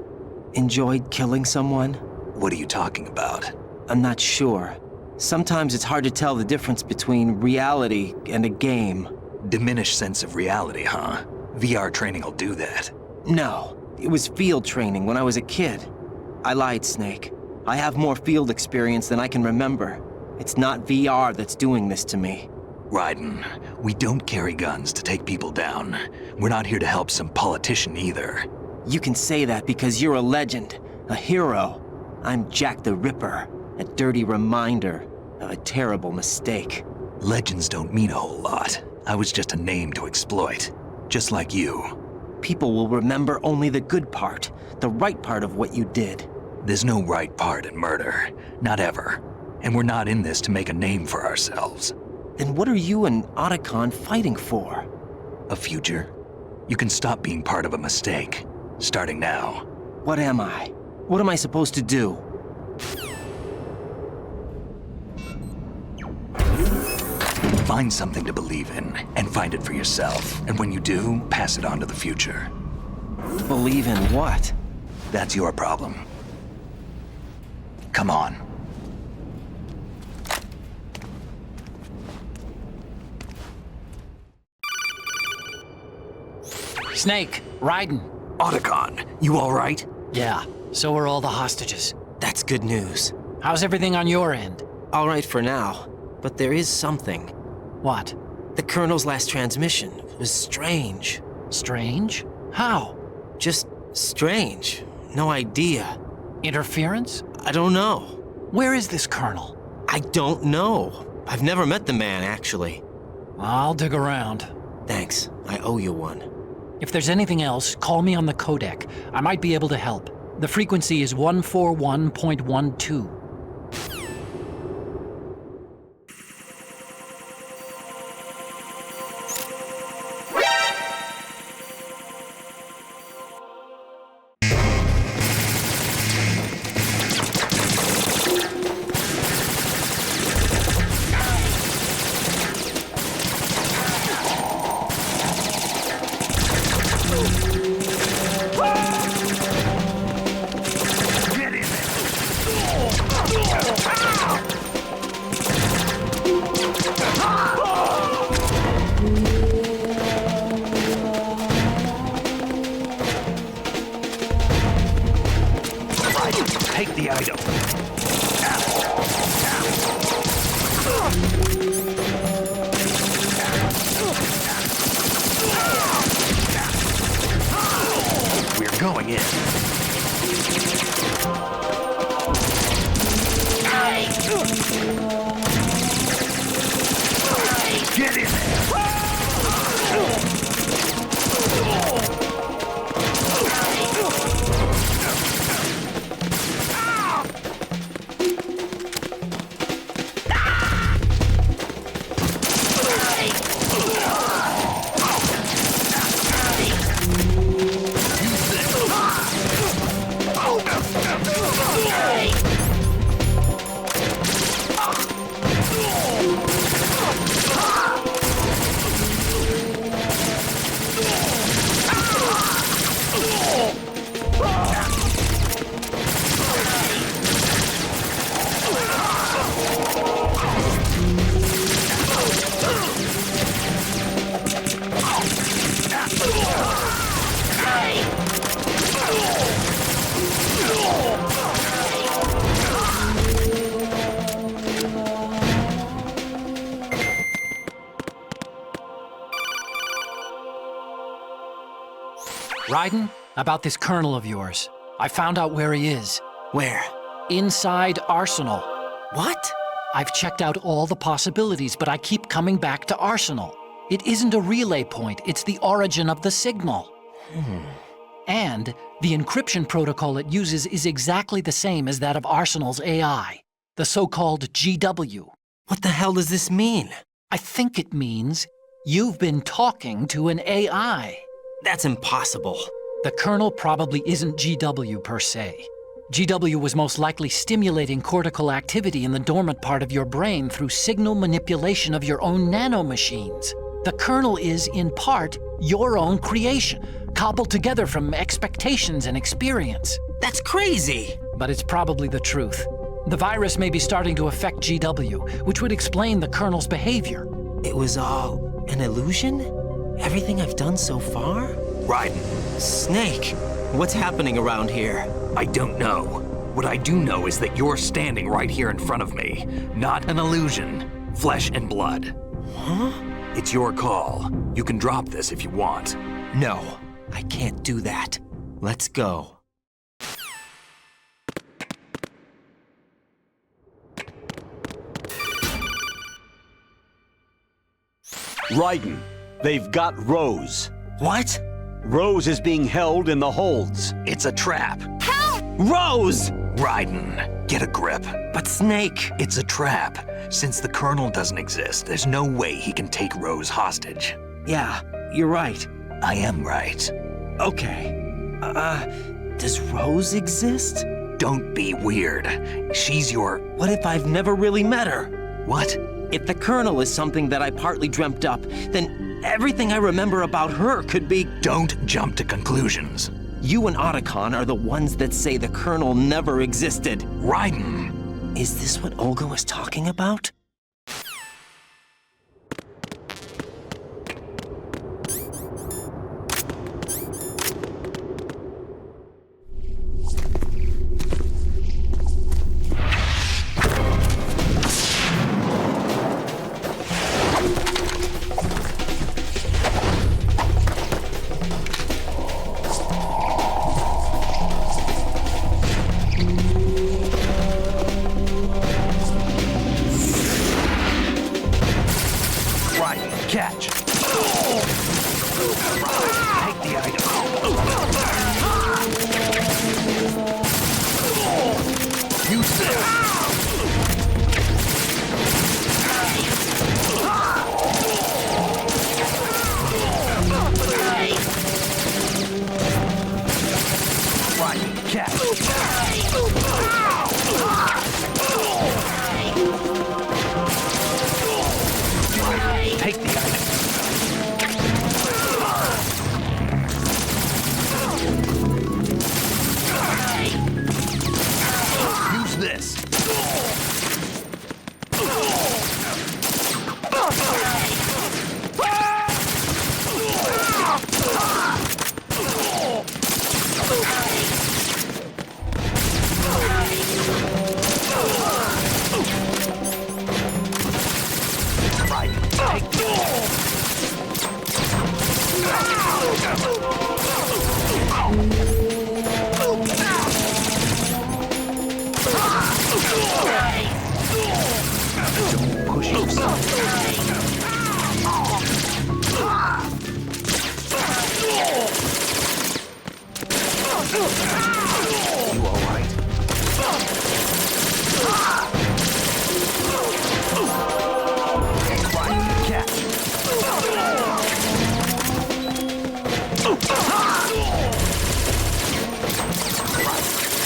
enjoyed killing someone? What are you talking about? I'm not sure. Sometimes it's hard to tell the difference between reality and a game. Diminished sense of reality, huh? VR training will do that. No, it was field training when I was a kid. I lied, Snake. I have more field experience than I can remember. It's not VR that's doing this to me. Raiden, we don't carry guns to take people down. We're not here to help some politician either. You can say that because you're a legend, a hero. I'm Jack the Ripper, a dirty reminder of a terrible mistake. Legends don't mean a whole lot. I was just a name to exploit, just like you. People will remember only the good part, the right part of what you did. There's no right part in murder, not ever. And we're not in this to make a name for ourselves. Then what are you and Otacon fighting for? A future. You can stop being part of a mistake, starting now. What am I? What am I supposed to do? Find something to believe in, and find it for yourself. And when you do, pass it on to the future. Believe in what? That's your problem. Come on. Snake, Raiden. Otacon, you all right? Yeah, so are all the hostages. That's good news. How's everything on your end? All right for now, but there is something. What? The Colonel's last transmission was strange. Strange? How? Just strange. No idea. Interference? I don't know. Where is this Colonel? I don't know. I've never met the man, actually. I'll dig around. Thanks. I owe you one. If there's anything else, call me on the codec. I might be able to help. The frequency is 141.12. Take the item. We're going in. Get in there! Raiden, about this Colonel of yours. I found out where he is. Where? Inside Arsenal. What? I've checked out all the possibilities, but I keep coming back to Arsenal. It isn't a relay point, it's the origin of the signal. And the encryption protocol it uses is exactly the same as that of Arsenal's AI, the so-called GW. What the hell does this mean? I think it means you've been talking to an AI. That's impossible. The Colonel probably isn't GW per se. GW was most likely stimulating cortical activity in the dormant part of your brain through signal manipulation of your own nanomachines. The Colonel is, in part, your own creation, cobbled together from expectations and experience. That's crazy! But it's probably the truth. The virus may be starting to affect GW, which would explain the Colonel's behavior. It was all an illusion? Everything I've done so far? Raiden. Snake, what's happening around here? I don't know. What I do know is that you're standing right here in front of me. Not an illusion. Flesh and blood. Huh? It's your call. You can drop this if you want. No, I can't do that. Let's go. Raiden, they've got Rose. What? Rose is being held in the holds. It's a trap. Help! Rose! Raiden, get a grip. But Snake... It's a trap. Since the Colonel doesn't exist, there's no way he can take Rose hostage. Yeah, you're right. I am right. Okay. Does Rose exist? Don't be weird. She's your... What if I've never really met her? What? If the Colonel is something that I partly dreamt up, then everything I remember about her could be... Don't jump to conclusions. You and Otacon are the ones that say the Colonel never existed. Raiden! Is this what Olga was talking about? Catch! Take the item. Use this. Right, catch. Take the item. Use this. Push yourself. You all right? Catch.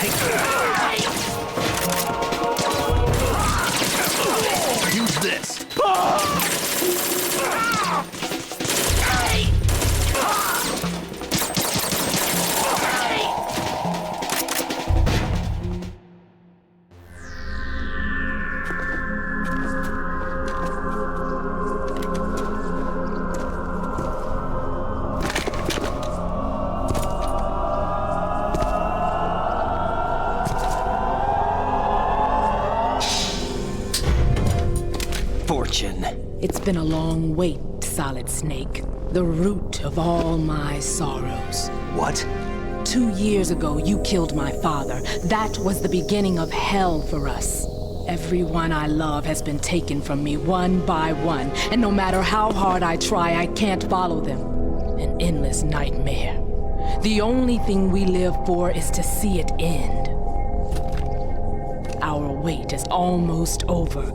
Take that. Use this. Fortune. It's been a long wait, Solid Snake. The root of all my sorrows. What? 2 years ago, you killed my father. That was the beginning of hell for us. Everyone I love has been taken from me one by one, and no matter how hard I try, I can't follow them. An endless nightmare. The only thing we live for is to see it end. Our wait is almost over.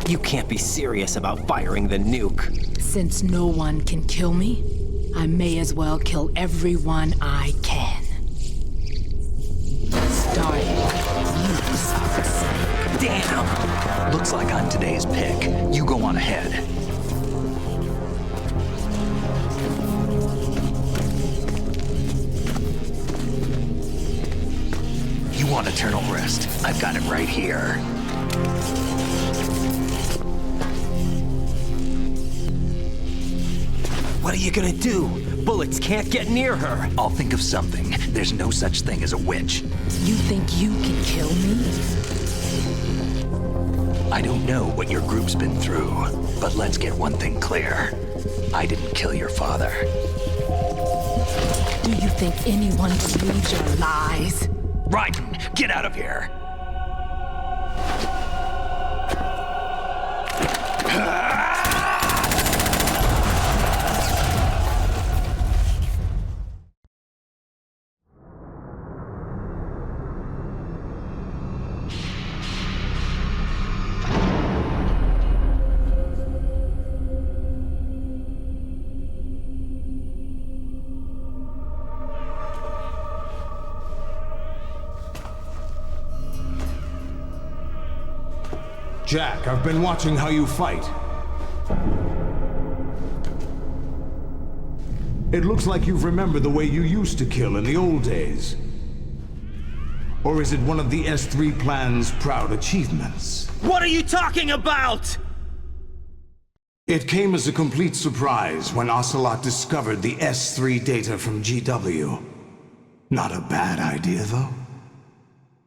You can't be serious about firing the nuke. Since no one can kill me, I may as well kill everyone I can. Starting with you, Solid Snake. Damn! Looks like I'm today's pick. You go on ahead. You want eternal rest? I've got it right here. What are you gonna do? Bullets can't get near her. I'll think of something. There's no such thing as a witch. You think you can kill me? I don't know what your group's been through, but let's get one thing clear. I didn't kill your father. Do you think anyone believes your lies? Raiden, get out of here! Jack, I've been watching how you fight. It looks like you've remembered the way you used to kill in the old days. Or is it one of the S3 plan's proud achievements? What are you talking about? It came as a complete surprise when Ocelot discovered the S3 data from GW. Not a bad idea, though.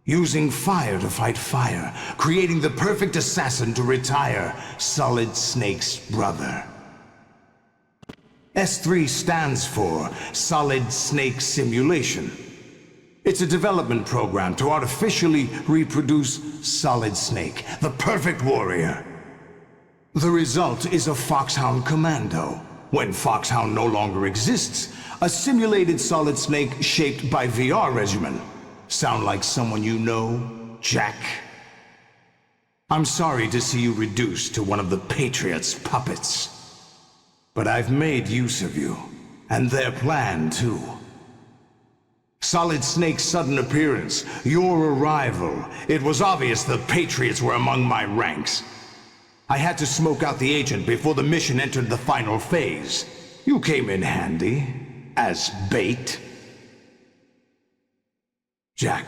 Using fire to fight fire, creating the perfect assassin to retire Solid Snake's brother. S3 stands for Solid Snake Simulation. It's a development program to artificially reproduce Solid Snake, the perfect warrior. The result is a Foxhound Commando. When Foxhound no longer exists, a simulated Solid Snake shaped by VR regimen. Sound like someone you know, Jack? I'm sorry to see you reduced to one of the Patriots' puppets. But I've made use of you, and their plan too. Solid Snake's sudden appearance, your arrival, it was obvious the Patriots were among my ranks. I had to smoke out the agent before the mission entered the final phase. You came in handy, as bait. Jack,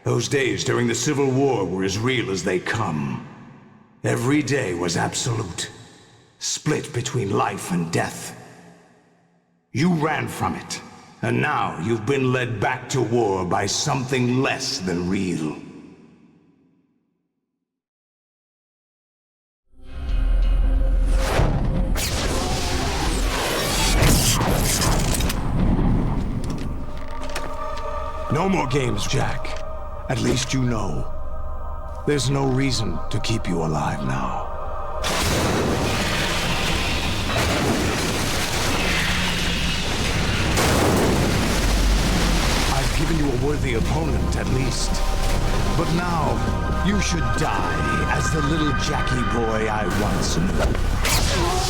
those days during the Civil War were as real as they come. Every day was absolute, split between life and death. You ran from it, and now you've been led back to war by something less than real. No more games, Jack. At least you know. There's no reason to keep you alive now. I've given you a worthy opponent, at least. But now, you should die as the little Jackie boy I once knew.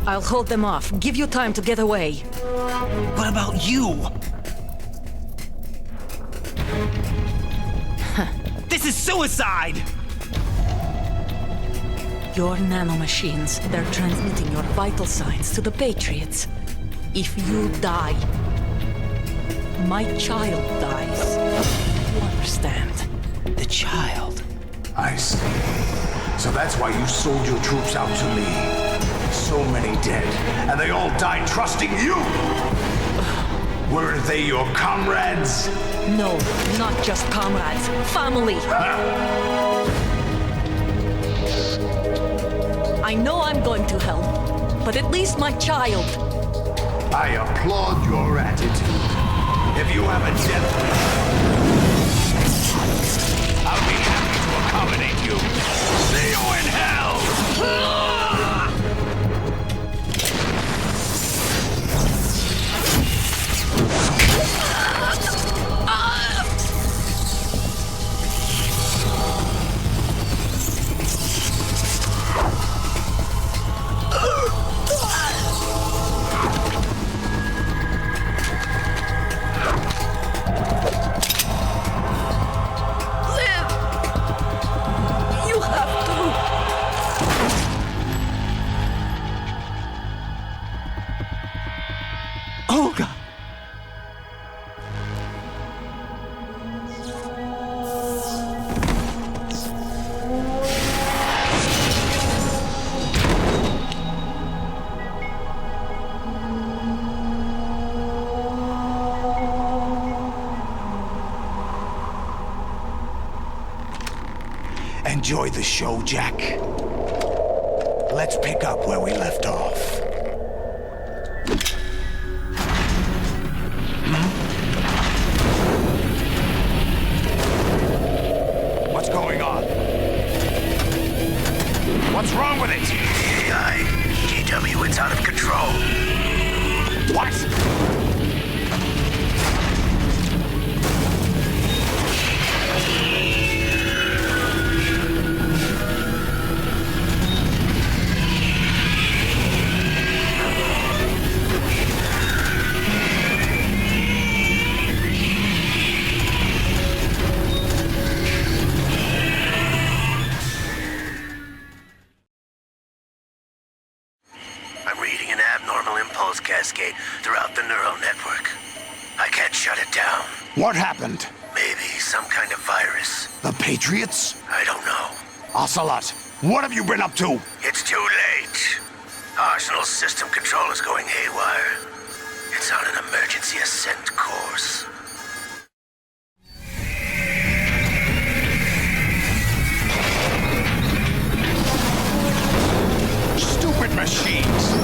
I'll hold them off. Give you time to get away. What about you? This is suicide! Your nanomachines, they're transmitting your vital signs to the Patriots. If you die, my child dies. You understand? The child. I see. So that's why you sold your troops out to me. So many dead, and they all died trusting you! Weren't they your comrades? No, not just comrades. Family! I know I'm going to hell, but at least my child. I applaud your attitude. If you have a death wish, I'll be happy to accommodate you. See you in hell! Enjoy the show, Jack. Let's pick up where we left off. What's going on? What's wrong with it? GW, it's out of control. What? Cascade throughout the neural network. I can't shut it down. What happened? Maybe some kind of virus. The Patriots? I don't know. Ocelot, what have you been up to? It's too late. Arsenal's system control is going haywire. It's on an emergency ascent course. Stupid machines!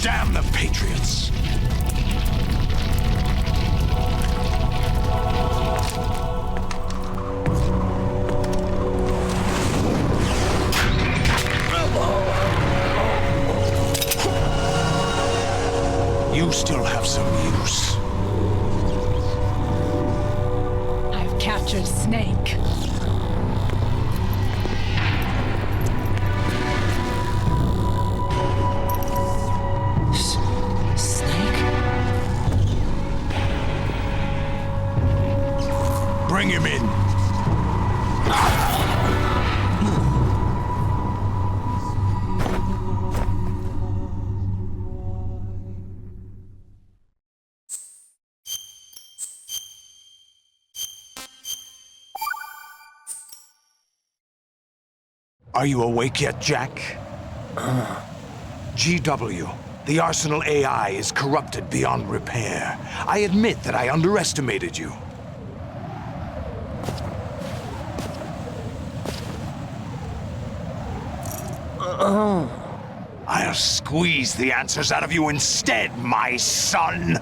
Damn the Patriots! You still have some use. I've captured Snake. Bring him in. Are you awake yet, Jack? GW, the Arsenal AI is corrupted beyond repair. I admit that I underestimated you. I'll squeeze the answers out of you instead, my son!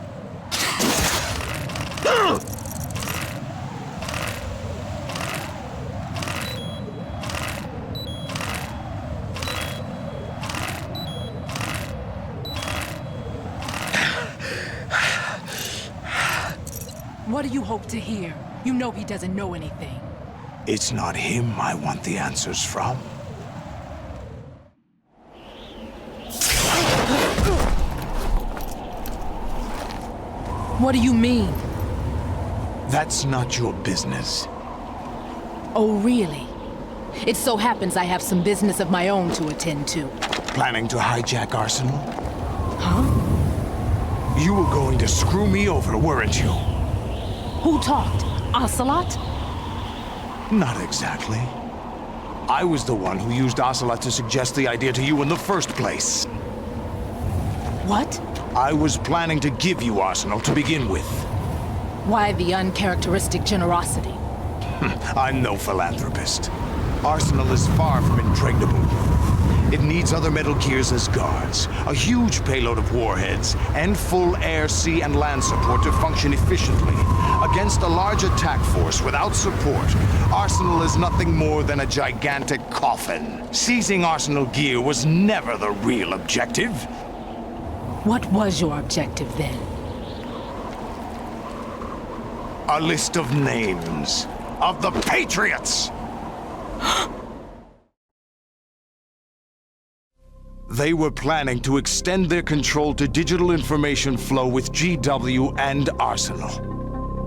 What do you hope to hear? You know he doesn't know anything. It's not him I want the answers from. What do you mean? That's not your business. Oh, really? It so happens I have some business of my own to attend to. Planning to hijack Arsenal? Huh? You were going to screw me over, weren't you? Who talked? Ocelot? Not exactly. I was the one who used Ocelot to suggest the idea to you in the first place. What? I was planning to give you Arsenal to begin with. Why the uncharacteristic generosity? I'm no philanthropist. Arsenal is far from impregnable. It needs other Metal Gears as guards, a huge payload of warheads, and full air, sea, and land support to function efficiently. Against a large attack force without support, Arsenal is nothing more than a gigantic coffin. Seizing Arsenal gear was never the real objective. What was your objective then? A list of names of the Patriots! They were planning to extend their control to digital information flow with GW and Arsenal.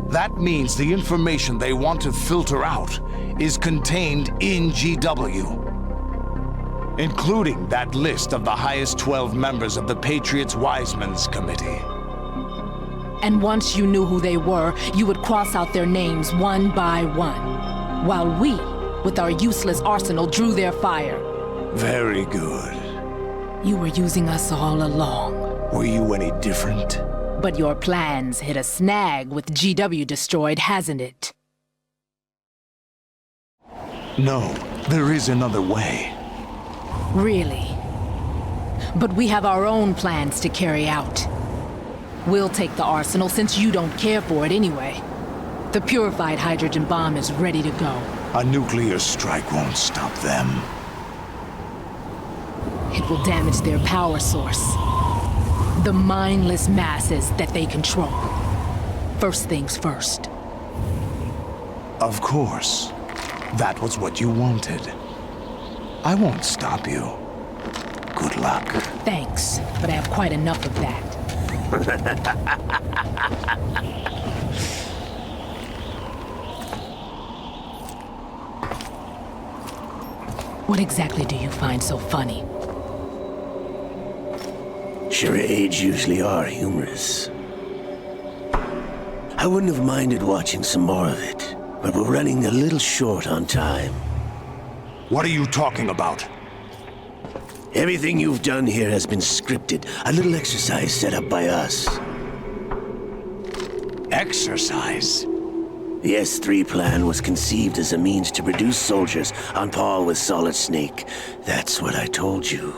That means the information they want to filter out is contained in GW, including that list of the highest 12 members of the Patriots Wiseman's Committee. And once you knew who they were, you would cross out their names one by one, while we, with our useless arsenal, drew their fire. Very good. You were using us all along. Were you any different? But your plans hit a snag with GW destroyed, hasn't it? No, there is another way. Really? But we have our own plans to carry out. We'll take the arsenal since you don't care for it anyway. The purified hydrogen bomb is ready to go. A nuclear strike won't stop them. It will damage their power source. The mindless masses that they control. First things first. Of course. That was what you wanted. I won't stop you. Good luck. Thanks, but I have quite enough of that. What exactly do you find so funny? Charades usually are humorous. I wouldn't have minded watching some more of it, but we're running a little short on time. What are you talking about? Everything you've done here has been scripted. A little exercise set up by us. Exercise? The S3 plan was conceived as a means to produce soldiers on par with Solid Snake. That's what I told you.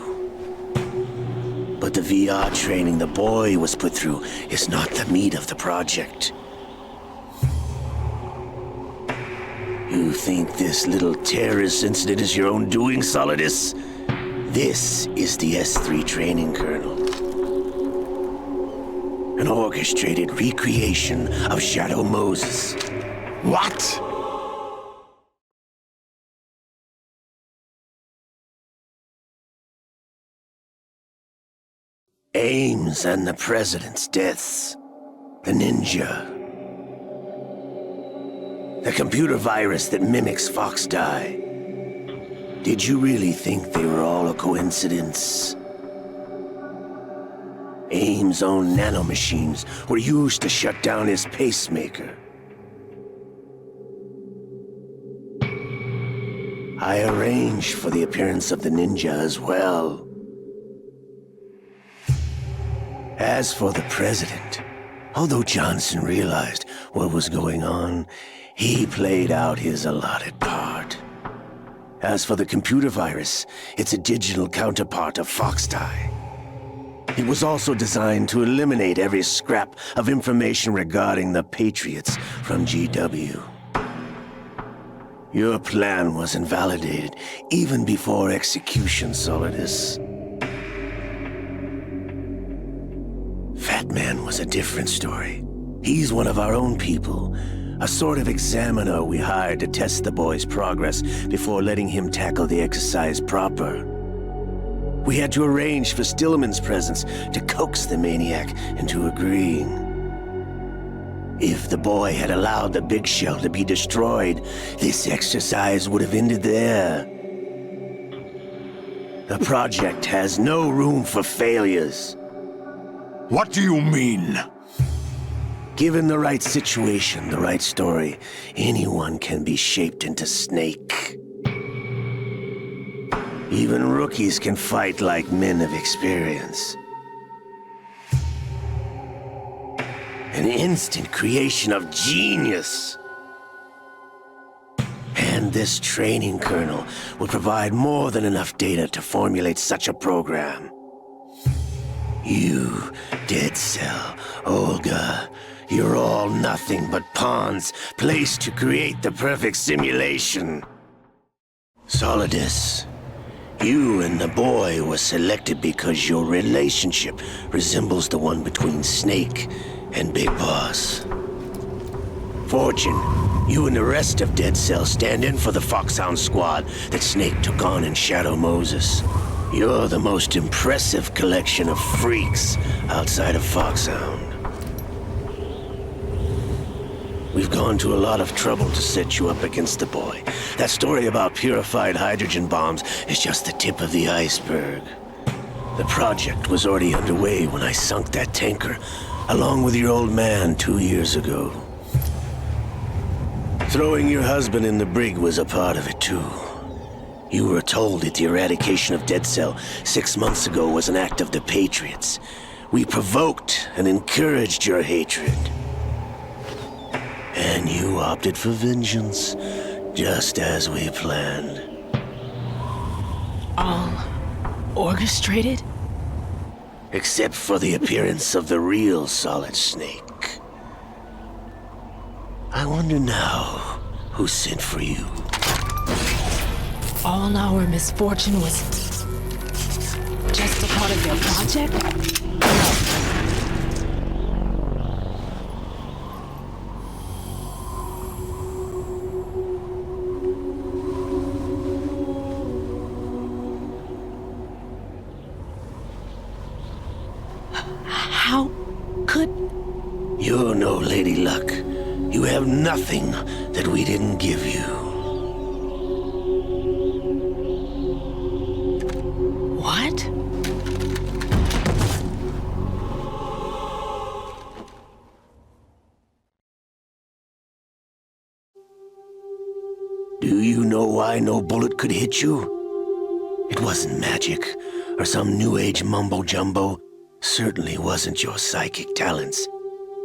But the VR training the boy was put through is not the meat of the project. You think this little terrorist incident is your own doing, Solidus? This is the S3 training kernel. An orchestrated recreation of Shadow Moses. What? Ames and the President's deaths. The ninja. The computer virus that mimics Fox Die. Did you really think they were all a coincidence? Ames' own nanomachines were used to shut down his pacemaker. I arranged for the appearance of the ninja as well. As for the president, although Johnson realized what was going on, he played out his allotted part. As for the computer virus, it's a digital counterpart of Foxtie. It was also designed to eliminate every scrap of information regarding the Patriots from GW. Your plan was invalidated even before execution, Solidus. Fat Man was a different story. He's one of our own people, a sort of examiner we hired to test the boy's progress before letting him tackle the exercise proper. We had to arrange for Stillman's presence to coax the maniac into agreeing. If the boy had allowed the big shell to be destroyed, this exercise would have ended there. The project has no room for failures. What do you mean? Given the right situation, the right story, anyone can be shaped into Snake. Even rookies can fight like men of experience. An instant creation of genius. And this training kernel would provide more than enough data to formulate such a program. You, Dead Cell, Olga, you're all nothing but pawns placed to create the perfect simulation. Solidus, you and the boy were selected because your relationship resembles the one between Snake and Big Boss. Fortune, you and the rest of Dead Cell stand in for the Foxhound squad that Snake took on in Shadow Moses. You're the most impressive collection of freaks outside of Foxhound. We've gone to a lot of trouble to set you up against the boy. That story about purified hydrogen bombs is just the tip of the iceberg. The project was already underway when I sunk that tanker, along with your old man 2 years ago. Throwing your husband in the brig was a part of it too. You were told that the eradication of Dead Cell 6 months ago was an act of the Patriots. We provoked and encouraged your hatred. And you opted for vengeance, just as we planned. All orchestrated? Except for the appearance of the real Solid Snake. I wonder now who sent for you. All our misfortune was just a part of their project? How could... You're no Lady Luck. You have nothing that we didn't give you. What? Do you know why no bullet could hit you? It wasn't magic, or some new age mumbo-jumbo. Certainly wasn't your psychic talents.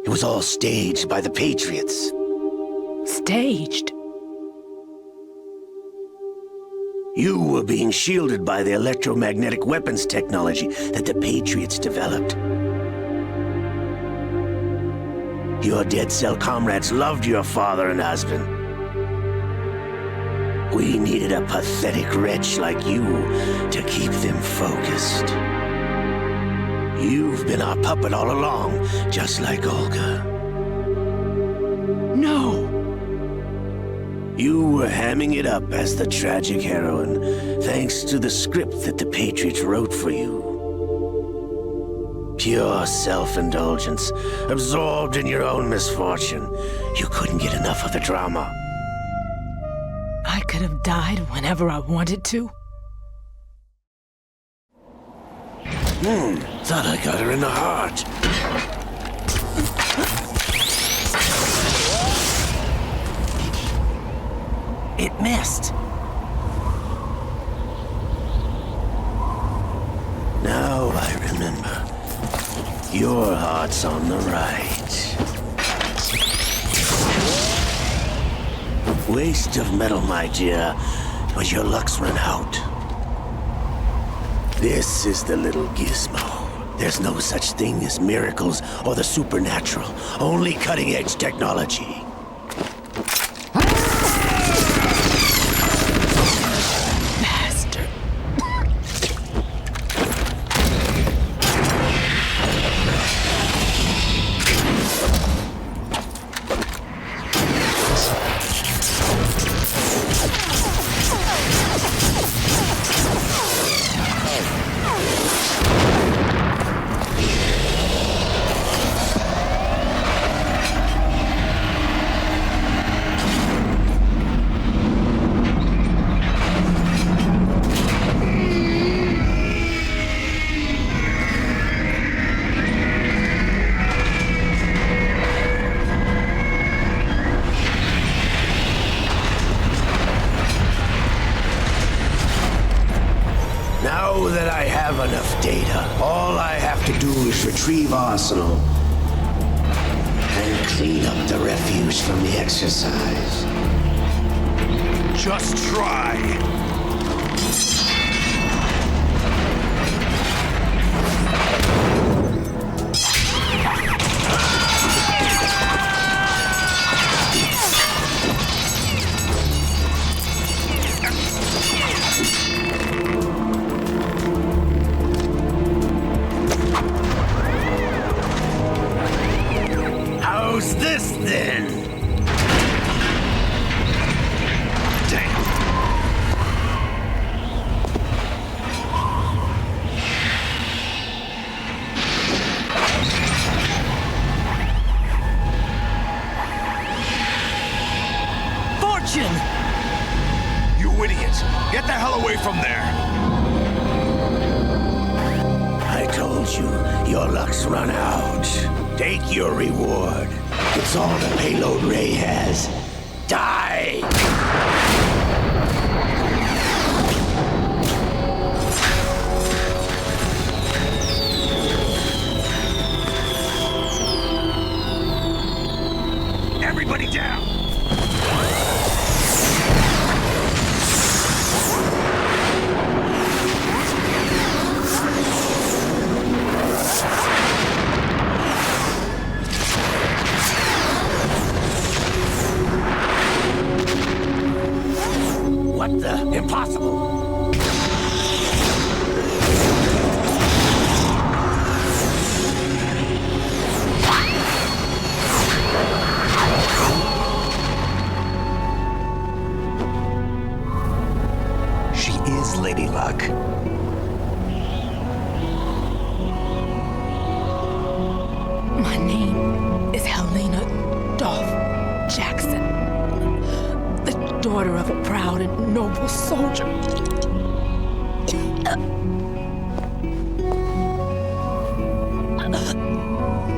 It was all staged by the Patriots. Staged? You were being shielded by the electromagnetic weapons technology that the Patriots developed. Your Dead Cell comrades loved your father and husband. We needed a pathetic wretch like you to keep them focused. You've been our puppet all along, just like Olga. No! You were hamming it up as the tragic heroine, thanks to the script that the Patriots wrote for you. Pure self-indulgence, absorbed in your own misfortune. You couldn't get enough of the drama. I could have died whenever I wanted to. Thought I got her in the heart. It missed. Now I remember. Your heart's on the right. Waste of metal, my dear, but your luck's run out. This is the little gizmo. There's no such thing as miracles or the supernatural, only cutting-edge technology. Master. Now that I have enough data, all I have to do is retrieve Arsenal and clean up the refuse from the exercise. Just try. How's this then? Damn. Fortune! You idiot! Get the hell away from there! I told you, your luck's run out. Take your reward. It's all the payload Ray has. Die! Everybody down! What the? Impossible! She is Lady Luck. My name is Helena Dolph Jackson, the daughter of a proud and noble soldier.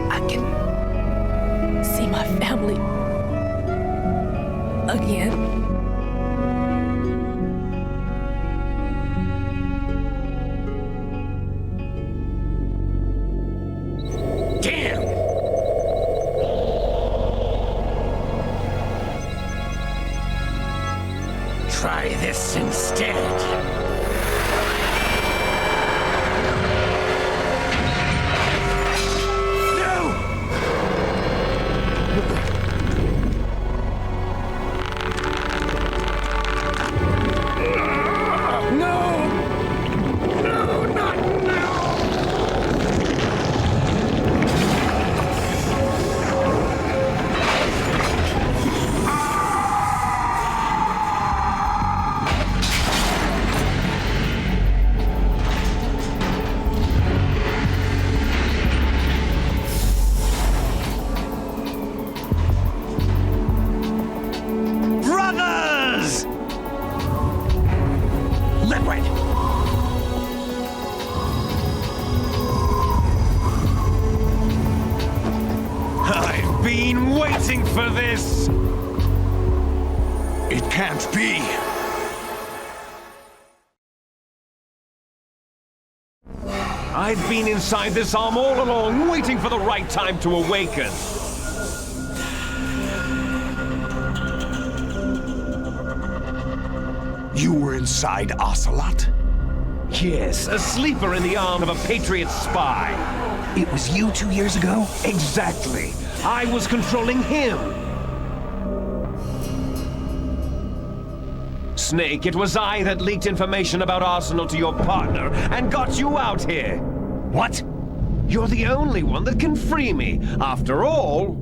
I can see my family again. Damn! Try this instead. Brothers! Liquid! I've been waiting for this! It can't be! I've been inside this arm all along, waiting for the right time to awaken. You were inside Ocelot? Yes, a sleeper in the arm of a Patriot spy. It was you 2 years ago? Exactly. I was controlling him. Snake, it was I that leaked information about Arsenal to your partner and got you out here. What? You're the only one that can free me. After all,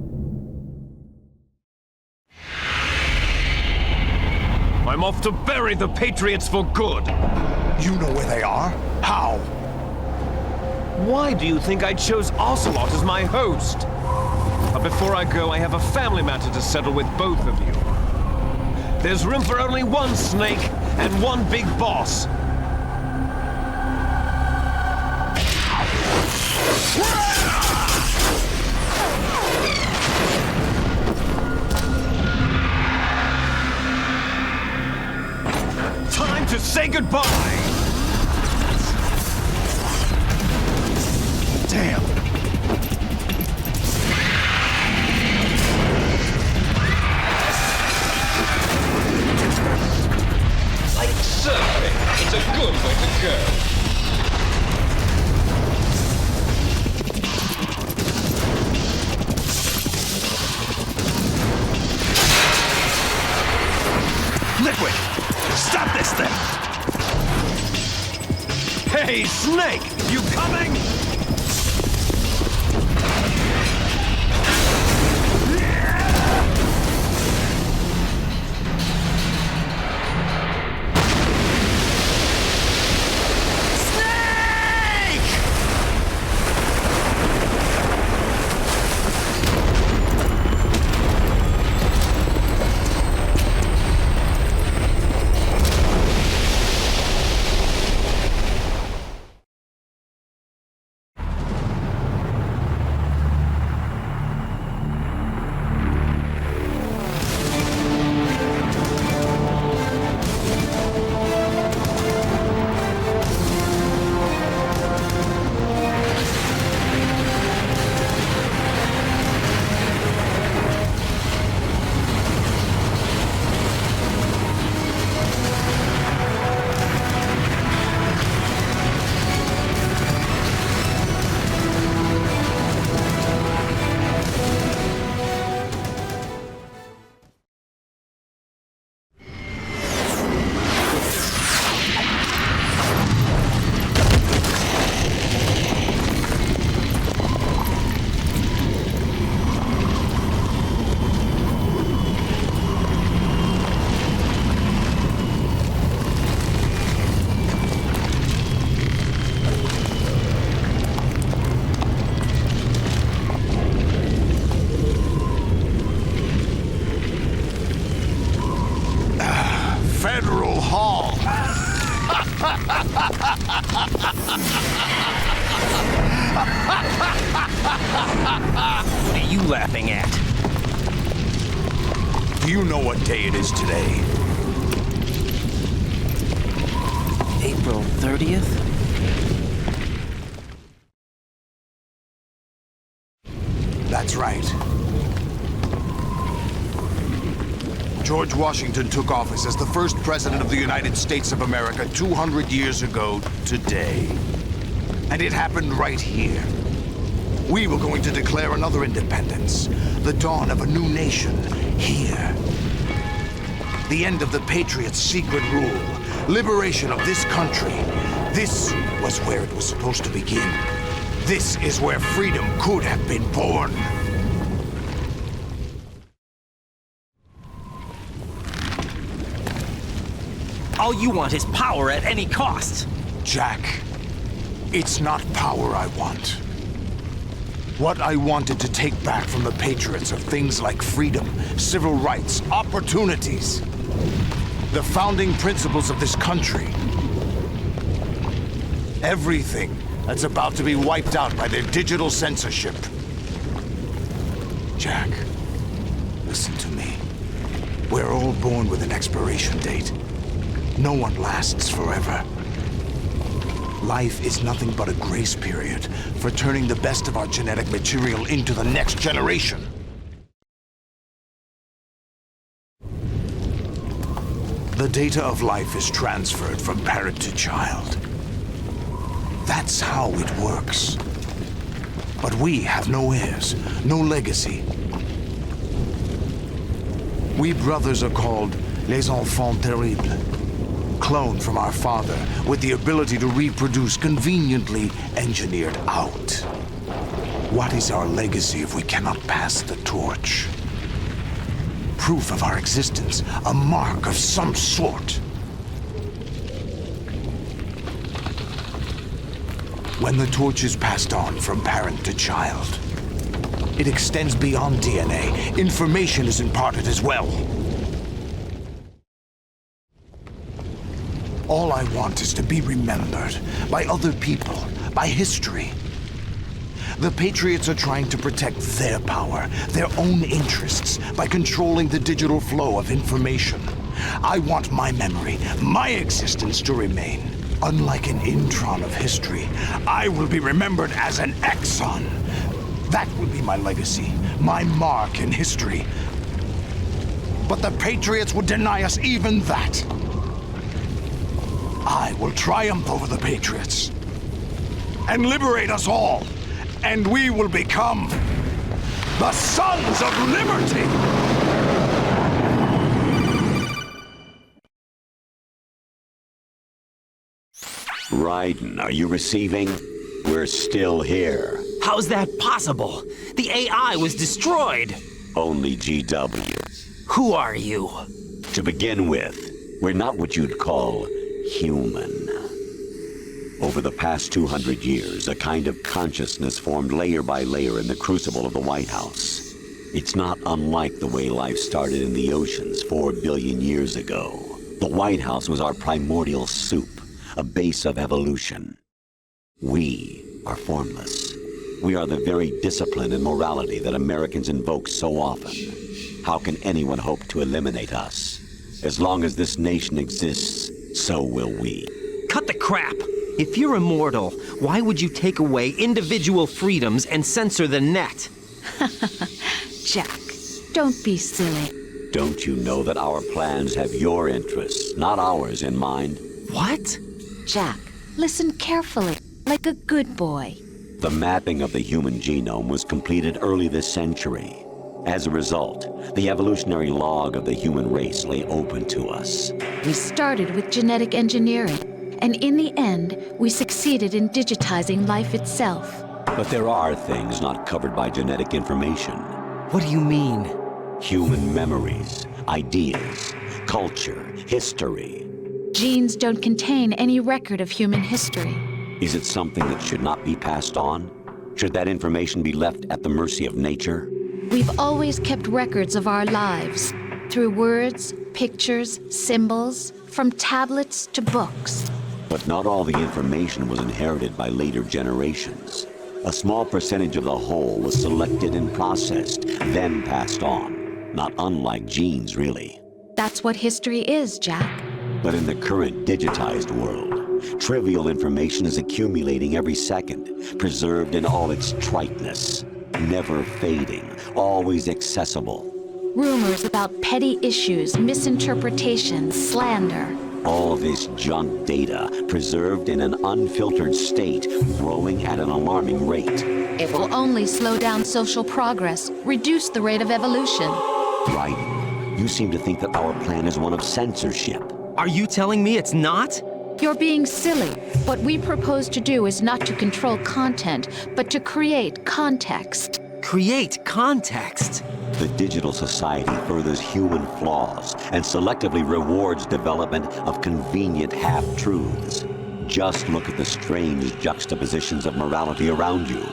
I'm off to bury the Patriots for good. You know where they are? How? Why do you think I chose Ocelot as my host? But before I go, I have a family matter to settle with both of you. There's room for only one Snake and one big boss. Time to say goodbye! Damn! Like surfing, it's a good way to go. Liquid! Stop this thing! Hey, Snake! You coming? What are you laughing at? Do you know what day it is today? April 30th? That's right. George Washington took office as the first president of the United States of America 200 years ago today. And it happened right here. We were going to declare another independence, the dawn of a new nation, here. The end of the Patriots' secret rule, liberation of this country. This was where it was supposed to begin. This is where freedom could have been born. All you want is power at any cost. Jack, it's not power I want. What I wanted to take back from the Patriots are things like freedom, civil rights, opportunities. The founding principles of this country. Everything that's about to be wiped out by their digital censorship. Jack, listen to me. We're all born with an expiration date. No one lasts forever. Life is nothing but a grace period for turning the best of our genetic material into the next generation. The data of life is transferred from parent to child. That's how it works. But we have no heirs, no legacy. We brothers are called les enfants terribles, cloned from our father with the ability to reproduce conveniently engineered out. What is our legacy if we cannot pass the torch? Proof of our existence, a mark of some sort. When the torch is passed on from parent to child, it extends beyond DNA. Information is imparted as well. All I want is to be remembered by other people, by history. The Patriots are trying to protect their power, their own interests, by controlling the digital flow of information. I want my memory, my existence to remain. Unlike an intron of history, I will be remembered as an exon. That will be my legacy, my mark in history. But the Patriots would deny us even that. I will triumph over the Patriots and liberate us all. And we will become the Sons of Liberty! Raiden, are you receiving? We're still here. How's that possible? The AI was destroyed. Only GW. Who are you? To begin with, we're not what you'd call human. Over the past 200 years, a kind of consciousness formed layer by layer in the crucible of the White House. It's not unlike the way life started in the oceans 4 billion years ago. The White House was our primordial soup, a base of evolution. We are formless. We are the very discipline and morality that Americans invoke so often. How can anyone hope to eliminate us? As long as this nation exists, so will we. Cut the crap! If you're immortal, why would you take away individual freedoms and censor the net? Jack, don't be silly. Don't you know that our plans have your interests, not ours, in mind? What? Jack, listen carefully, like a good boy. The mapping of the human genome was completed early this century. As a result, the evolutionary log of the human race lay open to us. We started with genetic engineering. And in the end, we succeeded in digitizing life itself. But there are things not covered by genetic information. What do you mean? Human memories, ideas, culture, history. Genes don't contain any record of human history. Is it something that should not be passed on? Should that information be left at the mercy of nature? We've always kept records of our lives, through words, pictures, symbols, from tablets to books. But not all the information was inherited by later generations. A small percentage of the whole was selected and processed, then passed on. Not unlike genes, really. That's what history is, Jack. But in the current digitized world, trivial information is accumulating every second, preserved in all its triteness, never fading, always accessible. Rumors about petty issues, misinterpretations, slander. All this junk data, preserved in an unfiltered state, growing at an alarming rate. It will only slow down social progress, reduce the rate of evolution. Right. You seem to think that our plan is one of censorship. Are you telling me it's not? You're being silly. What we propose to do is not to control content, but to create context. Create context? The digital society furthers human flaws and selectively rewards development of convenient half-truths. Just look at the strange juxtapositions of morality around you.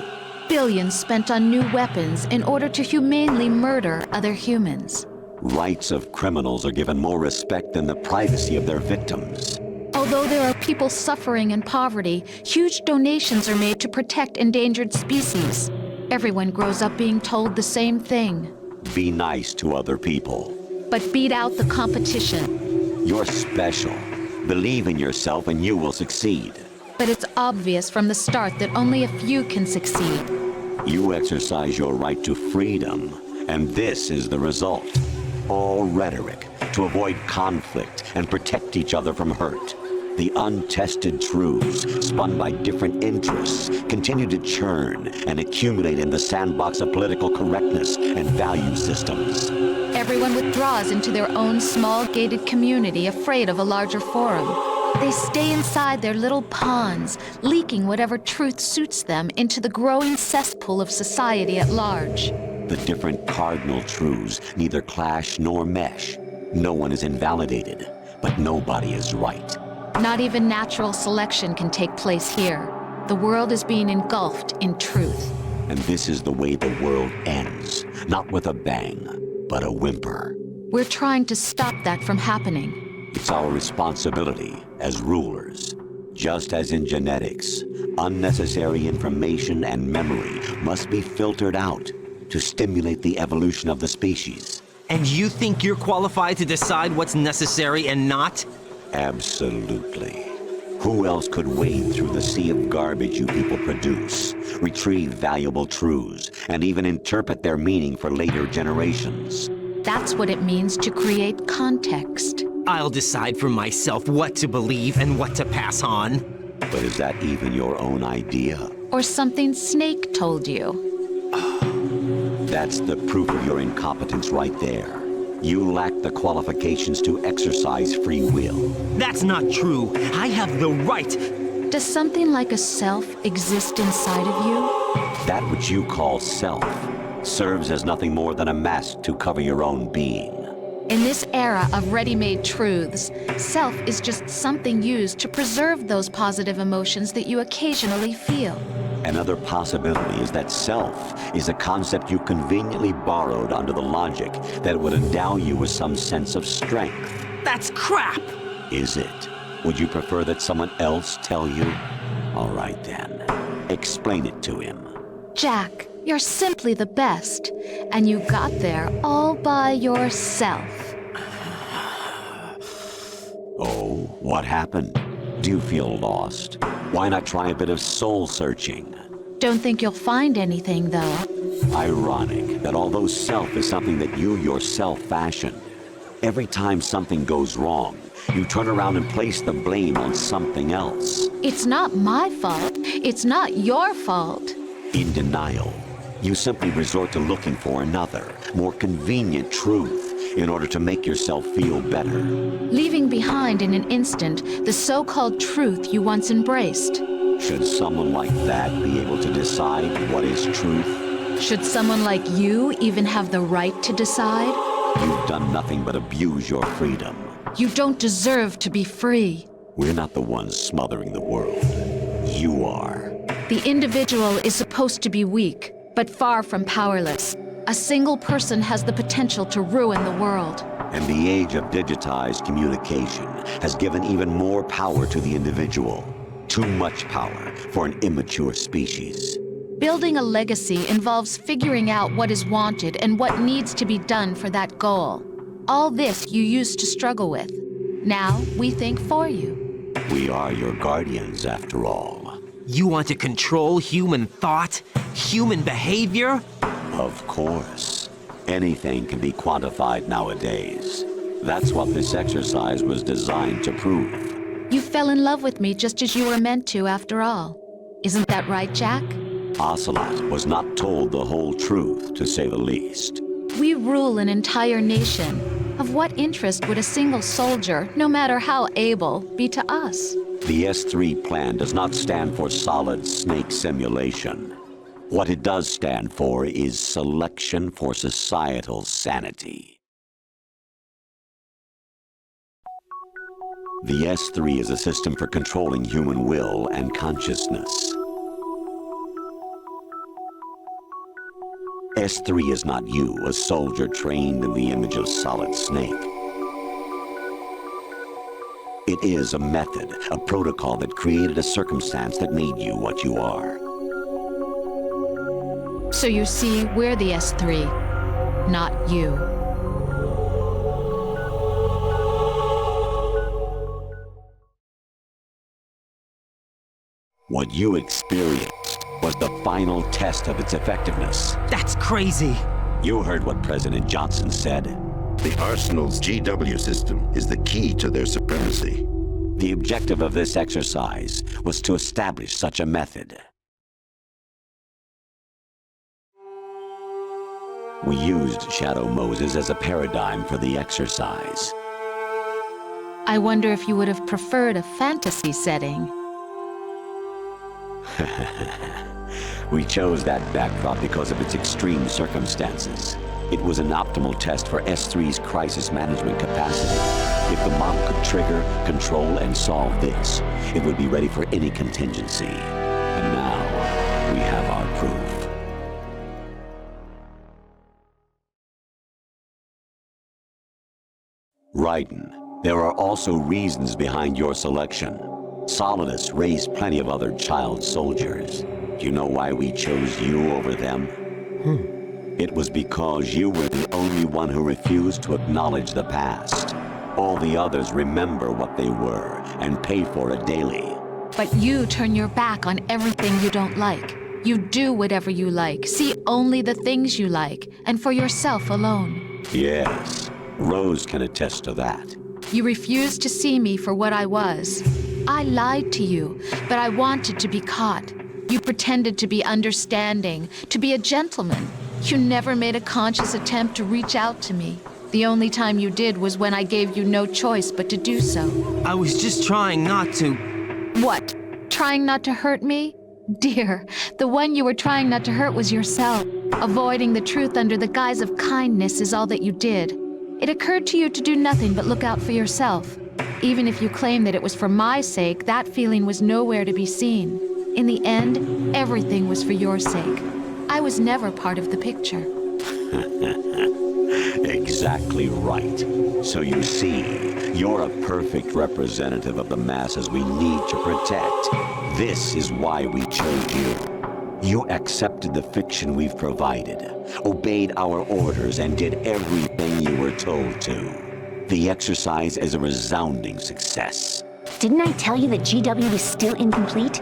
Billions spent on new weapons in order to humanely murder other humans. Rights of criminals are given more respect than the privacy of their victims. Although there are people suffering in poverty, huge donations are made to protect endangered species. Everyone grows up being told the same thing. Be nice to other people. But beat out the competition. You're special. Believe in yourself and you will succeed. But it's obvious from the start that only a few can succeed. You exercise your right to freedom, and this is the result. All rhetoric to avoid conflict and protect each other from hurt. The untested truths, spun by different interests, continue to churn and accumulate in the sandbox of political correctness and value systems. Everyone withdraws into their own small gated community, afraid of a larger forum. They stay inside their little ponds, leaking whatever truth suits them into the growing cesspool of society at large. The different cardinal truths neither clash nor mesh. No one is invalidated, but nobody is right. Not even natural selection can take place here. The world is being engulfed in truth. And this is the way the world ends. Not with a bang, but a whimper. We're trying to stop that from happening. It's our responsibility as rulers. Just as in genetics, unnecessary information and memory must be filtered out to stimulate the evolution of the species. And you think you're qualified to decide what's necessary and not? Absolutely. Who else could wade through the sea of garbage you people produce, retrieve valuable truths, and even interpret their meaning for later generations? That's what it means to create context. I'll decide for myself what to believe and what to pass on. But is that even your own idea? Or something Snake told you? That's the proof of your incompetence right there. You lack the qualifications to exercise free will. That's not true. I have the right. Does something like a self exist inside of you? That which you call self serves as nothing more than a mask to cover your own being. In this era of ready-made truths, self is just something used to preserve those positive emotions that you occasionally feel. Another possibility is that self is a concept you conveniently borrowed under the logic that it would endow you with some sense of strength. That's crap! Is it? Would you prefer that someone else tell you? All right then. Explain it to him. Jack, you're simply the best, and you got there all by yourself. Oh, what happened? Do you feel lost? Why not try a bit of soul-searching? Don't think you'll find anything, though. Ironic that although self is something that you yourself fashioned, every time something goes wrong, you turn around and place the blame on something else. It's not my fault. It's not your fault. In denial, you simply resort to looking for another, more convenient truth in order to make yourself feel better. Leaving behind in an instant the so-called truth you once embraced. Should someone like that be able to decide what is truth? Should someone like you even have the right to decide? You've done nothing but abuse your freedom. You don't deserve to be free. We're not the ones smothering the world. You are. The individual is supposed to be weak, but far from powerless. A single person has the potential to ruin the world. And the age of digitized communication has given even more power to the individual. Too much power for an immature species. Building a legacy involves figuring out what is wanted and what needs to be done for that goal. All this you used to struggle with. Now we think for you. We are your guardians, after all. You want to control human thought? Human behavior? Of course. Anything can be quantified nowadays. That's what this exercise was designed to prove. You fell in love with me just as you were meant to, after all. Isn't that right, Jack? Ocelot was not told the whole truth, to say the least. We rule an entire nation. Of what interest would a single soldier, no matter how able, be to us? The S3 plan does not stand for solid snake simulation. What it does stand for is selection for societal sanity. The S3 is a system for controlling human will and consciousness. S3 is not you, a soldier trained in the image of Solid Snake. It is a method, a protocol that created a circumstance that made you what you are. So you see, we're the S3, not you. What you experienced was the final test of its effectiveness. That's crazy. You heard what President Johnson said. The Arsenal's GW system is the key to their supremacy. The objective of this exercise was to establish such a method. We used Shadow Moses as a paradigm for the exercise. I wonder if you would have preferred a fantasy setting. We chose that backdrop because of its extreme circumstances. It was an optimal test for S3's crisis management capacity. If the model could trigger, control, and solve this, it would be ready for any contingency. And now, we have our proof. Raiden, there are also reasons behind your selection. Solidus raised plenty of other child soldiers. Do you know why we chose you over them? It was because you were the only one who refused to acknowledge the past. All the others remember what they were and pay for it daily. But you turn your back on everything you don't like. You do whatever you like, see only the things you like, and for yourself alone. Yes, Rose can attest to that. You refused to see me for what I was. I lied to you, but I wanted to be caught. You pretended to be understanding, to be a gentleman. You never made a conscious attempt to reach out to me. The only time you did was when I gave you no choice but to do so. I was just trying not to... What? Trying not to hurt me? Dear, the one you were trying not to hurt was yourself. Avoiding the truth under the guise of kindness is all that you did. It occurred to you to do nothing but look out for yourself. Even if you claim that it was for my sake, that feeling was nowhere to be seen. In the end, everything was for your sake. I was never part of the picture. Exactly right. So you see, you're a perfect representative of the masses we need to protect. This is why we chose you. You accepted the fiction we've provided, obeyed our orders, and did everything you were told to. The exercise is a resounding success. Didn't I tell you that GW is still incomplete?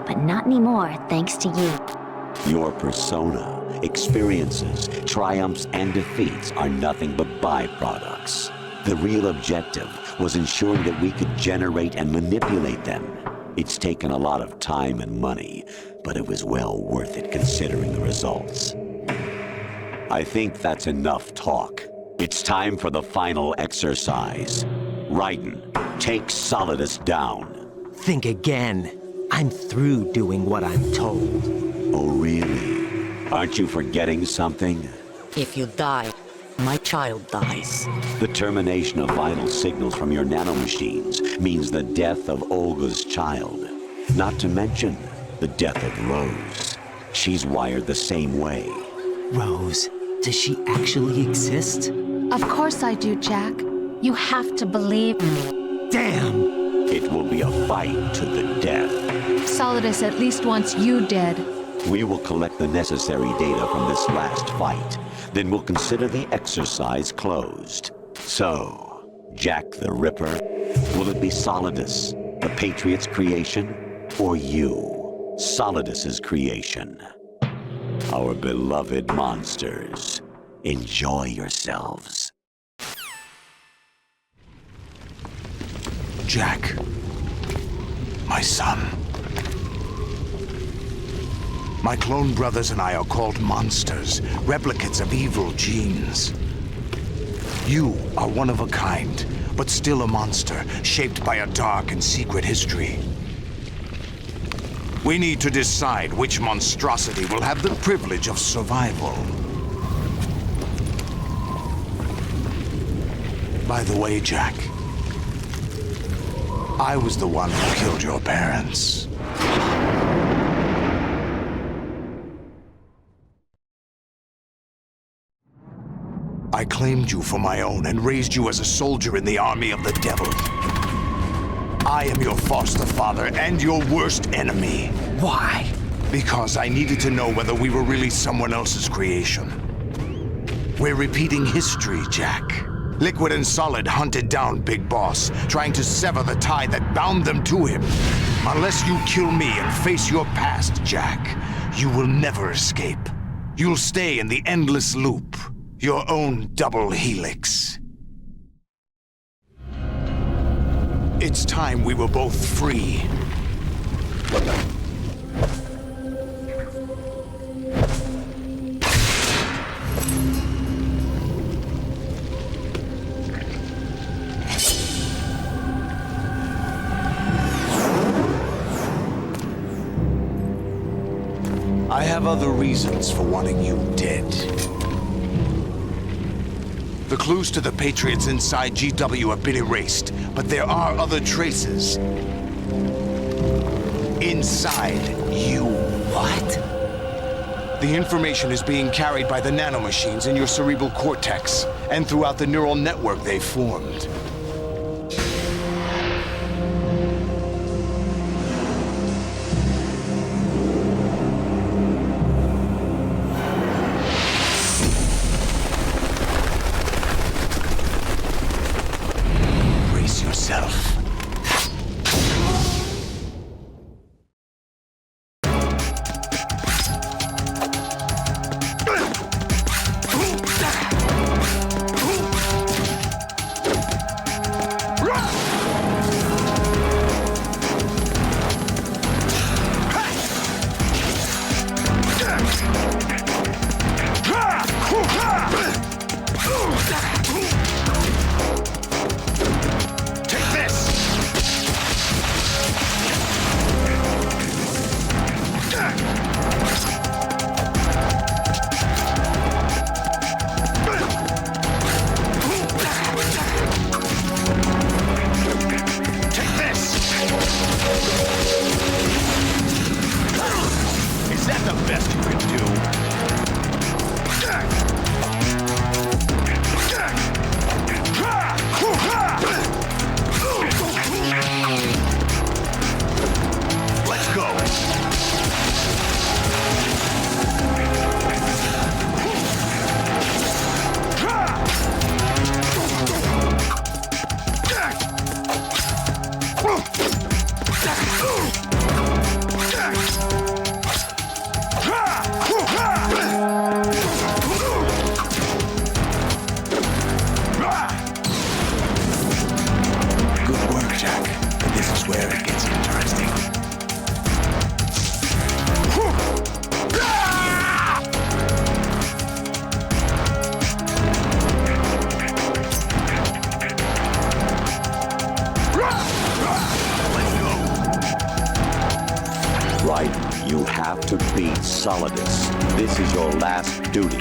But not anymore, thanks to you. Your persona, experiences, triumphs, and defeats are nothing but byproducts. The real objective was ensuring that we could generate and manipulate them. It's taken a lot of time and money, but it was well worth it considering the results. I think that's enough talk. It's time for the final exercise. Raiden, take Solidus down. Think again. I'm through doing what I'm told. Oh, really? Aren't you forgetting something? If you die, my child dies. The termination of vital signals from your nanomachines means the death of Olga's child. Not to mention the death of Rose. She's wired the same way. Rose, does she actually exist? Of course I do, Jack. You have to believe me. Damn! It will be a fight to the death. Solidus at least wants you dead. We will collect the necessary data from this last fight. Then we'll consider the exercise closed. So, Jack the Ripper, will it be Solidus, the Patriot's creation, or you, Solidus's creation? Our beloved monsters, enjoy yourselves. Jack, my son. My clone brothers and I are called monsters, replicates of evil genes. You are one of a kind, but still a monster, shaped by a dark and secret history. We need to decide which monstrosity will have the privilege of survival. By the way, Jack, I was the one who killed your parents. I claimed you for my own and raised you as a soldier in the army of the devil. I am your foster father and your worst enemy. Why? Because I needed to know whether we were really someone else's creation. We're repeating history, Jack. Liquid and Solid hunted down Big Boss, trying to sever the tie that bound them to him. Unless you kill me and face your past, Jack, you will never escape. You'll stay in the endless loop, your own double helix. It's time we were both free. I have other reasons for wanting you dead. The clues to the Patriots inside GW have been erased, but there are other traces. Inside you. What? The information is being carried by the nanomachines in your cerebral cortex, and throughout the neural network they formed. Solidus, this is your last duty.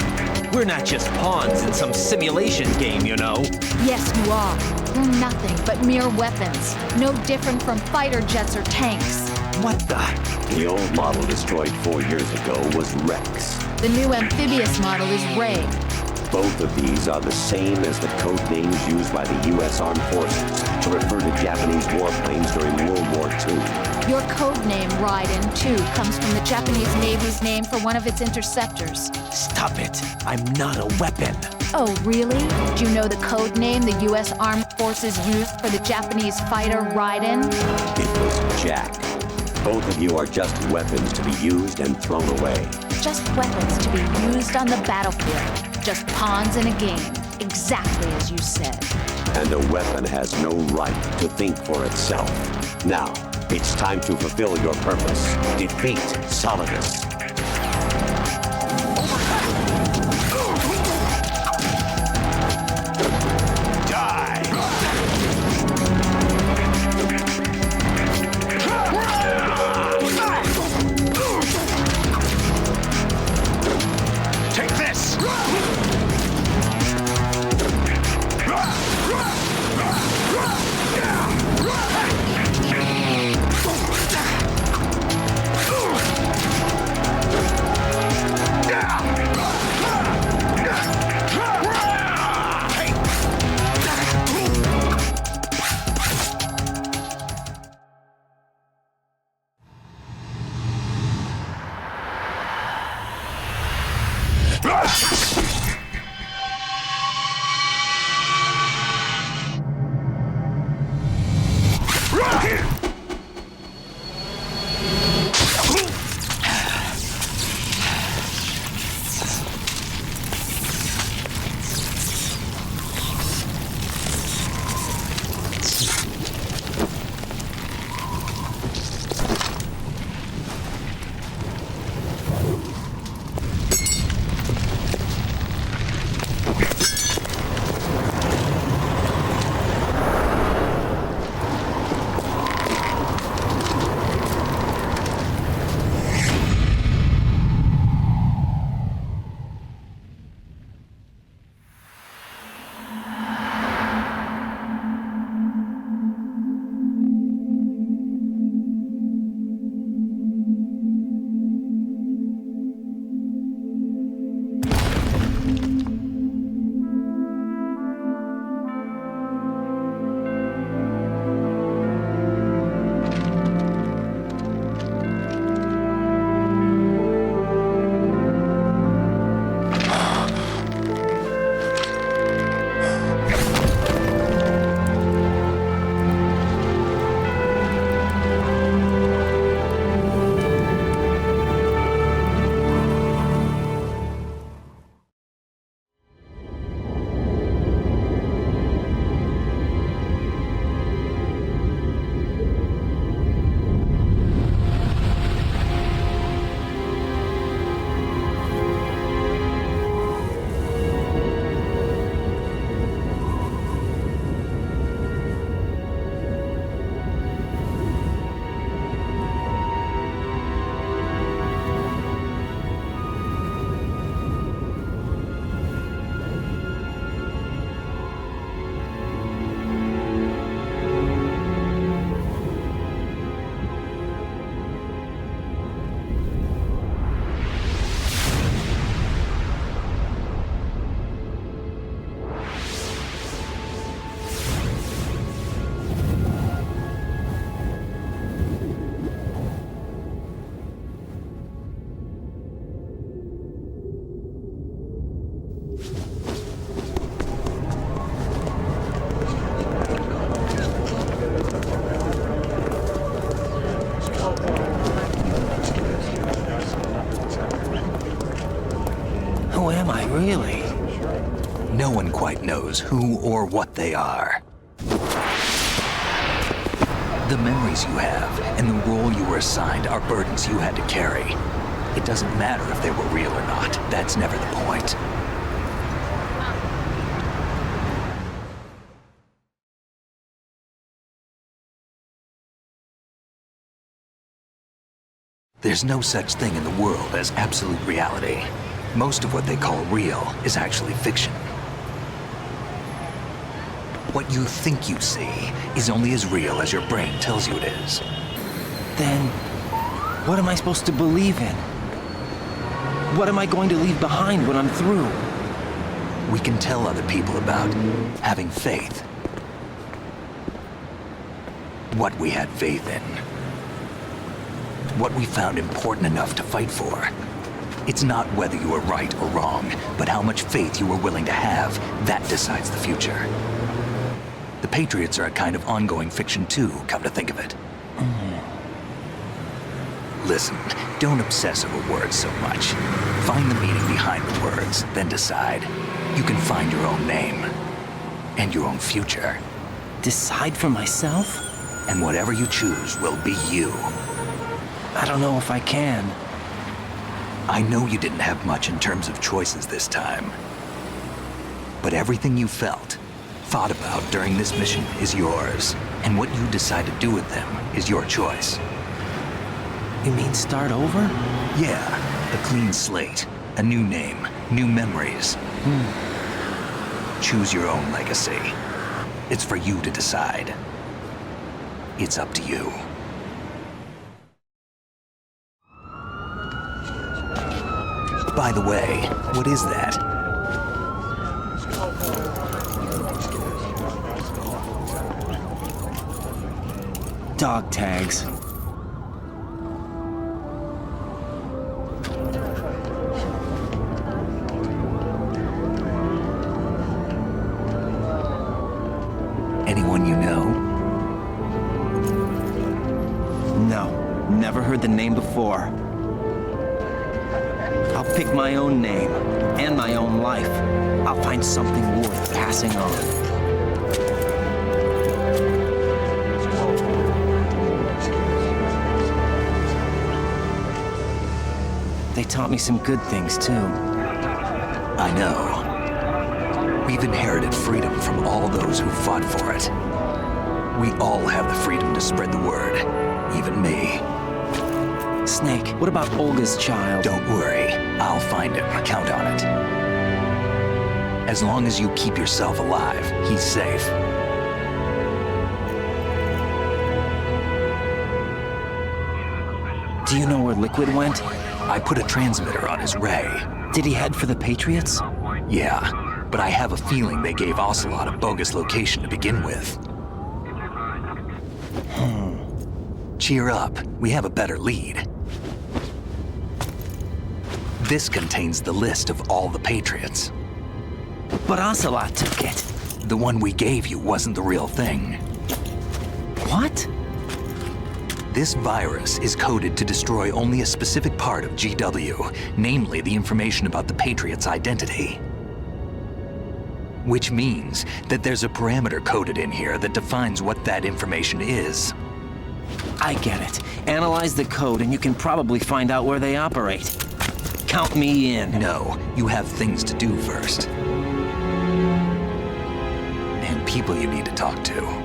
We're not just pawns in some simulation game, you know. Yes, you are. We're nothing but mere weapons. No different from fighter jets or tanks. What the? The old model destroyed 4 years ago was Rex. The new amphibious model is Ray. Both of these are the same as the code names used by the U.S. Armed Forces to refer to Japanese warplanes during World War II. Your code name, Raiden, too, comes from the Japanese Navy's name for one of its interceptors. Stop it. I'm not a weapon. Oh, really? Do you know the code name the U.S. Armed Forces used for the Japanese fighter Raiden? It was Jack. Both of you are just weapons to be used and thrown away. Just weapons to be used on the battlefield. Just pawns in a game. Exactly as you said. And a weapon has no right to think for itself. Now, it's time to fulfill your purpose. Defeat Solidus. Really? No one quite knows who or what they are. The memories you have and the role you were assigned are burdens you had to carry. It doesn't matter if they were real or not. That's never the point. There's no such thing in the world as absolute reality. Most of what they call real is actually fiction. What you think you see is only as real as your brain tells you it is. Then, what am I supposed to believe in? What am I going to leave behind when I'm through? We can tell other people about having faith. What we had faith in. What we found important enough to fight for. It's not whether you were right or wrong, but how much faith you were willing to have. That decides the future. The Patriots are a kind of ongoing fiction too, come to think of it. Listen, don't obsess over words so much. Find the meaning behind the words, then decide. You can find your own name. And your own future. Decide for myself? And whatever you choose will be you. I don't know if I can. I know you didn't have much in terms of choices this time. But everything you felt, thought about during this mission is yours. And what you decide to do with them is your choice. You mean start over? Yeah, a clean slate, a new name, new memories. Choose your own legacy. It's for you to decide. It's up to you. By the way, what is that? Dog tags. Anyone you know? No, never heard the name before. I'll pick my own name, and my own life. I'll find something worth passing on. They taught me some good things, too. I know. We've inherited freedom from all those who fought for it. We all have the freedom to spread the word, even me. Snake, what about Olga's child? Don't worry. I'll find him. Count on it. As long as you keep yourself alive, he's safe. Do you know where Liquid went? I put a transmitter on his ray. Did he head for the Patriots? Yeah, but I have a feeling they gave Ocelot a bogus location to begin with. Cheer up. We have a better lead. This contains the list of all the Patriots. But Ocelot took it. The one we gave you wasn't the real thing. What? This virus is coded to destroy only a specific part of GW, namely the information about the Patriots' identity. Which means that there's a parameter coded in here that defines what that information is. I get it. Analyze the code and you can probably find out where they operate. Count me in. No, you have things to do first. And people you need to talk to.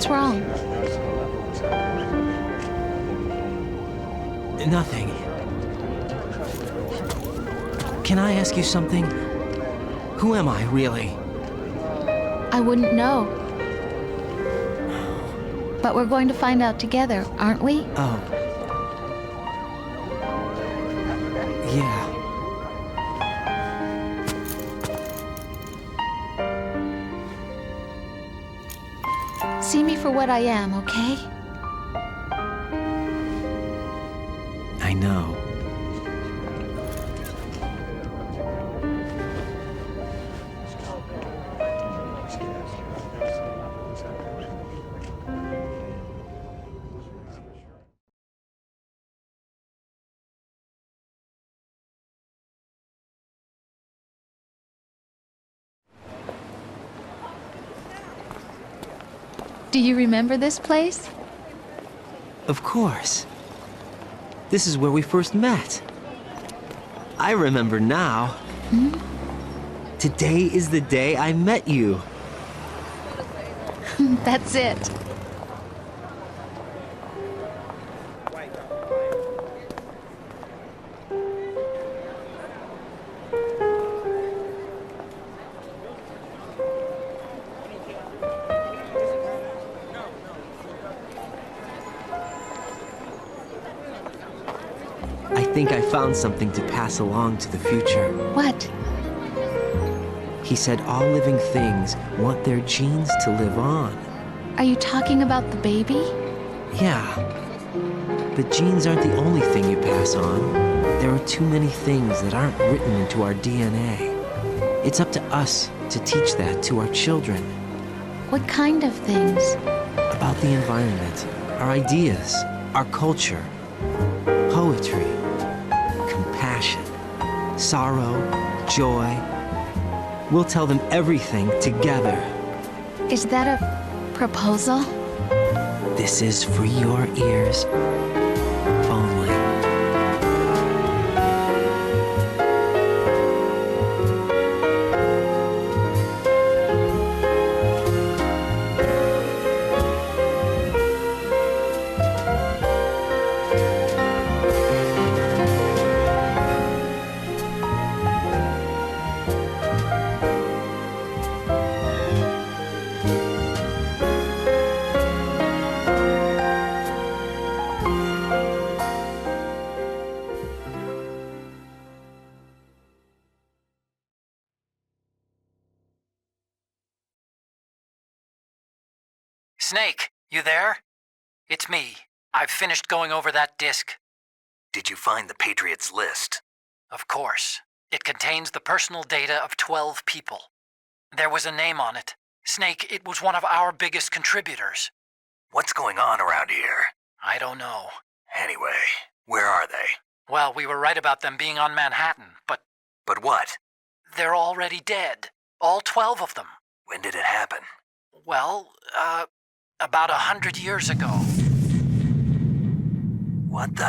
What's wrong? Nothing. Can I ask you something? Who am I, really? I wouldn't know. But we're going to find out together, aren't we? Oh. Yeah. See me for what I am, okay? I know. Do you remember this place? Of course. This is where we first met. I remember now. Hmm? Today is the day I met you. That's it. I think I found something to pass along to the future. What? He said all living things want their genes to live on. Are you talking about the baby? Yeah. But genes aren't the only thing you pass on. There are too many things that aren't written into our DNA. It's up to us to teach that to our children. What kind of things? About the environment, our ideas, our culture, poetry, compassion, sorrow, joy. We'll tell them everything together. Is that a proposal? This is for your ears only. Snake, you there? It's me. I've finished going over that disk. Did you find the Patriots list? Of course. It contains the personal data of 12 people. There was a name on it. Snake, it was one of our biggest contributors. What's going on around here? I don't know. Anyway, where are they? Well, we were right about them being on Manhattan, but... But what? They're already dead. All 12 of them. When did it happen? Well, about 100 years ago. What the